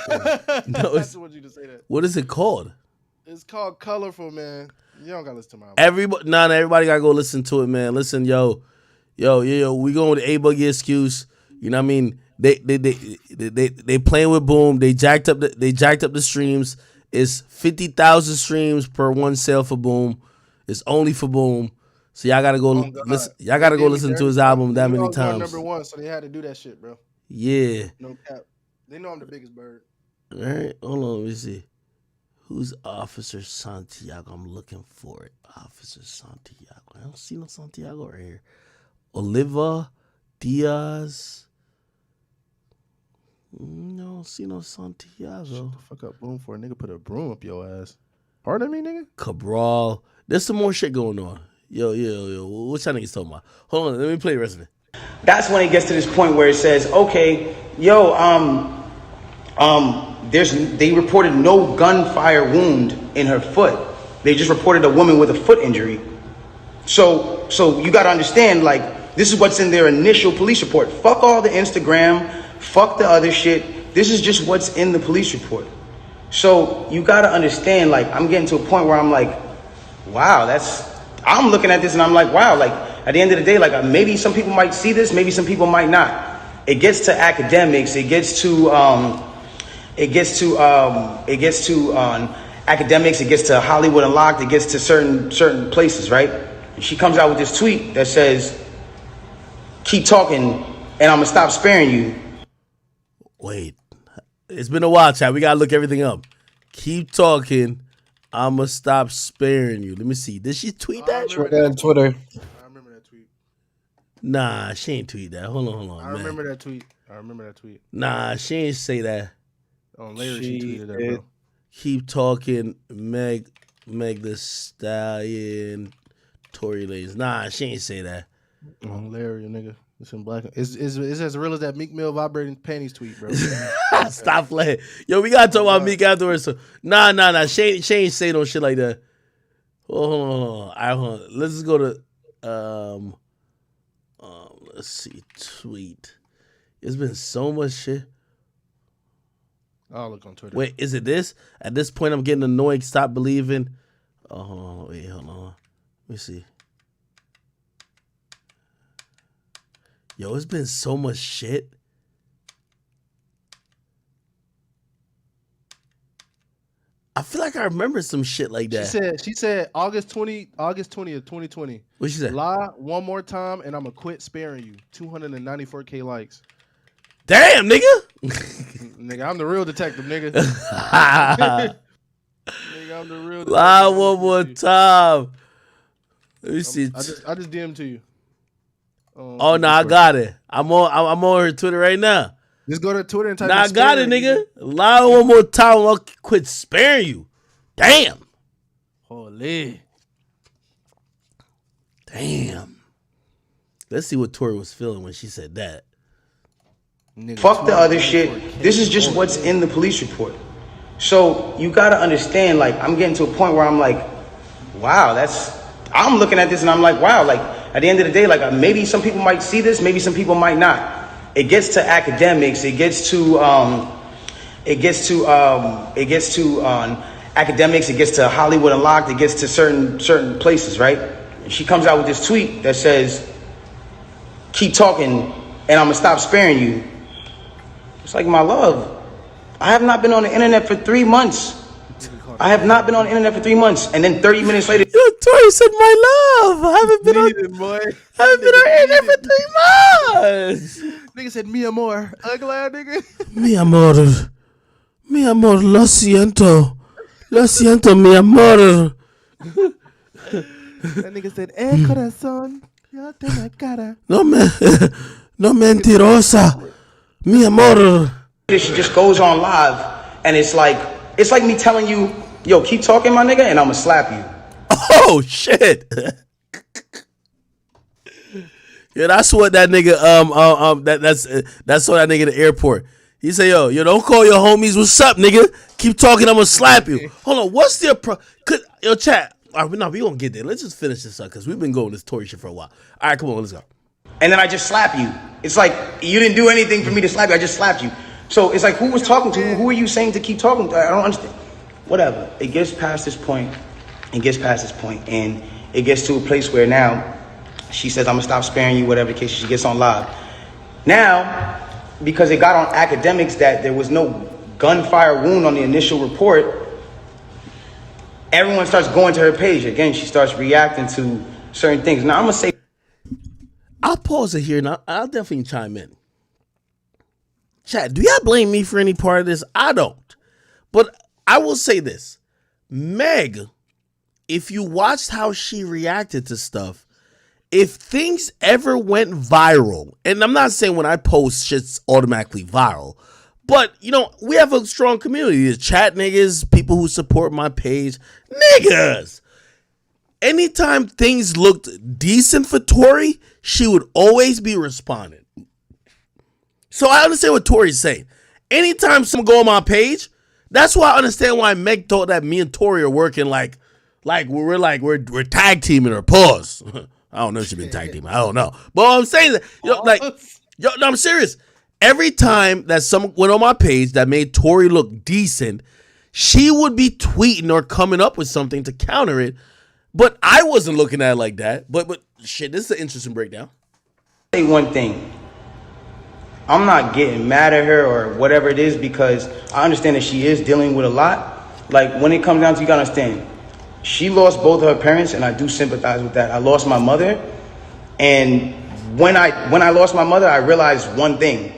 just want you to say that. What is it called? It's called Colorful, man. You don't gotta listen to my album. Everybody gotta go listen to it, man. Listen, yo, we going with the A Boogie excuse. You know what I mean? They playing with Boom. They jacked up the streams. It's 50,000 streams per one sale for Boom. It's only for Boom. So y'all gotta go listen. Y'all gotta go listen to his album that many times. Number one, so they had to do that shit, bro. Yeah. No cap. They know I'm the biggest bird. All right, hold on. Let me see. Who's Officer Santiago? I'm looking for it. Officer Santiago. I don't see no Santiago right here. Oliva Diaz. No, see no Santiago. Shut the fuck up, boom, for a nigga put a broom up your ass. Pardon me, nigga? Cabral. There's some more shit going on. Yo. What's that nigga talking about? Hold on, let me play the rest of it. That's when it gets to this point where it says, okay, they reported no gunfire wound in her foot. They just reported a woman with a foot injury. So you got to understand, like, this is what's in their initial police report. Fuck all the Instagram, fuck the other shit. This is just what's in the police report. So you got to understand, like, I'm getting to a point where I'm like, wow, I'm looking at this and I'm like, wow, like, at the end of the day, like, maybe some people might see this, maybe some people might not. It gets to Akademiks, it gets to Akademiks, it gets to Hollywood Unlocked, it gets to certain places, right? And she comes out with this tweet that says, keep talking and I'm gonna stop sparing you. Wait, it's been a while, chat. We gotta look everything up. Keep talking, I'm gonna stop sparing you. Let me see. Did she tweet that? On Twitter. I remember that tweet. Nah, she ain't tweet that. Hold on. I remember that tweet. Nah, she ain't say that. Later she tweeted that, bro. Keep talking, Meg the Stallion, Tory Lanez. Nah, she ain't say that. Larry, nigga. It's in black. It's as real as that Meek Mill vibrating panties tweet, bro. Stop playing. Yo, we gotta talk about Meek afterwards. So nah. She ain't say no shit like that. Hold on. All right, hold on. Let's just go to let's see, tweet. It's been so much shit. I'll look on Twitter. Wait, is it this? At this point, I'm getting annoyed. Stop believing. Oh, hold on. Let me see. Yo, it's been so much shit. I feel like I remember some shit like that. She said August 20th, 2020. What she said? Lie one more time and I'ma quit sparing you. 294K likes. Damn, nigga. Nigga, I'm the real detective, nigga. Nigga, I'm the real detective. Lie one more time. Let me see. I just DM'd to you. Oh no, I got it. I'm on her Twitter right now. Just go to Twitter and type. Nah, I got it, nigga. Lie one more time, I'll quit sparing you. Damn. Holy. Damn. Let's see what Tory was feeling when she said that. Nigga, fuck the other shit. This is just what's in the police report. So you gotta understand, like, I'm getting to a point where I'm like, wow, I'm looking at this and I'm like, wow, like, at the end of the day, like, maybe some people might see this, maybe some people might not. It gets to Akademiks, it gets to Akademiks, it gets to Hollywood Unlocked, it gets to certain places, right? And she comes out with this tweet that says, keep talking and I'm gonna stop sparing you. It's like, my love, I have not been on the internet for 3 months. And then 30 minutes later, yo, Tory said, my love, I haven't been on the internet for 3 months. Nigga said, mi amor. Ugly ass nigga. Mi amor, lo siento, mi amor. That nigga said, corazón, yo te la cara. No mentirosa, mi amor. she just goes on live, and it's like me telling you, yo, keep talking, my nigga, and I'm gonna slap you. Oh shit. Yeah, that's what that nigga that's what that nigga at the airport. He say, yo, don't call your homies. What's up, nigga? Keep talking, I'm gonna slap you. Hold on, what's their yo, chat? All right, no, we gonna get there. Let's just finish this up because we've been going this Tory shit for a while. All right, come on, let's go. And then I just slap you. It's like, you didn't do anything for me to slap you. I just slapped you. So it's like, who was talking to who? Who are you saying to keep talking to? I don't understand. Whatever. It gets past this point. And it gets to a place where now she says, I'm gonna stop sparing you, whatever the case. She gets on live. Now, because it got on Akademiks that there was no gunfire wound on the initial report, everyone starts going to her page. Again, she starts reacting to certain things. Now, I'm gonna say, I'll pause it here and I'll definitely chime in. Chat, do y'all blame me for any part of this? I don't. But I will say this. Meg, if you watched how she reacted to stuff, if things ever went viral, and I'm not saying when I post shit's automatically viral, but we have a strong community. The chat niggas, people who support my page, niggas. Anytime things looked decent for Tory, she would always be responding. So I understand what Tory's saying. Anytime someone go on my page, that's why I understand why Meg thought that me and Tory are working like we're tag teaming or pause. I don't know if she's been tag teaming. I don't know. But I'm saying that, no, I'm serious. Every time that someone went on my page that made Tory look decent, she would be tweeting or coming up with something to counter it. But I wasn't looking at it like that. But shit, this is an interesting breakdown. Say one thing. I'm not getting mad at her or whatever it is because I understand that she is dealing with a lot. Like, when it comes down to, you gotta understand, she lost both of her parents, and I do sympathize with that. I lost my mother, and when I lost my mother, I realized one thing.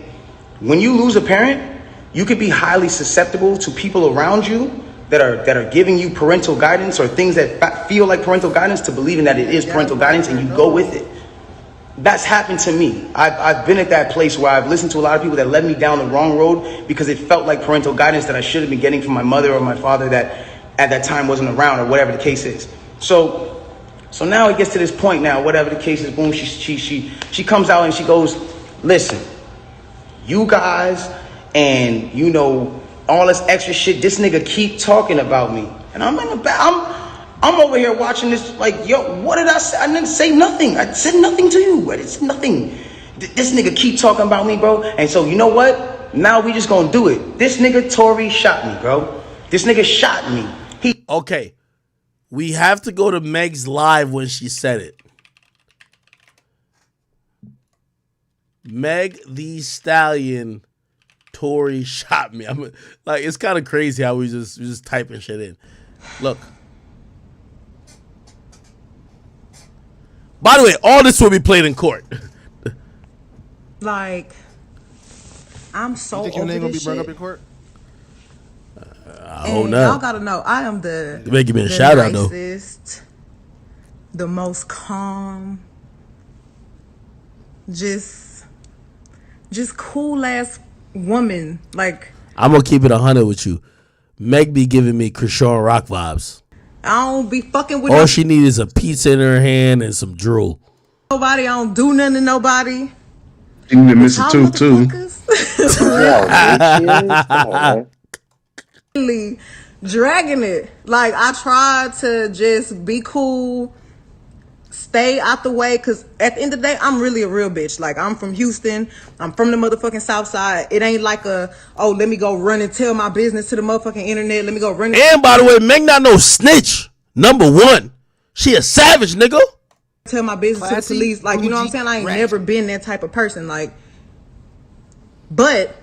When you lose a parent, you could be highly susceptible to people around you that are giving you parental guidance or things that feel like parental guidance to believing that it is parental guidance, and you go with it. That's happened to me. I've been at that place where I've listened to a lot of people that led me down the wrong road because it felt like parental guidance that I should have been getting from my mother or my father that at that time wasn't around, or whatever the case is. So now it gets to this point now, whatever the case is, boom, she comes out and she goes, listen, you guys and all this extra shit, this nigga keep talking about me. And I'm in the back, I'm over here watching this like, yo, what did I say? I didn't say nothing. I said nothing to you. It's nothing. This nigga keep talking about me, bro. And so, you know what? Now we just gonna do it. This nigga Tory shot me, bro. This nigga shot me. Okay. We have to go to Meg's live when she said it. Meg the Stallion, Tory shot me. I'm like, it's kind of crazy how we just typing shit in. Look. By the way, all this will be played in court. Like, I'm so You think your over name gonna this be brought shit. up in court? I don't And know. y'all gotta know, I am the You're making me a shout out though. nicest, the most calm, just cool ass woman. Like, I'm gonna keep it 100 with you. Meg be giving me Krishan Rock vibes. I don't be fucking with All she needs is a pizza in her hand and some drool. nobody. I don't do nothing to nobody. You can miss Y'all it too. motherfuckers really dragging it. Like, I tried to just be cool, stay out the way, because at the end of the day, I'm really a real bitch. Like, I'm from Houston. I'm from the motherfucking South Side. It ain't like let me go run and tell my business to the motherfucking internet. Let me go run. And by the way, Meg not no snitch. Number one, she a savage, nigga. Tell my business to the police. Like, you know what I'm saying? I ain't never been that type of person. Like, but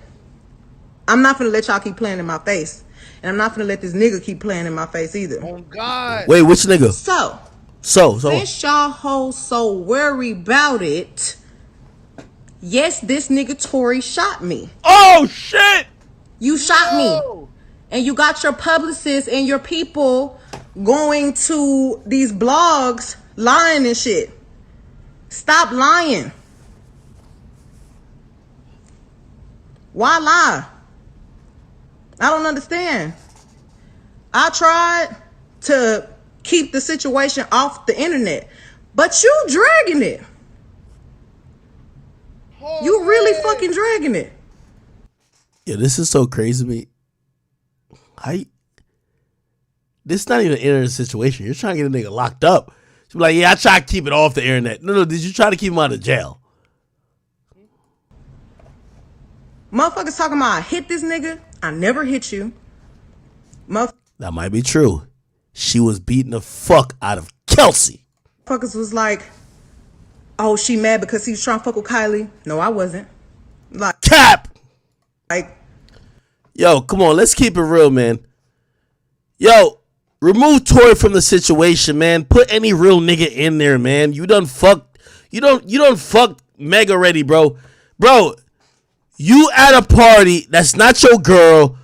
I'm not gonna let y'all keep playing in my face. And I'm not gonna let this nigga keep playing in my face either. Oh God. Wait, which nigga? So since y'all hoes so worried about it, yes, this nigga Tory shot me. Oh shit! You shot me. And you got your publicists and your people going to these blogs lying and shit. Stop lying. Why lie? I don't understand. I tried to keep the situation off the internet, but you dragging it. You really fucking dragging it. Yeah, this is so crazy to me. This is not even an internet situation. You're trying to get a nigga locked up. She's like, yeah, I try to keep it off the internet. No, did you try to keep him out of jail? Motherfuckers talking about I hit this nigga. I never hit you. That might be true. She was beating the fuck out of Kelsey. Motherfuckers was like, oh, she mad because he was trying to fuck with Kylie. No, I wasn't. Like, cap. Like, yo, come on, let's keep it real, man. Yo, remove Tory from the situation, man. Put any real nigga in there, man. You done fucked Meg already, bro. Bro, you at a party that's not your girl.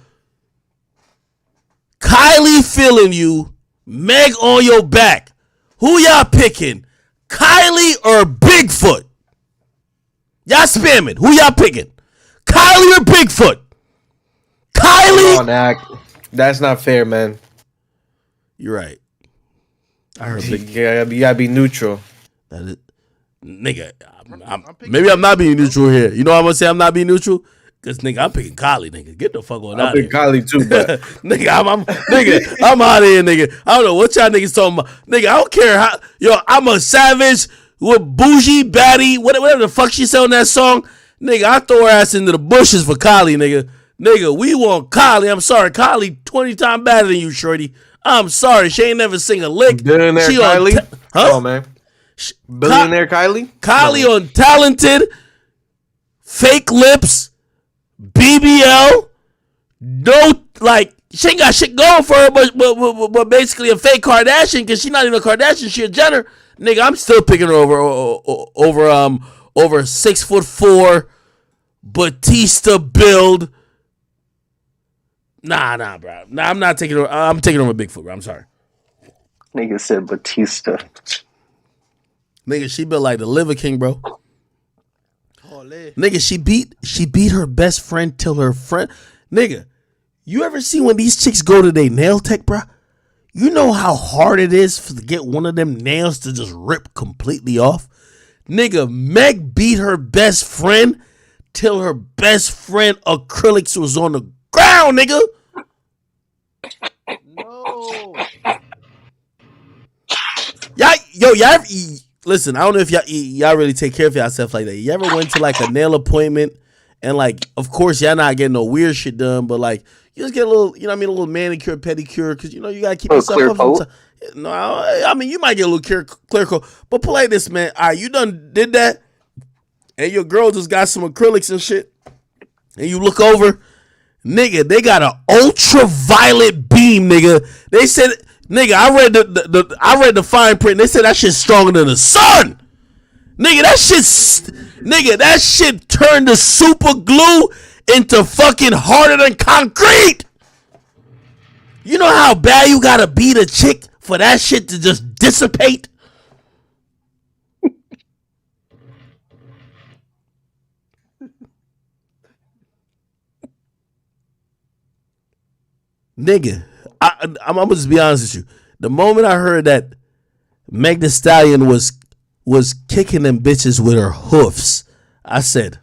Kylie feeling you. Meg on your back. Who y'all picking? Kylie or Bigfoot? Y'all spamming. Who y'all picking? Kylie or Bigfoot? Kylie. Come on, Ak. That's not fair, man. You're right. I heard You gotta be neutral. that. Is, nigga, maybe I'm not being neutral here. You know what I'm gonna say? I'm not being neutral because nigga, I'm picking Kylie. Nigga, get the fuck on out I'm of here. picking Kylie too, but nigga, I'm out of here, nigga. I don't know what y'all niggas talking about. Nigga, I don't care how. Yo, I'm a savage with bougie baddie, whatever the fuck she said on that song. Nigga, I throw her ass into the bushes for Kylie, nigga. Nigga, we want Kylie. I'm sorry, Kylie 20 times better than you, shorty. I'm sorry, she ain't never sing a lick. billionaire She Kylie. huh? Oh man, billionaire Kylie. Kylie on Talented, Fake Lips, BBL. No, like she ain't got shit going for her, but basically a fake Kardashian because she's not even a Kardashian. She a Jenner. Nigga, I'm still picking her over 6'4" Batista build. Nah, bro. Nah, I'm not taking her. I'm taking her with Bigfoot, bro. I'm sorry. Nigga said Batista. Nigga, she built like the Liver King, bro. Nigga, she beat her best friend till her friend. Nigga, you ever see when these chicks go to their nail tech, bro? You know how hard it is to get one of them nails to just rip completely off? Nigga, Meg beat her best friend till her best friend acrylics was on the ground, nigga. No. Y'all listen, I don't know if y'all really take care of yourself like that. You ever went to like a nail appointment and like, of course, y'all not getting no weird shit done, but like, you just get a little, you know what I mean, a little manicure, pedicure, because, you know, you got to keep yourself clear up. coat. No, I mean, you might get a little clear coat, but play this, man. All right, you done did that, and your girl just got some acrylics and shit, and you look over, nigga, they got an ultraviolet beam, nigga. They said, nigga, I read the fine print. They said that shit's stronger than the sun. Nigga, that shit turned the super glue into fucking harder than concrete. You know how bad you gotta beat a chick for that shit to just dissipate? Nigga, I'm gonna just be honest with you. The moment I heard that Meg Thee Stallion was kicking them bitches with her hoofs, I said,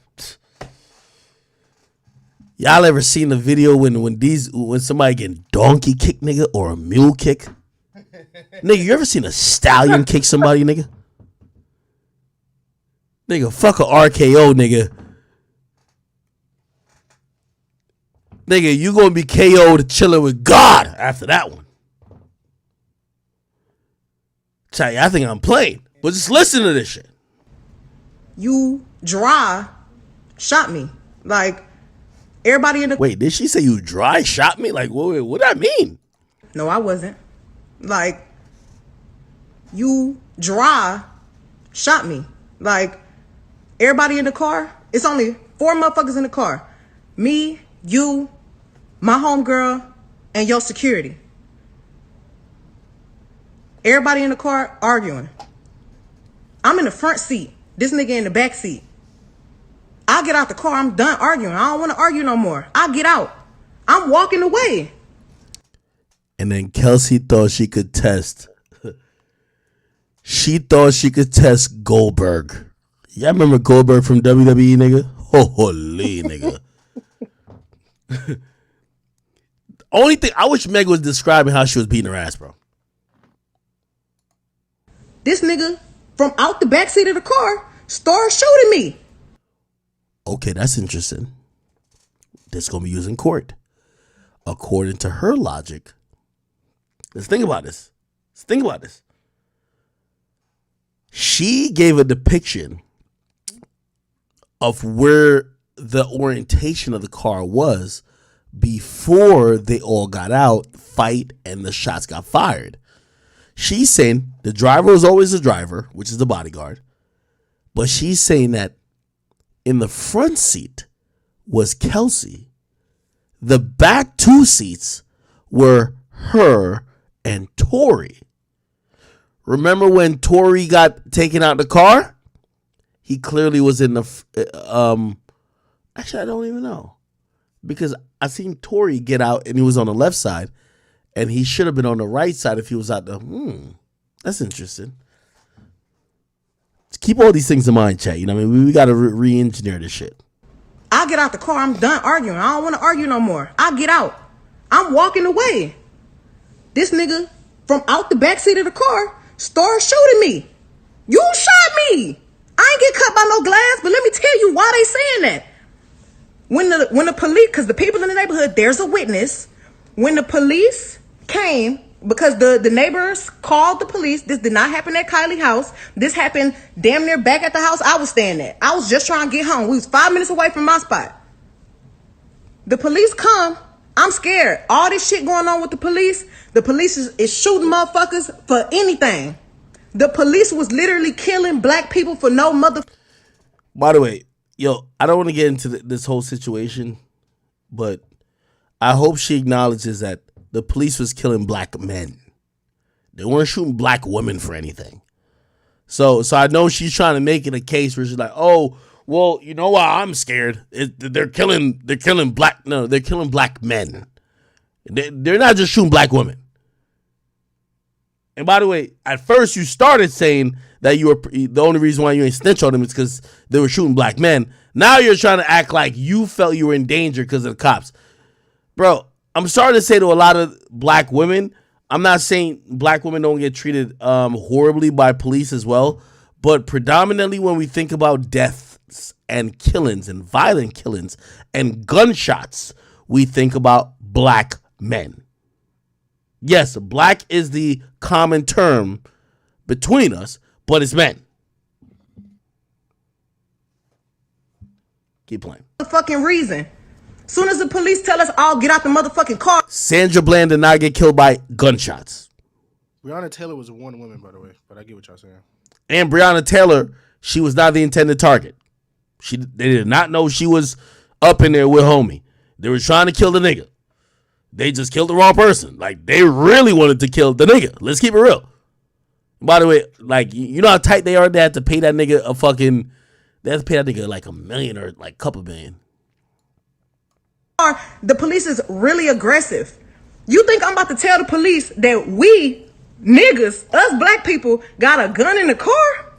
y'all ever seen the video when somebody getting donkey kick, nigga, or a mule kick? Nigga, you ever seen a stallion kick somebody, nigga? Nigga, fuck a RKO, nigga. Nigga, you gonna be KO'd chilling with God after that one. Tell you, I think I'm playing. But just listen to this shit. You dry shot me. Like, everybody in the... Wait, did she say you dry shot me? Like, what that mean? No, I wasn't. Like, you dry shot me. Like, everybody in the car, it's only 4 motherfuckers in the car. Me, you, my homegirl, and your security. Everybody in the car arguing. I'm in the front seat. This nigga in the back seat. I get out the car. I'm done arguing. I don't want to argue no more. I get out. I'm walking away. And then Kelsey thought she could test. She thought she could test Goldberg. Y'all remember Goldberg from WWE, nigga? Holy nigga. Only thing, I wish Meg was describing how she was beating her ass, bro. This nigga from out the back seat of the car started shooting me. Okay, that's interesting. This gonna be used in court. According to her logic, let's think about this. She gave a depiction of where the orientation of the car was before they all got out, fight, and the shots got fired. She's saying the driver was always the driver, which is the bodyguard. But she's saying that in the front seat was Kelsey. The back 2 seats were her and Tory. Remember when Tory got taken out the car? He clearly was in the actually I don't even know. Because I seen Tory get out and he was on the left side, and he should have been on the right side if he was out the. That's interesting. Let's keep all these things in mind, chat. You know what I mean? We got to re-engineer this shit. I get out the car. I'm done arguing. I don't want to argue no more. I get out. I'm walking away. This nigga from out the backseat of the car started shooting me. You shot me. I ain't get cut by no glass, but let me tell you why they saying that. When the police, because the people in the neighborhood, there's a witness. When the police came, because the neighbors called the police, this did not happen at Kylie's house. This happened damn near back at the house I was staying at. I was just trying to get home. We was 5 minutes away from my spot. The police come. I'm scared. All this shit going on with the police is shooting motherfuckers for anything. The police was literally killing black people for no mother. By the way, yo, I don't want to get into this whole situation, but I hope she acknowledges that the police was killing black men. They weren't shooting black women for anything. So I know she's trying to make it a case where she's like, oh, well, you know why I'm scared? They're killing black. No, they're killing black men. They're not just shooting black women. And by the way, at first you started saying that you were the only reason why you ain't snitch on them is because they were shooting black men. Now you're trying to act like you felt you were in danger because of the cops. Bro, I'm starting to say to a lot of black women, I'm not saying black women don't get treated horribly by police as well, but predominantly when we think about deaths and killings and violent killings and gunshots, we think about black men. Yes, black is the common term between us, but it's men. Keep playing. The fucking reason. Soon as the police tell us all get out the motherfucking car. Sandra Bland did not get killed by gunshots. Breonna Taylor was a warned woman, by the way, but I get what y'all saying. And Breonna Taylor, she was not the intended target. They did not know she was up in there with homie. They were trying to kill the nigga. They just killed the wrong person. Like, they really wanted to kill the nigga. Let's keep it real. By the way, like, you know how tight they are? They had to pay that nigga they had to pay that nigga like $1 million or like a couple million. The police is really aggressive. You think I'm about to tell the police that we niggas, us black people, got a gun in the car?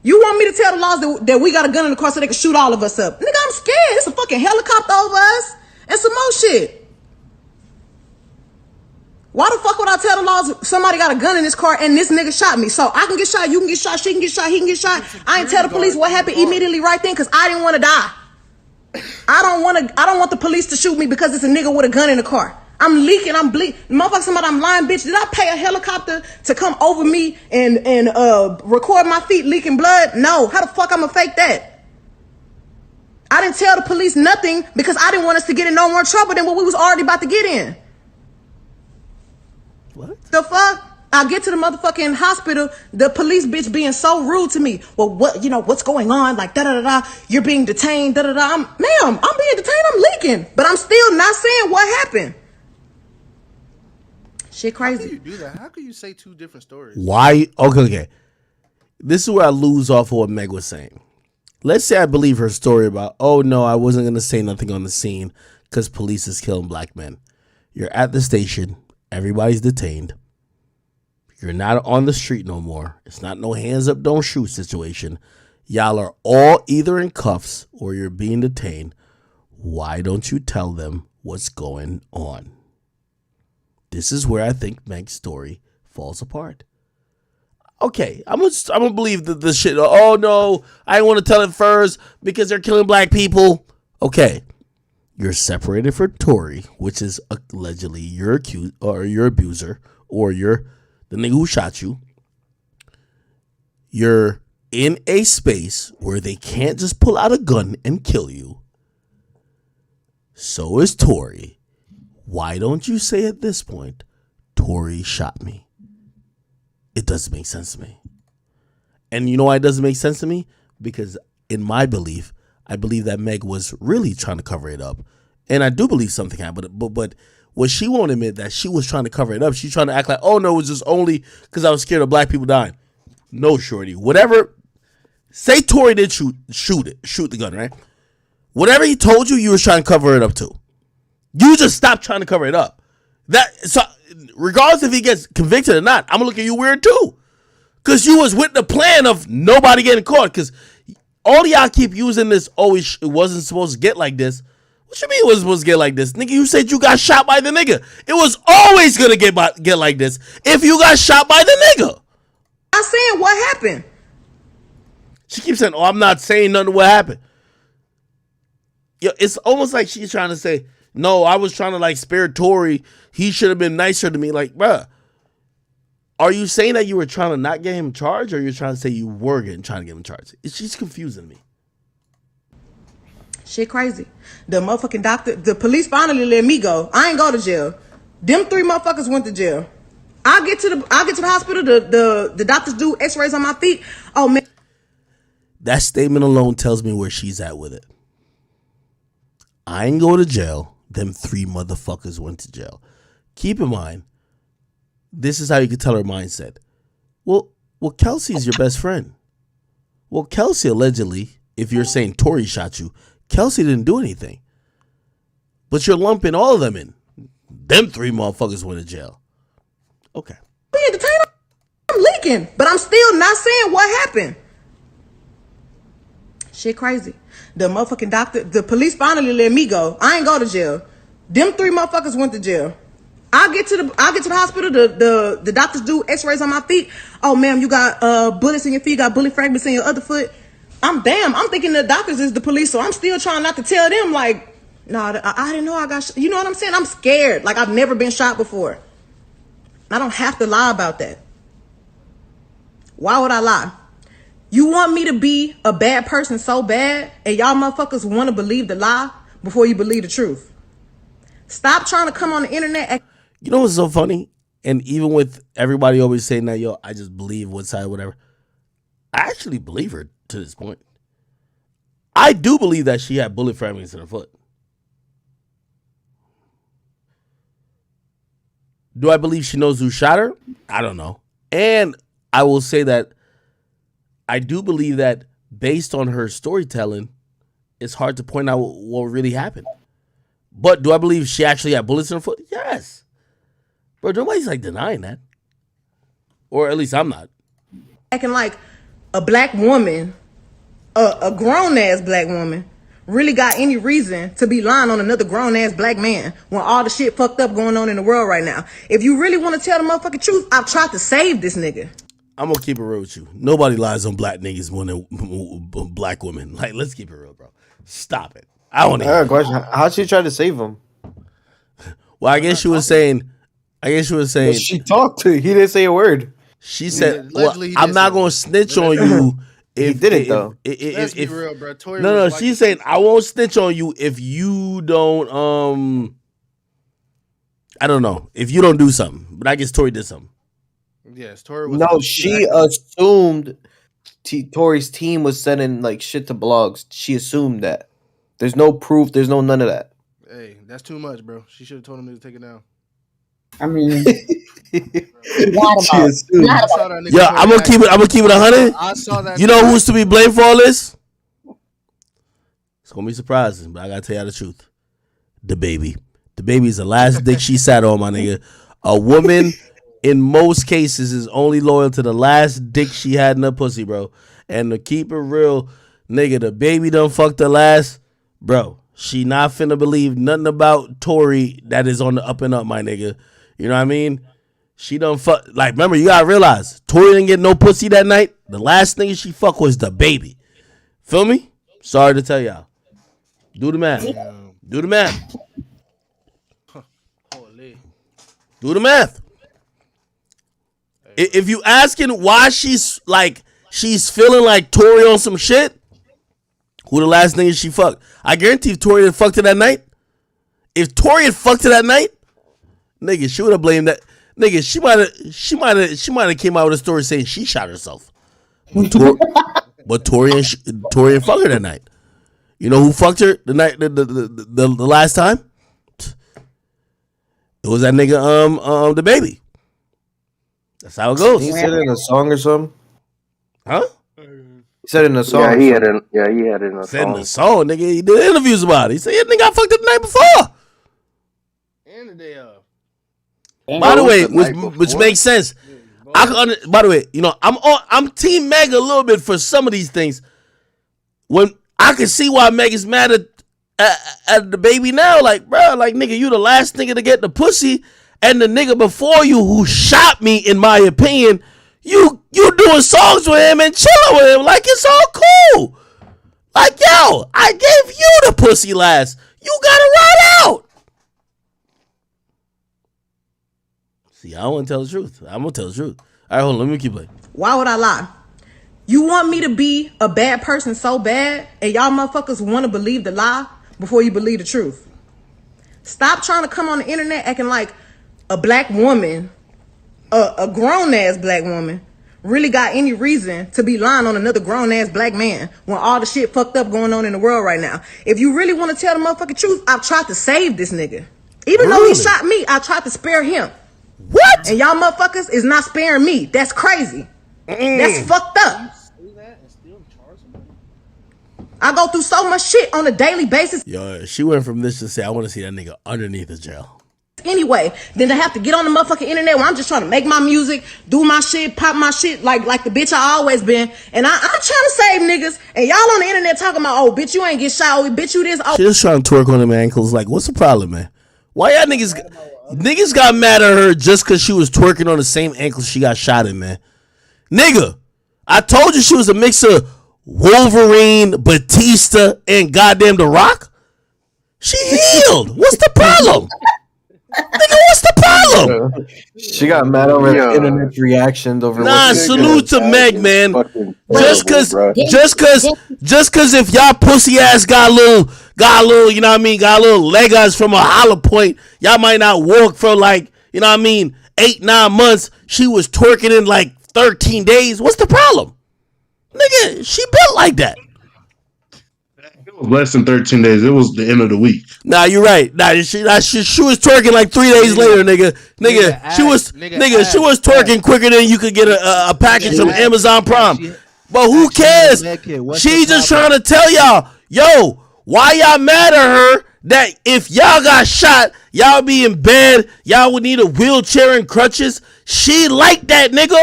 You want me to tell the laws that we got a gun in the car so they can shoot all of us up? Nigga, I'm scared. It's a fucking helicopter over us and some more shit. Why the fuck would I tell the laws somebody got a gun in this car and this nigga shot me? So I can get shot, you can get shot, she can get shot, he can get shot. I ain't tell the police what happened immediately right then because I didn't want to die. I don't want the police to shoot me because it's a nigga with a gun in the car. I'm leaking, I'm bleeding. Motherfucker, somebody, I'm lying, bitch. Did I pay a helicopter to come over me and record my feet leaking blood? No. How the fuck I'm gonna fake that? I didn't tell the police nothing because I didn't want us to get in no more trouble than what we was already about to get in. What? The fuck? I get to the motherfucking hospital, the police bitch being so rude to me. Well, what's going on? Like, da-da-da-da, you're being detained, da-da-da. Ma'am, I'm being detained, I'm leaking. But I'm still not saying what happened. Shit crazy. How can you do that? How can you say two different stories? Why? Okay. This is where I lose off of what Meg was saying. Let's say I believe her story about, oh no, I wasn't going to say nothing on the scene because police is killing black men. You're at the station. Everybody's detained. You're not on the street no more. It's not no hands up, don't shoot situation. Y'all are all either in cuffs or you're being detained. Why don't you tell them what's going on? This is where I think Meg's story falls apart. Okay, I'm gonna believe that this shit. Oh no, I want to tell it first because they're killing black people. Okay, you're separated from Tory, which is allegedly your accused or your abuser or the nigga who shot you. You're in a space where they can't just pull out a gun and kill you. So is Tory. Why don't you say at this point, Tory shot me? It doesn't make sense to me. And you know why it doesn't make sense to me? Because in my belief, I believe that Meg was really trying to cover it up. And I do believe something happened. But What she won't admit that she was trying to cover it up. She's trying to act like, oh no, it was just only because I was scared of black people dying. No, shorty. Whatever. Say Tory did shoot the gun, right? Whatever he told you, you were trying to cover it up too. You just stop trying to cover it up. So regardless if he gets convicted or not, I'm gonna look at you weird too. Cause you was with the plan of nobody getting caught. Cause all y'all keep using this, it wasn't supposed to get like this. What you mean it was supposed to get like this? Nigga, you said you got shot by the nigga. It was always gonna get like this if you got shot by the nigga. I'm saying what happened. She keeps saying, oh, I'm not saying nothing what happened. Yo, it's almost like she's trying to say, no, I was trying to like spare Tory. He should have been nicer to me. Like, bruh, are you saying that you were trying to not get him charged, or you're trying to say you were trying to get him charged? She's confusing me. Shit crazy. The motherfucking doctor, the police finally let me go. I ain't go to jail. Them 3 motherfuckers went to jail. I get to the hospital. The doctors do x-rays on my feet. Oh man. That statement alone tells me where she's at with it. I ain't go to jail. Them 3 motherfuckers went to jail. Keep in mind, this is how you can tell her mindset. Well, Kelsey's your best friend. Well, Kelsey allegedly, if you're saying Tory shot you, Kelsey didn't do anything. But you're lumping all of them in. Them 3 motherfuckers went to jail. Okay. I'm leaking, but I'm still not saying what happened. Shit crazy. The motherfucking doctor, the police finally let me go. I ain't go to jail. Them 3 motherfuckers went to jail. I get to the hospital. The doctors do x-rays on my feet. Oh, ma'am, you got bullets in your feet. You got bullet fragments in your other foot. I'm thinking the doctors is the police, so I'm still trying not to tell them, like, nah, I didn't know I got shot. You know what I'm saying? I'm scared. Like, I've never been shot before. I don't have to lie about that. Why would I lie? You want me to be a bad person so bad, and y'all motherfuckers want to believe the lie before you believe the truth. Stop trying to come on the internet. You know what's so funny? And even with everybody always saying that, yo, I just believe one side, whatever. I actually believe her to this point. I do believe that she had bullet fragments in her foot. Do I believe she knows who shot her? I don't know. And I will say that I do believe that based on her storytelling, it's hard to point out what really happened. But do I believe she actually had bullets in her foot? Yes. Bro, nobody's like denying that. Or at least I'm not. Acting like a black woman, a grown-ass black woman, really got any reason to be lying on another grown-ass black man when all the shit fucked up going on in the world right now. If you really want to tell the motherfucking truth, I've tried to save this nigga. I'm going to keep it real with you. Nobody lies on black niggas more than black women. Like, let's keep it real, bro. Stop it. I want to hear a question. How'd she try to save him? Well, I guess she was saying. Well, she talked to. He didn't say a word. She said, well, I'm not going to snitch on you. He didn't, though. Let's be real, bro. Tory no, she's saying, I won't snitch on you if you don't, I don't know, if you don't do something. But I guess Tory did something. Yes, Tory was. No, she assumed Tory's team was sending like shit to blogs. She assumed that. There's no proof. There's no none of that. Hey, that's too much, bro. She should have told him to take it down. I mean, yeah, I'm gonna keep it 100. I saw that. You know who's to be blamed for all this? It's gonna be surprising, but I gotta tell you the truth. The baby. The baby's the last dick she sat on, my nigga. A woman, in most cases, is only loyal to the last dick she had in her pussy, bro. And to keep it real, nigga, the baby done fucked the last, bro. She not finna believe nothing about Tory that is on the up and up, my nigga. You know what I mean? She done fuck. Like, remember, you gotta realize, Tory didn't get no pussy that night. The last thing she fucked was the baby. Feel me? Sorry to tell y'all. Do the math. Do the math. Do the math. If you asking why she's feeling like Tory on some shit, who the last nigga she fucked? I guarantee if Tory had fucked her that night, if Tory had fucked her that night, nigga, she would have blamed that. Nigga, she might have came out with a story saying she shot herself. But Tory ain't fuck her that night. You know who fucked her the night the last time? It was that nigga, the baby. That's how it goes. He said it in a song or something. Huh? He said it in a song. Yeah, he had it in a Said in song. the song, nigga. He did interviews about it. He said, yeah, nigga, I fucked up the night before. And the day of. By the way, which makes sense. By the way, you know, I'm Team Meg a little bit for some of these things. When I can see why Meg is mad at the baby now, like, bro, like, nigga, you the last nigga to get the pussy, and the nigga before you who shot me, in my opinion, you doing songs with him and chilling with him, like, it's all cool. Like, yo, I gave you the pussy last. You gotta ride out. See, I don't want to tell the truth. I'm gonna tell the truth. All right, hold on, let me keep playing. Why would I lie? You want me to be a bad person so bad, and y'all motherfuckers want to believe the lie before you believe the truth. Stop trying to come on the internet acting like a black woman, a grown-ass black woman, really got any reason to be lying on another grown-ass black man when all the shit fucked up going on in the world right now. If you really want to tell the motherfucking truth, I've tried to save this nigga. Even though he shot me, I tried to spare him. What? And y'all motherfuckers is not sparing me. That's crazy. That's fucked up. I go through so much shit on a daily basis. Yo, she went from this to say, I want to see that nigga underneath the jail. Anyway, then to have to get on the motherfucking internet where I'm just trying to make my music, do my shit, pop my shit like the bitch I always been. And I'm trying to save niggas. And y'all on the internet talking about, oh, bitch, you ain't get shot. Oh, bitch, you this. Oh. She just trying to twerk on them ankles. Like, what's the problem, man? Why y'all niggas got mad at her just because she was twerking on the same ankle she got shot in, man? Nigga, I told you she was a mix of Wolverine, Batista, and goddamn The Rock. She healed. What's the problem? Nigga, what's the problem? She got mad over the internet's reactions over. Nah, salute to Meg, man. Just cause if y'all pussy ass got a little, you know what I mean, got a little leg ups from a hollow point, y'all might not walk for like, you know what I mean, 8-9 months. She was twerking in like 13 days. What's the problem? Nigga, she built like that. It was less than 13 days. It was the end of the week. Nah, you're right. Nah, she was twerking like 3 days later, nigga. She was twerking quicker than you could get a package from Amazon Prime. But who cares? She just trying to tell y'all, yo, why y'all mad at her that if y'all got shot, y'all be in bed, y'all would need a wheelchair and crutches? She like that, nigga.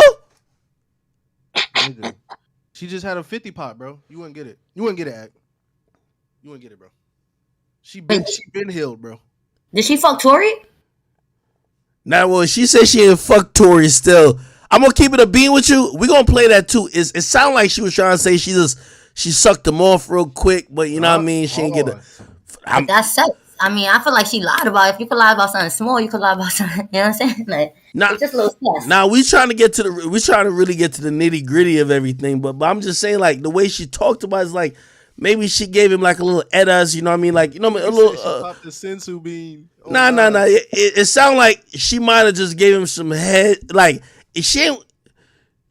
She just had a 50 pop, bro. You wouldn't get it. You wouldn't get it, Act. You wouldn't get it, bro. She been healed, bro. Did she fuck Tory? Nah, well, she said she didn't fuck Tory still. I'm gonna keep it a bean with you. We gonna play that too. It sounded like she was trying to say she sucked him off real quick, but you know what I mean? She ain't get it. That's sex. I mean, I feel like she lied about it. If you could lie about something small, you could lie about something. You know what I'm saying? Like, it's just a little stuff. Now we trying to really get to the nitty gritty of everything, but I'm just saying, like, the way she talked about it is like maybe she gave him like a little eddas, you know what I mean? Like, you know, a little. She popped the sensu bean. Oh, nah. It sounded like she might have just gave him some head. Like, she ain't.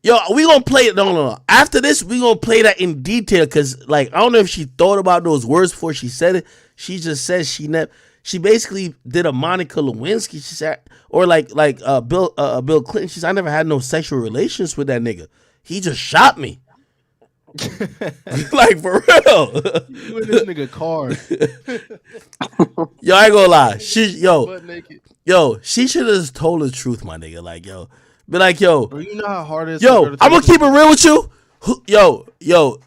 Yo, we gonna play it. No. After this, we gonna play that in detail because, like, I don't know if she thought about those words before she said it. She just says she never. She basically did a Monica Lewinsky. She said, or like Bill Clinton. She said, I never had no sexual relations with that nigga. He just shot me. Like, for real. You in this nigga car. Yo, I ain't gonna lie. She should have just told the truth, my nigga. Like, yo. Be like, yo. Bro, you know how hard it is. Yo, I'm gonna keep it real with you. Yo,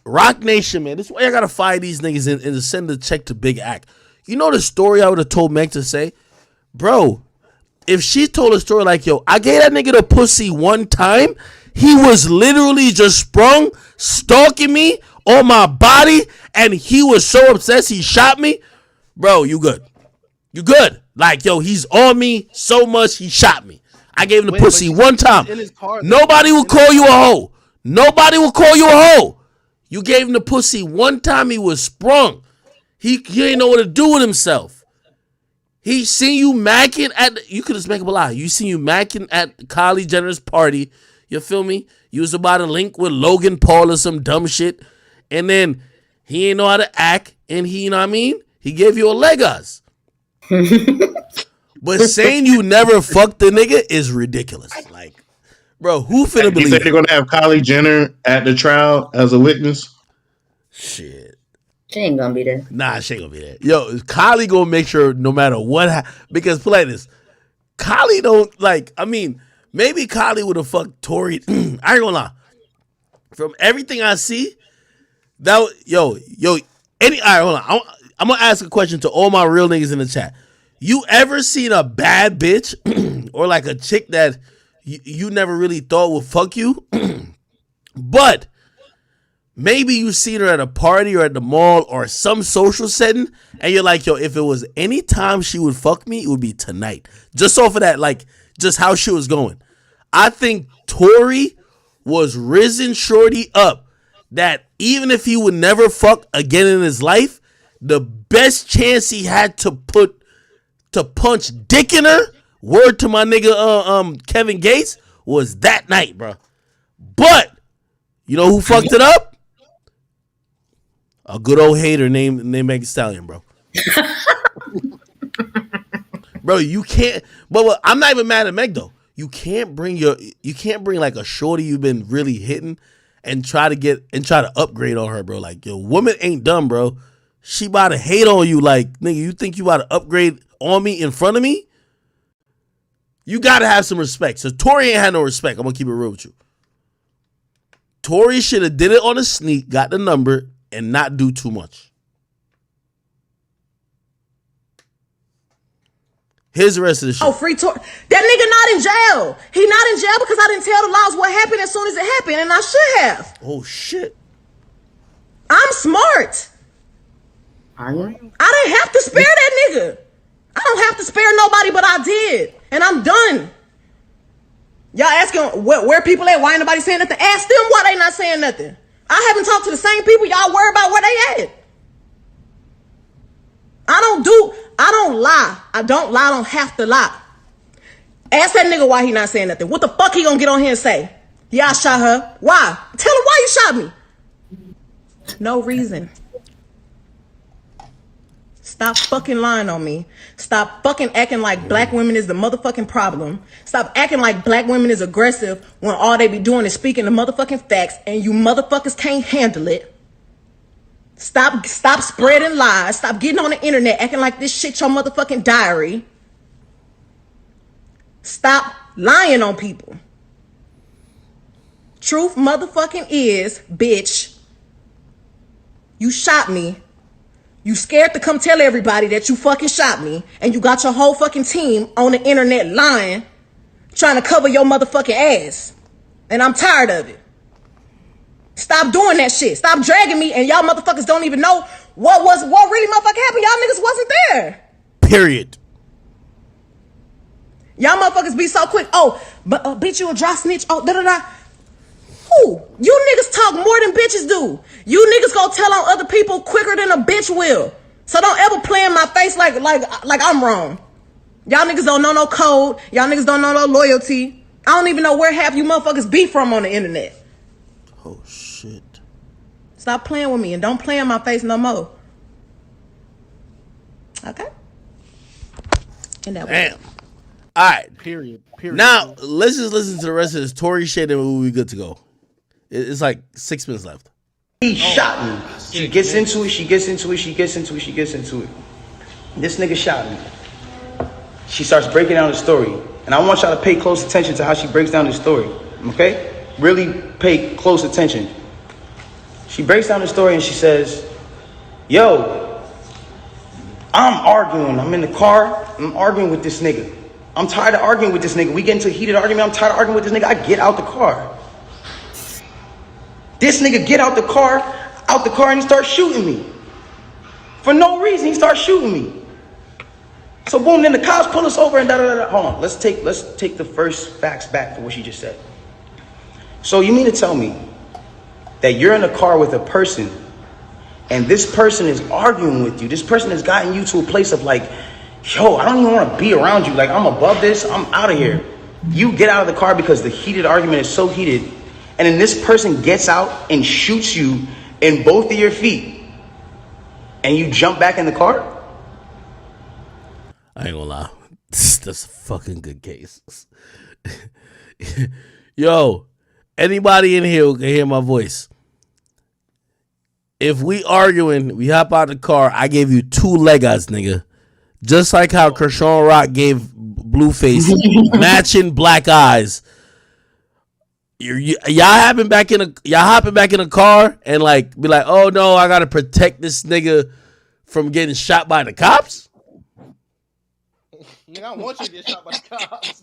Rock Nation, man. This is why I gotta fire these niggas and send the check to Big Act. You know the story I would have told Meg to say? Bro, if she told a story like, yo, I gave that nigga the pussy one time, he was literally just sprung, stalking me on my body, and he was so obsessed he shot me. Bro, you good. You good. Like, yo, he's on me so much he shot me. I gave him the pussy one time. Nobody will call you a hoe. Nobody will call you a hoe. You gave him the pussy one time, he was sprung. He ain't know what to do with himself. He seen you macking you could just make up a lie. You seen you macking at Kylie Jenner's party. You feel me? You was about to link with Logan Paul or some dumb shit. And then he ain't know how to act. And he, you know what I mean? He gave you a leg us. But saying you never fucked the nigga is ridiculous. Like, bro, who finna You believe think they're gonna have Kylie Jenner at the trial as a witness? Shit. She ain't gonna be there. Nah, she ain't gonna be there. Yo, Kylie gonna make sure no matter what, because play like this. Kylie don't like. I mean, maybe Kylie would have fucked Tory. I ain't gonna lie. From everything I see, that yo. All right, hold on. I'm gonna ask a question to all my real niggas in the chat. You ever seen a bad bitch or like a chick that you never really thought would fuck you, but maybe you seen her at a party or at the mall or some social setting, and you're like, yo, if it was any time she would fuck me, it would be tonight. Just off of that, like, just how she was going. I think Tory was risen shorty up that even if he would never fuck again in his life, the best chance he had to punch dick in her, word to my nigga Kevin Gates, was that night, bro. But you know who fucked it up? A good old hater named Megan Stallion, bro. Bro, you can't. But I'm not even mad at Meg though. You can't bring like a shorty you've been really hitting and try to upgrade on her, bro. Like, yo, woman ain't dumb, bro. She about to hate on you, like, nigga. You think you about to upgrade on me in front of me? You gotta have some respect. So Tory ain't had no respect. I'm gonna keep it real with you. Tory should have did it on a sneak, got the number, and not do too much. Here's the rest of the shit. Oh, free Tory. That nigga not in jail. He not in jail because I didn't tell the laws what happened as soon as it happened, and I should have. Oh, shit. I'm smart. Are you? I didn't have to spare that nigga. I don't have to spare nobody, but I did. And I'm done. Y'all asking where people at? Why ain't nobody saying nothing? Ask them why they not saying nothing. I haven't talked to the same people. Y'all worry about where they at. I don't lie. I don't lie. I don't have to lie. Ask that nigga why he not saying nothing. What the fuck he gonna get on here and say? Yeah, I shot her. Why? Tell him why you shot me. No reason. Stop fucking lying on me. Stop fucking acting like black women is the motherfucking problem. Stop acting like black women is aggressive when all they be doing is speaking the motherfucking facts and you motherfuckers can't handle it. Stop spreading lies. Stop getting on the internet acting like this shit your motherfucking diary. Stop lying on people. Truth motherfucking is, bitch, you shot me. You scared to come tell everybody that you fucking shot me, and you got your whole fucking team on the internet lying, trying to cover your motherfucking ass. And I'm tired of it. Stop doing that shit. Stop dragging me, and y'all motherfuckers don't even know what really motherfucking happened. Y'all niggas wasn't there. Period. Y'all motherfuckers be so quick. Oh, but bitch, you a dry snitch. Oh, da-da-da. Who? You niggas talk more than bitches do. You niggas go tell on other people quicker than a bitch will. So don't ever play in my face like I'm wrong. Y'all niggas don't know no code. Y'all niggas don't know no loyalty. I don't even know where half you motherfuckers be from on the internet. Oh, shit. Stop playing with me and don't play in my face no more. Okay? And that Damn. All right. Period. Now, let's just listen to the rest of this Tory shit and we'll be good to go. It's like 6 minutes left. He shot me. She gets into it. This nigga shot me. She starts breaking down the story. And I want y'all to pay close attention to how she breaks down the story. Okay? Really pay close attention. She breaks down the story and she says, yo, I'm arguing. I'm in the car. I'm arguing with this nigga. I'm tired of arguing with this nigga. We get into a heated argument. I'm tired of arguing with this nigga. I get out the car. This nigga get out the car, and he starts shooting me. For no reason, he starts shooting me. So boom, then the cops pull us over and da-da-da-da. Hold on, let's take the first facts back for what she just said. So you mean to tell me that you're in a car with a person and this person is arguing with you? This person has gotten you to a place of like, yo, I don't even want to be around you. Like, I'm above this. I'm out of here. You get out of the car because the heated argument is so heated. And then this person gets out and shoots you in both of your feet. And you jump back in the car? I ain't gonna lie. That's a fucking good case. Yo, anybody in here who can hear my voice? If we arguing, we hop out the car, I gave you 2 Legos, nigga. Just like how Kershawn Rock gave Blueface matching black eyes. Y'all hopping back in a car and like be like, oh no, I gotta protect this nigga from getting shot by the cops. Nigga, I want you to get shot by the cops.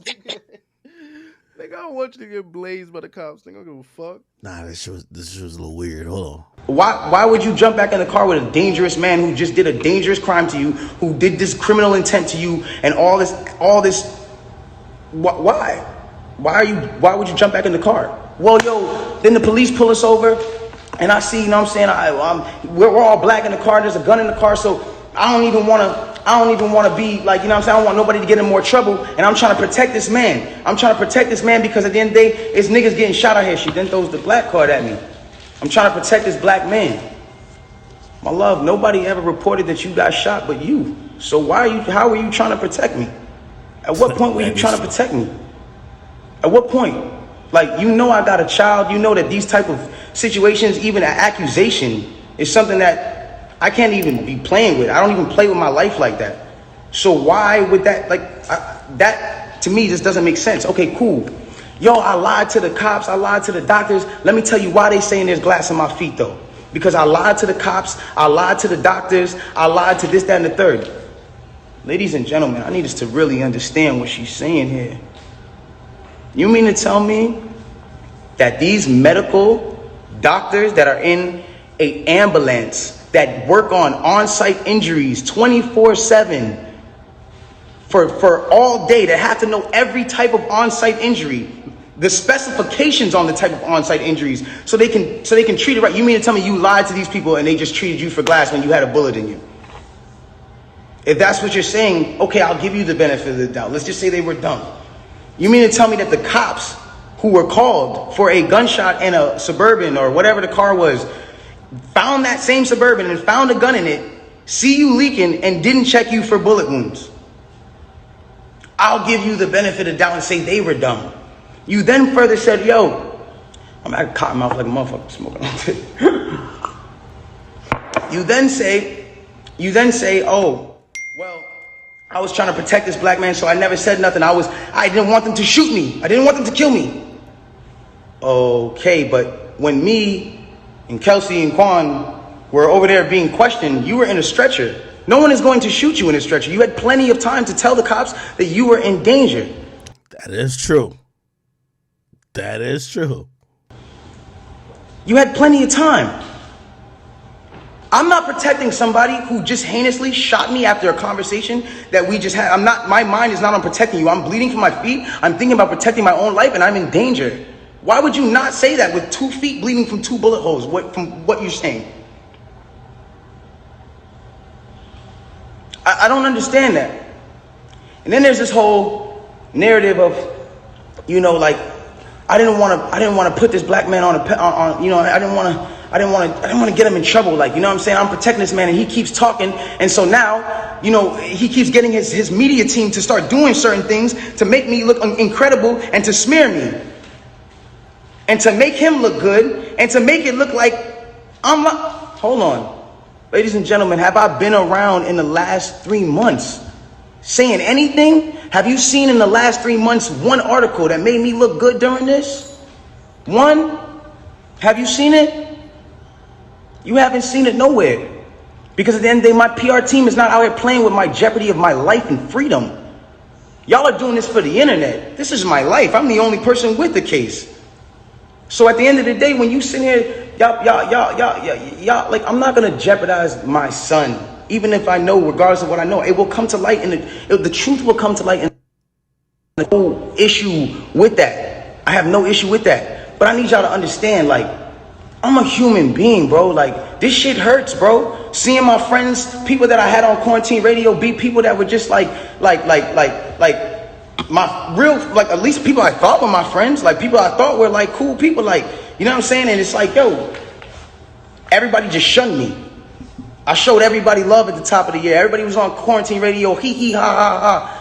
Nigga, I want you to get blazed by the cops. Nigga, I don't give a fuck. Nah, this shit was a little weird. Hold on. Why would you jump back in the car with a dangerous man who just did a dangerous crime to you, who did this criminal intent to you, and all this? Why? Why would you jump back in the car? Well, yo, then the police pull us over, and I see, you know what I'm saying? We're all black in the car. There's a gun in the car, so I don't even want to be like, you know what I'm saying? I don't want nobody to get in more trouble, and I'm trying to protect this man. I'm trying to protect this man because at the end of the day, it's niggas getting shot out here. She then throws the black card at me. I'm trying to protect this black man. My love, nobody ever reported that you got shot but you. So how are you trying to protect me? At what point were you trying to protect me? At what point? Like, you know I got a child. You know that these type of situations, even an accusation, is something that I can't even be playing with. I don't even play with my life like that. So why would that, that to me just doesn't make sense. Okay, cool. Yo, I lied to the cops. I lied to the doctors. Let me tell you why they saying there's glass in my feet, though. Because I lied to the cops. I lied to the doctors. I lied to this, that, and the third. Ladies and gentlemen, I need us to really understand what she's saying here. You mean to tell me that these medical doctors that are in an ambulance that work on-site injuries 24/7 for all day, that have to know every type of on-site injury, the specifications on the type of on-site injuries, so they can treat it right? You mean to tell me you lied to these people and they just treated you for glass when you had a bullet in you? If that's what you're saying, okay, I'll give you the benefit of the doubt. Let's just say they were dumb. You mean to tell me that the cops who were called for a gunshot in a Suburban or whatever the car was, found that same Suburban and found a gun in it, see you leaking, and didn't check you for bullet wounds? I'll give you the benefit of the doubt and say they were dumb. You then further said, yo, I'm at cotton mouth like a motherfucker smoking on it. You then say, oh, well, I was trying to protect this black man, so I never said nothing. I didn't want them to shoot me. I didn't want them to kill me. Okay, but when me and Kelsey and Quan were over there being questioned, you were in a stretcher. No one is going to shoot you in a stretcher. You had plenty of time to tell the cops that you were in danger. That is true. That is true. You had plenty of time. I'm not protecting somebody who just heinously shot me after a conversation that we just had. My mind is not on protecting you. I'm bleeding from my feet. I'm thinking about protecting my own life, and I'm in danger. Why would you not say that with 2 feet bleeding from 2 bullet holes, from what you're saying? I don't understand that. And then there's this whole narrative of, you know, like, I didn't want to put this black man on you know, I didn't want to get him in trouble. Like, you know what I'm saying? I'm protecting this man, and he keeps talking. And so now, you know, he keeps getting his media team to start doing certain things to make me look incredible and to smear me. And to make him look good and to make it look like I'm not. Hold on. Ladies and gentlemen, have I been around in the last 3 months saying anything? Have you seen in the last 3 months one article that made me look good during this? One? Have you seen it? You haven't seen it nowhere. Because at the end of the day, my PR team is not out here playing with my jeopardy of my life and freedom. Y'all are doing this for the internet. This is my life. I'm the only person with the case. So at the end of the day, when you sit here, y'all, like, I'm not gonna jeopardize my son, even if I know, regardless of what I know, it will come to light, and the truth will come to light. And no issue with that. I have no issue with that. But I need y'all to understand, like, I'm a human being, bro. Like, this shit hurts, bro. Seeing my friends, people that I had on quarantine radio, be people that were just like my real, like, at least people I thought were my friends, like people I thought were like cool people, like, you know what I'm saying? And it's like, yo, everybody just shunned me. I showed everybody love at the top of the year. Everybody was on quarantine radio, hee hee ha ha ha.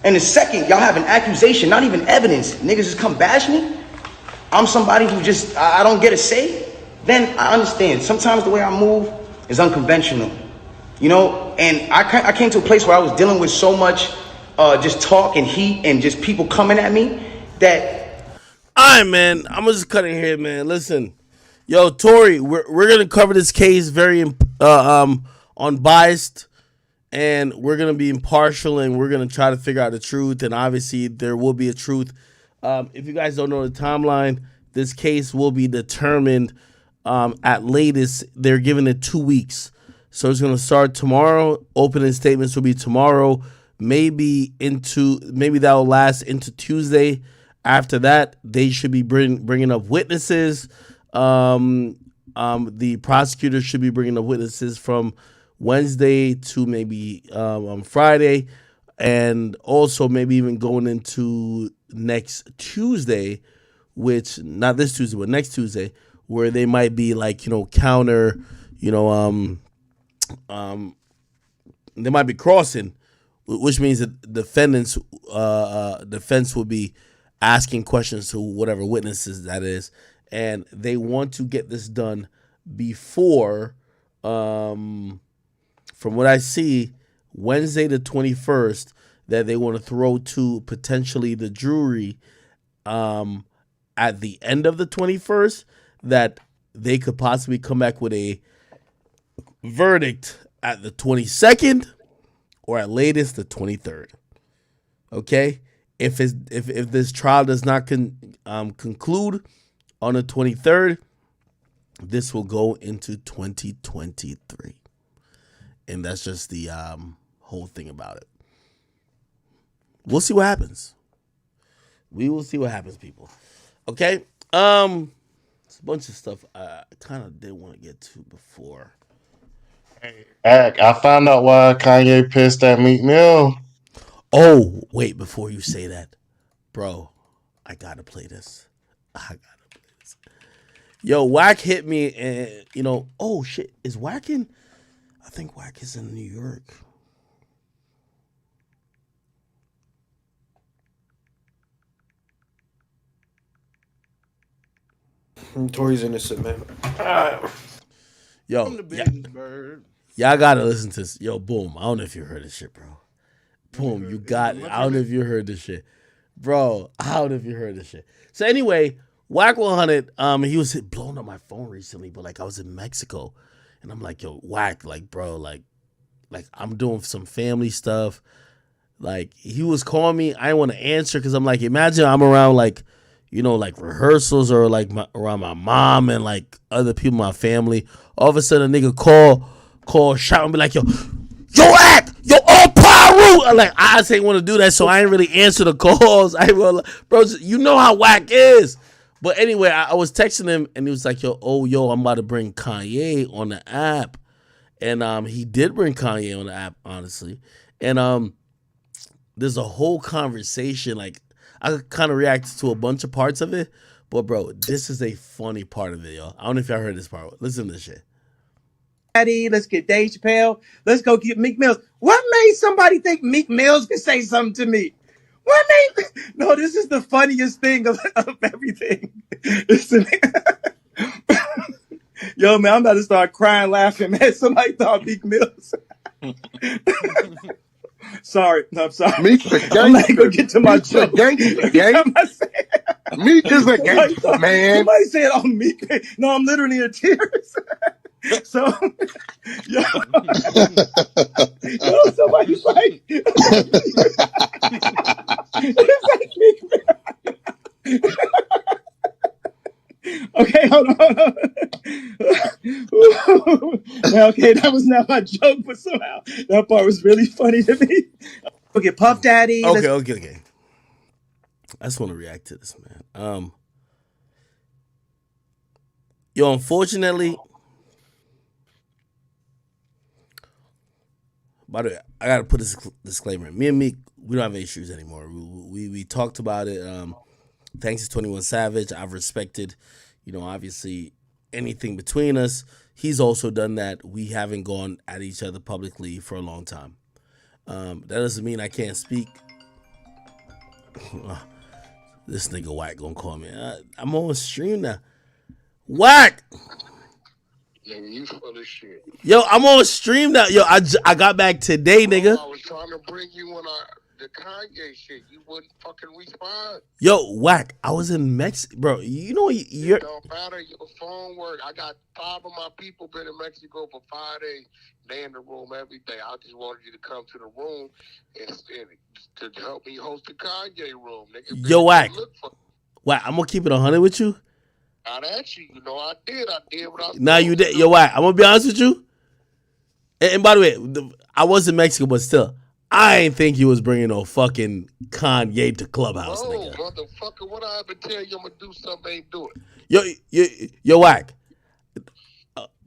And the second y'all have an accusation, not even evidence, niggas just come bash me, I'm somebody who just, I don't get a say, then I understand. Sometimes the way I move is unconventional, you know? And I came to a place where I was dealing with so much just talk and heat and just people coming at me that... All right, man. I'm going to just cut it here, man. Listen. Yo, Tory, we're going to cover this case very unbiased. And we're going to be impartial, and we're going to try to figure out the truth. And obviously, there will be a truth. If you guys don't know the timeline, this case will be determined at latest. They're giving it 2 weeks. So it's going to start tomorrow. Opening statements will be tomorrow. Maybe that will last into Tuesday. After that, they should be bringing up witnesses. The prosecutor should be bringing up witnesses from Wednesday to maybe on Friday, and also maybe even going into next Tuesday, which not this Tuesday, but next Tuesday, where they might be like, counter, they might be crossing, which means that defense will be asking questions to whatever witnesses that is, and they want to get this done before, from what I see, Wednesday the 21st, that they want to throw to potentially the jury at the end of the 21st, that they could possibly come back with a verdict at the 22nd or at latest the 23rd. Okay? If this trial does not conclude on the 23rd, this will go into 2023. And that's just the whole thing about it. We'll see what happens. We will see what happens, people. Okay? It's a bunch of stuff I kind of did want to get to before. I found out why Kanye pissed at Meek Mill. Oh, wait, before you say that, bro, I gotta play this. Yo, Wack hit me, and oh shit, is Wack in? I think Wack is in New York. Tory's innocent, man. Yo, y'all gotta listen to this. Yo, boom. I don't know if you heard this shit, bro. Boom, you got it. I don't know if you heard this shit. Bro, I don't know if you heard this shit. So anyway, Wack 100, he was blowing up my phone recently, but like I was in Mexico. And I'm like, yo, Wack, like, bro, like I'm doing some family stuff. Like, he was calling me. I didn't want to answer because I'm like, imagine I'm around like, like rehearsals or like around my mom and like other people in my family. All of a sudden, a nigga call, shout, and be like, yo, Wack, yo, all Paru. I'm like, I just ain't want to do that, so I ain't really answer the calls. Bro, you know how Wack is. But anyway, I was texting him, and he was like, yo, I'm about to bring Kanye on the app. And he did bring Kanye on the app, honestly. And there's a whole conversation. Like, I kind of reacted to a bunch of parts of it. But, bro, this is a funny part of it, yo. I don't know if y'all heard this part. Listen to this shit. Let's get Dave Chappelle. Let's go get Meek Mills. What made somebody think Meek Mills could say something to me? What made... No, this is the funniest thing of everything. Yo, man, I'm about to start crying, laughing, man. Somebody thought Meek Mills. Sorry. No, I'm sorry. Meek's a gangster. I'm not going to get to my joke. Meek is a gangster, man. Somebody said, oh, Meek. No, I'm literally in tears. So, yo, somebody's like, it's like Meek. Okay, hold on. Okay, that was not my joke, but somehow that part was really funny to me. Okay, Puff Daddy. Okay. I just want to react to this, man. Yo, unfortunately, by the way, I gotta put this disclaimer. Me and Meek, we don't have issues anymore. We talked about it. Thanks to 21 Savage, I've respected, obviously anything between us. He's also done that. We haven't gone at each other publicly for a long time. That doesn't mean I can't speak This nigga Whack gonna call me. I'm on stream now. Whack. Nigga, you full of shit. Yo, I'm on stream now. Yo, I got back today, nigga. I was trying to bring you on the Kanye shit. You wouldn't fucking respond. Yo, Whack, I was in Mexico, bro. You know you're. It don't matter. Your phone work. I got 5 of my people been in Mexico for 5 days. They in the room every day. I just wanted you to come to the room and to help me host the Kanye room. Nigga, Yo, Whack. Whack, I'm gonna keep it 100 with you. Not at you. You know I did what I was. Nah, you did. Yo, Whack, I'm gonna be honest with you. And by the way, I was in Mexico, but still, I ain't think you was bringing no fucking Kanye to Clubhouse, nigga. Motherfucker, what I ever tell you, I'm gonna do something, ain't do it. Yo, Whack.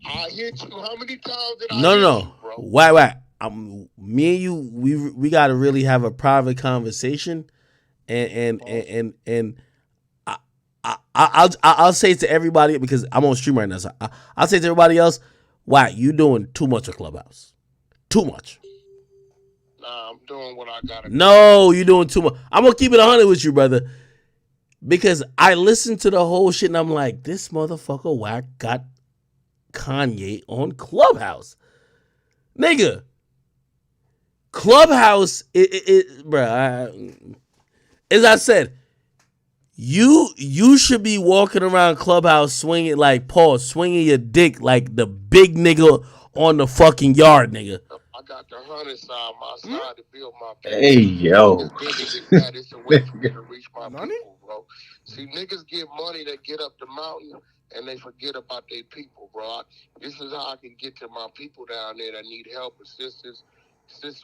I hit you. How many times did I No, hit no, you, bro? Whack. Me and you, we gotta really have a private conversation, and I'll say to everybody because I'm on stream right now. So I'll say to everybody else, Whack, you doing too much of Clubhouse, too much. Nah, I'm doing what I gotta do. No, you doing too much. I'm gonna keep it 100 with you, brother, because I listened to the whole shit and I'm like, this motherfucker Whack got Kanye on Clubhouse, nigga. Clubhouse, bruh. As I said, you should be walking around Clubhouse swinging like Paul, swinging your dick like the big nigga on the fucking yard, nigga. I got the 100 side, my side to build my people. Hey, yo. It's a way for me to reach my people, bro. See, niggas get money, they get up the mountain, and they forget about their people, bro. This is how I can get to my people down there that need help, assistance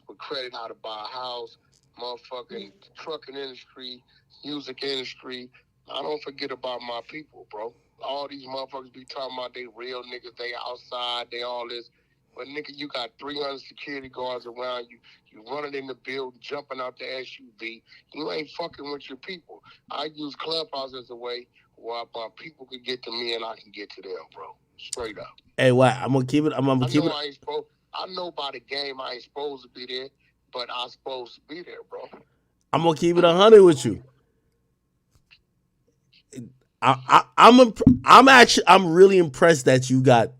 with credit, how to buy a house, motherfucking trucking industry, music industry. I don't forget about my people, bro. All these motherfuckers be talking about they real niggas, they outside, they all this. But nigga, you got 300 security guards around you. You running in the building, jumping out the SUV. You ain't fucking with your people. I use Clubhouse as a way where my people can get to me and I can get to them, bro. Straight up. Hey, Whack, I'm gonna keep it. I'm gonna keep it. I know by the game I ain't supposed to be there, but I'm supposed to be there, bro. I'm gonna keep it 100 with you. I'm really impressed that you got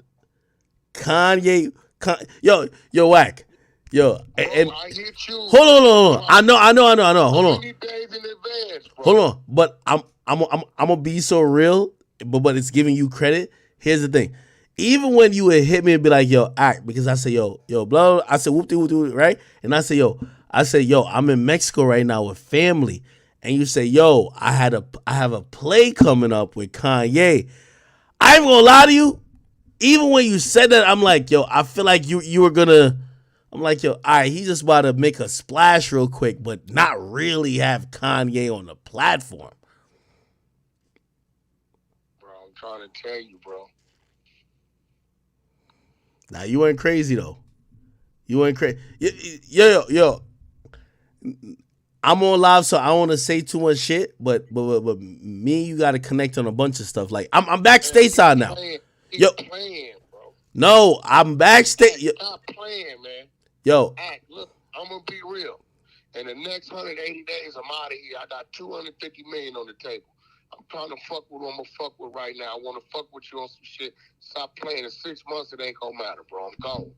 Kanye. Yo, Whack. Yo, and I hit you. Hold on. I know. Hold on. Days in advance, bro. Hold on. But I'm gonna be so real, but it's giving you credit. Here's the thing. Even when you would hit me and be like, yo, act, because I say, yo, blah, I said, whoop-de-whoop, right? And I say, yo, I'm in Mexico right now with family. And you say, yo, I have a play coming up with Kanye. I ain't gonna lie to you. Even when you said that, I'm like, yo, I feel like you were gonna, I'm like, yo, all right, he's just about to make a splash real quick, but not really have Kanye on the platform. Bro, I'm trying to tell you, bro. Nah, you weren't crazy though. You weren't crazy. Yo. I'm on live, so I don't want to say too much shit. But me and you got to connect on a bunch of stuff. Like I'm back stateside now. Yo, playing, bro. No, I'm backstage. Stop playing, man. Yo, look, I'm gonna be real. In the next 180 days, I'm out of here. I got 250 million on the table. I'm trying to fuck with who I'm gonna fuck with right now. I want to fuck with you on some shit. Stop playing. In 6 months, it ain't gonna matter, bro. I'm gone.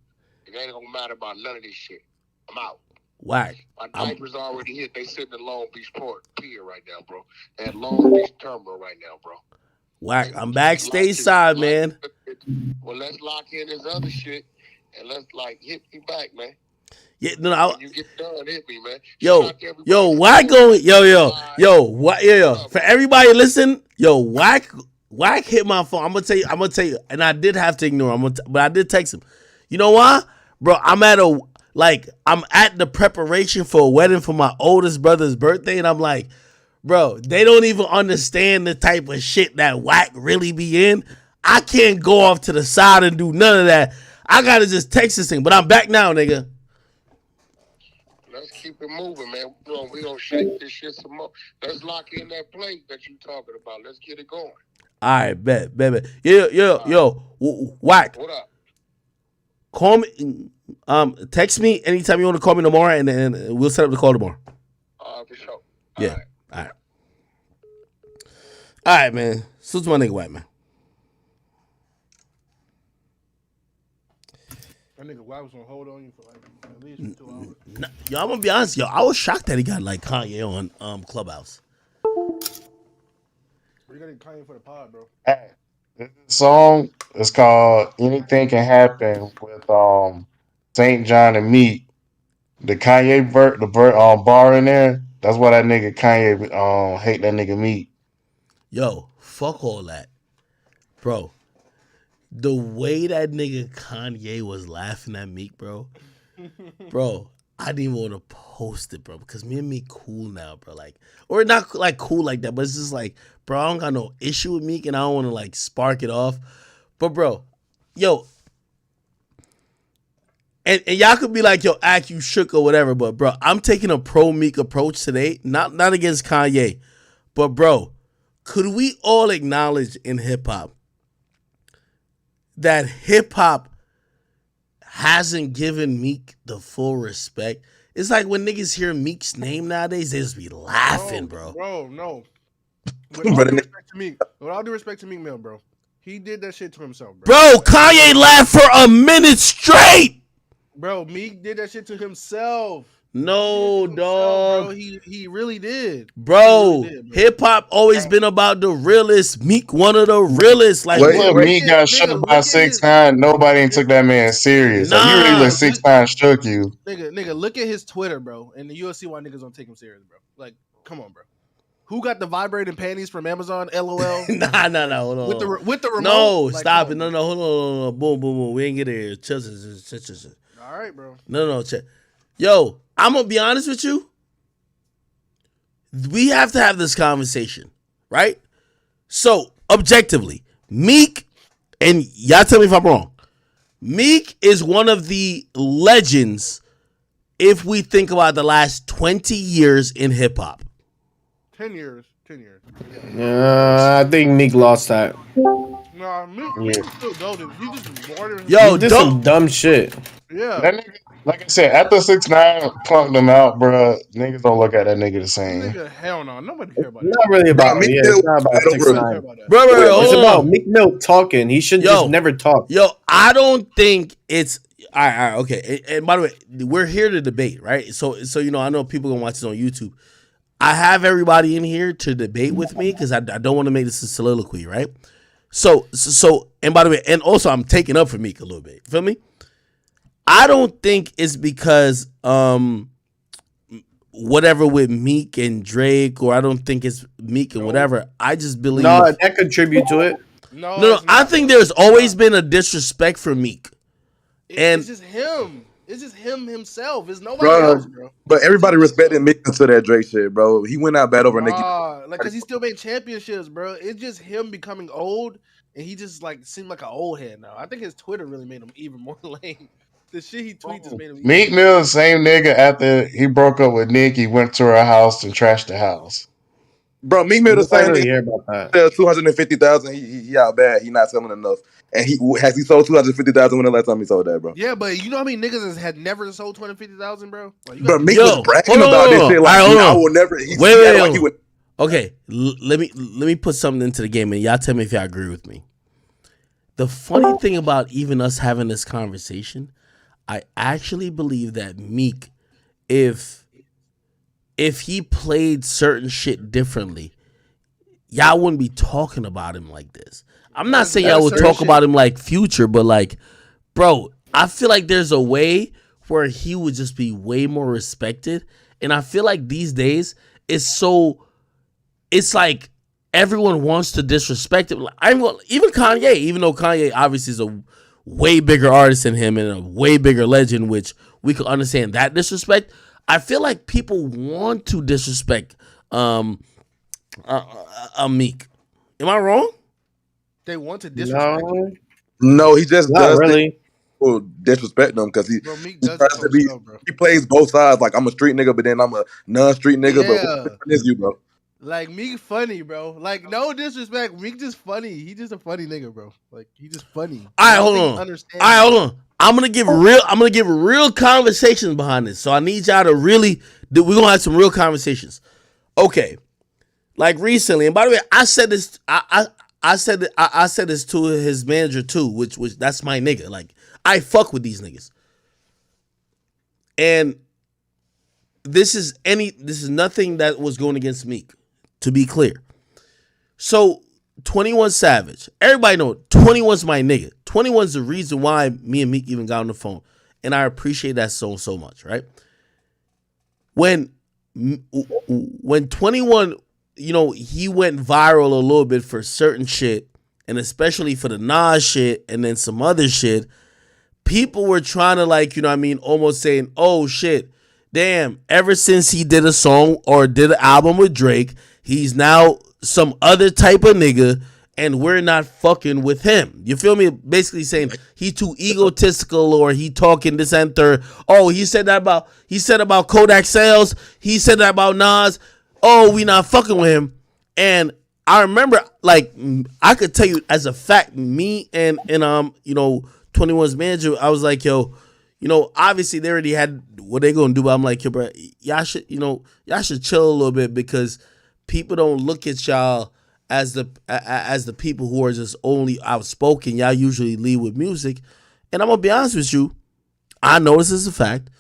It ain't gonna matter about none of this shit. I'm out. Whack. My diapers already hit. They sitting in Long Beach Pier right now, bro. At Long Beach Terminal right now, bro. Whack. I'm backstage side, man. Well, let's lock in this other shit and let's hit me back, man. Yeah, no. When you get done, hit me, man. Whack going, yo. For everybody listen, Whack hit my phone. I'm gonna tell you, and I did have to ignore him, but I did text him. You know why, bro? I'm at the preparation for a wedding for my oldest brother's birthday, and I'm like, bro, they don't even understand the type of shit that Whack really be in. I can't go off to the side and do none of that. I gotta just text this thing, but I'm back now, nigga. Let's keep it moving, man. We gonna shake this shit some more. Let's lock in that plate that you talking about. Let's get it going. All right, bet. Yo, Whack. What up? Call me. Text me anytime you want to call me tomorrow, and we'll set up the call tomorrow. For sure. Yeah. All right, man. So it's my nigga White, man. That nigga White was gonna hold on you for like at least 2 hours. Yo, I'm gonna be honest, yo. I was shocked that he got like Kanye on Clubhouse. We gotta Kanye for the pod, bro. This song is called "Anything Can Happen" with Saint John and Meek. The Kanye bar in there. That's why that nigga Kanye hate that nigga Meek. Yo, fuck all that, bro. The way that nigga Kanye was laughing at Meek, bro. I didn't even want to post it, bro, because me and Meek cool now, bro. Like, or not like cool like that, but it's just like, bro, I don't got no issue with Meek, and I don't want to like spark it off. But bro, yo, and y'all could be like, yo, act you shook or whatever, but bro, I'm taking a pro Meek approach today, not against Kanye, but bro, could we all acknowledge in hip hop that hip hop hasn't given Meek the full respect? It's like when niggas hear Meek's name nowadays, they just be laughing, bro. Bro, no. With all due respect to Meek Mill, bro. He did that shit to himself, bro. Bro, Kanye laughed for a minute straight. Bro, Meek did that shit to himself. No, dog. Bro, he really did. Bro, hip hop always been about the realest. Meek, one of the realest. Like, Meek got shook by 6ix9ine. Nobody ain't took that man serious. Like, you really let 6ix9ine shook you. Nigga, look at his Twitter, bro, and you'll see why niggas don't take him serious, bro. Like, come on, bro. Who got the vibrating panties from Amazon? LOL. Nah. Hold on. With the remote. No, like, stop it. No. Hold on. Boom. We ain't get here. Chill. All right, bro. No. Chill. Yo, I'm gonna be honest with you. We have to have this conversation, right? So, objectively, Meek, and y'all tell me if I'm wrong, Meek is one of the legends if we think about the last 20 years in hip hop. 10 years. I think Meek lost that. Nah, Meek is still golden. He just more than he did some dumb shit. Yeah. That nigga, like I said, after 6ix9ine punked him out, bro, niggas don't look at that nigga the same. Nigga, hell no. Nobody care about that. Not really about it. Yeah, it's not about 6ix9ine. Bro, it's about Meek Mill talking. He should just never talk. Yo, I don't think it's all right, okay. And by the way, we're here to debate, right? So you know, I know people gonna watch this on YouTube. I have everybody in here to debate with me because I don't want to make this a soliloquy, right? So, and by the way, and also I'm taking up for Meek a little bit. You feel me? I don't think it's because whatever with Meek and Drake, or I don't think it's Meek and whatever. I just believe that contribute to it. No. I think there's always been a disrespect for Meek, and it's just him. It's just him himself. It's nobody else, bro. But everybody respected Meek until that Drake shit, bro. He went out bad over Nicki. Like, cause he still made championships, bro. It's just him becoming old, and he just like seemed like an old head now. I think his Twitter really made him even more lame. The shit he tweets just made him. Meek Mill, the same nigga after he broke up with Nicki, went to her house and trashed the house. Bro, Meek Mill the same really nigga. Hear about that. 250,000. He out bad. He not selling enough. And he sold 250,000 when the last time he sold that, bro. Yeah, but you know how many niggas had never sold 250,000, bro? Like, but Meek was bragging about this shit like I will never. Wait. Okay, let me put something into the game, and y'all tell me if y'all agree with me. The funny thing about even us having this conversation, I actually believe that Meek, if he played certain shit differently, y'all wouldn't be talking about him like this. I'm not saying y'all would talk about him like Future, but like, bro, I feel like there's a way where he would just be way more respected. And I feel like these days it's like everyone wants to disrespect him. Even Kanye, even though Kanye obviously is a way bigger artist than him and a way bigger legend, which we could understand that disrespect. I feel like people want to disrespect Meek. Am I wrong? They want to disrespect him. No, he just Not does really. People disrespect him because he plays both sides. Like, I'm a street nigga, but then I'm a non-street nigga. Yeah. But what is you, bro? Like, Meek funny, bro. Like, no disrespect. Meek just funny. He just a funny nigga, bro. Like, he just funny. All right, hold on. I'm gonna give real conversations behind this. So I need y'all to really we're gonna have some real conversations. Okay. Like recently, and by the way, I said this. I said this to his manager too, which that's my nigga. Like I fuck with these niggas, and this is nothing that was going against Meek. To be clear, so 21 Savage, everybody know 21's my nigga. 21's the reason why me and Meek even got on the phone, and I appreciate that so much. Right when 21. He went viral a little bit for certain shit, and especially for the Nas shit and then some other shit. People were trying to almost saying, oh shit, damn, ever since he did a song or did an album with Drake, he's now some other type of nigga and we're not fucking with him. You feel me? Basically saying he too egotistical or he talking this and third. Oh, he said about Kodak sales. He said that about Nas. Oh, we not fucking with him. And I remember, I could tell you as a fact, me and 21's manager, I was like, yo, obviously they already had what they gonna do, but I'm like, yo, bro, y'all should chill a little bit because people don't look at y'all as the people who are just only outspoken. Y'all usually lead with music. And I'm gonna be honest with you, I know this is a fact.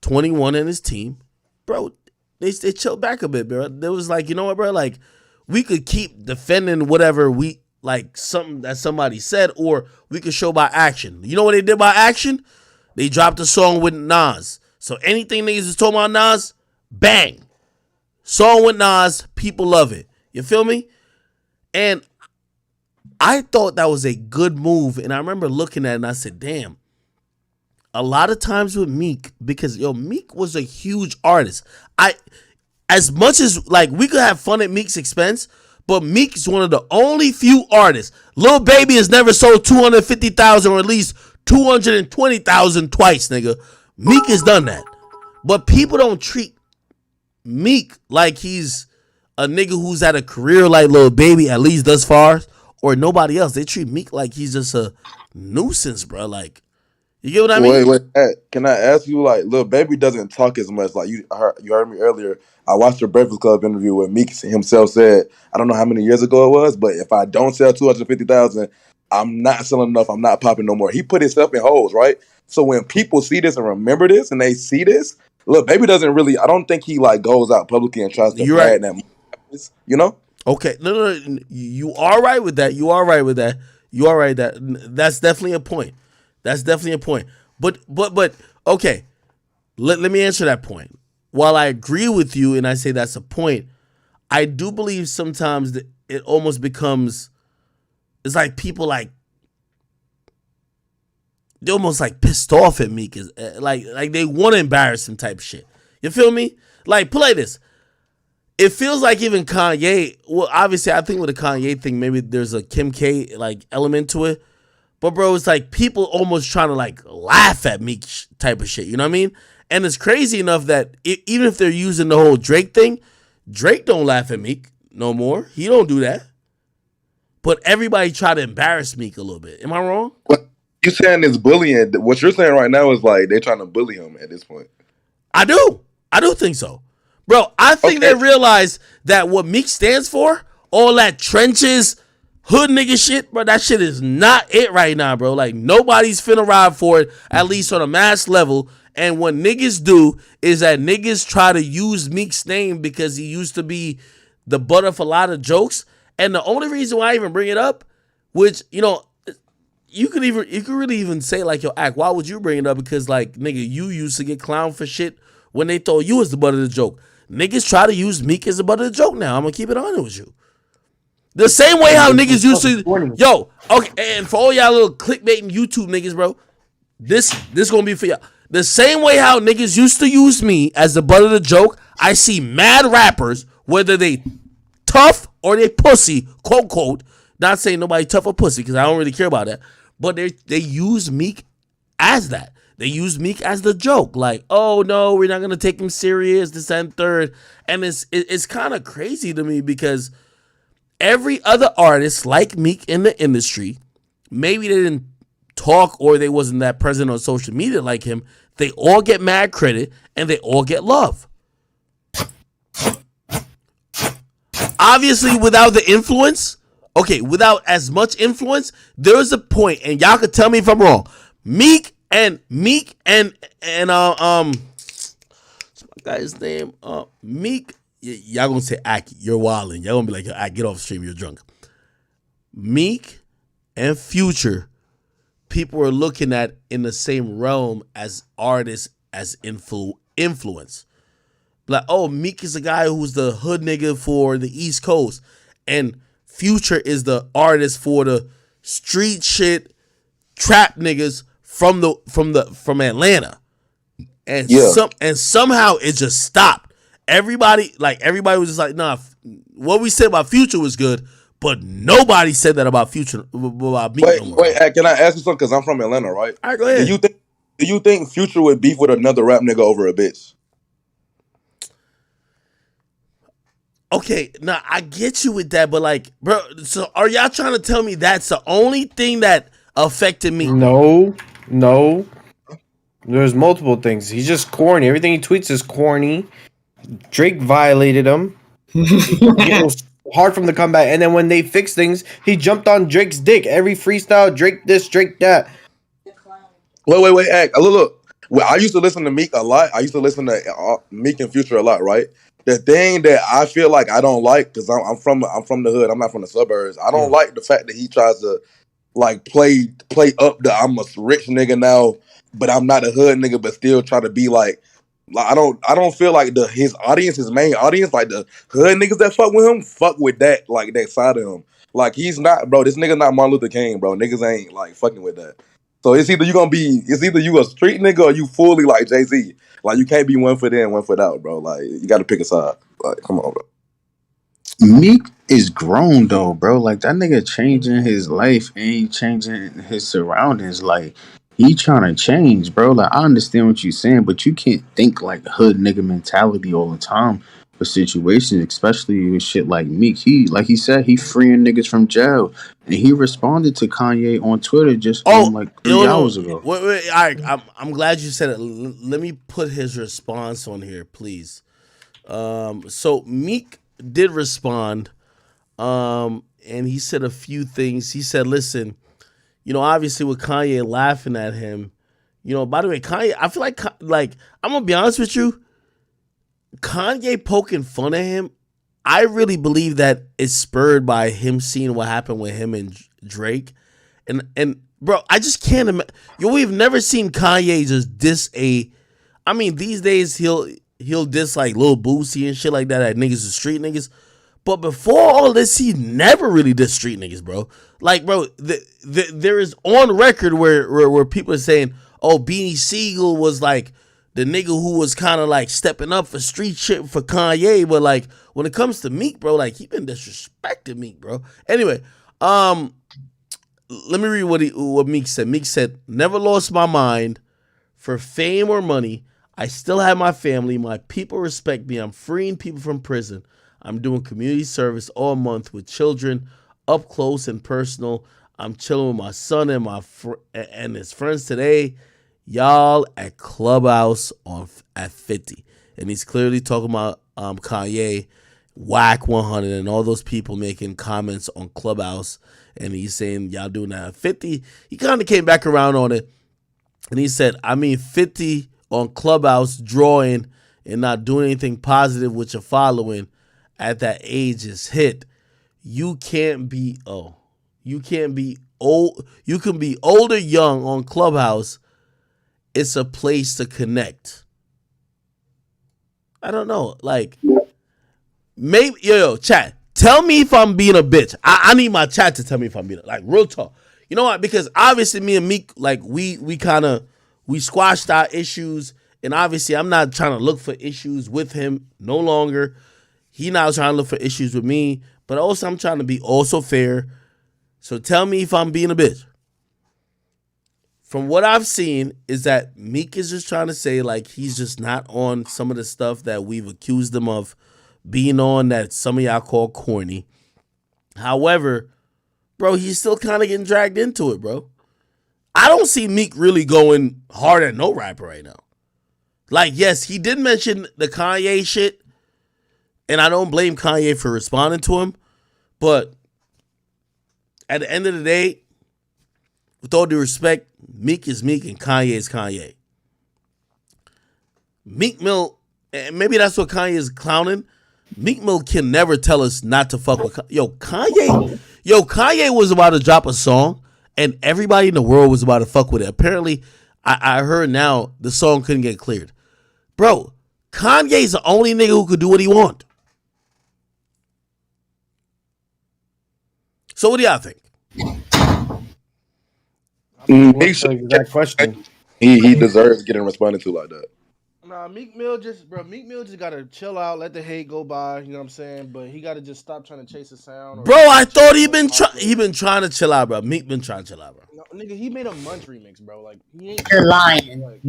21 and his team, bro, they chilled back a bit, bro. They was like, you know what, bro? Like, we could keep defending whatever we something that somebody said, or we could show by action. You know what they did by action? They dropped a song with Nas. So anything niggas is talking about Nas, bang. Song with Nas, people love it. You feel me? And I thought that was a good move. And I remember looking at it and I said, damn. A lot of times with Meek, because Meek was a huge artist. As much as we could have fun at Meek's expense, but Meek is one of the only few artists. Lil Baby has never sold 250,000 or at least 220,000 twice, nigga. Meek has done that. But people don't treat Meek like he's a nigga who's had a career like Lil Baby, at least thus far, or nobody else. They treat Meek like he's just a nuisance, bro. Like, you get what I mean? Wait. Can I ask you, Lil Baby doesn't talk as much. Like, you heard me earlier. I watched the Breakfast Club interview where Meek himself said, I don't know how many years ago it was, but if I don't sell 250,000, I'm not selling enough. I'm not popping no more. He put himself in holes, right? So when people see this and remember this and they see this, Lil Baby doesn't really, I don't think he goes out publicly and tries to brag that, you know? Okay. No. You are right with that. You are right. That's definitely a point. But okay. Let me answer that point. While I agree with you and I say that's a point, I do believe sometimes that it almost becomes, it's like people they're almost pissed off at me because like they want to embarrass him type of shit. You feel me? Like, play this. It feels like even Kanye, well, obviously I think with the Kanye thing, maybe there's a Kim K element to it. But bro, it's like people almost trying to laugh at Meek type of shit. You know what I mean? And it's crazy enough that even if they're using the whole Drake thing, Drake don't laugh at Meek no more. He don't do that. But everybody try to embarrass Meek a little bit. Am I wrong? What you saying is bullying. What you're saying right now is they're trying to bully him at this point. I do think so. Bro, I think they realize that what Meek stands for, all that trenches, hood nigga shit, bro, that shit is not it right now, bro. Like, nobody's finna ride for it, at least on a mass level. And what niggas do is that niggas try to use Meek's name because he used to be the butt of a lot of jokes. And the only reason why I even bring it up, which, you could really even say yo, Ack, why would you bring it up? Because nigga, you used to get clowned for shit when they thought you was the butt of the joke. Niggas try to use Meek as the butt of the joke now. I'm gonna keep it honest with you. The same way how niggas used to, yo, okay, and for all y'all little clickbaiting YouTube niggas, bro, this gonna be for y'all. The same way how niggas used to use me as the butt of the joke, I see mad rappers, whether they tough or they pussy, quote, quote, not saying nobody tough or pussy, because I don't really care about that, but they use Meek as that. They use Meek as the joke. Like, oh no, we're not going to take him serious, this and third. And it's kind of crazy to me because every other artist like Meek in the industry, maybe they didn't talk or they wasn't that present on social media like him, they all get mad credit and they all get love. obviously without the influence, without as much influence, there is a point, and y'all could tell me if I'm wrong. Meek and what's my guy's name? Meek. Y'all gonna say Aki, you're wilding. Y'all gonna be like, get off the stream, you're drunk. Meek and Future, people are looking at in the same realm as artists as influence. Like, oh, Meek is a guy who's the hood nigga for the East Coast, and Future is the artist for the street shit trap niggas from Atlanta. And somehow it just stopped. Everybody was just like, nah, what we said about Future was good, but nobody said that about Future, about Meek no more. Wait, can I ask you something? Because I'm from Atlanta, right? All right, go ahead. Do you think Future would beef with another rap nigga over a bitch? Okay, now I get you with that, but like, bro, so are y'all trying to tell me that's the only thing that affected me? No. There's multiple things. He's just corny. Everything he tweets is corny. Drake violated him. It was hard for him to come back. And then when they fixed things, he jumped on Drake's dick. Every freestyle, Drake this, Drake that. Wait, act. Look. Well, I used to listen to Meek a lot. I used to listen to Meek and Future a lot, right? The thing that I feel like I don't like, because I'm from the hood, I'm not from the suburbs. I don't like the fact that he tries to like play up the I'm a rich nigga now, but I'm not a hood nigga, but still try to be like I don't feel like his main audience, like the hood niggas that fuck with him, fuck with that side of him. Like he's not, bro. This nigga not Martin Luther King, bro. Niggas ain't like fucking with that. So it's either you a street nigga or you fully like Jay-Z. Like you can't be one foot in, one foot out, bro. Like you got to pick a side. Like come on, bro. Meek is grown though, bro. Like that nigga changing his life and he changing his surroundings. Like he trying to change, bro. Like I understand what you're saying, but you can't think like hood nigga mentality all the time for situations, especially with shit like Meek. He said, he freeing niggas from jail, and he responded to Kanye on Twitter just like 3 hours ago. Wait, all right, I'm glad you said it. Let me put his response on here, please. So Meek did respond, and he said a few things. He said, listen, obviously with Kanye laughing at him, by the way, Kanye, I feel like I'm gonna be honest with you, Kanye poking fun at him, I really believe that it's spurred by him seeing what happened with him and Drake, and bro, I just can't imagine. We've never seen Kanye just diss I mean, these days he'll diss like Lil Boosie and shit like that at niggas are street niggas. But before all this, he never really dissed street niggas, bro. Like, bro, there is on record where people are saying, oh, Beanie Siegel was like the nigga who was kind of like stepping up for street shit for Kanye. But like when it comes to Meek, bro, like he been disrespecting Meek, bro. Anyway, let me read what Meek said. Meek said, never lost my mind for fame or money. I still have my family. My people respect me. I'm freeing people from prison. I'm doing community service all month with children up close and personal. I'm chilling with my son and his friends today. Y'all at Clubhouse at 50. And he's clearly talking about Kanye, Whack 100, and all those people making comments on Clubhouse. And he's saying, y'all doing that at 50. He kind of came back around on it. And he said, 50 on Clubhouse drawing and not doing anything positive with your following at that age is hit. You can't be old. You can be old or young on Clubhouse. It's a place to connect. I don't know. Like, maybe, chat, tell me if I'm being a bitch. I need my chat to tell me if I'm being, like, real talk. You know what? Because obviously me and Meek, like, we squashed our issues. And obviously I'm not trying to look for issues with him no longer. He not trying to look for issues with me. But also I'm trying to be also fair. So tell me if I'm being a bitch. From what I've seen is that Meek is just trying to say like he's just not on some of the stuff that we've accused him of being on that some of y'all call corny. However, bro, he's still kind of getting dragged into it, bro. I don't see Meek really going hard at no rapper right now. Like, yes, he did mention the Kanye shit. And I don't blame Kanye for responding to him, but at the end of the day, with all due respect, Meek is Meek and Kanye is Kanye. Meek Mill, and maybe that's what Kanye is clowning. Meek Mill can never tell us not to fuck with Kanye. Kanye was about to drop a song, and everybody in the world was about to fuck with it. Apparently, I heard now the song couldn't get cleared. Bro, Kanye's the only nigga who could do what he want. So what do y'all think? He should exact question. He deserves getting responded to like that. Nah, Meek Mill just gotta chill out, let the hate go by. You know what I'm saying? But he gotta just stop trying to chase the sound. Bro, I thought he been trying to chill out, bro. Meek been trying to chill out, bro. No, nigga, he made a Munch remix, bro. Like he ain't. You're lying,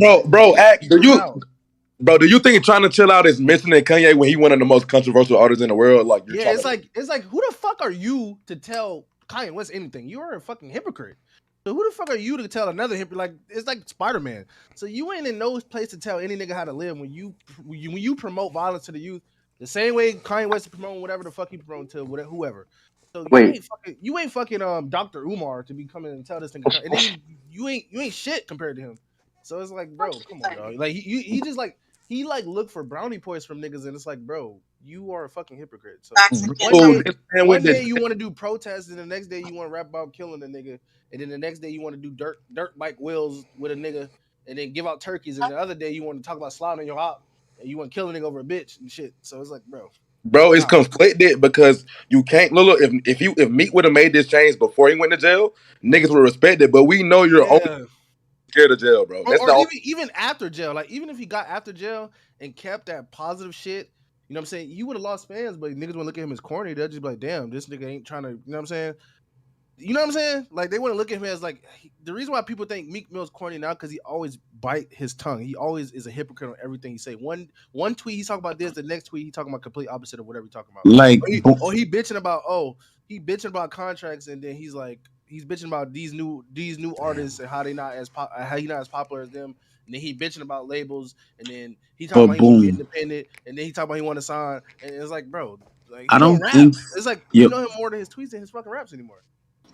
Do you think trying to chill out is mentioning Kanye when he one of the most controversial artists in the world? Like, it's like who the fuck are you to tell Kanye West anything? You are a fucking hypocrite. So who the fuck are you to tell another hypocrite? Like it's like Spider-Man. So you ain't in no place to tell any nigga how to live when you promote violence to the youth the same way Kanye West is promoting whatever the fuck he promoting to whoever. So you ain't fucking Dr. Umar to be coming and tell this nigga, and then you ain't shit compared to him. So it's like, bro, come on, dog. Like he just like he like look for brownie points from niggas, and it's like, bro, you are a fucking hypocrite. So one day you want to do protests, and the next day you want to rap about killing a nigga, and then the next day you want to do dirt bike wheels with a nigga, and then give out turkeys, and the other day you want to talk about slaughtering your hop, and you want to kill a nigga over a bitch and shit. So it's like, bro, it's conflicted because you can't look. If Meek would have made this change before he went to jail, niggas would respect it. But we know you're only scared of jail, bro. Or even after jail, like even if he got after jail and kept that positive shit, you know what I'm saying? You would have lost fans, but niggas would look at him as corny. They'll just be like, damn, this nigga ain't trying to, you know what I'm saying? You know what I'm saying? Like they want to look at him as like the reason why people think Meek Mill's corny now because he always bite his tongue. He always is a hypocrite on everything he say. One tweet he's talking about this, the next tweet he talking about complete opposite of whatever he's talking about. Like he bitching about contracts, and then he's bitching about these new artists and how he not as popular as them. And then he bitching about labels, and then he talking about he want to be independent, and then he talking about he want to sign, and it's like, bro, like I don't rap. think It's like you know him more than his tweets than his fucking raps anymore.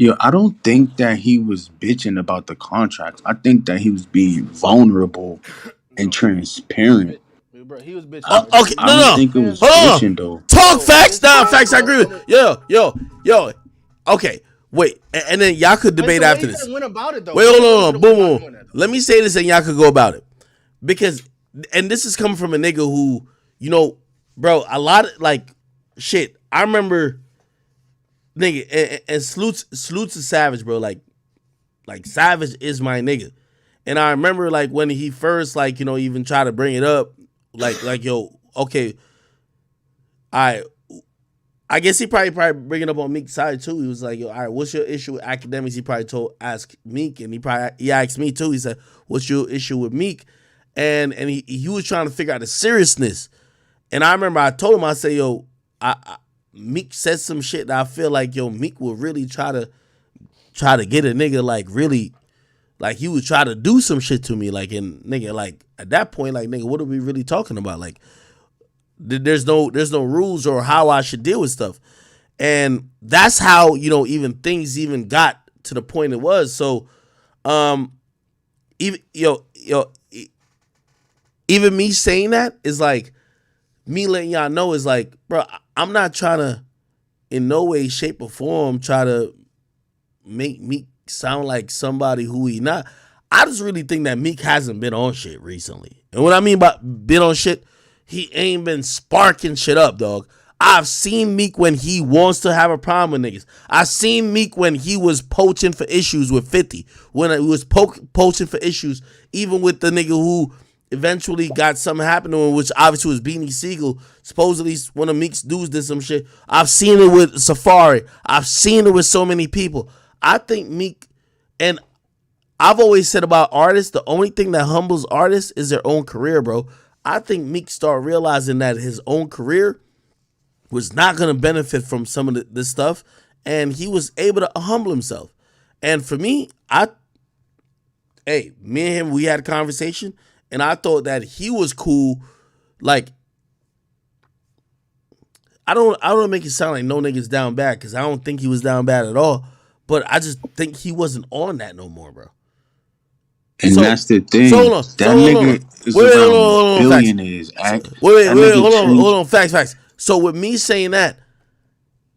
Yo, I don't think that he was bitching about the contracts. I think that he was being vulnerable and transparent. Bro, he was bitching. Okay, I don't think it was bitching though. Talk facts, facts. I agree with yo. Okay, wait, and then y'all could debate after this. Went about it, though. Wait, hold on, boom. Let me say this, and y'all could go about it because, and this is coming from a nigga who, you know, bro, a lot of like shit. I remember. Nigga, and Salutes is Savage, bro. Like Savage is my nigga. And I remember like when he first like, you know, even tried to bring it up, like yo, okay, I guess he probably bring it up on Meek's side too. He was like, yo, all right, what's your issue with Akademiks? He asked Meek, and he asked me too. He said, what's your issue with Meek? And he was trying to figure out the seriousness. And I remember I told him, I said, yo, Meek said some shit that I feel like, yo, Meek would really try to get a nigga like really, like he would try to do some shit to me, like, and nigga, like at that point, like nigga, what are we really talking about? Like, there's no rules or how I should deal with stuff, and that's how, you know, even things even got to the point it was. So, even even me saying that is like me letting y'all know is like, bro, I'm not trying to in no way, shape, or form try to make Meek sound like somebody who he not. I just really think that Meek hasn't been on shit recently. And what I mean by been on shit, he ain't been sparking shit up, dog. I've seen Meek when he wants to have a problem with niggas. I've seen Meek when he was poaching for issues with 50. When he was poaching for issues, even with the nigga who eventually got something happen to him, which obviously was Beanie Siegel. Supposedly one of Meek's dudes did some shit. I've seen it with Safari. I've seen it with so many people. I think Meek, and I've always said about artists, the only thing that humbles artists is their own career, bro. I think Meek started realizing that his own career was not going to benefit from some of this stuff, and he was able to humble himself. And for me, me and him, we had a conversation, and I thought that he was cool. Like, I don't make it sound like no niggas down bad because I don't think he was down bad at all. But I just think he wasn't on that no more, bro. And So that's the so thing. hold on. So That hold on. nigga is Wait, around hold on. Facts. billionaires. So, Act. wait, That nigga hold changed. on. Facts. So with me saying that,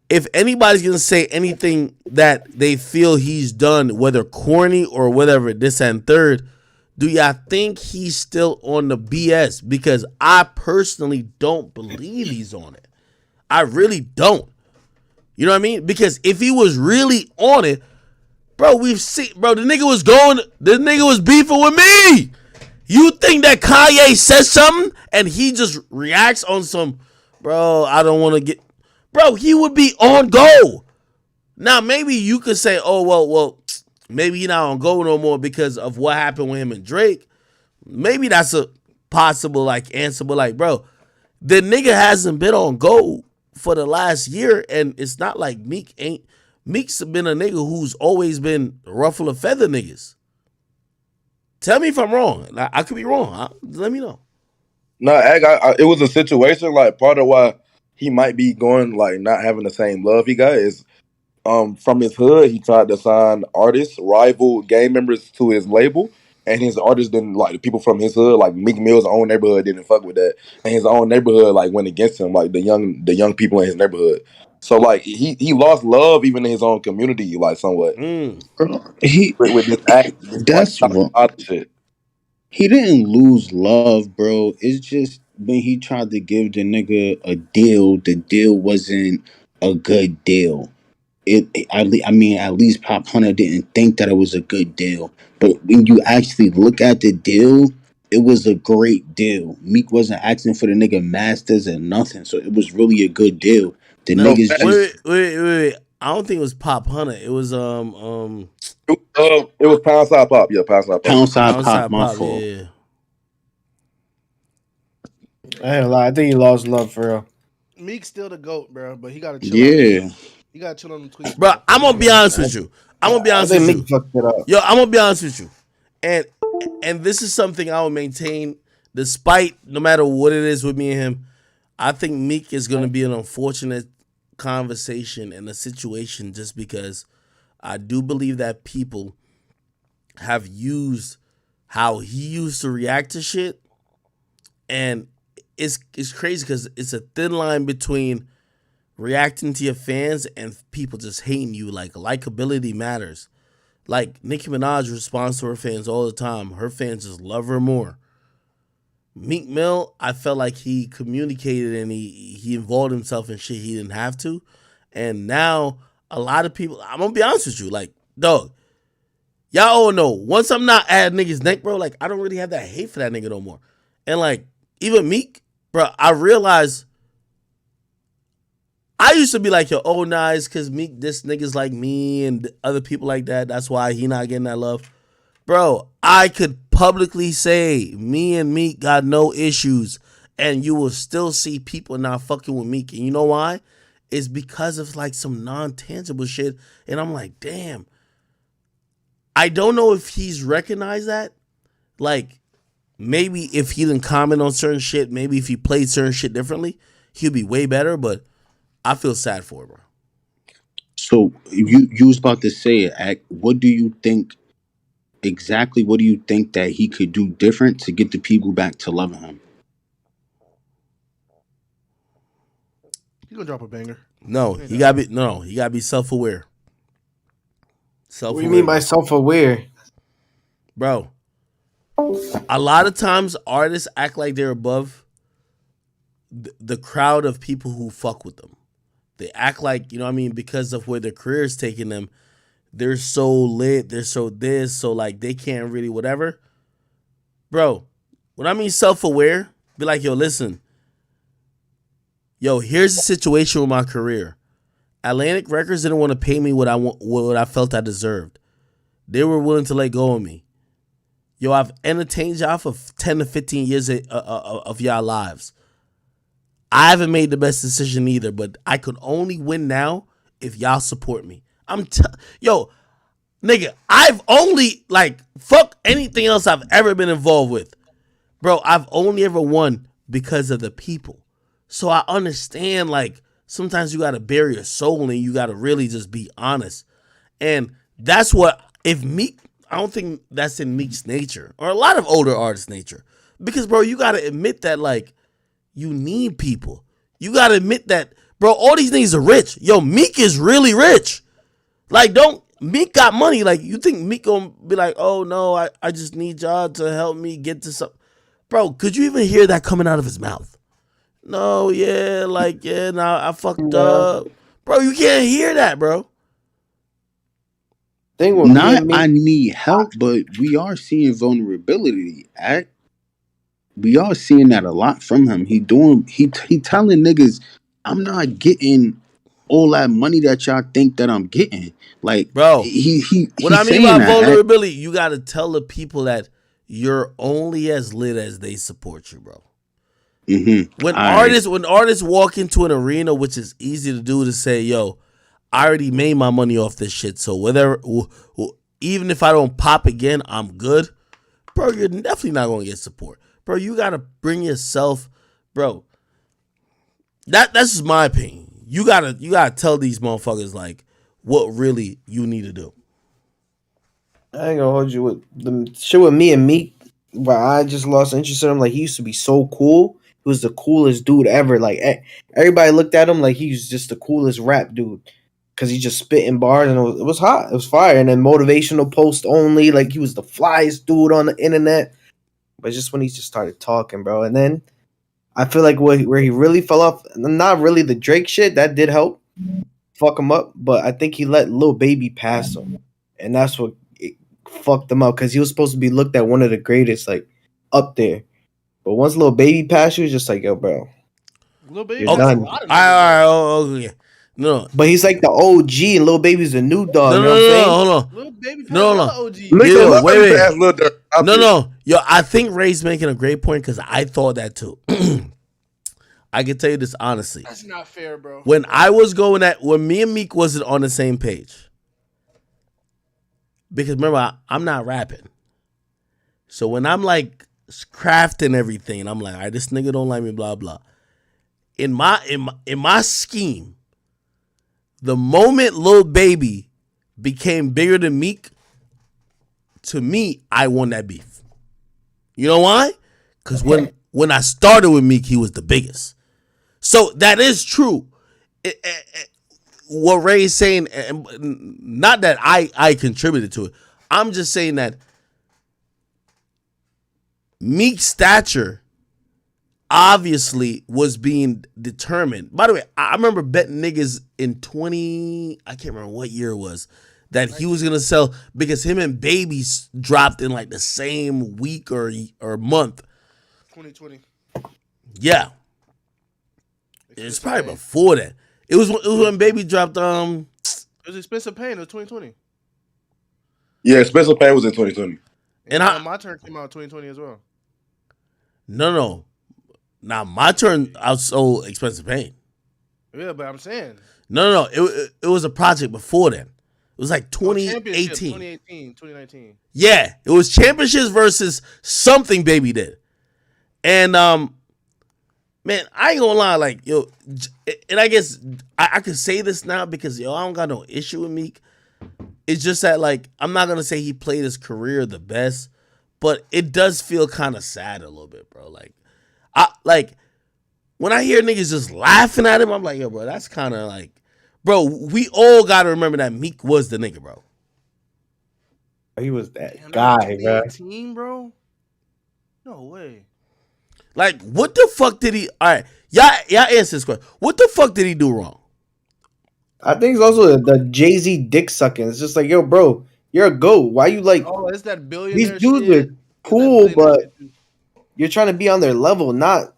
if anybody's gonna say anything that they feel he's done, whether corny or whatever, this and third, do y'all think he's still on the BS? Because I personally don't believe he's on it. I really don't. You know what I mean? Because if he was really on it, bro, the nigga was beefing with me. You think that Kanye says something and he just reacts on some, bro, I don't want to get, bro, he would be on go. Now, maybe you could say, oh, well, maybe he not on go no more because of what happened with him and Drake. Maybe that's a possible, like, answer, but, like, bro, the nigga hasn't been on go for the last year, and it's not like Meek's been a nigga who's always been ruffle of feather niggas. Tell me if I'm wrong. I could be wrong. Let me know. No, it was a situation like part of why he might be going like not having the same love he got is from his hood he tried to sign artists, rival gang members to his label, and his artists didn't like the people from his hood, like Meek Mill's own neighborhood didn't fuck with that, and his own neighborhood like went against him, like the young people in his neighborhood. So like he lost love even in his own community, like somewhat. He with this act, this like that's wrong. shit. He didn't lose love, bro. It's just when he tried to give the nigga a deal, the deal wasn't a good deal. I mean, at least Pop Hunter didn't think that it was a good deal. But when you actually look at the deal, it was a great deal. Meek wasn't asking for the nigga masters and nothing, so it was really a good deal. The No, niggas just wait. I don't think it was Pop Hunter. It was it was Pound Side Pop. Yeah, Pound Side Pop. Pound Side Pop. My fault. Yeah. I ain't lie. I think he lost love for real. Meek's still the GOAT, bro, but he gotta chill out. Yeah. You gotta chill on the tweets, bro. I'm gonna be honest with you. I'm gonna be honest with you. Fucked it up. Yo, I'm gonna be honest with you. And this is something I will maintain despite no matter what it is with me and him. I think Meek is gonna be an unfortunate conversation and a situation just because I do believe that people have used how he used to react to shit, and it's crazy because it's a thin line between reacting to your fans and people just hating you. Like, likability matters. Like, Nicki Minaj responds to her fans all the time. Her fans just love her more. Meek Mill, I felt like he communicated and he involved himself in shit he didn't have to. And now a lot of people, I'm gonna be honest with you, like, dog, y'all all know, once I'm not at a nigga's neck, bro, like, I don't really have that hate for that nigga no more. And, like, even Meek, bro, I realized I used to be like, yo, oh, nah, it's because Meek, this niggas like me and other people like that. That's why he not getting that love. Bro, I could publicly say me and Meek got no issues, and you will still see people not fucking with Meek. And you know why? It's because of, like, some non-tangible shit. And I'm like, damn. I don't know if he's recognized that. Like, maybe if he didn't comment on certain shit, maybe if he played certain shit differently, he'd be way better, but I feel sad for it, bro. So you was about to say it. What do you think exactly? What do you think that he could do different to get the people back to loving him? He gonna drop a banger. No, he gotta be self-aware. What do you mean by self-aware? Bro, a lot of times artists act like they're above the crowd of people who fuck with them. They act like, you know what I mean, because of where their career is taking them, they're so lit, they're so this, so like they can't really whatever. Bro, when I mean self-aware, be like, yo, listen. Yo, here's the situation with my career. Atlantic Records didn't want to pay me what I felt I deserved. They were willing to let go of me. Yo, I've entertained y'all for 10 to 15 years of y'all lives. I haven't made the best decision either, but I could only win now if y'all support me. Yo, nigga, I've only, like, fuck anything else I've ever been involved with. Bro, I've only ever won because of the people. So I understand, like, sometimes you got to bury your soul and you got to really just be honest. And that's what, if Meek, I don't think that's in Meek's nature or a lot of older artists' nature. Because, bro, you got to admit that, like, you need people. You got to admit that, bro, all these niggas are rich. Yo, Meek is really rich. Like, Meek got money. Like, you think Meek gonna be like, oh, no, I just need y'all to help me get to something. Bro, could you even hear that coming out of his mouth? No, yeah, like, yeah, nah, I fucked up. Bro, you can't hear that, bro. Not I need help, but we are seeing vulnerability. We are seeing that a lot from him. He telling niggas, I'm not getting all that money that y'all think that I'm getting. Like, bro, what I mean by vulnerability, you got to tell the people that you're only as lit as they support you, bro. Mm-hmm. When artists walk into an arena, which is easy to do, to say, yo, I already made my money off this shit, so whether, even if I don't pop again, I'm good. Bro, you're definitely not going to get support. Bro, you got to bring yourself, bro. That's just my opinion. You gotta tell these motherfuckers, like, what really you need to do. I ain't gonna hold you with the shit with me and Meek, where I just lost interest in him. Like, he used to be so cool. He was the coolest dude ever. Like, everybody looked at him like he was just the coolest rap dude. Cause he just spit in bars and it was hot. It was fire. And then motivational post only. Like, he was the flyest dude on the internet. But just when he just started talking, bro. And then I feel like where he really fell off, not really the Drake shit, that did help fuck him up, but I think he let Lil Baby pass him. And that's what fucked him up, because he was supposed to be looked at one of the greatest, like, up there. But once Lil Baby passed you, was just like, yo, bro, Lil Baby, you're done. All right, okay. No. But he's like the OG, and Lil Baby's a new dog. You know what I'm saying? Hold on. Lil Baby passed No. OG. Yo, wait. Durk. No. Yo, I think Ray's making a great point, because I thought that too. I can tell you this honestly. That's not fair, bro. When me and Meek wasn't on the same page, because remember, I'm not rapping. So when I'm like crafting everything, and I'm like, all right, this nigga don't like me, blah blah. In my scheme, the moment Lil Baby became bigger than Meek, to me, I won that beef. You know why? Because when I started with Meek, he was the biggest. So that is true. What Ray is saying, not that I contributed to it. I'm just saying that Meek's stature obviously was being determined. By the way, I remember betting niggas in I can't remember what year it was, that he was gonna sell, because him and Babies dropped in like the same week or month. 2020. Yeah. It's probably before that. It was when Baby dropped. It was Expensive Pain. It was 2020. Yeah, Expensive Pain was in 2020. And my turn came out in 2020 as well. No. Now my turn. I sold Expensive Pain. Yeah, but I'm saying. No. It was a project before then. It was like 2018. 2019. Yeah, it was Championships versus something Baby did, and man, I ain't gonna lie, like, yo, and I guess I can say this now because, yo, I don't got no issue with Meek. It's just that, like, I'm not gonna say he played his career the best, but it does feel kind of sad a little bit, bro. Like, when I hear niggas just laughing at him, I'm like, yo, bro, that's kind of like, bro, we all gotta remember that Meek was the nigga, bro. He was that guy, bro. Bro. No way. Like, what the fuck did he? All right, y'all answer this question. What the fuck did he do wrong? I think it's also the Jay-Z dick sucking. It's just like, yo, bro, you're a goat. Why you like? Oh, it's that billionaire. These dudes shit. are cool, but you're trying to be on their level, not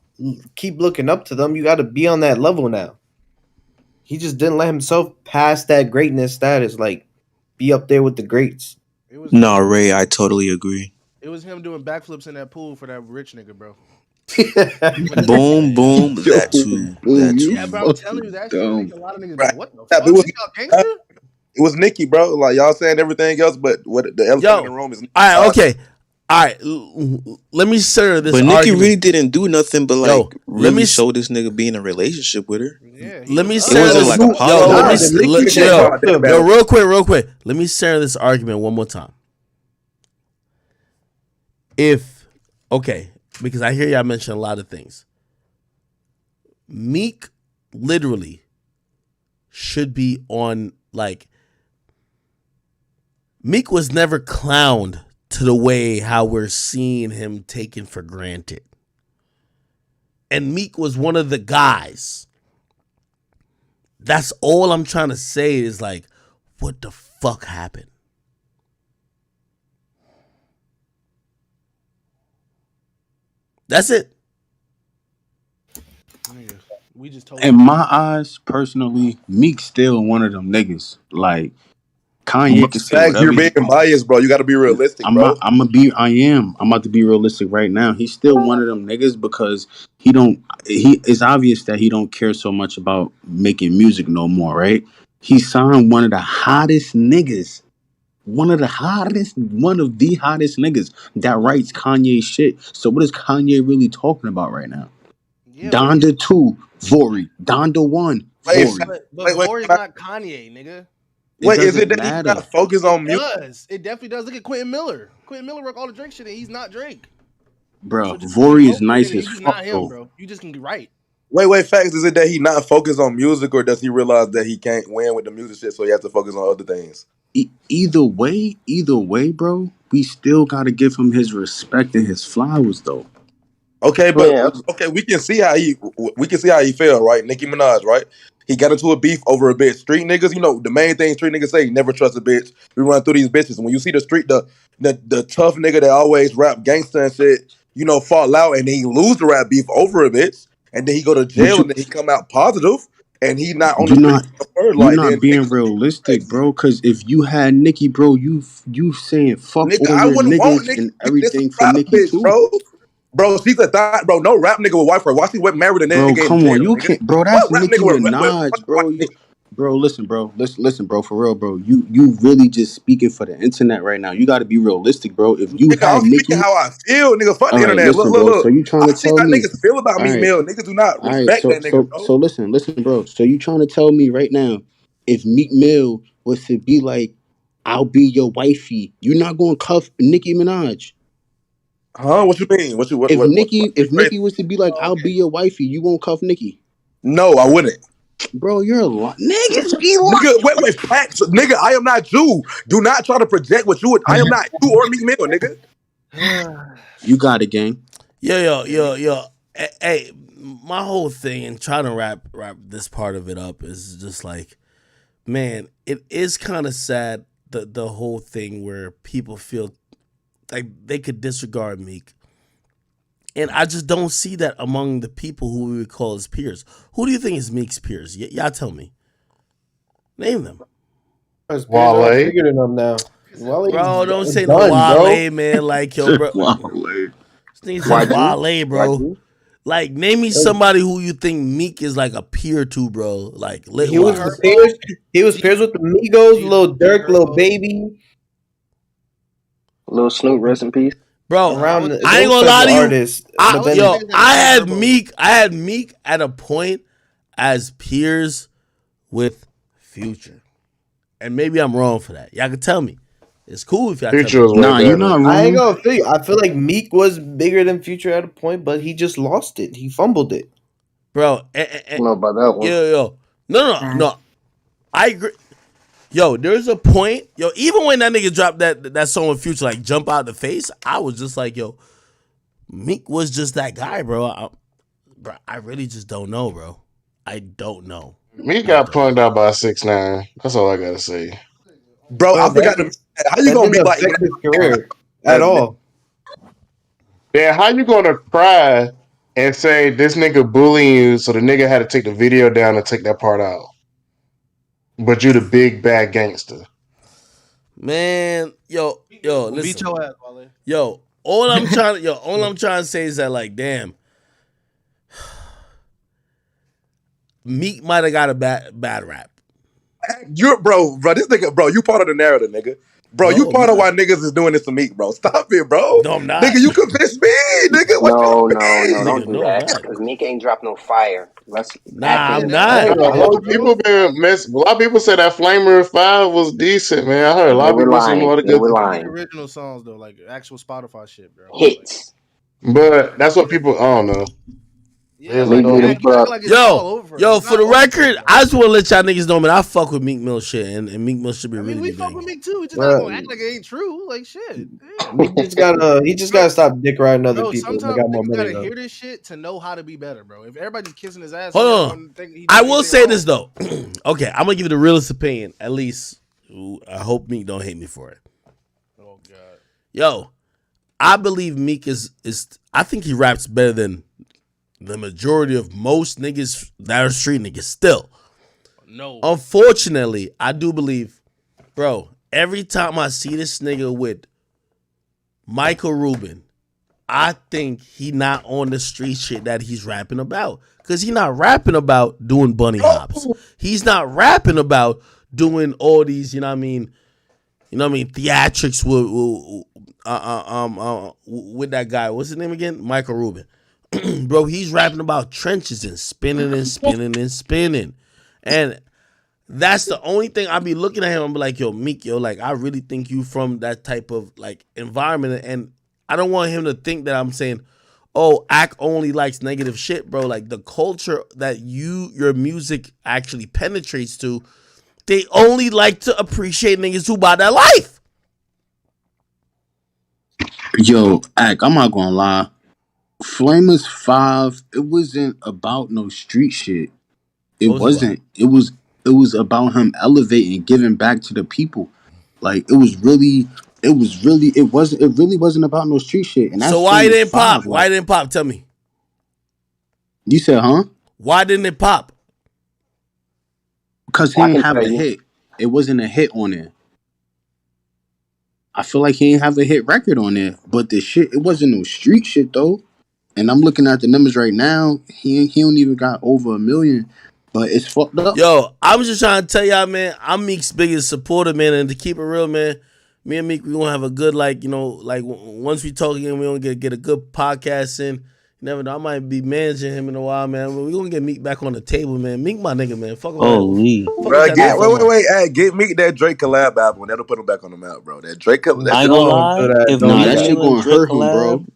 keep looking up to them. You got to be on that level now. He just didn't let himself pass that greatness status. Like, be up there with the greats. No, Ray, I totally agree. It was him doing backflips in that pool for that rich nigga, bro. Boom, that too. Yeah, bro, I'm telling you, that shit make a lot of niggas like, what the fuck? It was Nicki, bro. Like, y'all saying everything else, but what the elephant in the room is Nicki. All right, okay. All right, let me center this But Nicki argument. really didn't do nothing but like let me show this nigga be in a relationship with her. Yeah, let me It center wasn't this. like a Yo, let me polyamorous. real quick. Let me center this argument one more time. Because I hear y'all mention a lot of things. Meek literally should be on like. Meek was never clowned to the way how we're seeing him taken for granted. And Meek was one of the guys. That's all I'm trying to say is like, what the fuck happened? That's it. We just told in my eyes, personally, Meek's still one of them niggas. Like Kanye can say Facts, whatever. you're being biased, bro. You got to be realistic, bro. I'm about to be realistic right now. He's still one of them niggas because it's obvious that he don't care so much about making music no more, right? He signed one of the hottest niggas. One of the hottest niggas that writes Kanye shit. So what is Kanye really talking about right now? Yeah, Donda 2, Vori. Donda 1, Vori. But Vori's not Kanye, nigga. Wait, is it doesn't that he's matter. not focused on music? It definitely does. Look at Quentin Miller. Quentin Miller wrote all the Drake shit, and he's not Drake. Bro, So just Vori focus, is nice nigga. as You just fuck, not him, though. bro. You just can be right. Wait, facts. Is it that he not focused on music, or does he realize that he can't win with the music shit, so he has to focus on other things? Either way, bro, we still got to give him his respect and his flowers, though. Okay, but we can see how he felt, right? Nicki Minaj, right? He got into a beef over a bitch. Street niggas, you know, the main thing street niggas say, never trust a bitch. We run through these bitches. When you see the tough nigga that always rap gangster and shit, you know, fall out and then he lose the rap beef over a bitch, and then he go to jail and then he come out positive, and he not on the street word You're like not then. being realistic, bro. Because if you had Nicki, bro, you saying fuck Nigga, all I your wouldn't want niggas Nicki. and This a everything for trap Nicki bitch, too. Bro, she's a thought, bro. No rap nigga with wife her. Why she went married a Bro, nigga in come jail, on, you nigga? can't, bro. That's What rap Nicki nigga Minaj, bro. Bro, listen, bro, for real, bro. You really just speaking for the internet right now. You got to be realistic, bro. If you Nigga, had I'm speaking Nicki, how I feel, nigga. Fuck the all right, internet. listen, bro. So Look. you trying I to see tell how me? niggas feel about All Meek right, Mill. Niggas do not all right. respect that nigga, bro. So listen, bro. So you trying to tell me right now, if Meek Mill was to be like, "I'll be your wifey," you're not going to cuff Nicki Minaj? Huh? What you mean? What If Nicki was to be like, "I'll be your wifey," you won't cuff Nicki? No, I wouldn't. Bro, you're a lot. Niggas be Nigga, wait, facts. Nigga, I am not you. Do not try to project what you would. I am not you or Meek Mill, nigga. You got it, gang. Yo. Hey, my whole thing and trying to wrap this part of it up is just like, man, it is kind of sad the whole thing where people feel like they could disregard Meek. And I just don't see that among the people who we would call his peers. Who do you think is Meek's peers? Y'all tell me. Name them. Wale. Bigger than him now. Wale Bro, don't say done, no Wale, bro. man. Like, yo, bro. Wale. This said Wale, bro. Like, name me somebody who you think Meek is like a peer to, bro. Like, He was peers with the Migos, Lil Durk, Lil Baby. Lil Snoop, rest in peace. Bro, Around I ain't gonna lie to you. artists, I had Meek at a point as peers with Future. And maybe I'm wrong for that. Y'all can tell me. It's cool if y'all Future tell me. was way you're better. not wrong. I ain't gonna feel you. I feel like Meek was bigger than Future at a point, but he just lost it. He fumbled it. Bro, know about that one. Yo. No. I agree. Yo, there's a point. Yo, even when that nigga dropped that song with Future, like Jump Out the Face, I was just like, yo, Meek was just that guy, bro. I really just don't know, bro. I don't know. Meek got punked out by 6ix9ine. That's all I gotta say. Bro, I forgot to. How you gonna be didn't like affect his career at all? Yeah, how you gonna cry and say this nigga bullying you, so the nigga had to take the video down and take that part out? But you the big bad gangster. Man, yo, listen. Beat your ass, Wale. Yo, all I'm trying to say is that, like, damn, Meek might have got a bad rap. You're bro. This nigga, bro. You part of the narrative, nigga. Bro, No, you I'm part of not. why niggas is doing this to me, bro. Stop it, bro. No, I'm not. Nigga, you convinced me, nigga. What No, you no, no, mean? don't Nigga, do no, I'm that. not. Because Meek ain't dropped no fire. Let's Nah, acting. I'm That's not. not A true, lot of bro. people been mess. A lot of people say that Flamer 5 was decent, man. I heard a lot They of were people saying a lying. lot of They good were things. I need lying. original songs though, like actual Spotify shit, bro. Like, Hits. But that's what people. I don't know. yeah, Niggas like ain't Meek you doing need it. to act, you put act up. like it's all over. Yo, It's for not the over, record, bro. I just want to let y'all niggas know, man, I fuck with Meek Mill shit, and Meek Mill should be I mean, really we be fuck with banging. Meek too. We just not Well, gonna act like it ain't true. Like shit, damn, he just bro. gotta stop dick riding other Bro, people. They sometimes got more niggas money gotta though. hear this shit to know how to be better, bro. If everybody's kissing his ass, he Hold never on. gonna think he I doing will anything say wrong. this though. Okay, I'm gonna give you the realest opinion. At least, I hope Meek don't hate me for it. Oh god. Yo, I believe Meek is. I think he raps better than the majority of most niggas that are street niggas. Still, No. unfortunately, I do believe, bro. Every time I see this nigga with Michael Rubin, I think he not on the street shit that he's rapping about. Cause he not rapping about doing bunny hops. He's not rapping about doing all these, you know what I mean, theatrics with that guy. What's his name again? Michael Rubin. Bro, he's rapping about trenches and spinning and spinning and spinning. And that's the only thing I be looking at him and be like, yo, Meek, yo, like I really think you from that type of like environment. And I don't want him to think that I'm saying, oh, Act only likes negative shit, bro. Like the culture that your music actually penetrates to, they only like to appreciate niggas who buy that life. Yo, Ak, I'm not gonna lie. Flamers 5, it wasn't about no street shit. It What was it about? wasn't. It was about him elevating, giving back to the people. Like it really wasn't about no street shit. And that's So why it Flamers didn't 5. pop? Why Like it didn't pop? Tell me. you said, huh? Why didn't it pop? Because he I didn't can have tell a you. hit. It wasn't a hit on there. I feel like he didn't have a hit record on there. But the shit, it wasn't no street shit though. And I'm looking at the numbers right now. He don't even got over 1 million. But it's fucked up. Yo, I'm just trying to tell y'all, man, I'm Meek's biggest supporter, man. And to keep it real, man, me and Meek, we gonna have a good, like, once we talk again, we gonna get a good podcast in. You never know, I might be managing him in a while, man. But we gonna get Meek back on the table, man. Meek, my nigga, man. Fuck with Holy. that. Fuck Bro, with that nigga for a month. wait. Get Meek that Drake collab album. That'll put him back on the map, bro. That Drake, that I shit. ain't gonna Don't do lie. that. If Don't Nah, do Meek that do that. shit a gonna Drake hurt him, bro. collab,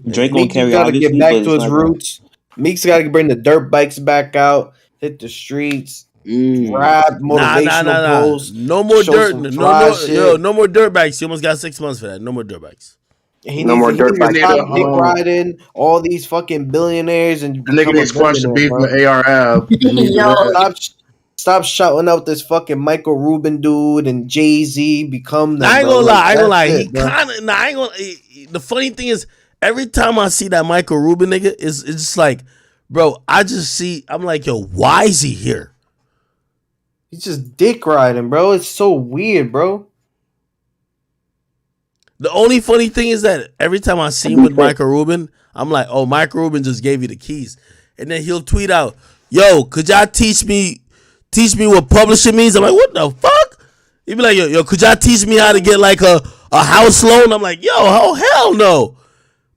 Drake gonna Meek just carry got to get obviously, but back to it's his not gonna. roots. Meek's got to bring the dirt bikes back out, hit the streets, rap, motivational Nah. posts, No more show dirt. some fly shit. No more dirt bikes. You almost got 6 months for that. No more dirt bikes. He No needs more to dirt bikes stop for dick him. riding all these fucking billionaires and The nigga become a they squashed the billionaire, beef bro. with AR They need to Yo, do that. Stop shouting out this fucking Michael Rubin dude and Jay-Z. Become Nah, I them, ain't bro. gonna Like lie. that's He it, bro. kind of. Nah, I ain't gonna. The funny thing is, every time I see that Michael Rubin nigga, it's just like, bro. I just see. I'm like, yo, why is he here? He's just dick riding, bro. It's so weird, bro. The only funny thing is that every time I see him with Michael Rubin, I'm like, oh, Michael Rubin just gave you the keys, and then he'll tweet out, yo, could y'all teach me what publishing means? I'm like, what the fuck? He'd be like, yo, could y'all teach me how to get like a house loan? I'm like, yo, oh hell no.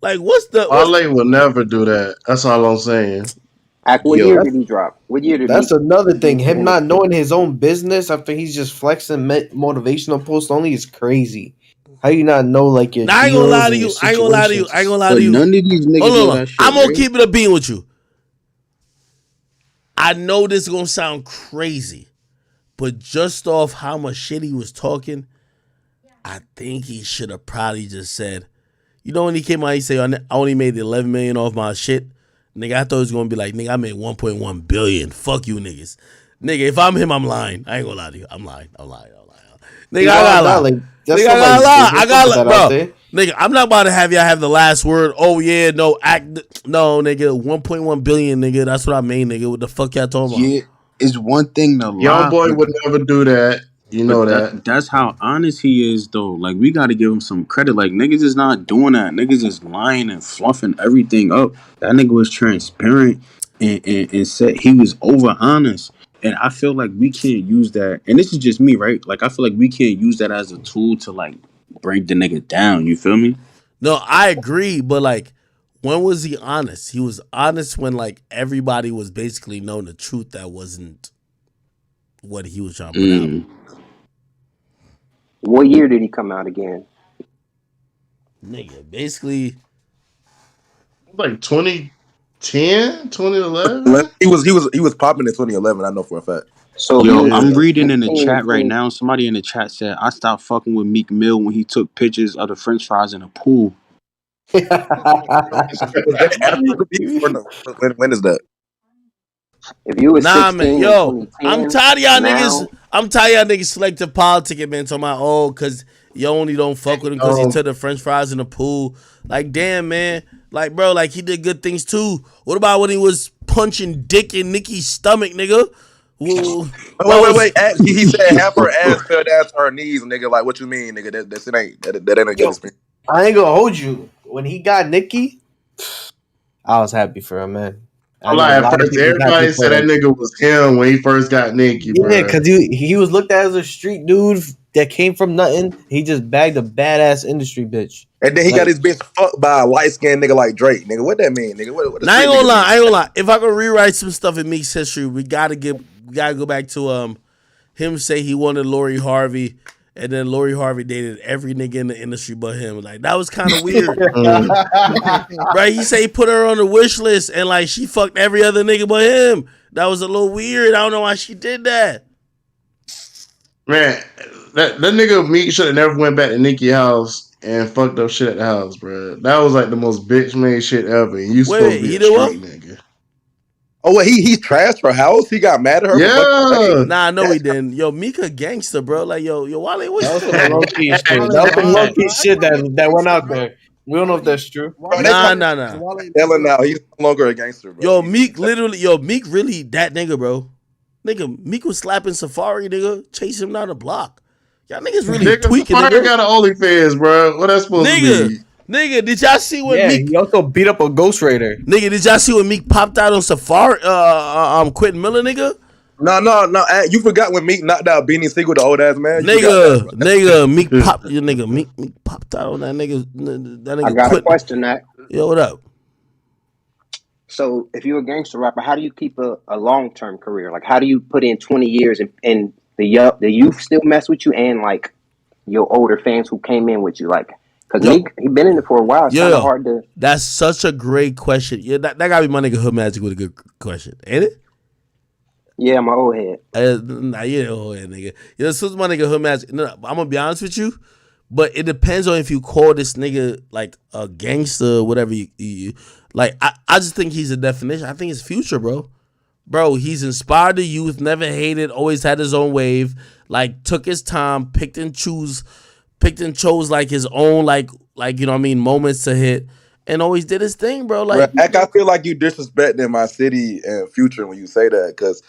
Like, Wale will never do that. That's all I'm saying. What year did he drop? What year did That's Meek? another thing. Him not knowing his own business after he's just flexing motivational posts only is crazy. How you not know like your Now, I ain't deals gonna lie and to your you. I ain't gonna lie to you. situations? I ain't gonna lie But to you. none of these niggas know Hold on. that shit, I'm gonna right? keep it a bean with you. I know this is gonna sound crazy, but just off how much shit he was talking, I think he should have probably just said, you know, when he came out, he said, I only made 11 million off my shit. Nigga, I thought it was gonna be like, nigga, I made 1.1 billion. Fuck you niggas. Nigga, if I'm him, I'm lying. I ain't gonna lie to you. I'm lying. Nigga, I gotta lie. Like, that's Nigga, I gotta lie. I gotta lie, that out there. bro. Nigga, I'm not about to have y'all have the last word. Oh yeah, no, nigga, 1.1 billion, nigga. That's what I mean, nigga. What the fuck y'all talking about? Yeah, it's one thing to Young lie, boy would never do that. You know that. that's how honest he is, though. Like, we got to give him some credit. Like, niggas is not doing that. Niggas is lying and fluffing everything up. That nigga was transparent and said he was over honest. And I feel like we can't use that. And this is just me, right? Like, I feel like we can't use that as a tool to, like, bring the nigga down. You feel me? No, I agree, but like, when was he honest? He was honest when like everybody was basically knowing the truth that wasn't what he was trying to put out. What year did he come out again? Nigga, basically like 2010, 2011. He was popping in 2011. I know for a fact. So Yo, he I'm was reading in the 16 chat and right 20. now. Somebody in the chat said, I stopped fucking with Meek Mill when he took pictures of the french fries in a pool. Was that after the beef or no? When is that? If you was Nah, man, 16 in yo, I'm 2010, tired of y'all niggas. now I'm tired of y'all niggas selective politicking, man. Talking about cause you only don't fuck with him because he took the French fries in the pool. Like, damn, man. Like, bro, like he did good things too. What about when he was punching dick in Nicki's stomach, nigga? Wait. He said half her ass fell down to her knees, nigga. Like, what you mean, nigga? That ain't a good experience. I ain't gonna hold you. When he got Nicki, I was happy for him, man. I I'm know like, a at lot of first, people happy everybody for said that him. nigga was him when he first got Nicki, Yeah, bro. because he was looked at as a street dude that came from nothing. He just bagged a badass industry bitch. And then he got Like, his bitch fucked by a light skinned nigga like Drake, nigga. What that mean, nigga? What the Now I ain't street gonna niggas lie, mean? I ain't gonna lie. If I could rewrite some stuff in Meek's history, we gotta go back to him say he wanted Lori Harvey, and then Lori Harvey dated every nigga in the industry but him. Like, that was kind of weird. Right? He said he put her on the wish list and like she fucked every other nigga but him. That was a little weird. I don't know why she did that. Man, that nigga Meek should have never went back to Nicki house and fucked up shit at the house, bro. That was like the most bitch made shit ever. And you supposed to Wait, be he a did what? street nigga. Oh, wait, he trashed her house. He got mad at her for fucking Yeah. Drake. Nah, no, he didn't. Yo, Mika gangster, bro. Like, yo, Wale, what that you was some low key shit. That was some low key shit that went out there. We don't know if that's true. Bro, Nah. telling now he's no longer a gangster, bro. Yo, Meek really that nigga, bro. Nigga, Meek was slapping Safari, nigga, chasing him down the block. Y'all niggas really Nigga, tweaking, Safari nigga. got an OnlyFans, bro. What that supposed to be? Nigga, did y'all see when Yeah, Meek? he also beat up a Ghost Raider. Nigga, did y'all see when Meek popped out on Safari? Quentin Miller, nigga. No. You forgot when Meek knocked out Beanie Siegel, the old ass man. You forgot that, bro. Meek popped. Your nigga, Meek popped out on that nigga. That I nigga got a quit. question, that. Yo, what up? So if you're a gangster rapper, how do you keep a long-term career? Like, how do you put in 20 years and the youth still mess with you and like your older fans who came in with you? Like, because Meek, he been in it for a while. It's kind of hard to. That's such a great question. Yeah, that gotta be my nigga Hood Magic with a good question, ain't it? Yeah, my old head. Nah, you know, old head, nigga. Yeah, this is my nigga Hood Magic. No, I'm gonna be honest with you, but it depends on if you call this nigga like a gangster or whatever you like. I just think he's a definition. I think it's Future, bro. Bro, he's inspired the youth, never hated, always had his own wave, like took his time, picked and chose like his own like you know what I mean, moments to hit, and always did his thing, bro. Like, I feel like you disrespecting my city and Future when you say that, because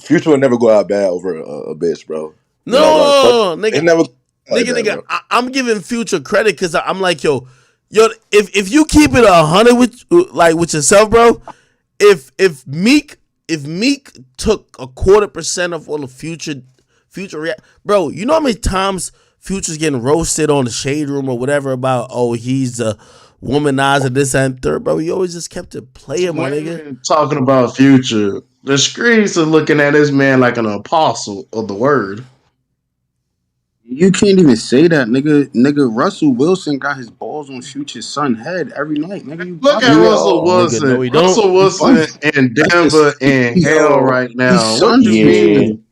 Future will never go out bad over a bitch, bro. No, nigga, never. Nigga, I'm giving Future credit because I'm like, yo, if you keep it 100 with yourself, bro, if Meek took 25% of all the Future bro, you know how many times Future's getting roasted on the Shade Room or whatever about, oh, he's a womanizer, this and third, bro. He always just kept it playing, my nigga. Talking about Future, the streets are looking at this man like an apostle of the word. You can't even say that, nigga. Nigga, Russell Wilson got his balls on Future's son head every night. Nigga, you Look at Russell Wilson. Nigga, no, he don't. Russell Wilson in Denver in hell right now. What you mean?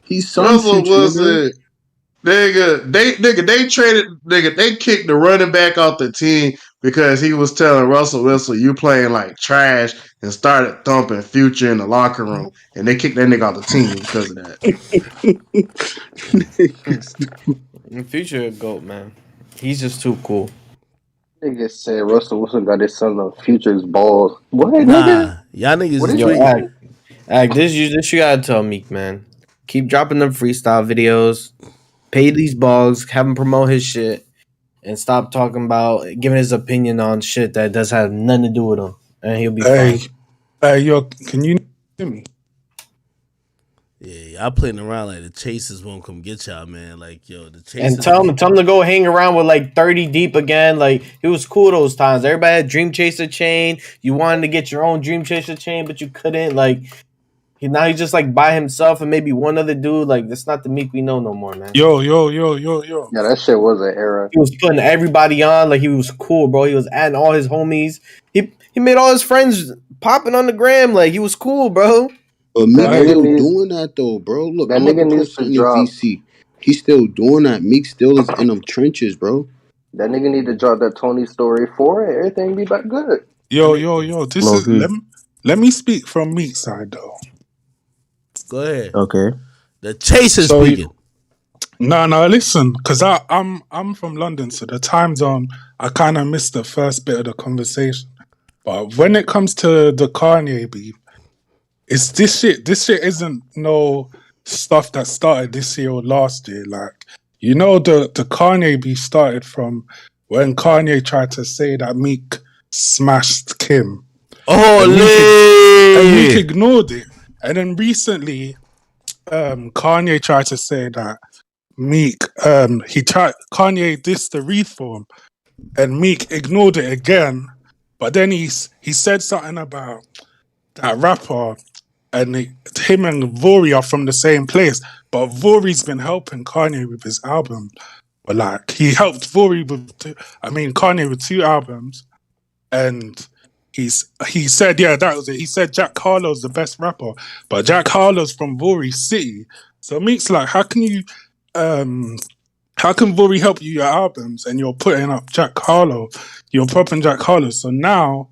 He's son Russell Future, Wilson. They traded, they kicked the running back off the team because he was telling Russell Wilson, you playing like trash, and started thumping Future in the locker room, and they kicked that nigga off the team because of that. Future a goat, man. He's just too cool. Nigga said Russell Wilson got his son on Future's balls. What, Nah, nigga? y'all niggas is Yo, tweaking. Act, this you gotta tell Meek, man. Keep dropping them freestyle videos. Pay these blogs, have him promote his shit, and stop talking about giving his opinion on shit that does have nothing to do with him, and he'll be fine. Hey, yo, can you hear me? Yeah, y'all playing around like the chasers won't come get y'all, man. Like, yo, the chasers. And tell him to go hang around with like 30 deep again. Like, it was cool those times. Everybody had Dream Chaser chain. You wanted to get your own Dream Chaser chain, but you couldn't. Like, now he's just like by himself and maybe one other dude. Like, that's not the Meek we know no more, man. Yo. Yeah, that shit was an era. He was putting everybody on. Like, he was cool, bro. He was adding all his homies. He made all his friends popping on the gram. Like, he was cool, bro. But Meek still doing that though, bro. Look, I'm about to post something in VC. He's still doing that. Meek still is in them trenches, bro. That nigga need to drop that Tony story 4 and everything be back good. Yo. This is let me speak from Meek's side though. Go ahead. Okay. The chasers speaking. No, listen, because I'm from London, so the time zone I kind of missed the first bit of the conversation. But when it comes to the Kanye beef, it's this shit. This shit isn't no stuff that started this year or last year. Like, you know, the Kanye beef started from when Kanye tried to say that Meek smashed Kim. And Meek ignored it. And then recently, Kanye tried to say that Kanye dissed the reform, and Meek ignored it again. But then he said something about that rapper, and him and Vori are from the same place. But Vori's been helping Kanye with his album. But like, he helped Kanye with 2 albums, and he said, yeah, that was it. He said Jack Harlow's the best rapper, but Jack Harlow's from Vori City. So Meek's like, how can Vori help you your albums and you're putting up Jack Harlow? You're propping Jack Harlow. So now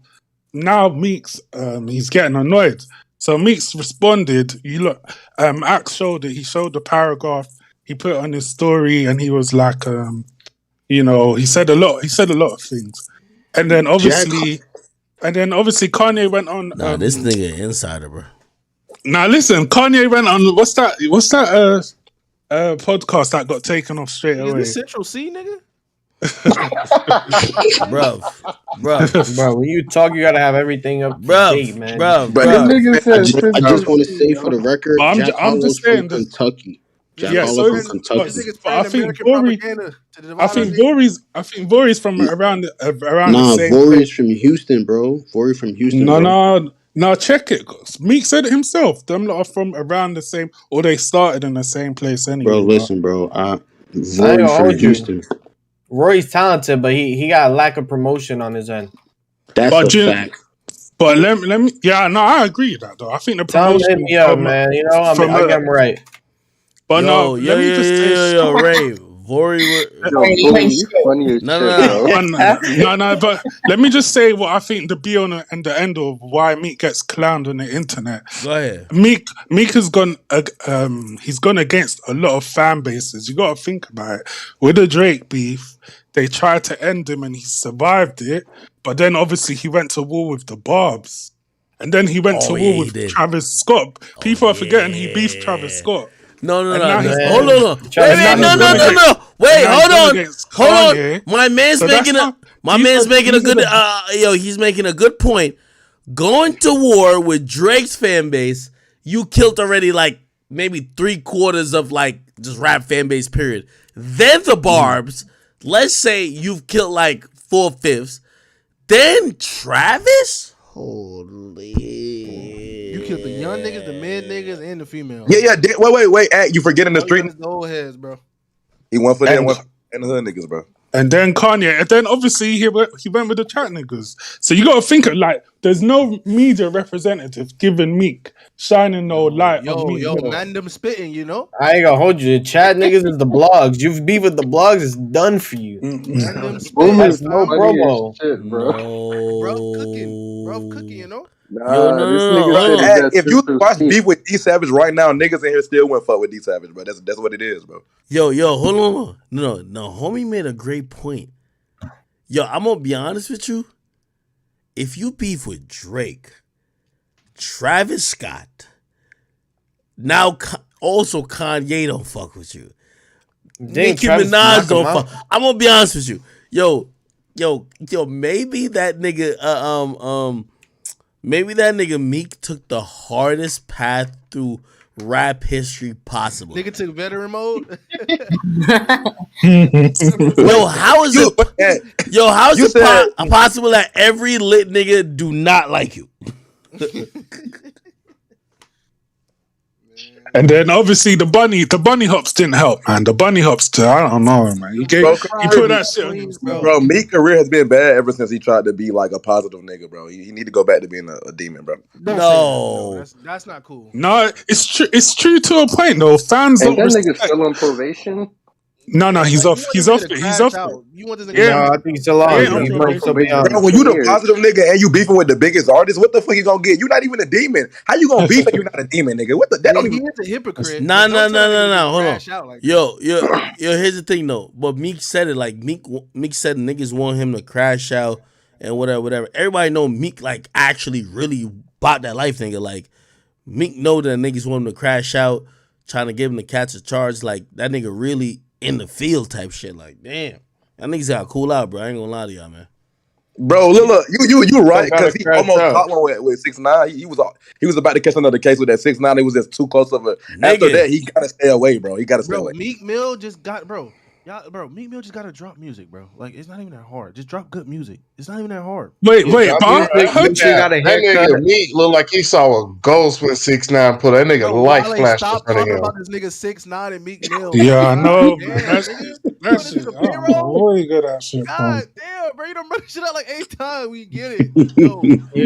Meek's he's getting annoyed. So Meek's responded. You look, Axe showed it. He showed the paragraph. He put it on his story, and he was like, he said a lot. He said a lot of things, and then obviously Kanye went on. Nah, this nigga insider, bro. Now listen, Kanye went on. What's that podcast that got taken off straight away? Is this Central C, nigga? Bro, when you talk, you gotta have everything up to date, man. I just want to say for the record, Jack Harlow's from Kentucky. Jack Harlow from Kentucky. I think Vori's from around the same. Vori's from Houston, bro. Vori from Houston. No, check it. Meek said it himself. Them lot are from around the same, or they started in the same place anyway. Bro, listen, bro. Vori from Houston. Roy's talented, but he got a lack of promotion on his end. That's a fact. But let me. Yeah, no, I agree with that though. I think the promotion. Tell him hit me up, man. You know, I get him right. But let me just say, Ray, Vori. No. But let me just say what I think the be on and the end of why Meek gets clowned on the internet. Go ahead. Meek has gone. He's gone against a lot of fan bases. You got to think about it. With the Drake beef, they tried to end him and he survived it. But then obviously he went to war with the Barbs, and then he went to war with Travis Scott. People are forgetting he beefed Travis Scott. No. Hold on. Wait, hold on. My man's making a good. He's making a good point. Going to war with Drake's fan base, you killed already like maybe 3/4 of like just rap fan base. Period. Then the Barbs. Let's say you've killed like 4/5. Then Travis. Holy. You killed the young niggas, the mid niggas, and the females. Yeah. Wait. You forgetting the street? The old heads, bro. He went for them and the hood niggas, bro. And then Kanye, and then obviously he went with the chat niggas. So you gotta think of like, there's no media representative giving Meek shining no light on Meek. Man, them spitting, you know. I ain't gonna hold you. The chat niggas is the blogs. You've beef with the blogs, it's done for you. That's no promo, shit, bro. Bro, cooking, you know. No. If you watch beef with D Savage right now, niggas in here still wouldn't fuck with D Savage, bro. That's what it is, bro. Yo, hold on. No, homie made a great point. Yo, I'm gonna be honest with you. If you beef with Drake, Travis Scott, now also Kanye don't fuck with you. Nicki Minaj don't fuck. I'm gonna be honest with you. Yo, maybe that nigga Maybe that nigga Meek took the hardest path through rap history possible. Nigga took veteran mode. Yo, how is it? Yo, how is it possible that every lit nigga do not like you? And then obviously the bunny hops didn't help, man. The bunny hops, I don't know, man. He put that shit on himself. Bro, Meek's career has been bad ever since he tried to be like a positive nigga, bro. He need to go back to being a demon, bro. No, that's not cool. No, it's true. It's true to a point, though. Fans Ain't don't that nigga respect. still on probation? No, he's off. He's off it. He's off it. I think he's still on. Bro, when you the positive nigga and you beefing with the biggest artist, what the fuck you gonna get? You not even a demon. How you gonna beef if you not a demon, nigga? What the? That don't even. He is a hypocrite. No. Hold on. Yo. Here's the thing, though. But Meek said it like Meek said niggas want him to crash out and whatever. Everybody know Meek like actually really bought that life, nigga. Like Meek know that niggas want him to crash out, trying to give him the catch a charge. Like that nigga really in the field type shit. Like damn, that niggas gotta cool out, bro. I ain't gonna lie to y'all, man. Bro, look, you right because he almost caught one with 6ix9ine. He was about to catch another case with that 6ix9ine. It was just too close of a. After that, he gotta stay away, bro. He gotta stay away. Meek Mill just got Meek Mill just gotta drop music, bro. Like it's not even that hard. Just drop good music. It's not even that hard. Wait, but that nigga Meek look like he saw a ghost when 6ix9ine put that nigga light flash in front of him. About this nigga 6ix9ine and Meek Mill. Yeah, I know. That's shit. I don't know where you get that shit from. God damn, bro, you done run shit out like 8 times. We get it. Yo,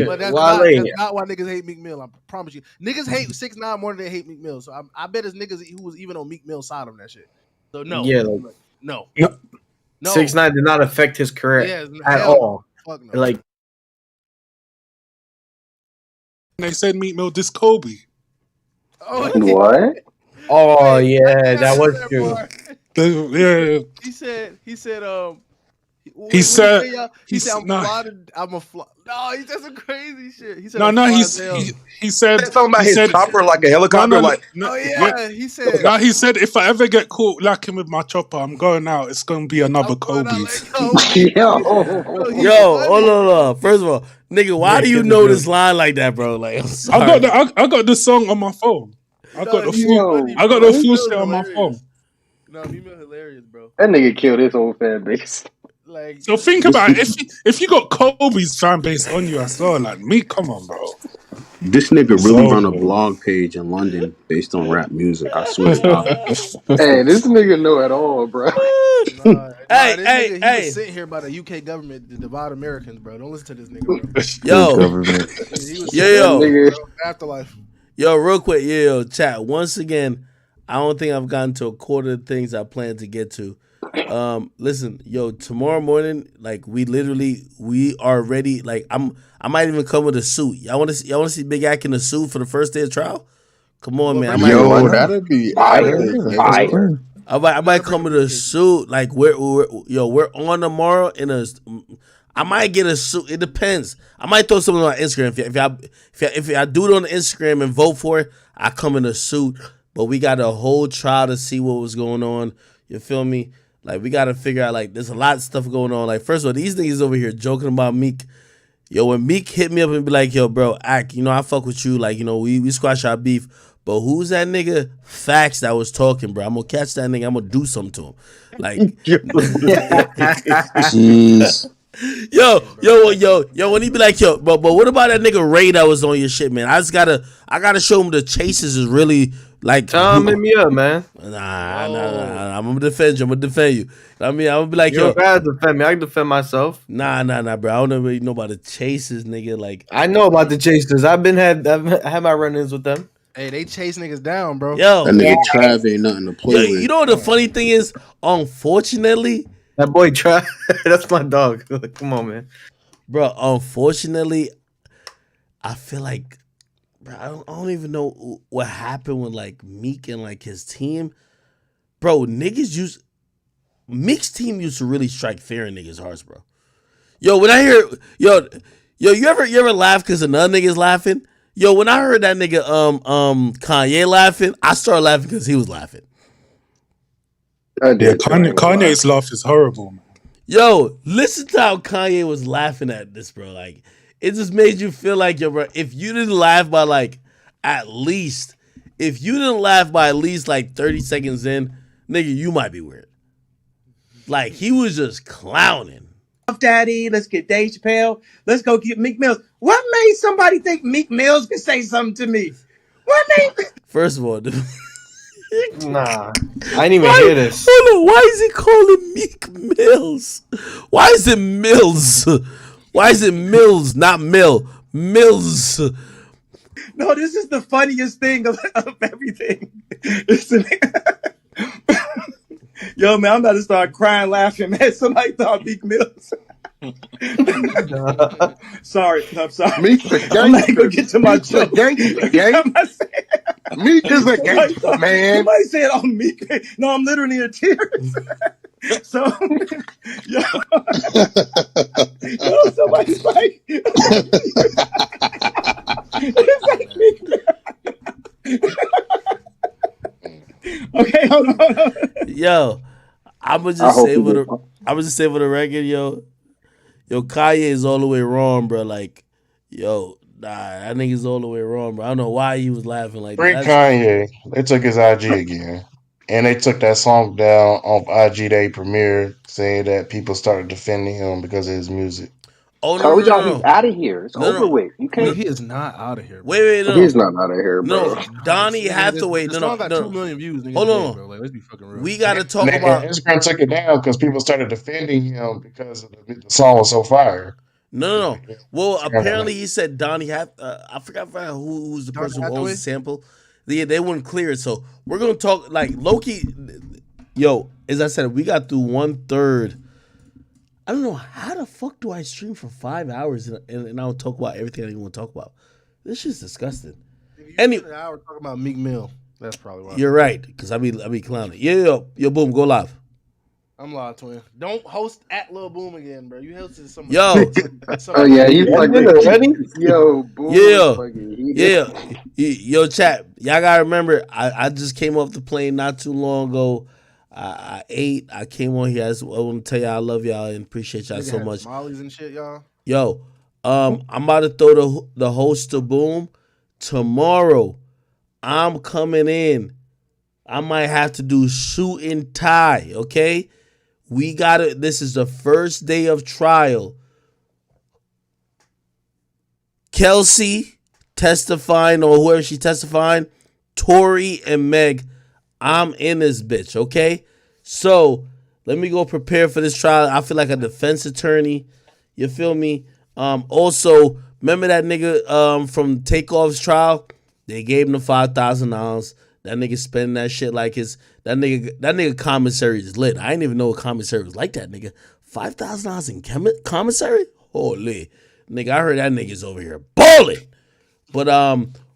but that's not why niggas hate Meek Mill. I promise you, niggas hate 6ix9ine more than they hate Meek Mill. So I bet it's niggas who was even on Meek Mill's side on that shit. So no, no. 6ix9ine did not affect his career at all. Fuck no. Like they said Meek Mill dissed Kobe. Oh, what? Oh yeah, that was true. He said I'm a fly. No, he said some crazy shit. He said he said something about his chopper like a helicopter. He said he said if I ever get caught lacking with my chopper, I'm going out. It's gonna be another Kobe. Yo, hold on. First of all, nigga, why do you know this line like that, bro? Like, I'm sorry. I got the song on my phone. I got the full shit on my phone. No, Meek Mill hilarious, bro. That nigga killed his whole fan base. Like, so think about it. If you got Kobe's fan base on you as well, like me, come on, bro. This nigga really run a blog page in London based on rap music. I swear to God. Hey, this nigga know it all, bro. He was sitting here by the UK government to divide Americans, bro. Don't listen to this nigga, bro. Yo, afterlife. Yo, real quick, chat. Once again, I don't think I've gotten to a quarter of the things I plan to get to. Listen, tomorrow morning, like we are ready. Like I might even come with a suit. Y'all want to see Big Ack in a suit for the first day of trial? Come on, man. That'd be I might come with a suit. Like we're on tomorrow in a. I might get a suit. It depends. I might throw something on Instagram. If I do it on Instagram and vote for it, I come in a suit. But we got a whole trial to see what was going on. You feel me? Like we got to figure out. Like there's a lot of stuff going on. Like first of all, these niggas over here joking about Meek. Yo, when Meek hit me up and be like, "Yo, bro, Ack, I fuck with you. Like, we squash our beef. But who's that nigga Facts that was talking, bro? I'm gonna catch that nigga. I'm gonna do something to him. Like, jeez. Yo, when he be like, yo, but what about that nigga Ray that was on your shit, man? I gotta show him the chases is really like. Tell him hit me up, man. Nah. I'm gonna defend you. I'm gonna be like, you don't gotta defend me. I can defend myself. Nah, bro. I don't really know about the chases, nigga. Like, I know about the chases. I've had my run-ins with them. Hey, they chase niggas down, bro. Yo, that nigga Trav ain't nothing to play with. You know what the funny thing is? Unfortunately, that boy Trav, that's my dog. Come on, man. Bro, unfortunately, I feel like, bro, I don't even know what happened with like Meek and like his team. Bro, Meek's team used to really strike fear in niggas' hearts, bro. Yo, when I hear you ever laugh because another nigga's laughing? Yo, when I heard that nigga Kanye laughing, I started laughing because he was laughing. Yeah, Kanye's laugh is horrible, man. Yo, listen to how Kanye was laughing at this, bro. Like, it just made you feel like, yo, bro, if you didn't laugh by like at least if you didn't laugh by at least like 30 seconds in, nigga, you might be weird. Like, he was just clowning. Daddy, let's get Dave Chappelle. Let's go get Meek Mills. What made somebody think Meek Mills could say something to me? What made? First of all, Nah, I didn't even hear this. Hold on, why is he calling Meek Mills? Why is it Mills? Why is it Mills, not Mill? Mills. No, this is the funniest thing of everything. Yo, man, I'm about to start crying, laughing, man. Somebody thought Meek Mills. Sorry, I'm sorry. Meek's a gangster. I'm not gonna get to my joke. Meek is a gangster, man. Somebody said, "Oh, Meek." No, I'm literally in tears. So, yo, somebody's like, it's like Meek. Okay, hold on. Yo, I'ma just say for the record, yo, Kanye is all the way wrong, bro. Like, yo, nah, that nigga's all the way wrong, bro. I don't know why he was laughing like Free that. Kanye. They took his IG again. And they took that song down off IG Day premiere, saying that people started defending him because of his music. Oh, Told y'all he's out of here. It's over with. You can't. He is not out of here. Wait, no. He's not out of here, bro. No, Donnie Hathaway. The song got 2 million views. Nigga, Hold on. bro. Like, let's be fucking real. We got to talk And about. Instagram took it down because people started defending him because of the song was so fire. No. Well, apparently he said Donnie I forgot who's the person who owns the sample. They wouldn't clear it, so we're gonna talk like Loki. Yo, as I said, we got through 1/3. I don't know how the fuck do I stream for 5 hours and I'll talk about everything I even want to talk about. This shit's disgusting. An hour talking about Meek Mill. That's probably why. You're right, because I be clowning. Yo, boom, go live. I'm live, twin. Don't host at Lil Boom again, bro. You hosted some. Yo. Oh yeah, he's fucking ready. Yo, Boom. Yeah. Yo, chat. Y'all gotta remember, I just came off the plane not too long ago. I ate. I came on here. I want to tell y'all I love y'all and appreciate y'all so much. Mollies and shit, y'all. Yo, I'm about to throw the host to Boom tomorrow. I'm coming in. I might have to do suit and tie. Okay, we got it. This is the first day of trial. Kelsey testifying, or whoever she testifying, Tory and Meg. I'm in this bitch, okay? So let me go prepare for this trial. I feel like a defense attorney. You feel me? Also, remember that nigga from Takeoff's trial? They gave him the $5,000. That nigga spending that shit like that nigga commissary is lit. I didn't even know a commissary was like that, nigga. $5,000 in commissary? Holy. Nigga, I heard that nigga's over here balling. But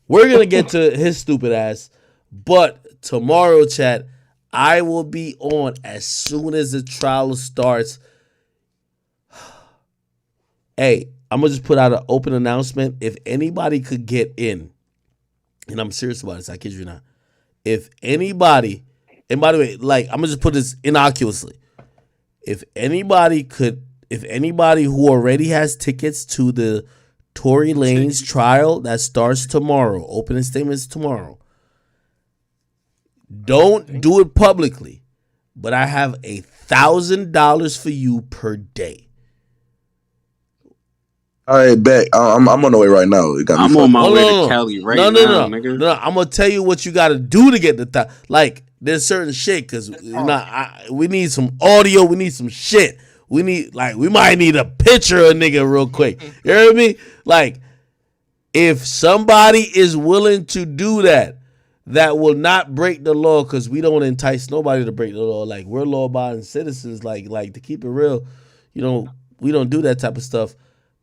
we're gonna get to his stupid ass. But tomorrow, chat, I will be on as soon as the trial starts. Hey, I'm going to just put out an open announcement. If anybody could get in, and I'm serious about this, I kid you not. If anybody, and by the way, like, I'm going to just put this innocuously. If anybody who already has tickets to the Tory Lanez trial that starts tomorrow, opening statements tomorrow, don't do it publicly, but I have $1,000 for you per day. All right, bet. I'm on the way right now. I'm on my way to Cali right now, nigga. No, I'm gonna tell you what you gotta do to get the like. There's certain shit because we need some audio. We need some shit. We might need a picture of a nigga real quick. You hear me? Like, if somebody is willing to do that will not break the law, because we don't entice nobody to break the law. Like, we're law-abiding citizens. Like to keep it real, we don't do that type of stuff.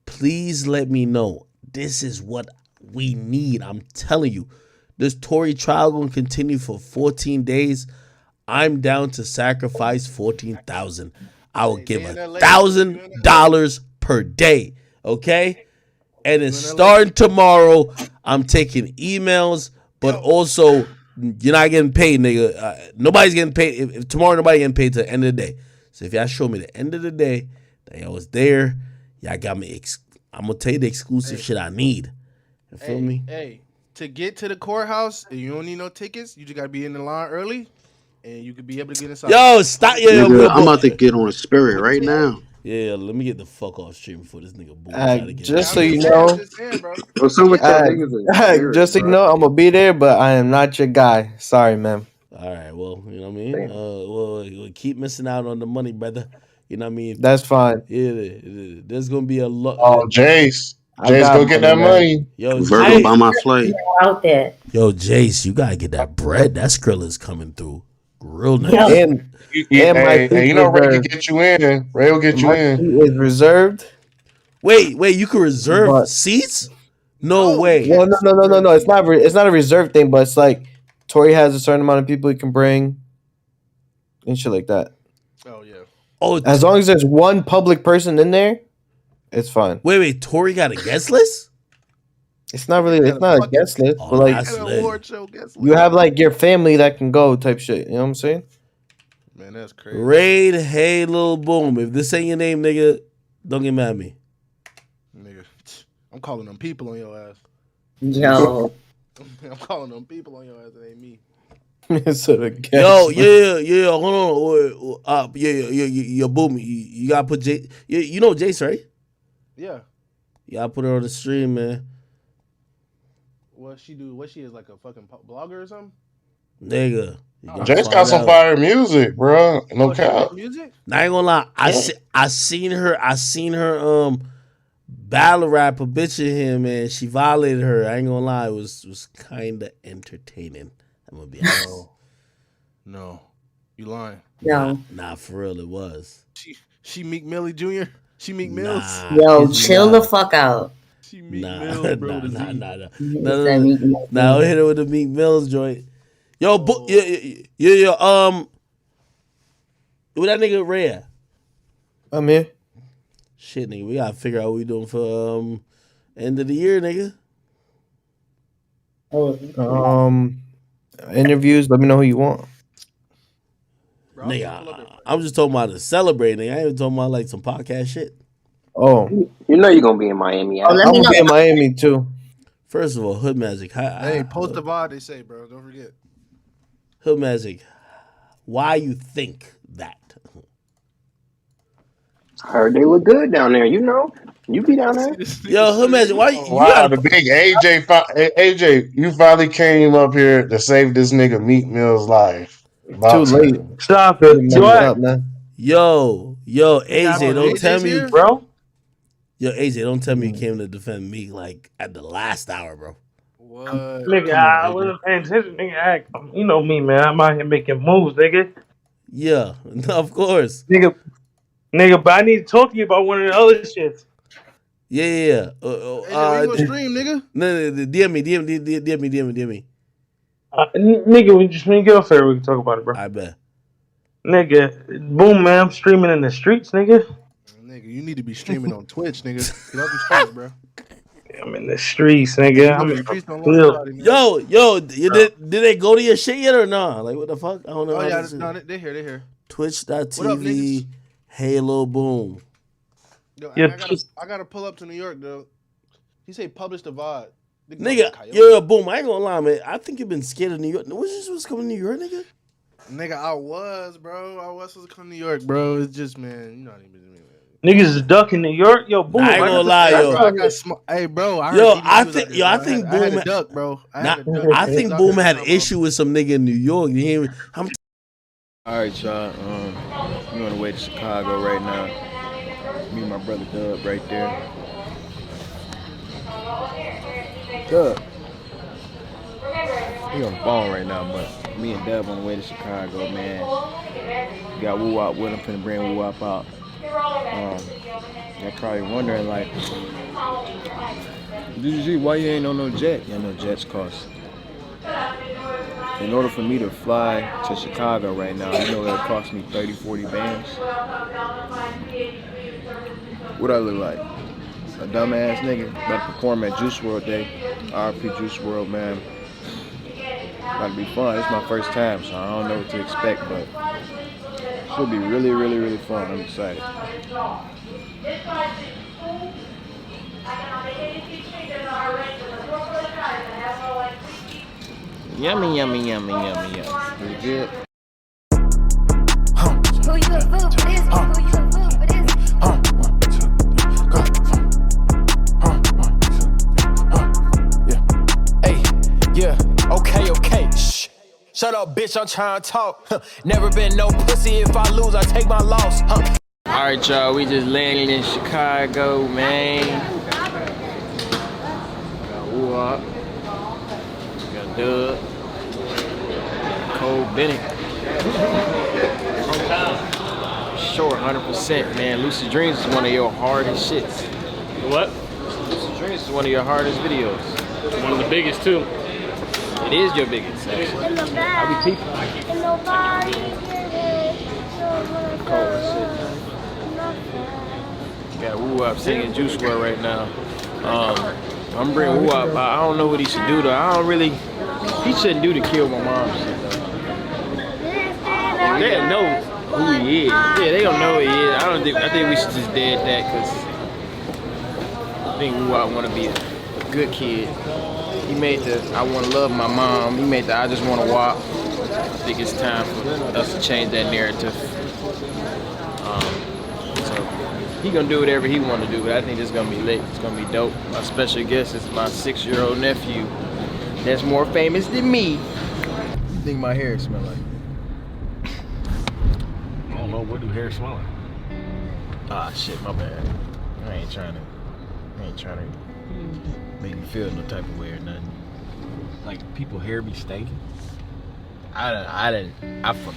Please let me know. This is what we need. I'm telling you, this Tory trial going to continue for 14 days. I'm down to sacrifice $14,000. I will give $1,000 per day. Okay, and it's starting tomorrow. I'm taking emails. But also, you're not getting paid, nigga. Nobody's getting paid. If tomorrow, nobody getting paid to the end of the day. So if y'all show me the end of the day that y'all was there, y'all got me. I'm going to tell you the exclusive shit I need. You feel me? Hey, to get to the courthouse, you don't need no tickets. You just gotta be in the line early, and you could be able to get inside. Yo, stop. Nigga, I'm about to get on Spirit right now. Yeah, let me get the fuck off stream before this nigga Boom try to get Just in. so you I'm know, just saying, bro. What's up with your niggas in Spirit, just so you bro? know, I'm gonna be there, but I am not your guy. Sorry, man. All right, well, you know what I mean. We'll keep missing out on the money, brother. You know what I mean. That's fine. Yeah, there's gonna be a lot. Oh, Jace, I Jace, got go get money, that man. money. Yo, Virgo, buy Jace. my flight. Out there. Yo, Jace, you gotta get that bread. That Skrilla's coming through real nice. Yo. And my Hey, seat's you know Ray can reserved. get you in. Ray will get you My in. seat is reserved. Wait, you can reserve But seats? No you way. can't no. It's not. It's not a reserved thing, but it's like Tory has a certain amount of people he can bring and shit like that. Oh yeah. Oh, As long as there's one public person in there, it's fine. wait, Tory got a guest list? It's not really. It's not a guest list, Oh, but like that's lit. you have like your family that can go type shit. You know what I'm saying? Man, that's crazy. Raid, hey, Lil Boom. If this ain't your name, nigga, don't get mad at me. Nigga, I'm calling them people on your ass. Yo. I'm calling them people on your ass. It ain't me. Instead of guest Yo, list. yeah. Hold on. Yeah. Boom. You gotta put J. You know Jace, right? Yeah. You gotta put her on the stream, man. What she do? What she is, like a fucking blogger or something? Nigga. Jace got some fire music, bro. No cap. Music? Now, I ain't gonna lie. I seen her battle rap a bitch of him, and she violated her. I ain't gonna lie. It was kind of entertaining. I'm gonna be honest. No. You lying. Yo. Nah, for real, it was. She Meek Millie Jr.? She Meek Mills? Yo, chill the fuck out. She Meek Nah, Mills, bro. nah. Mills. I'll hit her with the Meek Mills joint. Yo, what that nigga Ray at? I'm here. Shit, nigga, we gotta figure out what we doing for end of the year, nigga. Interviews. Let me know who you want. Nigga, I'm just talking about to celebrate, nigga. I ain't even talking about like some podcast shit. Oh, you know you're gonna be in Miami. I'm gonna be in Miami too. First of all, Hood Magic. Hey, post the VOD, they say, bro. Don't forget. Hood Magic. Why you think that? I heard they look good down there. You know, you be down there. Yo, Hood Magic. Why? Wow, the big AJ, you finally came up here to save this nigga Meek Mill's life. Too late. Stop it. Up, man. Yo, AJ, don't tell me, bro. Yo, AJ, don't tell me you came to defend Meek like at the last hour, bro. What? Nigga, I wasn't paying attention. Nigga, you know me, man. I'm out here making moves, nigga. Yeah, of course. Nigga, but I need to talk to you about one of the other shits. Yeah. AJ, you gonna stream, nigga? No, DM me. Nigga, when you get off here, we can talk about it, bro. I bet. Nigga, boom, man. I'm streaming in the streets, nigga. Nigga, you need to be streaming on Twitch, nigga. Get off the streets, bro. I'm in the streets, nigga. I'm in the Yo, did they go to your shit yet or no? Like, what the fuck? I don't know. Oh, yeah, no, they're here. Twitch.tv, Halo Boom. Yo, Yeah, I gotta pull up to New York, though. He say publish the VOD. Nigga, yo, Boom, I ain't gonna lie, man. I think you've been scared of New York. Was you supposed to come to New York, nigga? Nigga, I was, bro. I was supposed to come to New York, bro. It's just, man, you know what I mean. niggas is ducking New York. Yo, Boom. Nah, I ain't gonna lie, yo. Hey, bro. I think Boom. I had a duck, bro. I think Boom had an issue with some nigga in New York. You hear me? All right, y'all. We're on the way to Chicago right now. Me and my brother Dub right there. Dub. He on the phone right now, but me and Dub on the way to Chicago, man. We got Woo Wop with him, finna bring Woo Wop out. They're probably wondering, like, DG, why you ain't on no jet? You know, jets cost. In order for me to fly to Chicago right now, you know it'll cost me 30, 40 bands. What I look like? A dumbass nigga about to perform at Juice WRLD Day. RP Juice WRLD, man. About to be fun. It's my first time, so I don't know what to expect, but should be really, really, really fun. I'm excited. Yummy, yummy, yummy, yummy, yummy. Pretty good. Who you a fool for this? Who you a fool for this? 1, 2, 3, go. Yeah. Hey, yeah. Okay. Shh. Shut up, bitch. I'm trying to talk. Never been no pussy. If I lose, I take my loss. Alright, y'all. We just landed in Chicago, man. Got Woo-Up. Got Dub. Cole Bennett. Sure, 100%, man. Lucid Dreams is one of your hardest shits. What? Lucid Dreams is one of your hardest videos. One of the biggest, too. It is your biggest, actually. I be peeping. Cold shit, man. Got Woo-Up singing Juice WRLD right now. I'm bringing Woo-Up. I don't know what he should do, though. He shouldn't do the kill my mom shit, though. They don't know who he is. Yeah, they don't know who he is. I think we should just dead that, because I think Woo-Up want to be a good kid. He made the I Want to Love My Mom. He made the I Just Want to Walk. I think it's time for us to change that narrative. So he gonna do whatever he want to do, but I think it's gonna be lit. It's gonna be dope. My special guest is my 6-year-old nephew that's more famous than me. What do you think my hair smell like? I don't know, what do hair smell like? Ah, shit, my bad. I ain't trying to make me feel no type of way or nothing. Like, people hair be stinking? I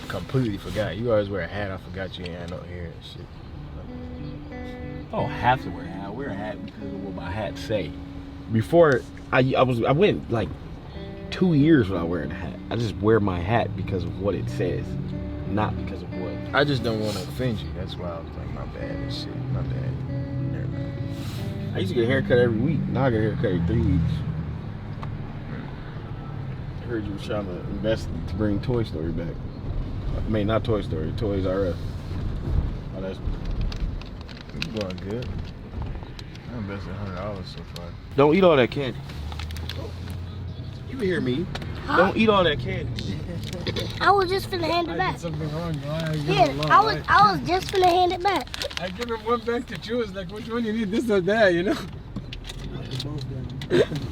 completely forgot. You always wear a hat. I forgot you ain't had no hair and shit. I don't have to wear a hat. I wear a hat because of what my hat say. Before, I went like 2 years without wearing a hat. I just wear my hat because of what it says, not because of what. I just don't want to offend you. That's why I was like, my bad and shit. My bad. Never mind. I used to get a haircut every week. Now I get a haircut every 3 weeks. I heard you was trying to invest to bring Toy Story back. I mean, not Toy Story, Toys R Us. Oh, that's going good. I invested $100 so far. Don't eat all that candy. You hear me? Huh? Don't eat all that candy. I was just finna hand it back. Something wrong. I was just finna hand it back. I give him one back to choose, like which one you need, this or that, you know?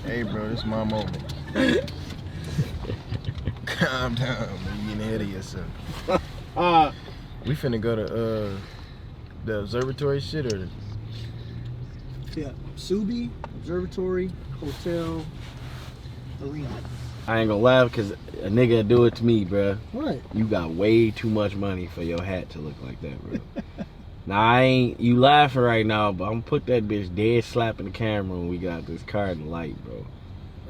Hey, bro, this is my moment. Calm down, man. You getting ahead of yourself. We finna go to the observatory shit or yeah, Subi, observatory, hotel, arena. I ain't gonna laugh because a nigga do it to me, bro. What? You got way too much money for your hat to look like that, bro. Now you laughing right now, but I'm gonna put that bitch dead slap in the camera when we got this car in the light, bro.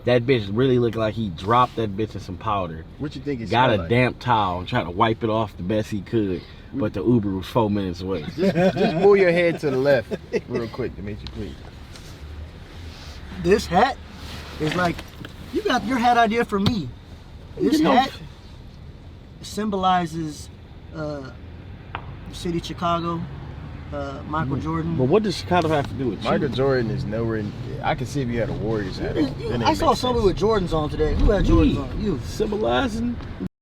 That bitch really looked like he dropped that bitch in some powder. What you think it got a like? damp towel and tried to wipe it off the best he could, but the Uber was 4 minutes away. Just move your head to the left real quick to make you please. This hat is like, you got your hat idea from me. This hat symbolizes the city of Chicago, Michael Jordan. But what does Chicago have to do with Michael Jordan is nowhere. I can see if you had a Warriors hat. I saw somebody with Jordans on today. Who had Jordans on? You. Symbolizing